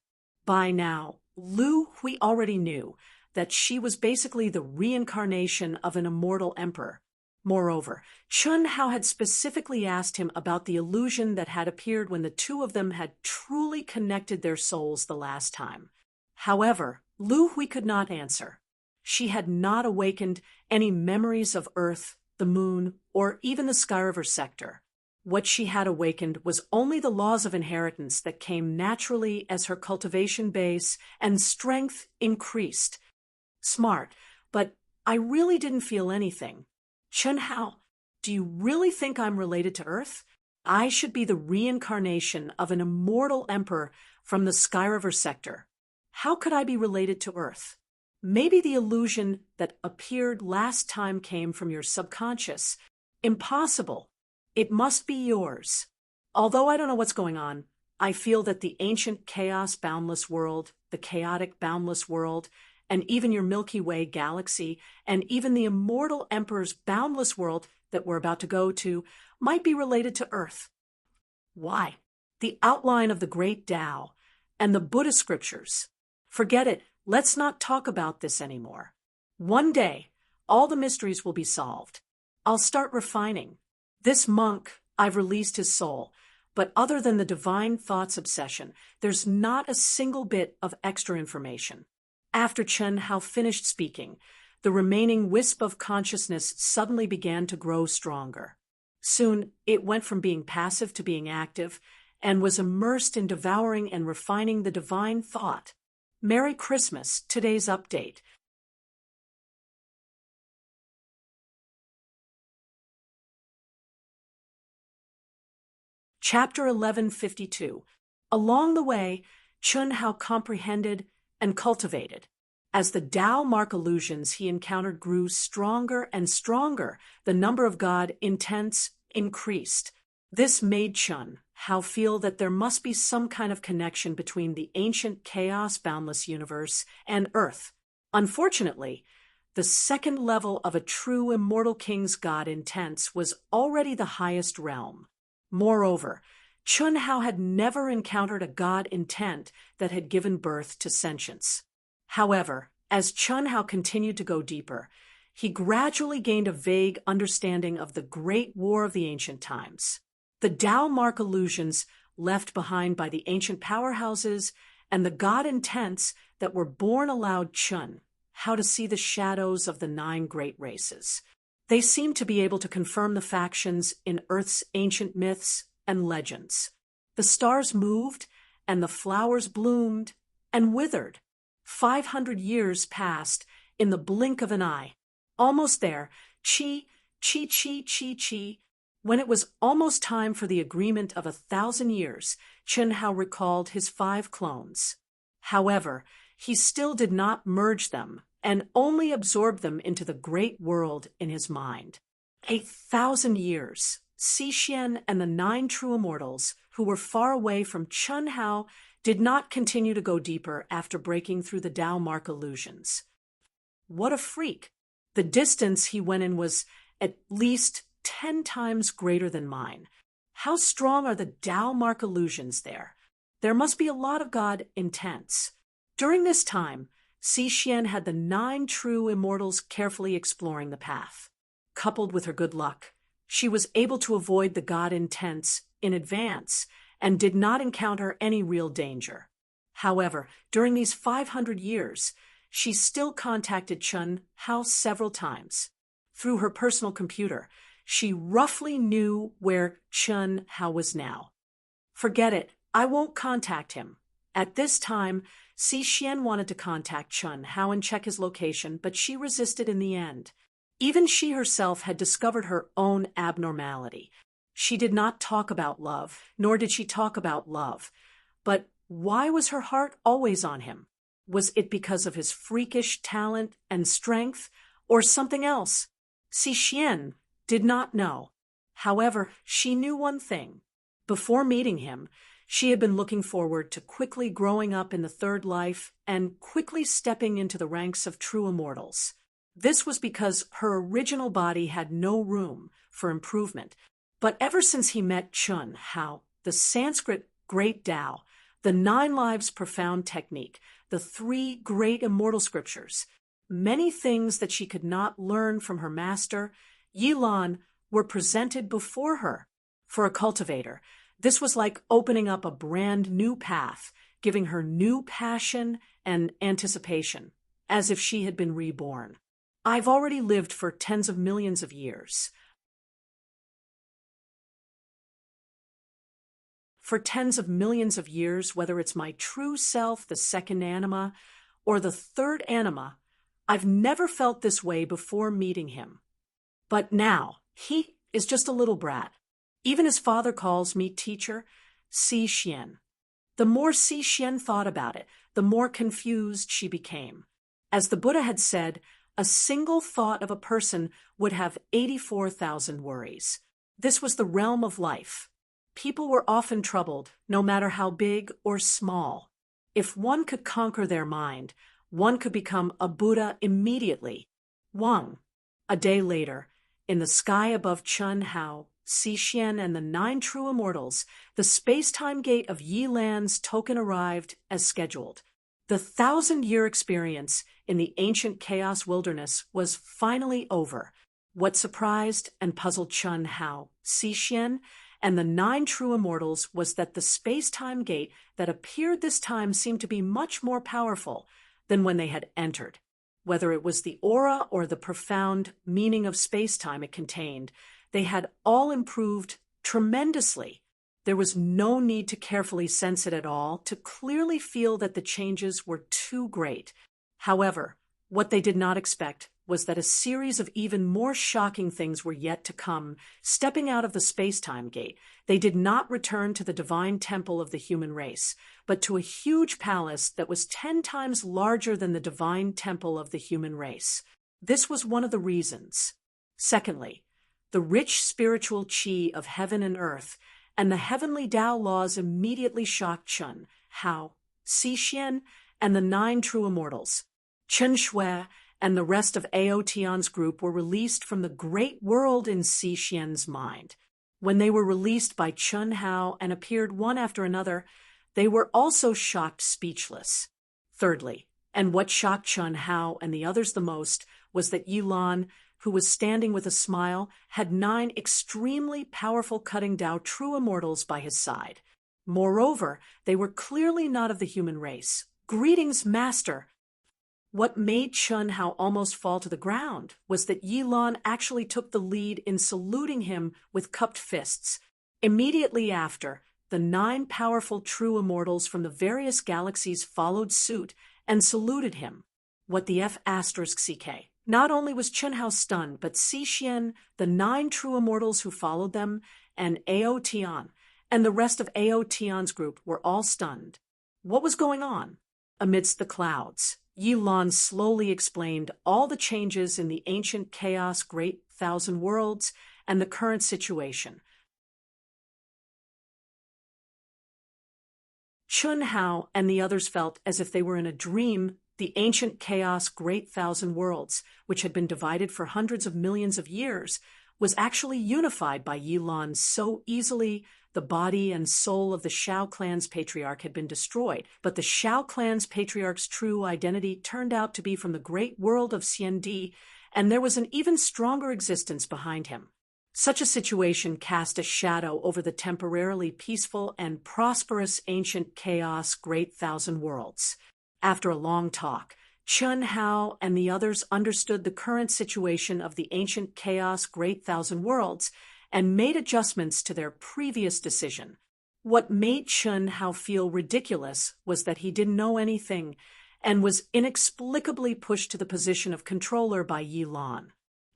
By now, Lu, we already knew that she was basically the reincarnation of an immortal emperor. Moreover, Chen Hao had specifically asked him about the illusion that had appeared when the two of them had truly connected their souls the last time. However, Lu Hui could not answer. She had not awakened any memories of Earth, the moon, or even the Sky River sector. What she had awakened was only the laws of inheritance that came naturally as her cultivation base and strength increased. Smart, but I really didn't feel anything. Chen Hao, do you really think I'm related to Earth? I should be the reincarnation of an immortal emperor from the Sky River sector. How could I be related to Earth? Maybe the illusion that appeared last time came from your subconscious. Impossible. It must be yours. Although I don't know what's going on, I feel that the ancient chaos boundless world, the chaotic boundless world, and even your Milky Way galaxy, and even the immortal Emperor's boundless world that we're about to go to might be related to Earth. Why? The outline of the Great Tao and the Buddhist scriptures. Forget it. Let's not talk about this anymore. One day, all the mysteries will be solved. I'll start refining. This monk, I've released his soul, but other than the divine thoughts obsession, there's not a single bit of extra information. After Chen Hao finished speaking, the remaining wisp of consciousness suddenly began to grow stronger. Soon, it went from being passive to being active, and was immersed in devouring and refining the divine thought. Merry Christmas, today's update. Chapter 1152. Along the way, Chun Hao comprehended and cultivated. As the Tao mark illusions he encountered grew stronger and stronger, the number of God intents increased. This made Chun Hao feel that there must be some kind of connection between the ancient chaos-boundless universe and Earth. Unfortunately, the second level of a true immortal king's God intents was already the highest realm. Moreover, Chun Hao had never encountered a God intent that had given birth to sentience. However, as Chun Hao continued to go deeper, he gradually gained a vague understanding of the Great War of the ancient times. The Tao mark illusions left behind by the ancient powerhouses and the God intents that were born allowed Chun Hao to see the shadows of the 9 great races. They seemed to be able to confirm the factions in Earth's ancient myths and legends. The stars moved, and the flowers bloomed and withered. 500 years passed in the blink of an eye. Almost there, chi. When it was almost time for the agreement of 1,000 years, Chun Hao recalled his 5 clones. However, he still did not merge them and only absorbed them into the great world in his mind. 1,000 years. Xi and the 9 true immortals, who were far away from Chun Hao, did not continue to go deeper after breaking through the Tao mark illusions. What a freak! The distance he went in was at least 10 times greater than mine. How strong are the Tao mark illusions there? There must be a lot of God intents. During this time, Xi had the 9 true immortals carefully exploring the path. Coupled with her good luck, she was able to avoid the God intents in advance and did not encounter any real danger. However, during these 500 years, she still contacted Chun Hao several times. Through her personal computer, she roughly knew where Chun Hao was now. Forget it, I won't contact him. At this time, Xi wanted to contact Chun Hao and check his location, but she resisted in the end. Even she herself had discovered her own abnormality. She did not talk about love, nor did she talk about love. But why was her heart always on him? Was it because of his freakish talent and strength, or something else? Xi did not know. However, she knew one thing. Before meeting him, she had been looking forward to quickly growing up in the third life and quickly stepping into the ranks of true immortals. This was because her original body had no room for improvement. But ever since he met Chun Hao, the Sanskrit Great Tao, the 9 lives profound technique, the 3 great immortal scriptures, many things that she could not learn from her master, Yilan, were presented before her. For a cultivator, this was like opening up a brand new path, giving her new passion and anticipation, as if she had been reborn. I've already lived for tens of millions of years. For tens of millions of years, whether it's my true self, the second anima, or the third anima, I've never felt this way before meeting him. But now, he is just a little brat. Even his father calls me teacher, Xi Xian. The more Xi Xian thought about it, the more confused she became. As the Buddha had said, a single thought of a person would have 84,000 worries. This was the realm of life. People were often troubled, no matter how big or small. If one could conquer their mind, one could become a Buddha immediately. Wang. A day later, in the sky above Chun Hao, Xixian and the 9 true immortals, the space-time gate of Yilan's token arrived as scheduled. The 1,000-year experience in the ancient chaos wilderness was finally over. What surprised and puzzled Chun Hao, Xixian, and the 9 true immortals was that the space-time gate that appeared this time seemed to be much more powerful than when they had entered. Whether it was the aura or the profound meaning of space-time it contained, they had all improved tremendously. There was no need to carefully sense it at all, to clearly feel that the changes were too great. However, what they did not expect was that a series of even more shocking things were yet to come. Stepping out of the space-time gate, they did not return to the divine temple of the human race, but to a huge palace that was 10 times larger than the divine temple of the human race. This was one of the reasons. Secondly, the rich spiritual qi of heaven and earth and the heavenly Tao laws immediately shocked Chun Hao, Xixian, and the 9 true immortals. Chen Shui and the rest of Aotian's group were released from the great world in Xixian's mind. When they were released by Chun Hao and appeared one after another, they were also shocked speechless. Thirdly, and what shocked Chun Hao and the others the most, was that Yilan, who was standing with a smile, had 9 extremely powerful cutting Tao true immortals by his side. Moreover, they were clearly not of the human race. "Greetings, Master!" What made Chun Hao almost fall to the ground was that Yilan actually took the lead in saluting him with cupped fists. Immediately after, the 9 powerful true immortals from the various galaxies followed suit and saluted him. What the F***ck. Not only was Chun Hao stunned, but Xixian, the 9 true immortals who followed them, and Aotian, and the rest of Aotian's group were all stunned. What was going on? Amidst the clouds, Yilan slowly explained all the changes in the ancient chaos great 1,000 worlds and the current situation. Chun Hao and the others felt as if they were in a dream. The ancient chaos great 1,000 worlds, which had been divided for hundreds of millions of years, was actually unified by Yilan so easily. The body and soul of the Shao clan's patriarch had been destroyed, but the Shao clan's patriarch's true identity turned out to be from the great world of Xiandi, and there was an even stronger existence behind him. Such a situation cast a shadow over the temporarily peaceful and prosperous ancient chaos great 1,000 worlds. After a long talk, Chun Hao and the others understood the current situation of the ancient chaos great 1,000 worlds and made adjustments to their previous decision. What made Chun Hao feel ridiculous was that he didn't know anything and was inexplicably pushed to the position of controller by Yilan.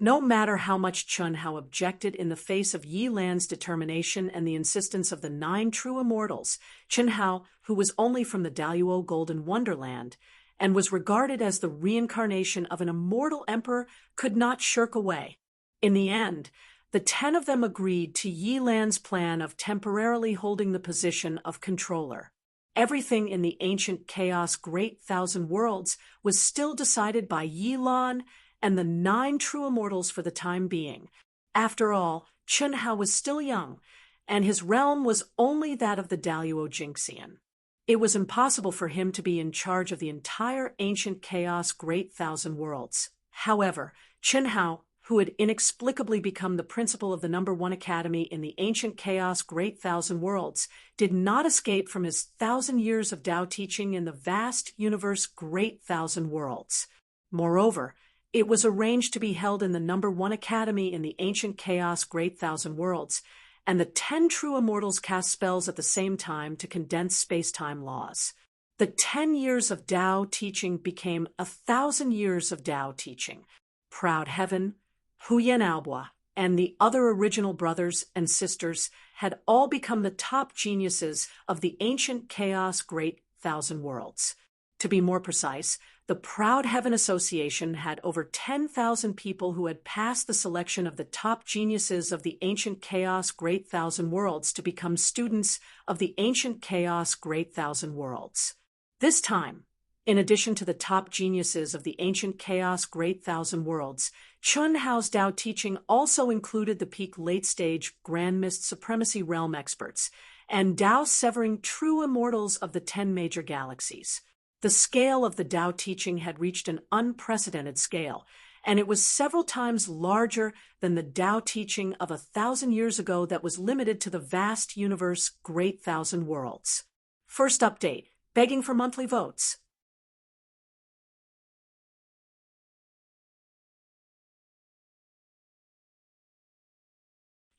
No matter how much Chun Hao objected in the face of Yilan's determination and the insistence of the 9 true immortals, Chun Hao, who was only from the Daluo Golden Wonderland and was regarded as the reincarnation of an immortal emperor, could not shirk away. In the end, the 10 of them agreed to Yilan's plan of temporarily holding the position of controller. Everything in the ancient chaos great 1,000 worlds was still decided by Yilan and the 9 true immortals for the time being. After all, Chun Hao was still young, and his realm was only that of the Daluo Jinxian. It was impossible for him to be in charge of the entire ancient chaos great 1,000 worlds. However, Chun Hao, who had inexplicably become the principal of the No. 1 Academy in the ancient chaos great 1,000 worlds, did not escape from his 1,000 years of Tao teaching in the vast universe great 1,000 worlds. Moreover, it was arranged to be held in the No. 1 Academy in the ancient chaos great 1,000 worlds, and the 10 true immortals cast spells at the same time to condense space-time laws. The 10 years of Tao teaching became 1,000 years of Tao teaching. Proud Heaven, Huyen Aobua, and the other original brothers and sisters had all become the top geniuses of the ancient chaos great 1,000 worlds. To be more precise, the Proud Heaven Association had over 10,000 people who had passed the selection of the top geniuses of the ancient chaos great 1,000 worlds to become students of the ancient chaos great 1,000 worlds. This time, In addition to the top geniuses of the ancient chaos Great Thousand Worlds, Chun Hao's Tao teaching also included the peak late-stage Grand Mist Supremacy Realm experts and Tao-severing true immortals of the 10 major galaxies. The scale of the Tao teaching had reached an unprecedented scale, and it was several times larger than the Tao teaching of 1,000 years ago that was limited to the vast universe Great Thousand Worlds. First update, begging for monthly votes.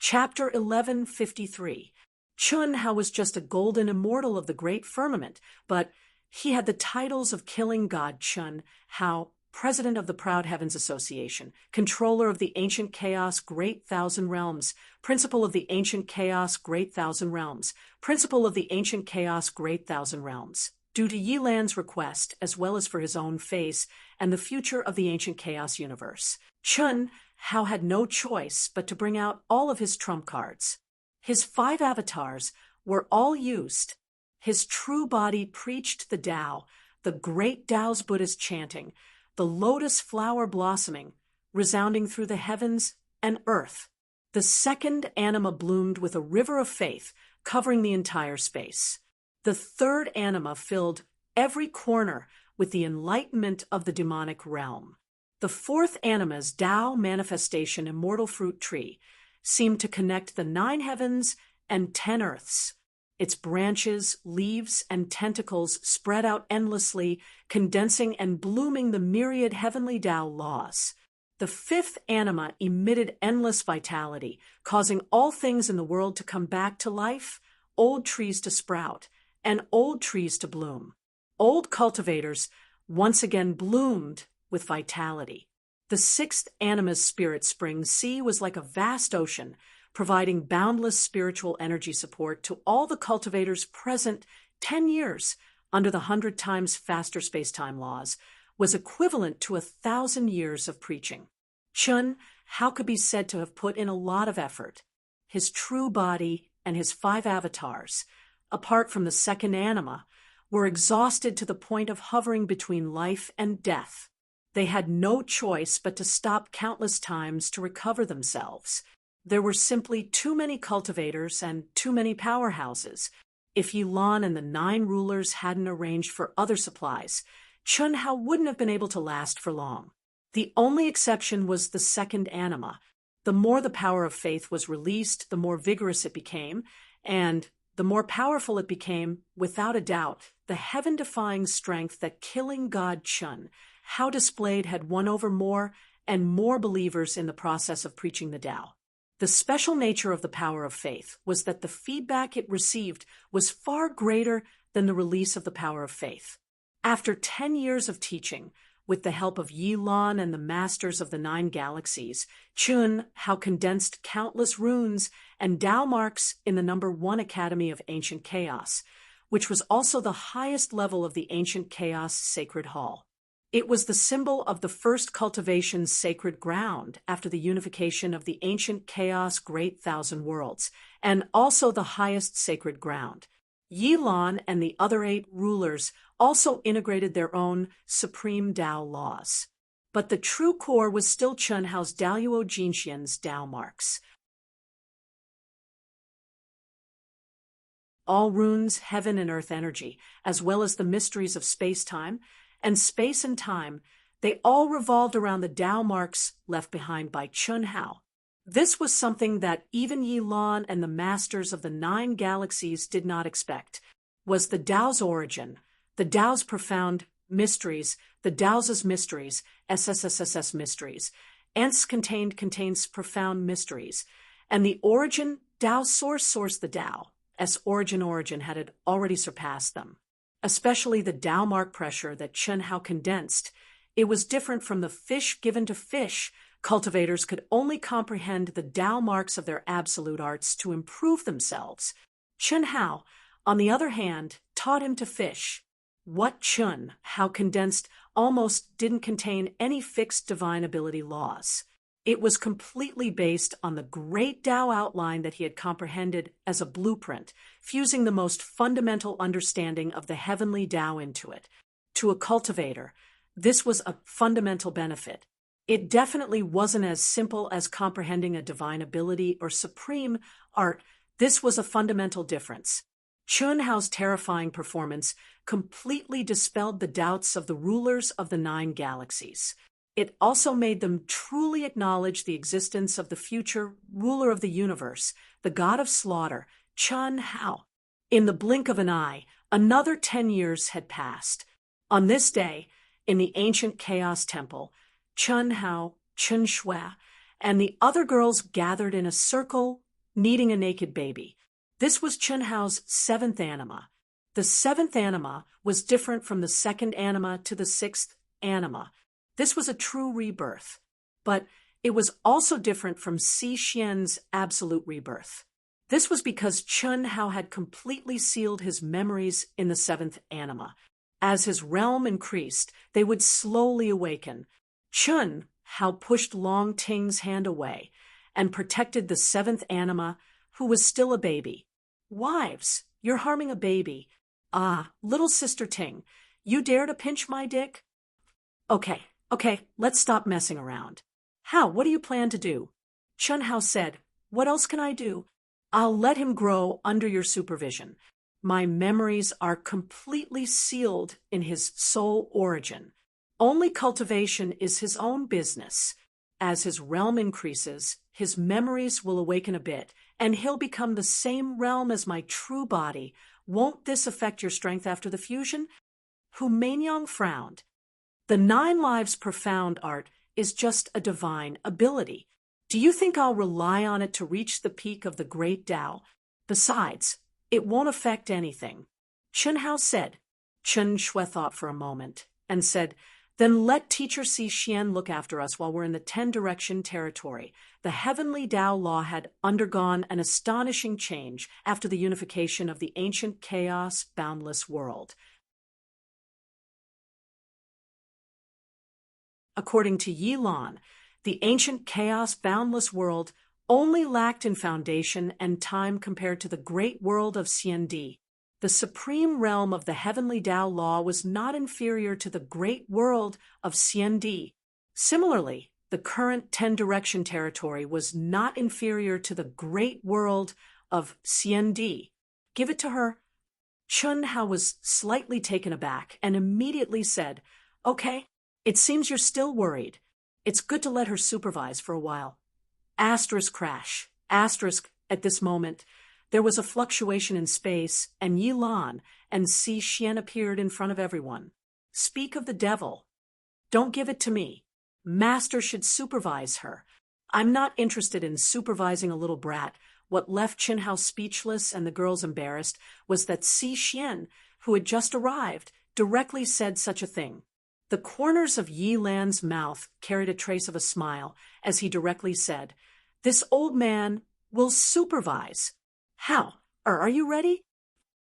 Chapter 1153. Chun Hao was just a golden immortal of the great firmament, but he had the titles of Killing God Chun Hao, President of the Proud Heavens Association, Controller of the Ancient Chaos Great Thousand Realms, Principal of the Ancient Chaos Great Thousand Realms, Principal of the Ancient Chaos Great Thousand Realms. Due to Yi Lan's request, as well as for his own face and the future of the ancient chaos universe, Chun Hao had no choice but to bring out all of his trump cards. His 5 avatars were all used. His true body preached the Tao, the great Tao's Buddhist chanting, the lotus flower blossoming, resounding through the heavens and earth. The second anima bloomed with a river of faith, covering the entire space. The third anima filled every corner with the enlightenment of the demonic realm. The fourth anima's Tao manifestation immortal fruit tree seemed to connect the 9 heavens and 10 earths. Its branches, leaves, and tentacles spread out endlessly, condensing and blooming the myriad heavenly Tao laws. The fifth anima emitted endless vitality, causing all things in the world to come back to life, old trees to sprout, and old trees to bloom. Old cultivators once again bloomed with vitality. The sixth anima's spirit spring sea was like a vast ocean, providing boundless spiritual energy support to all the cultivators present. 10 years under the 100 times faster space-time laws was equivalent to 1,000 years of preaching. Chun Hao could be said to have put in a lot of effort. His true body and his 5 avatars, apart from the second anima, were exhausted to the point of hovering between life and death. They had no choice but to stop countless times to recover themselves. There were simply too many cultivators and too many powerhouses. If Yilan and the 9 rulers hadn't arranged for other supplies, Chun Hao wouldn't have been able to last for long. The only exception was the second anima. The more the power of faith was released, the more vigorous it became, and the more powerful it became, without a doubt. The heaven-defying strength that Killing God Chun Hao displayed had won over more and more believers in the process of preaching the Tao. The special nature of the power of faith was that the feedback it received was far greater than the release of the power of faith. After 10 years of teaching, with the help of Yi Lan and the masters of the 9 galaxies, Chun Hao condensed countless runes and Tao marks in the number 1 Academy of Ancient Chaos, which was also the highest level of the Ancient Chaos Sacred Hall. It was the symbol of the first cultivation's sacred ground after the unification of the ancient chaos Great Thousand Worlds, and also the highest sacred ground. Yi Lan and the other 8 rulers also integrated their own supreme Tao laws. But the true core was still Chun Hao's Daluo Jinxian's Tao marks. All runes, heaven and earth energy, as well as the mysteries of space-time, and space and time, they all revolved around the Tao marks left behind by Chun Hao. This was something that even Yi Lan and the masters of the 9 galaxies did not expect, was the Tao's origin, the Tao's profound mysteries, the Tao's mysteries, SSSSS mysteries. Ents contains profound mysteries, and the origin, Tao's source the Tao, as origin had already surpassed them. Especially the Tao mark pressure that Chun Hao condensed. It was different from the fish given to fish. Cultivators could only comprehend the Tao marks of their absolute arts to improve themselves. Chun Hao, on the other hand, taught him to fish. What Chun Hao condensed almost didn't contain any fixed divine ability laws. It was completely based on the great Tao outline that he had comprehended as a blueprint, fusing the most fundamental understanding of the heavenly Tao into it. to a cultivator, this was a fundamental benefit. It definitely wasn't as simple as comprehending a divine ability or supreme art. This was a fundamental difference. Chun Hao's terrifying performance completely dispelled the doubts of the rulers of the 9 galaxies. It also made them truly acknowledge the existence of the future ruler of the universe, the god of slaughter, Chun Hao. In the blink of an eye, another 10 years had passed. On this day, in the ancient Chaos Temple, Chun Hao, Chun Shui, and the other girls gathered in a circle, kneading a naked baby. This was Chun Hao's 7th anima. The 7th anima was different from the 2nd anima to the 6th anima. This was a true rebirth, but it was also different from Si Xian's absolute rebirth. This was because Chun Hao had completely sealed his memories in the 7th anima. As his realm increased, they would slowly awaken. Chun Hao pushed Long Ting's hand away and protected the 7th anima, who was still a baby. Wives, you're harming a baby. Ah, little sister Ting, you dare to pinch my dick? Okay, let's stop messing around. Hao, what do you plan to do? Chun Hao said, what else can I do? I'll let him grow under your supervision. My memories are completely sealed in his soul origin. Only cultivation is his own business. As his realm increases, his memories will awaken a bit, and he'll become the same realm as my true body. Won't this affect your strength after the fusion? Hu Meinyang frowned. The 9 lives profound art is just a divine ability. Do you think I'll rely on it to reach the peak of the great Tao? Besides, it won't affect anything. Chun Hao said. Chun Shui thought for a moment and said, then let Teacher Si Xian look after us while we're in the 10-direction territory. The heavenly Tao law had undergone an astonishing change after the unification of the ancient chaos boundless world. According to Yi Lan, the ancient chaos boundless world only lacked in foundation and time compared to the great world of Xiandi. The supreme realm of the heavenly Tao law was not inferior to the great world of Xiandi. Similarly, the current 10-direction territory was not inferior to the great world of Xiandi. Give it to her. Chun Hao was slightly taken aback and immediately said, okay, it seems you're still worried. It's good to let her supervise for a while. Asterisk crash. Asterisk at this moment. There was a fluctuation in space, and Yi Lan and Si Xian appeared in front of everyone. Speak of the devil. Don't give it to me. Master should supervise her. I'm not interested in supervising a little brat. What left Chun Hao speechless and the girls embarrassed was that Si Xian, who had just arrived, directly said such a thing. The corners of Yi Lan's mouth carried a trace of a smile as he directly said, this old man will supervise. How? Are you ready?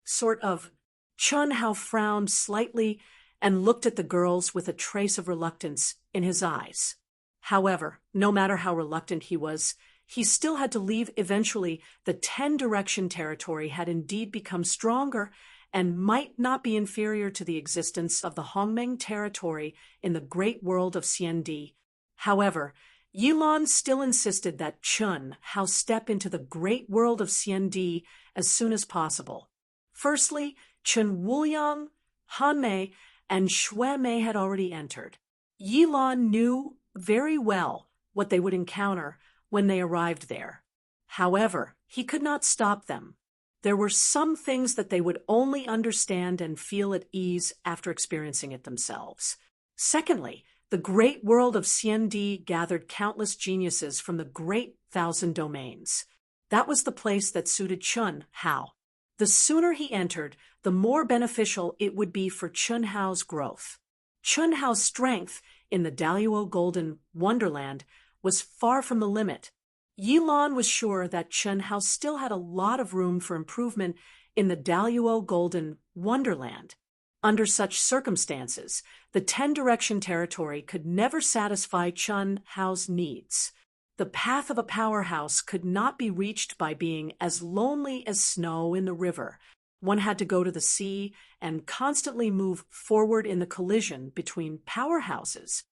Sort of. Chun Hao frowned slightly and looked at the girls with a trace of reluctance in his eyes. However, no matter how reluctant he was, he still had to leave eventually. The 10-direction territory had indeed become stronger and might not be inferior to the existence of the Hongmeng territory in the great world of Xiandi. However, Yi Lan still insisted that Chun Hao step into the great world of Xiandi as soon as possible. Firstly, Chun Wuliang, Han Mei, and Shui Mei had already entered. Yi Lan knew very well what they would encounter when they arrived there. However, he could not stop them. There were some things that they would only understand and feel at ease after experiencing it themselves. Secondly, the great world of Xiandi gathered countless geniuses from the great 1,000 domains. That was the place that suited Chun Hao. The sooner he entered, the more beneficial it would be for Chun Hao's growth. Chun Hao's strength in the Daluo Golden Wonderland was far from the limit. Yi Lan was sure that Chun Hao still had a lot of room for improvement in the Daluo Golden Wonderland. Under such circumstances, the 10-direction territory could never satisfy Chun Hao's needs. The path of a powerhouse could not be reached by being as lonely as snow in the river. One had to go to the sea and constantly move forward in the collision between powerhouses.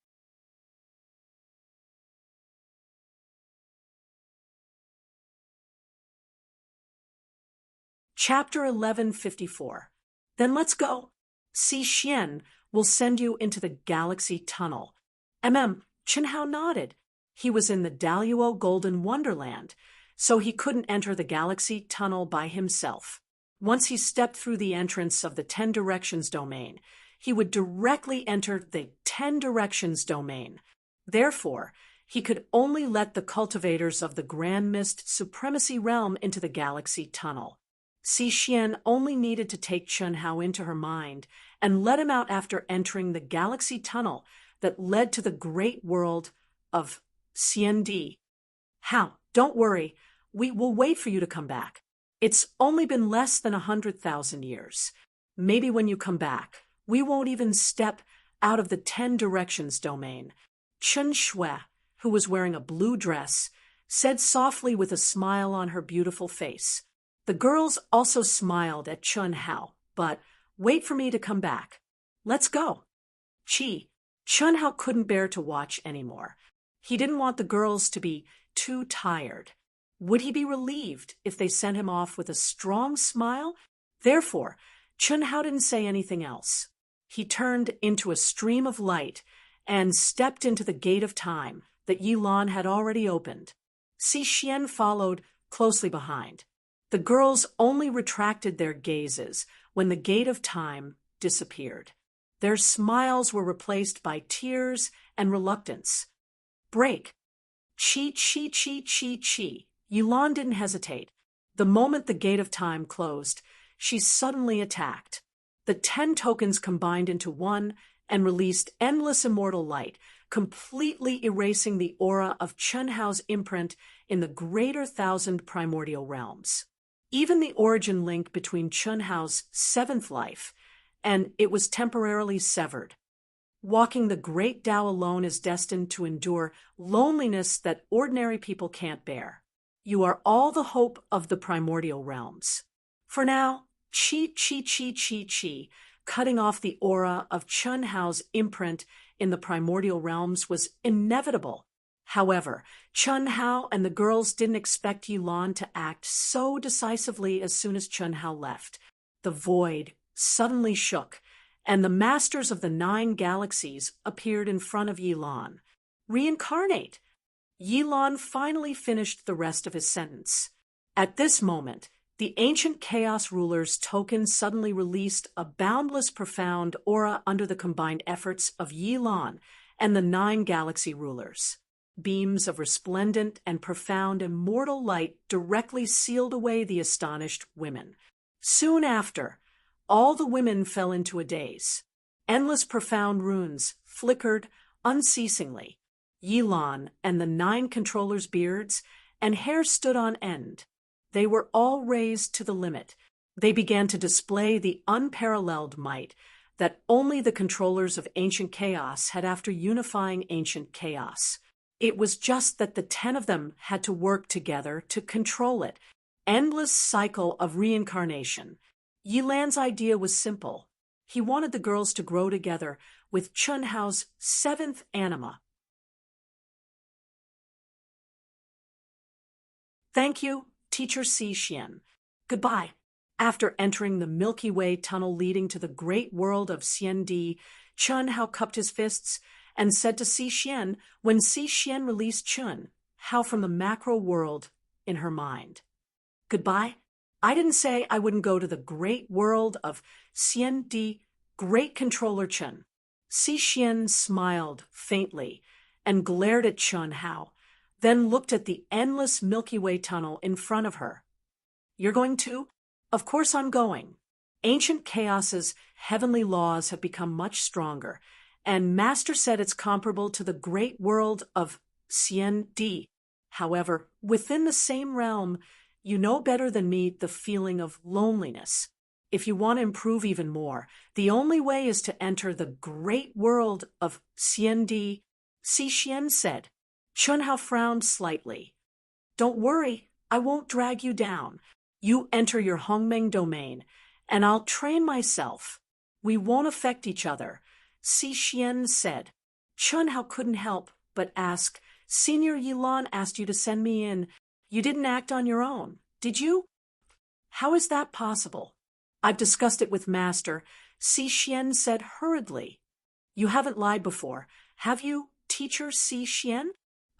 Chapter 1154. Then let's go. Si Xian will send you into the galaxy tunnel. Chenhao nodded. He was in the Daluo Golden Wonderland, so he couldn't enter the galaxy tunnel by himself. Once he stepped through the entrance of the 10 Directions domain, he would directly enter the 10 Directions domain. Therefore, he could only let the cultivators of the Grand Mist Supremacy Realm into the galaxy tunnel. Si Xian only needed to take Chenhao into her mind and let him out after entering the galaxy tunnel that led to the great world of Xiandi. Hao, don't worry, we will wait for you to come back. It's only been less than 100,000 years. Maybe when you come back, we won't even step out of the 10 Directions domain. Chen Shui, who was wearing a blue dress, said softly with a smile on her beautiful face. The girls also smiled at Chen Hao, but wait for me to come back. Let's go. Chen Hao couldn't bear to watch anymore. He didn't want the girls to be too tired. Would he be relieved if they sent him off with a strong smile? Therefore, Chen Hao didn't say anything else. He turned into a stream of light and stepped into the gate of time that Yilan had already opened. Si Xian followed closely behind. The girls only retracted their gazes when the gate of time disappeared. Their smiles were replaced by tears and reluctance. Break. Chi. Yilan didn't hesitate. The moment the gate of time closed, she suddenly attacked. The 10 tokens combined into one and released endless immortal light, completely erasing the aura of Chenhao's imprint in the greater 1,000 primordial realms. Even the origin link between Chenhao's 7th life and it was temporarily severed. Walking the great Tao alone is destined to endure loneliness that ordinary people can't bear. You are all the hope of the primordial realms. For now, Chi, cutting off the aura of Chenhao's imprint in the primordial realms was inevitable. However, Chenhao and the girls didn't expect Yilan to act so decisively as soon as Chenhao left. The void suddenly shook, and the masters of the 9 galaxies appeared in front of Yilan. Reincarnate! Yilan finally finished the rest of his sentence. At this moment, the ancient chaos ruler's token suddenly released a boundless profound aura under the combined efforts of Yilan and the 9 galaxy rulers. Beams of resplendent and profound immortal light directly sealed away the astonished women. Soon after, all the women fell into a daze. Endless profound runes flickered unceasingly. Yilan and the 9 controllers' beards and hair stood on end. They were all raised to the limit. They began to display the unparalleled might that only the controllers of ancient chaos had after unifying ancient chaos. It was just that the 10 of them had to work together to control it. Endless cycle of reincarnation. Yilan's idea was simple. He wanted the girls to grow together with Chenhao's 7th anima. Thank you, Teacher Si Xian. Goodbye. After entering the Milky Way tunnel leading to the great world of Xiandi, Chenhao cupped his fists and said to Si Xian when Si Xian released Chenhao from the macro world in her mind. Goodbye. I didn't say I wouldn't go to the great world of Xiandi, great controller Chen. Si Xian smiled faintly and glared at Chenhao, then looked at the endless Milky Way tunnel in front of her. You're going too? Of course I'm going. Ancient chaos's heavenly laws have become much stronger, and Master said it's comparable to the great world of Xiandi. However, within the same realm, you know better than me the feeling of loneliness. If you want to improve even more, the only way is to enter the great world of Xiandi, Si Xian said. Chenhao frowned slightly. Don't worry, I won't drag you down. You enter your Hongmeng domain, and I'll train myself. We won't affect each other, Si Xian said. Chun Hao couldn't help but ask, Senior Yilan asked you to send me in. You didn't act on your own, did you? How is that possible? I've discussed it with Master, Si Xian said hurriedly. You haven't lied before, have you, Teacher Si Xian?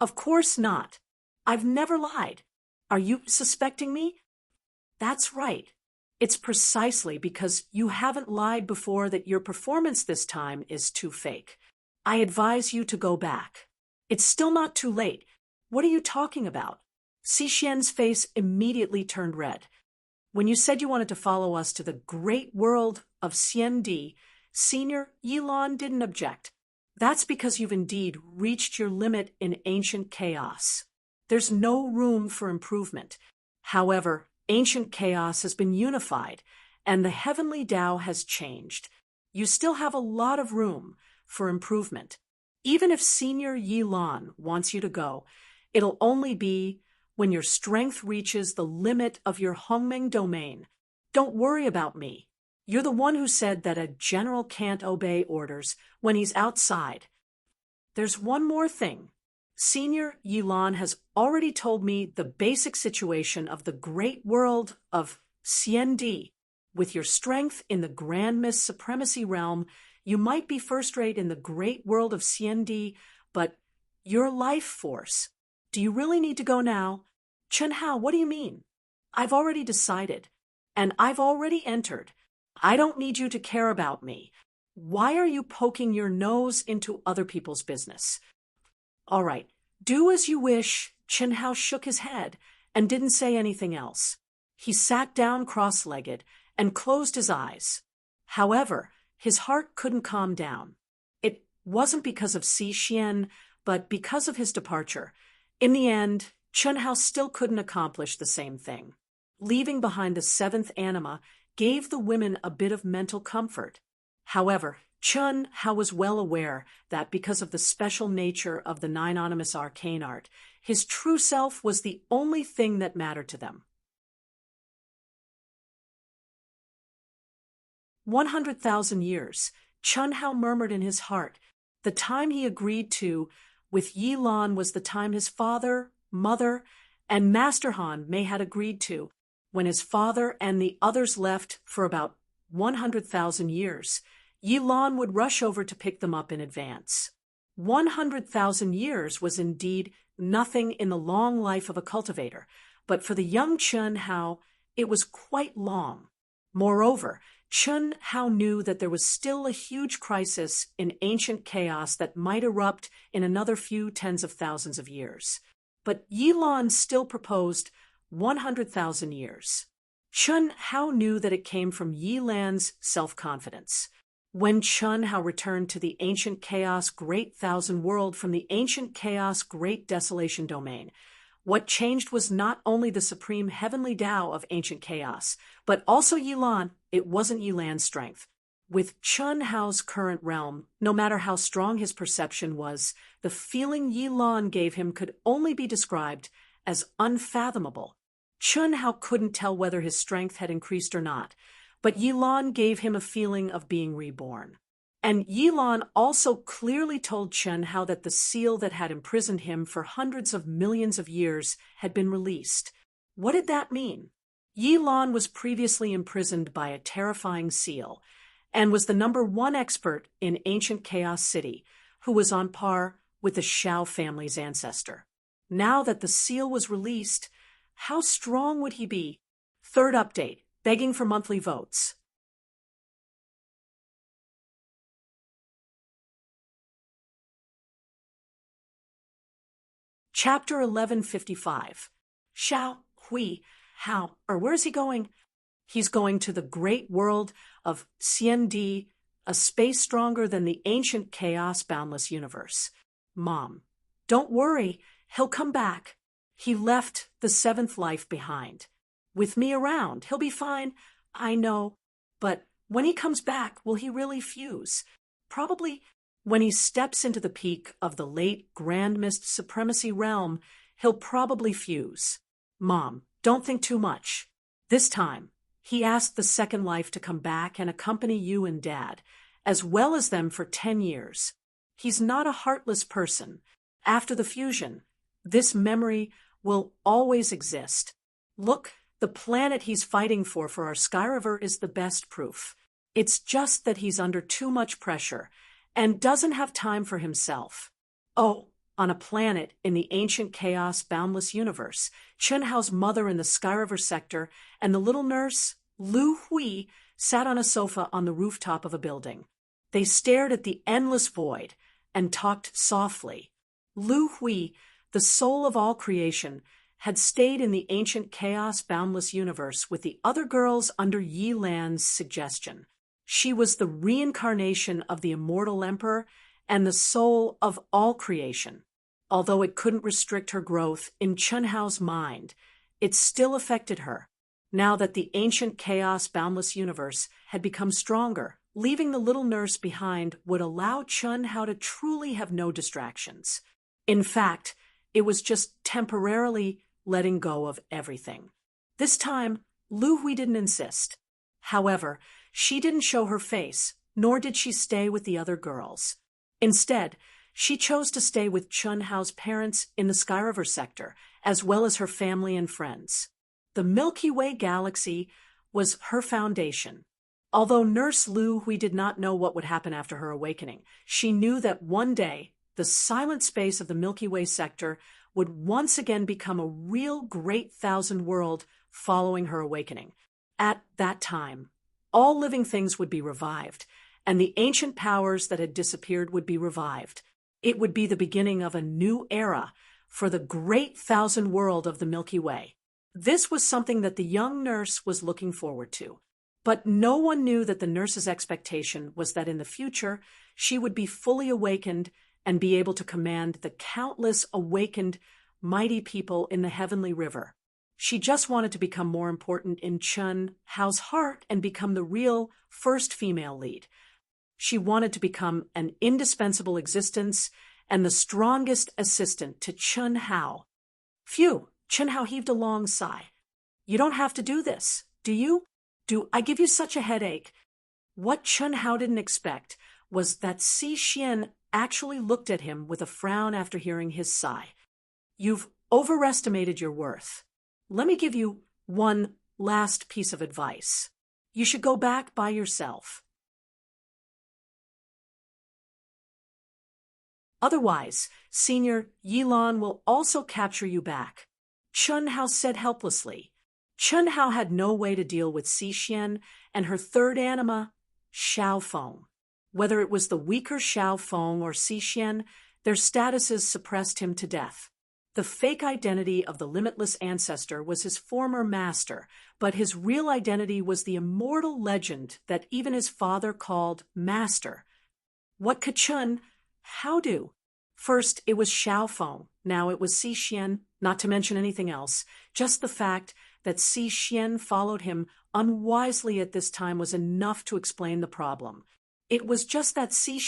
Of course not. I've never lied. Are you suspecting me? That's right. It's precisely because you haven't lied before that your performance this time is too fake. I advise you to go back. It's still not too late. What are you talking about? Si Xian's face immediately turned red. When you said you wanted to follow us to the great world of Xiandi, Senior Yilan didn't object. That's because you've indeed reached your limit in ancient chaos. There's no room for improvement. However, ancient chaos has been unified, and the heavenly Tao has changed. You still have a lot of room for improvement. Even if Senior Yilan wants you to go, it'll only be when your strength reaches the limit of your Hongmeng domain. Don't worry about me. You're the one who said that a general can't obey orders when he's outside. There's one more thing. Senior Yilan has already told me the basic situation of the great world of Xiandi. With your strength in the Grand Mist Supremacy realm, you might be first-rate in the great world of Xiandi, but your life force. Do you really need to go now? Chen Hao, what do you mean? I've already decided, and I've already entered. I don't need you to care about me. Why are you poking your nose into other people's business? All right, do as you wish. Chen Hao shook his head and didn't say anything else. He sat down cross-legged and closed his eyes. However, his heart couldn't calm down. It wasn't because of Si Xian, but because of his departure. In the end, Chen Hao still couldn't accomplish the same thing. Leaving behind the seventh anima gave the women a bit of mental comfort. However, Chen Hao was well aware that because of the special nature of the nine-animus arcane art, his true self was the only thing that mattered to them. 100,000 years, Chen Hao murmured in his heart. The time he agreed to with Yilan was the time his father, mother, and Master Han Mei had agreed to, when his father and the others left for about 100,000 years. Yilan would rush over to pick them up in advance. 100,000 years was indeed nothing in the long life of a cultivator, but for the young Chen Hao, it was quite long. Moreover, Chen Hao knew that there was still a huge crisis in ancient chaos that might erupt in another few tens of thousands of years. But Yilan still proposed 100,000 years. Chen Hao knew that it came from Yilan's self-confidence. When Chen Hao returned to the ancient chaos great thousand world from the ancient chaos great desolation domain, what changed was not only the supreme heavenly Tao of ancient chaos, but also Yilan. It wasn't Yilan's strength. With Chen Hao's current realm, no matter how strong his perception was, the feeling Yilan gave him could only be described as unfathomable. Chen Hao couldn't tell whether his strength had increased or not, but Yilan gave him a feeling of being reborn. And Yilan also clearly told Chen Hao that the seal that had imprisoned him for hundreds of millions of years had been released. What did that mean? Yilan was previously imprisoned by a terrifying seal, and was the #1 expert in ancient Chaos City, who was on par with the Shao family's ancestor. Now that the seal was released, how strong would he be? Third update, begging for monthly votes. Chapter 1155. Shao Hui Hao, or where's he going? He's going to the great world of Xiandi, a space stronger than the ancient chaos boundless universe. Mom, don't worry, he'll come back. He left the seventh life behind. With me around, he'll be fine. I know, but when he comes back, will he really fuse? Probably when he steps into the peak of the late Grand Mist Supremacy realm, he'll probably fuse. Mom, don't think too much. This time, He asked the second life to come back and accompany you and Dad, as well as them for 10 years. He's not a heartless person. After the fusion, this memory will always exist. Look, the planet he's fighting for our Skyriver is the best proof. It's just that he's under too much pressure and doesn't have time for himself. Oh, on a planet in the ancient chaos boundless universe, Chunhao's mother in the Skyriver sector and the little nurse, Lu Hui, sat on a sofa on the rooftop of a building. They stared at the endless void and talked softly. Lu Hui, the soul of all creation, had stayed in the ancient chaos boundless universe with the other girls under Yi Lan's suggestion. She was the reincarnation of the immortal emperor and the soul of all creation. Although it couldn't restrict her growth in Chunhao's mind, it still affected her. Now that the ancient chaos boundless universe had become stronger, leaving the little nurse behind would allow Chunhao to truly have no distractions. In fact, it was just temporarily letting go of everything. This time, Lu Hui didn't insist. However, she didn't show her face, nor did she stay with the other girls. Instead, she chose to stay with Chunhao's parents in the Skyriver sector, as well as her family and friends. The Milky Way galaxy was her foundation. Although Nurse Lu Hui did not know what would happen after her awakening, she knew that one day the silent space of the Milky Way sector would once again become a real great thousand world following her awakening. At that time, all living things would be revived, and the ancient powers that had disappeared would be revived. It would be the beginning of a new era for the great thousand world of the Milky Way. This was something that the young nurse was looking forward to. But no one knew that the nurse's expectation was that in the future she would be fully awakened and be able to command the countless awakened, mighty people in the heavenly river. She just wanted to become more important in Chunhao's heart and become the real first female lead. She wanted to become an indispensable existence and the strongest assistant to Chunhao. Phew, Chunhao heaved a long sigh. You don't have to do this, do you? Do I give you such a headache? What Chunhao didn't expect was that Xi actually looked at him with a frown after hearing his sigh. You've overestimated your worth. Let me give you one last piece of advice. You should go back by yourself. Otherwise, Senior Yilan will also capture you back. Chunhao said helplessly. Chunhao had no way to deal with Xi and her third anima, Xiaofeng. Whether it was the weaker Xiaofeng or Xi, their statuses suppressed him to death. The fake identity of the limitless ancestor was his former master, but his real identity was the immortal legend that even his father called Master. What could Chunhao do? First, it was Xiaofeng. Now it was Xi, not to mention anything else. Just the fact that Xi followed him unwisely at this time was enough to explain the problem. It was just that Xi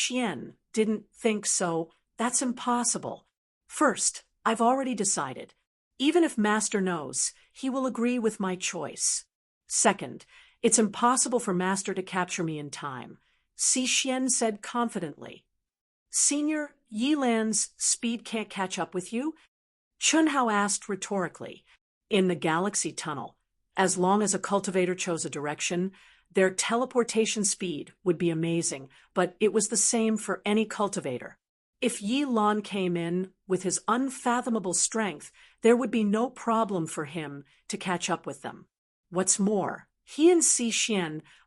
didn't think so. That's impossible. First, I've already decided. Even if Master knows, he will agree with my choice. Second, it's impossible for Master to capture me in time, Xi said confidently. Senior Yilan's speed can't catch up with you? Chunhao asked rhetorically. In the galaxy tunnel, as long as a cultivator chose a direction, their teleportation speed would be amazing, but it was the same for any cultivator. If Yi Lan came in with his unfathomable strength, there would be no problem for him to catch up with them. What's more, he and Xi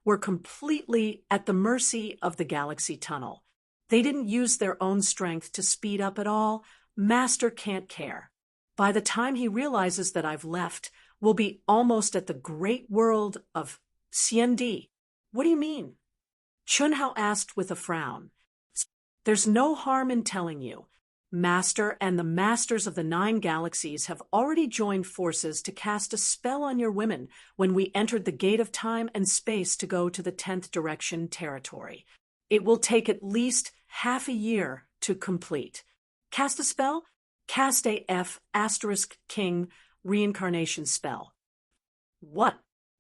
were completely at the mercy of the galaxy tunnel. They didn't use their own strength to speed up at all. Master can't care. By the time he realizes that I've left, we'll be almost at the great world of Xiendi. What do you mean? Chunhao asked with a frown. There's no harm in telling you. Master and the masters of the 9 galaxies have already joined forces to cast a spell on your women when we entered the gate of time and space to go to the 10th direction territory. It will take at least half a year to complete. Cast a spell? Cast a F*** King reincarnation spell. What?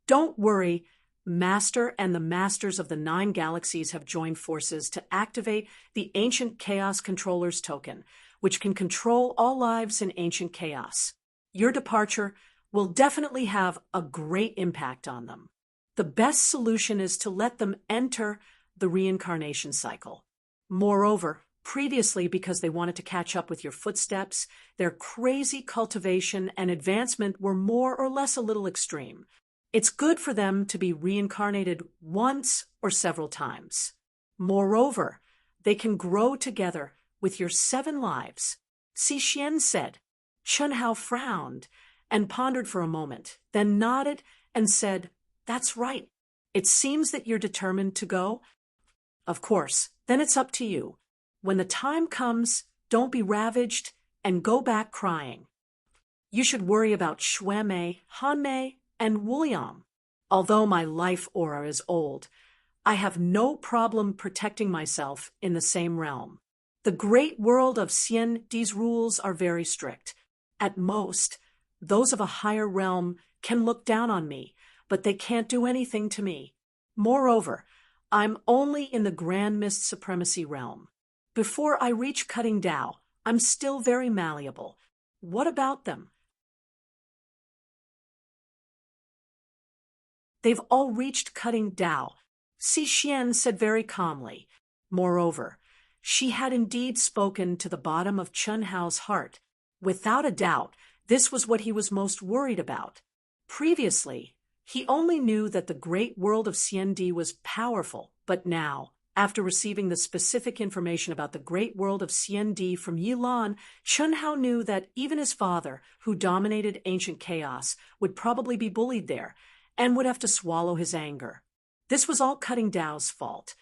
Don't worry, Master and the Masters of the 9 galaxies have joined forces to activate the Ancient Chaos Controller's token, which can control all lives in ancient chaos. Your departure will definitely have a great impact on them. The best solution is to let them enter the reincarnation cycle. Moreover, previously, because they wanted to catch up with your footsteps, their crazy cultivation and advancement were more or less a little extreme. It's good for them to be reincarnated once or several times. Moreover, they can grow together with your 7 lives. Xi said. Chunhao frowned and pondered for a moment, then nodded and said, "That's right. It seems that you're determined to go. Of course, then it's up to you. When the time comes, don't be ravaged and go back crying. You should worry about Shuemei, Hanmei, and Wuliang. Although my life aura is old, I have no problem protecting myself in the same realm. The great world of Xiandi's rules are very strict. At most, those of a higher realm can look down on me, but they can't do anything to me. Moreover, I'm only in the Grand Mist Supremacy realm. Before I reach Cutting Dao, I'm still very malleable. What about them? They've all reached Cutting Dao, Xi said very calmly. Moreover, she had indeed spoken to the bottom of Chunhao's heart. Without a doubt, this was what he was most worried about. Previously, he only knew that the great world of Xiandi was powerful, but now, after receiving the specific information about the great world of Xiandi from Yilan, Chunhao knew that even his father, who dominated ancient chaos, would probably be bullied there, and would have to swallow his anger. This was all Cutting Dao's fault.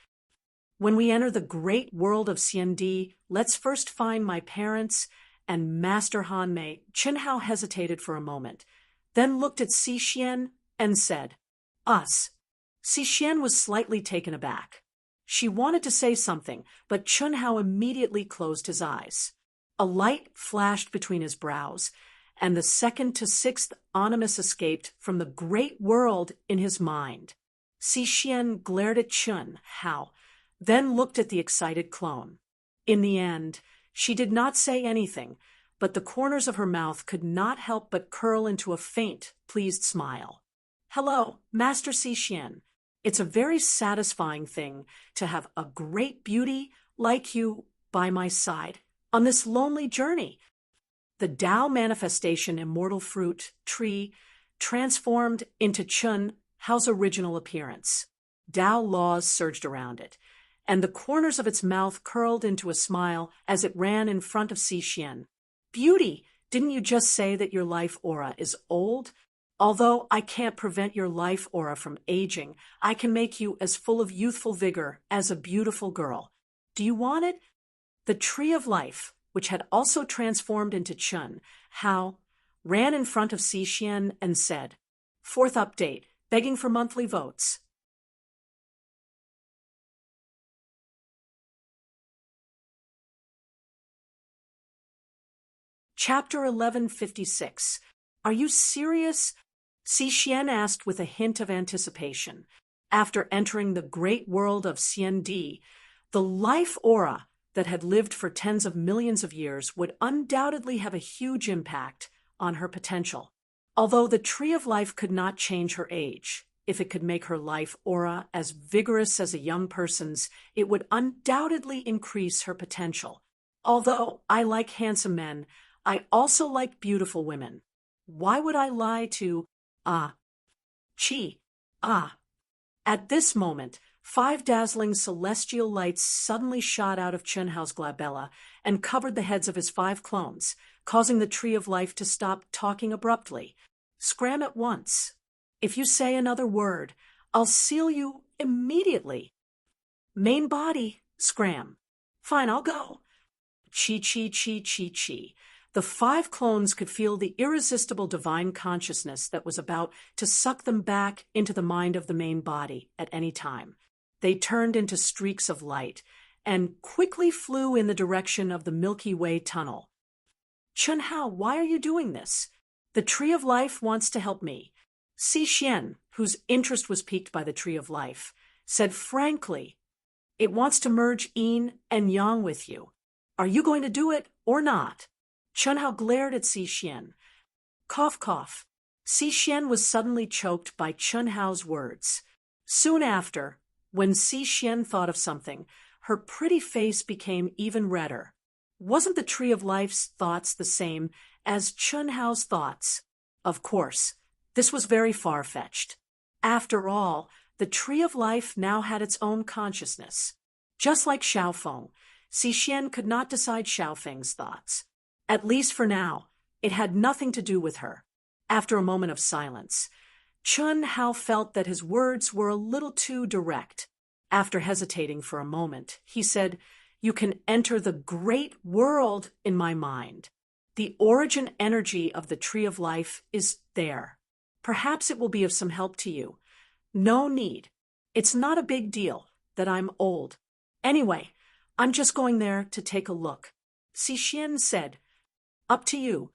When we enter the great world of Xiandi, let's first find my parents and Master Hanmei. Chunhao hesitated for a moment, then looked at Xi and said, "Us." Xi was slightly taken aback. She wanted to say something, but Chunhao immediately closed his eyes. A light flashed between his brows, and the 2nd to 6th Animus escaped from the great world in his mind. Xi glared at Chunhao, then looked at the excited clone. In the end, she did not say anything, but the corners of her mouth could not help but curl into a faint, pleased smile. "Hello, Master Xi. It's a very satisfying thing to have a great beauty like you by my side on this lonely journey." The Tao manifestation immortal fruit tree transformed into Chunhao's original appearance. Tao laws surged around it, and the corners of its mouth curled into a smile as it ran in front of Xi. "Beauty, didn't you just say that your life aura is old? Although I can't prevent your life aura from aging, I can make you as full of youthful vigor as a beautiful girl. Do you want it?" The Tree of Life, which had also transformed into Chunhao, ran in front of Xi and said, "Fourth update, begging for monthly votes." Chapter 1156. Are you serious? Xi asked with a hint of anticipation. After entering the great world of Xiandi, the life aura that had lived for tens of millions of years would undoubtedly have a huge impact on her potential. Although the Tree of Life could not change her age, if it could make her life aura as vigorous as a young person's, it would undoubtedly increase her potential. Although I like handsome men, I also like beautiful women. Why would I lie to, Chi? At this moment, 5 dazzling celestial lights suddenly shot out of Chunhao's glabella and covered the heads of his 5 clones, causing the Tree of Life to stop talking abruptly. "Scram at once. If you say another word, I'll seal you immediately." "Main body, scram." "Fine, I'll go." Chi. The 5 clones could feel the irresistible divine consciousness that was about to suck them back into the mind of the main body at any time. They turned into streaks of light and quickly flew in the direction of the Milky Way tunnel. "Chunhao, why are you doing this?" "The Tree of Life wants to help me. Si Xian, whose interest was piqued by the Tree of Life, said frankly, "It wants to merge yin and yang with you. Are you going to do it or not?" Chen Hao glared at Si Xian. Cough, cough. Si Xian was suddenly choked by Chen Hao's words. Soon after, when Si Xian thought of something, her pretty face became even redder. Wasn't the Tree of Life's thoughts the same as Chen Hao's thoughts? Of course, this was very far-fetched. After all, the Tree of Life now had its own consciousness. Just like Xiaofeng, Si Xian could not decide Xiaofeng's thoughts. At least for now, it had nothing to do with her. After a moment of silence, Chen Hao felt that his words were a little too direct. After hesitating for a moment, he said, "You can enter the great world in my mind. The origin energy of the Tree of Life is there. Perhaps it will be of some help to you. No need. It's not a big deal that I'm old. Anyway, I'm just going there to take a look." Si Xian said, "Up to you."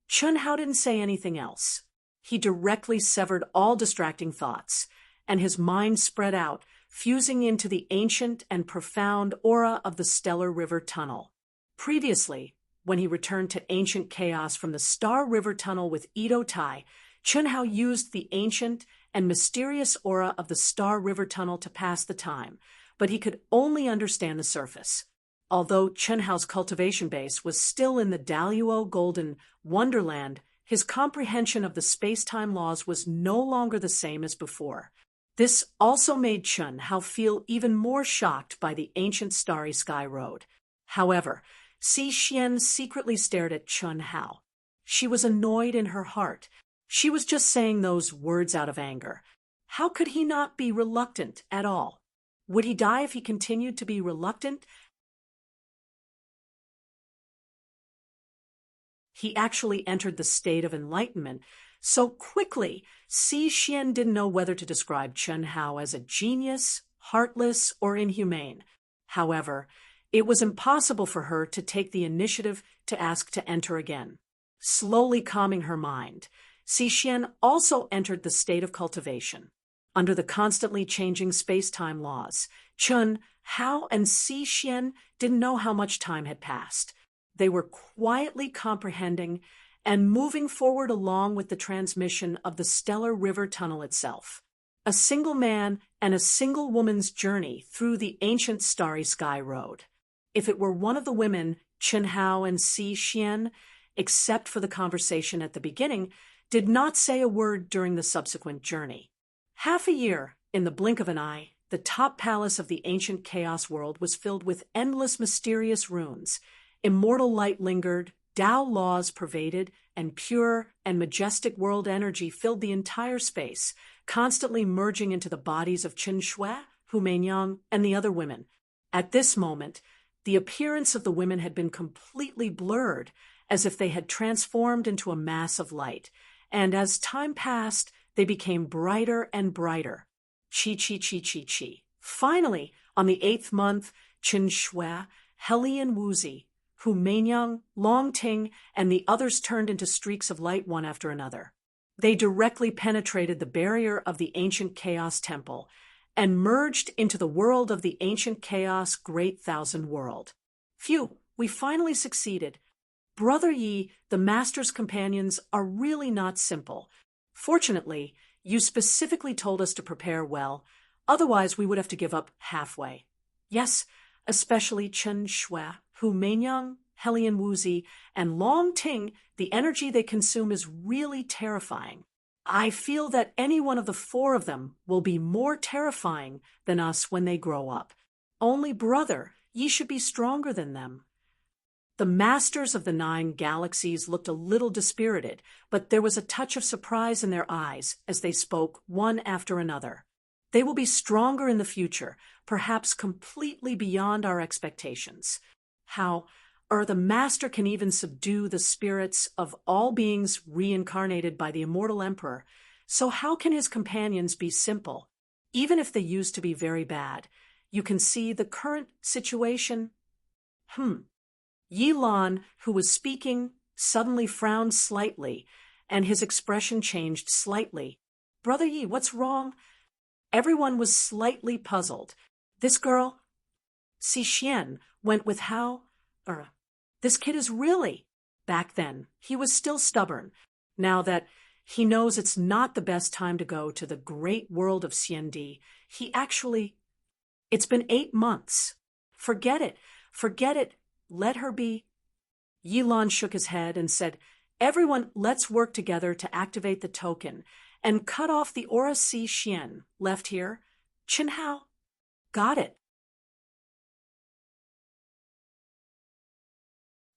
Chen Hao didn't say anything else. He directly severed all distracting thoughts, and his mind spread out, fusing into the ancient and profound aura of the Stellar River Tunnel. Previously, when he returned to ancient chaos from the Star River Tunnel with Edo Tai, Chen Hao used the ancient and mysterious aura of the Star River Tunnel to pass the time, but he could only understand the surface. Although Chen Hao's cultivation base was still in the Daluo Golden Wonderland, his comprehension of the space-time laws was no longer the same as before. This also made Chen Hao feel even more shocked by the ancient Starry Sky Road. However, Si Xian secretly stared at Chen Hao. She was annoyed in her heart. She was just saying those words out of anger. How could he not be reluctant at all? Would he die if he continued to be reluctant? He actually entered the state of enlightenment so quickly, Si Xian didn't know whether to describe Chen Hao as a genius, heartless, or inhumane. However, it was impossible for her to take the initiative to ask to enter again. Slowly calming her mind, Si Xian also entered the state of cultivation. Under the constantly changing space-time laws, Chen Hao and Si Xian didn't know how much time had passed. They were quietly comprehending and moving forward along with the transmission of the Stellar River Tunnel itself. A single man and a single woman's journey through the ancient Starry Sky Road. If it were one of the women, Chen Hao and Si Xian, except for the conversation at the beginning, did not say a word during the subsequent journey. Half a year, in the blink of an eye, the top palace of the ancient chaos world was filled with endless mysterious runes. Immortal light lingered, Tao laws pervaded, and pure and majestic world energy filled the entire space, constantly merging into the bodies of Qin Shui, Hu Meinyang, and the other women. At this moment, the appearance of the women had been completely blurred, as if they had transformed into a mass of light, and as time passed, they became brighter and brighter. Chi, chi, chi, chi, chi. Finally, on the 8th month, Qin Shui, Helian Wuzi, Hu Meinyang, Long Ting, and the others turned into streaks of light one after another. They directly penetrated the barrier of the ancient chaos temple and merged into the world of the ancient chaos Great Thousand World. Phew, we finally succeeded. Brother Yi, the Master's companions are really not simple. Fortunately, you specifically told us to prepare well, otherwise we would have to give up halfway. Yes, especially Chen Shui, Hu Meinyang, Helian Wuzi, and Long Ting, the energy they consume is really terrifying. I feel that any one of the four of them will be more terrifying than us when they grow up. Only brother, ye should be stronger than them. The masters of the 9 galaxies looked a little dispirited, but there was a touch of surprise in their eyes as they spoke one after another. They will be stronger in the future, perhaps completely beyond our expectations. How the Master can even subdue the spirits of all beings reincarnated by the immortal Emperor, so how can his companions be simple? Even if they used to be very bad, you can see the current situation. Yi Lan, who was speaking, suddenly frowned slightly, and his expression changed slightly. Brother Yi, what's wrong? Everyone was slightly puzzled. This girl, Si Xian, went with Hao, this kid is really. Back then, he was still stubborn. Now that he knows it's not the best time to go to the great world of Xiendi, it's been 8 months. Forget it. Forget it. Let her be. Yilan shook his head and said, Everyone, let's work together to activate the token and cut off the aura Si Xian left here. Chen Hao. Got it.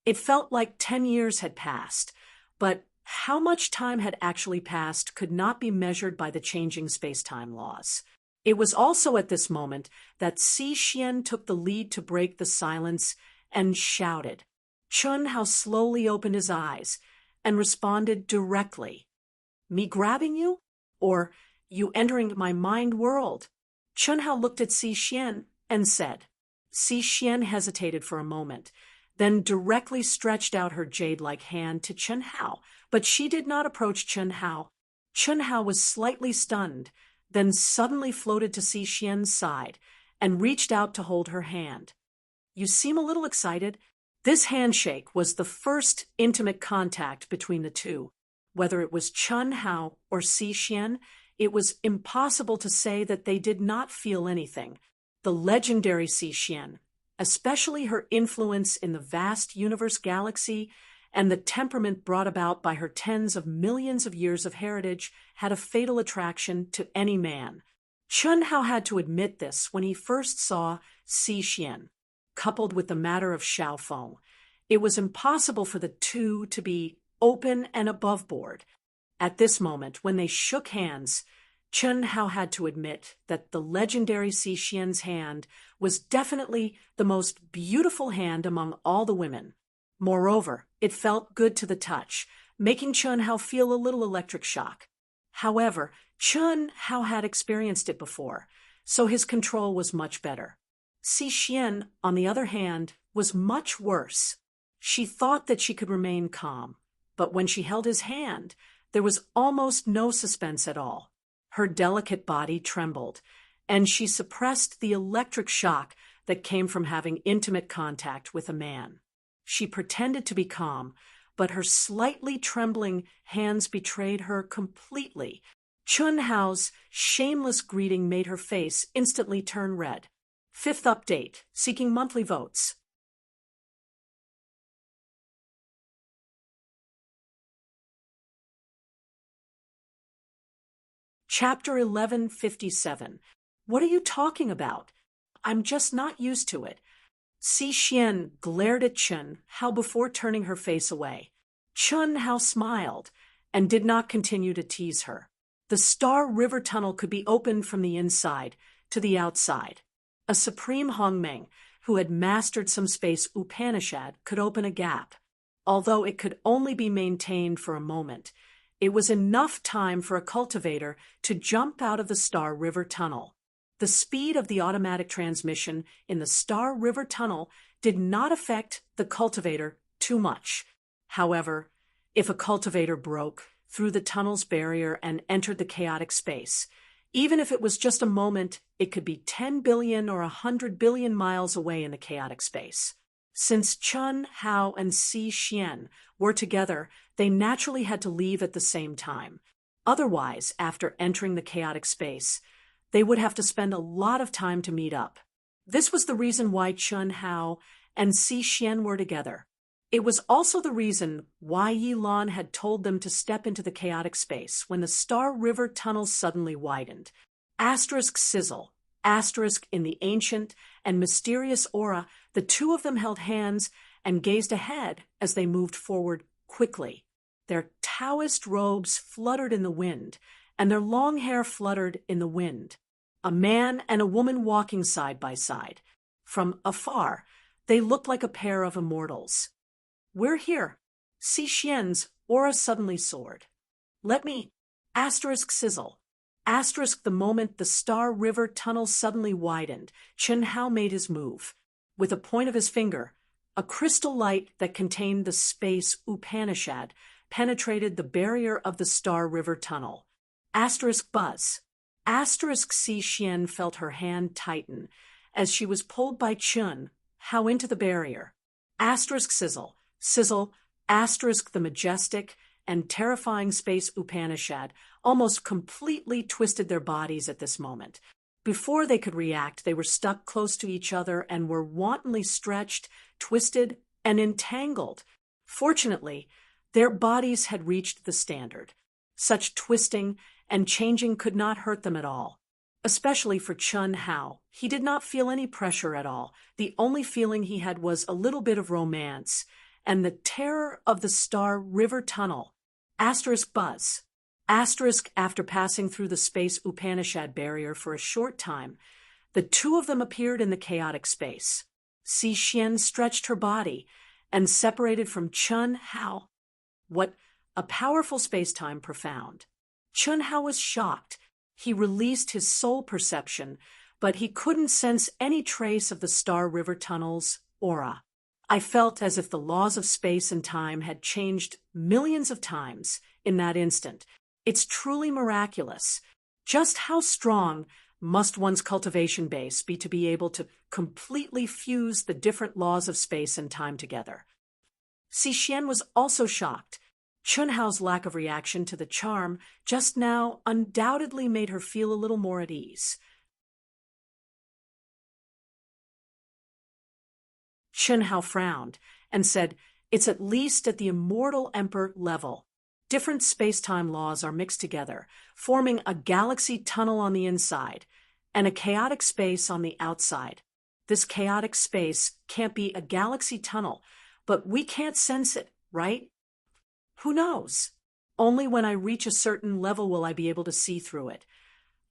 It felt like 10 years had passed, but how much time had actually passed could not be measured by the changing space-time laws. It was also at this moment that Si Xian took the lead to break the silence and shouted. Chen Hao slowly opened his eyes and responded directly. Me grabbing you? Or you entering my mind world? Chen Hao looked at Si Xian and said. Si Xian hesitated for a moment, then directly stretched out her jade-like hand to Chen Hao, but she did not approach Chen Hao. Chen Hao was slightly stunned, then suddenly floated to Si Xian's side and reached out to hold her hand. You seem a little excited. This handshake was the first intimate contact between the two. Whether it was Chen Hao or Si Xian, it was impossible to say that they did not feel anything. The legendary Si Xian, especially her influence in the vast universe galaxy and the temperament brought about by her tens of millions of years of heritage, had a fatal attraction to any man. Chen Hao had to admit this when he first saw Si Xian. Coupled with the matter of Xiaofeng, it was impossible for the two to be open and above board. At this moment, when they shook hands, Chen Hao had to admit that the legendary Si Xian's hand was definitely the most beautiful hand among all the women. Moreover, it felt good to the touch, making Chen Hao feel a little electric shock. However, Chen Hao had experienced it before, so his control was much better. Si Xian, on the other hand, was much worse. She thought that she could remain calm, but when she held his hand, there was almost no suspense at all. Her delicate body trembled, and she suppressed the electric shock that came from having intimate contact with a man. She pretended to be calm, but her slightly trembling hands betrayed her completely. Chen Hao's shameless greeting made her face instantly turn red. 5th update, seeking monthly votes. Chapter 1157. What are you talking about? I'm just not used to it. Si Xian glared at Chen Hao before turning her face away. Chen Hao smiled and did not continue to tease her. The Star River Tunnel could be opened from the inside to the outside. A supreme Hongmeng, who had mastered some space Upanishad, could open a gap. Although it could only be maintained for a moment, it was enough time for a cultivator to jump out of the Star River Tunnel. The speed of the automatic transmission in the Star River Tunnel did not affect the cultivator too much. However, if a cultivator broke through the tunnel's barrier and entered the chaotic space, even if it was just a moment, it could be 10 billion or 100 billion miles away in the chaotic space. Since Chen Hao and Si Xian were together, they naturally had to leave at the same time. Otherwise, after entering the chaotic space, they would have to spend a lot of time to meet up. This was the reason why Chen Hao and Si Xian were together. It was also the reason why Yilan had told them to step into the chaotic space when the Star River Tunnel suddenly widened. Asterisk sizzle, asterisk in the ancient and mysterious aura, the two of them held hands and gazed ahead as they moved forward quickly. Their Taoist robes fluttered in the wind, and their long hair fluttered in the wind. A man and a woman walking side by side. From afar, they looked like a pair of immortals. We're here. Si Xian's aura suddenly soared. Let me, asterisk sizzle, asterisk the moment the Star River Tunnel suddenly widened, Chen Hao made his move. With a point of his finger, a crystal light that contained the space Upanishad penetrated the barrier of the Star River Tunnel. Asterisk buzz. Asterisk Si Xian felt her hand tighten as she was pulled by Chun Hao into the barrier. Asterisk sizzle. Sizzle. Asterisk the majestic and terrifying space Upanishad almost completely twisted their bodies at this moment. Before they could react, they were stuck close to each other and were wantonly stretched, twisted, and entangled. Fortunately, their bodies had reached the standard. Such twisting and changing could not hurt them at all. Especially for Chun Hao. He did not feel any pressure at all. The only feeling he had was a little bit of romance and the terror of the Star River Tunnel. Asterisk buzz. Asterisk after passing through the space Upanishad barrier for a short time, the two of them appeared in the chaotic space. Si Xian stretched her body and separated from Chun Hao. What a powerful space-time profound. Chun Hao was shocked. He released his soul perception, but he couldn't sense any trace of the Star River Tunnel's aura. I felt as if the laws of space and time had changed millions of times in that instant. It's truly miraculous. Just how strong must one's cultivation base be to be able to completely fuse the different laws of space and time together? Si Xian was also shocked. Chun Hao's lack of reaction to the charm just now undoubtedly made her feel a little more at ease. Chun Hao frowned and said, "It's at least at the immortal emperor level. Different space-time laws are mixed together, forming a galaxy tunnel on the inside and a chaotic space on the outside. This chaotic space can't be a galaxy tunnel, but we can't sense it, right? Who knows? Only when I reach a certain level will I be able to see through it.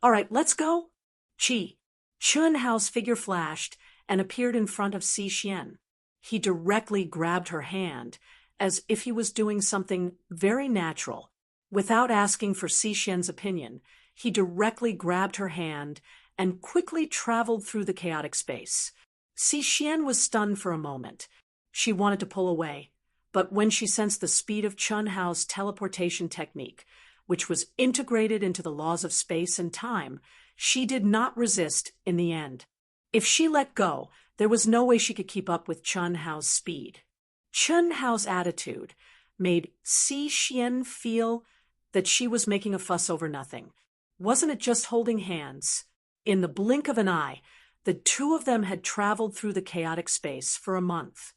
All right, let's go." Chun Hao's figure flashed and appeared in front of Si Xian. He directly grabbed her hand, as if he was doing something very natural. Without asking for Si Xian's opinion, he directly grabbed her hand and quickly traveled through the chaotic space. Si Xian was stunned for a moment. She wanted to pull away, but when she sensed the speed of Chun Hao's teleportation technique, which was integrated into the laws of space and time, she did not resist in the end. If she let go, there was no way she could keep up with Chun Hao's speed. Chun Hao's attitude made Si Xian feel that she was making a fuss over nothing. Wasn't it just holding hands? In the blink of an eye, the two of them had traveled through the chaotic space for a month.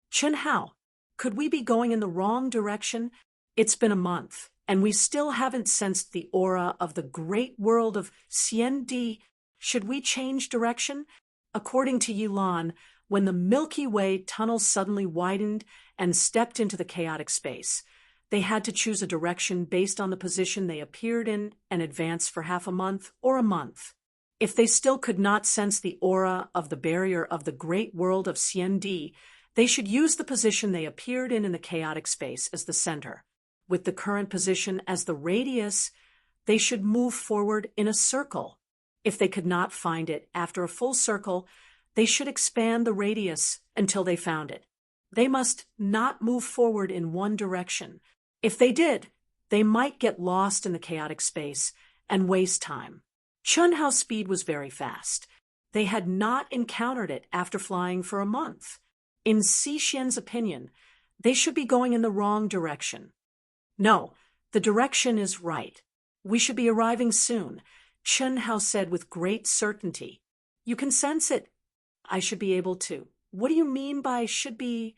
Chun Hao, could we be going in the wrong direction? It's been a month, and we still haven't sensed the aura of the great world of Xiandi. Should we change direction? According to Yulan, when the Milky Way tunnel suddenly widened and stepped into the chaotic space, they had to choose a direction based on the position they appeared in and advance for half a month or a month. If they still could not sense the aura of the barrier of the great world of Xiandi, they should use the position they appeared in the chaotic space as the center. With the current position as the radius, they should move forward in a circle. If they could not find it after a full circle, they should expand the radius until they found it. They must not move forward in one direction. If they did, they might get lost in the chaotic space and waste time. Chun Hao's speed was very fast. They had not encountered it after flying for a month. In Si Xian's opinion, they should be going in the wrong direction. No, the direction is right. We should be arriving soon, Chun Hao said with great certainty. You can sense it. I should be able to. What do you mean by should be?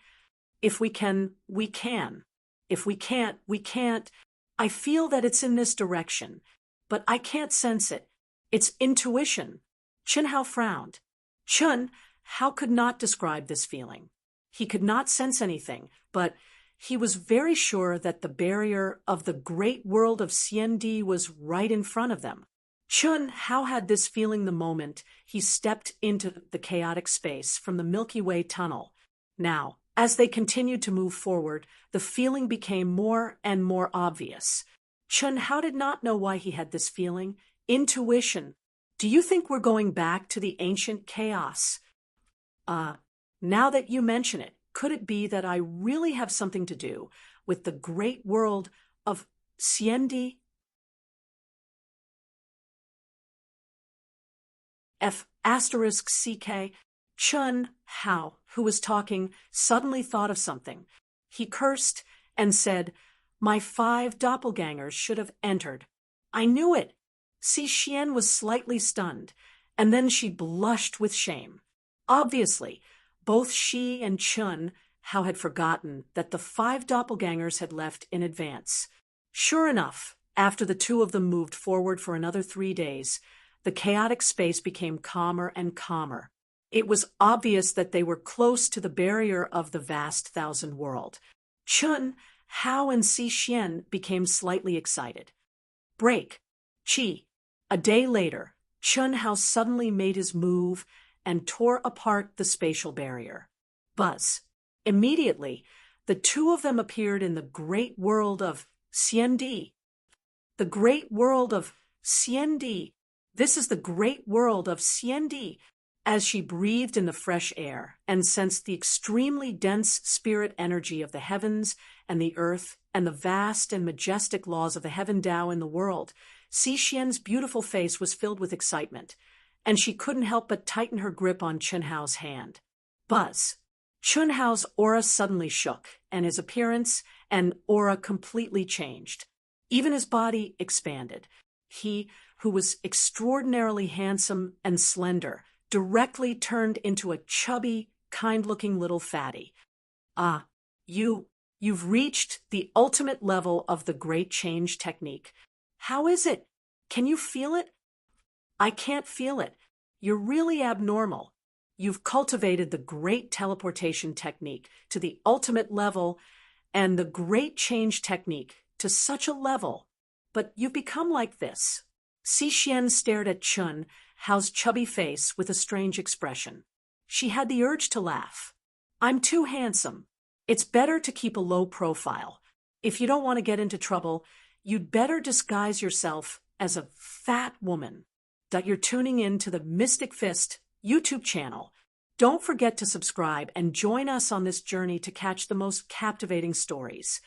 If we can, we can. If we can't, we can't. I feel that it's in this direction, but I can't sense it. It's intuition. Chun Hao frowned. Chun Hao could not describe this feeling. He could not sense anything, but he was very sure that the barrier of the great world of Xiandi was right in front of them. Chun Hao had this feeling the moment he stepped into the chaotic space from the Milky Way tunnel. Now, as they continued to move forward, the feeling became more and more obvious. Chun Hao did not know why he had this feeling. Intuition. Do you think we're going back to the ancient chaos? Now that you mention it, could it be that I really have something to do with the great world of Xiandi? F***CK. Chun Hao, who was talking, suddenly thought of something. He cursed and said, "My 5 doppelgangers should have entered. I knew it." Si Xian was slightly stunned, and then she blushed with shame. Obviously, both she and Chun Hao had forgotten that the 5 doppelgangers had left in advance. Sure enough, after the two of them moved forward for another 3 days, the chaotic space became calmer and calmer. It was obvious that they were close to the barrier of the vast thousand world. Chun Hao and Si Xian became slightly excited. Break. Chi. A day later, Chun Hao suddenly made his move and tore apart the spatial barrier. Buzz. Immediately, the two of them appeared in the great world of Xiandi. The great world of Xiandi. This is the great world of Xiandi. As she breathed in the fresh air and sensed the extremely dense spirit energy of the heavens and the earth and the vast and majestic laws of the heaven Tao in the world, Si Xian's beautiful face was filled with excitement, and she couldn't help but tighten her grip on Chun Hao's hand. Buzz. Chun Hao's aura suddenly shook, and his appearance and aura completely changed. Even his body expanded. He, who was extraordinarily handsome and slender, directly turned into a chubby, kind-looking little fatty. Ah, you've reached the ultimate level of the Great Change technique. How is it? Can you feel it? I can't feel it. You're really abnormal. You've cultivated the Great Teleportation technique to the ultimate level and the Great Change technique to such a level. But you've become like this. Si Xian stared at Chun Hao's chubby face with a strange expression. She had the urge to laugh. I'm too handsome. It's better to keep a low profile. If you don't want to get into trouble, you'd better disguise yourself as a fat woman. That you're tuning in to the Mystic Fist YouTube channel. Don't forget to subscribe and join us on this journey to catch the most captivating stories.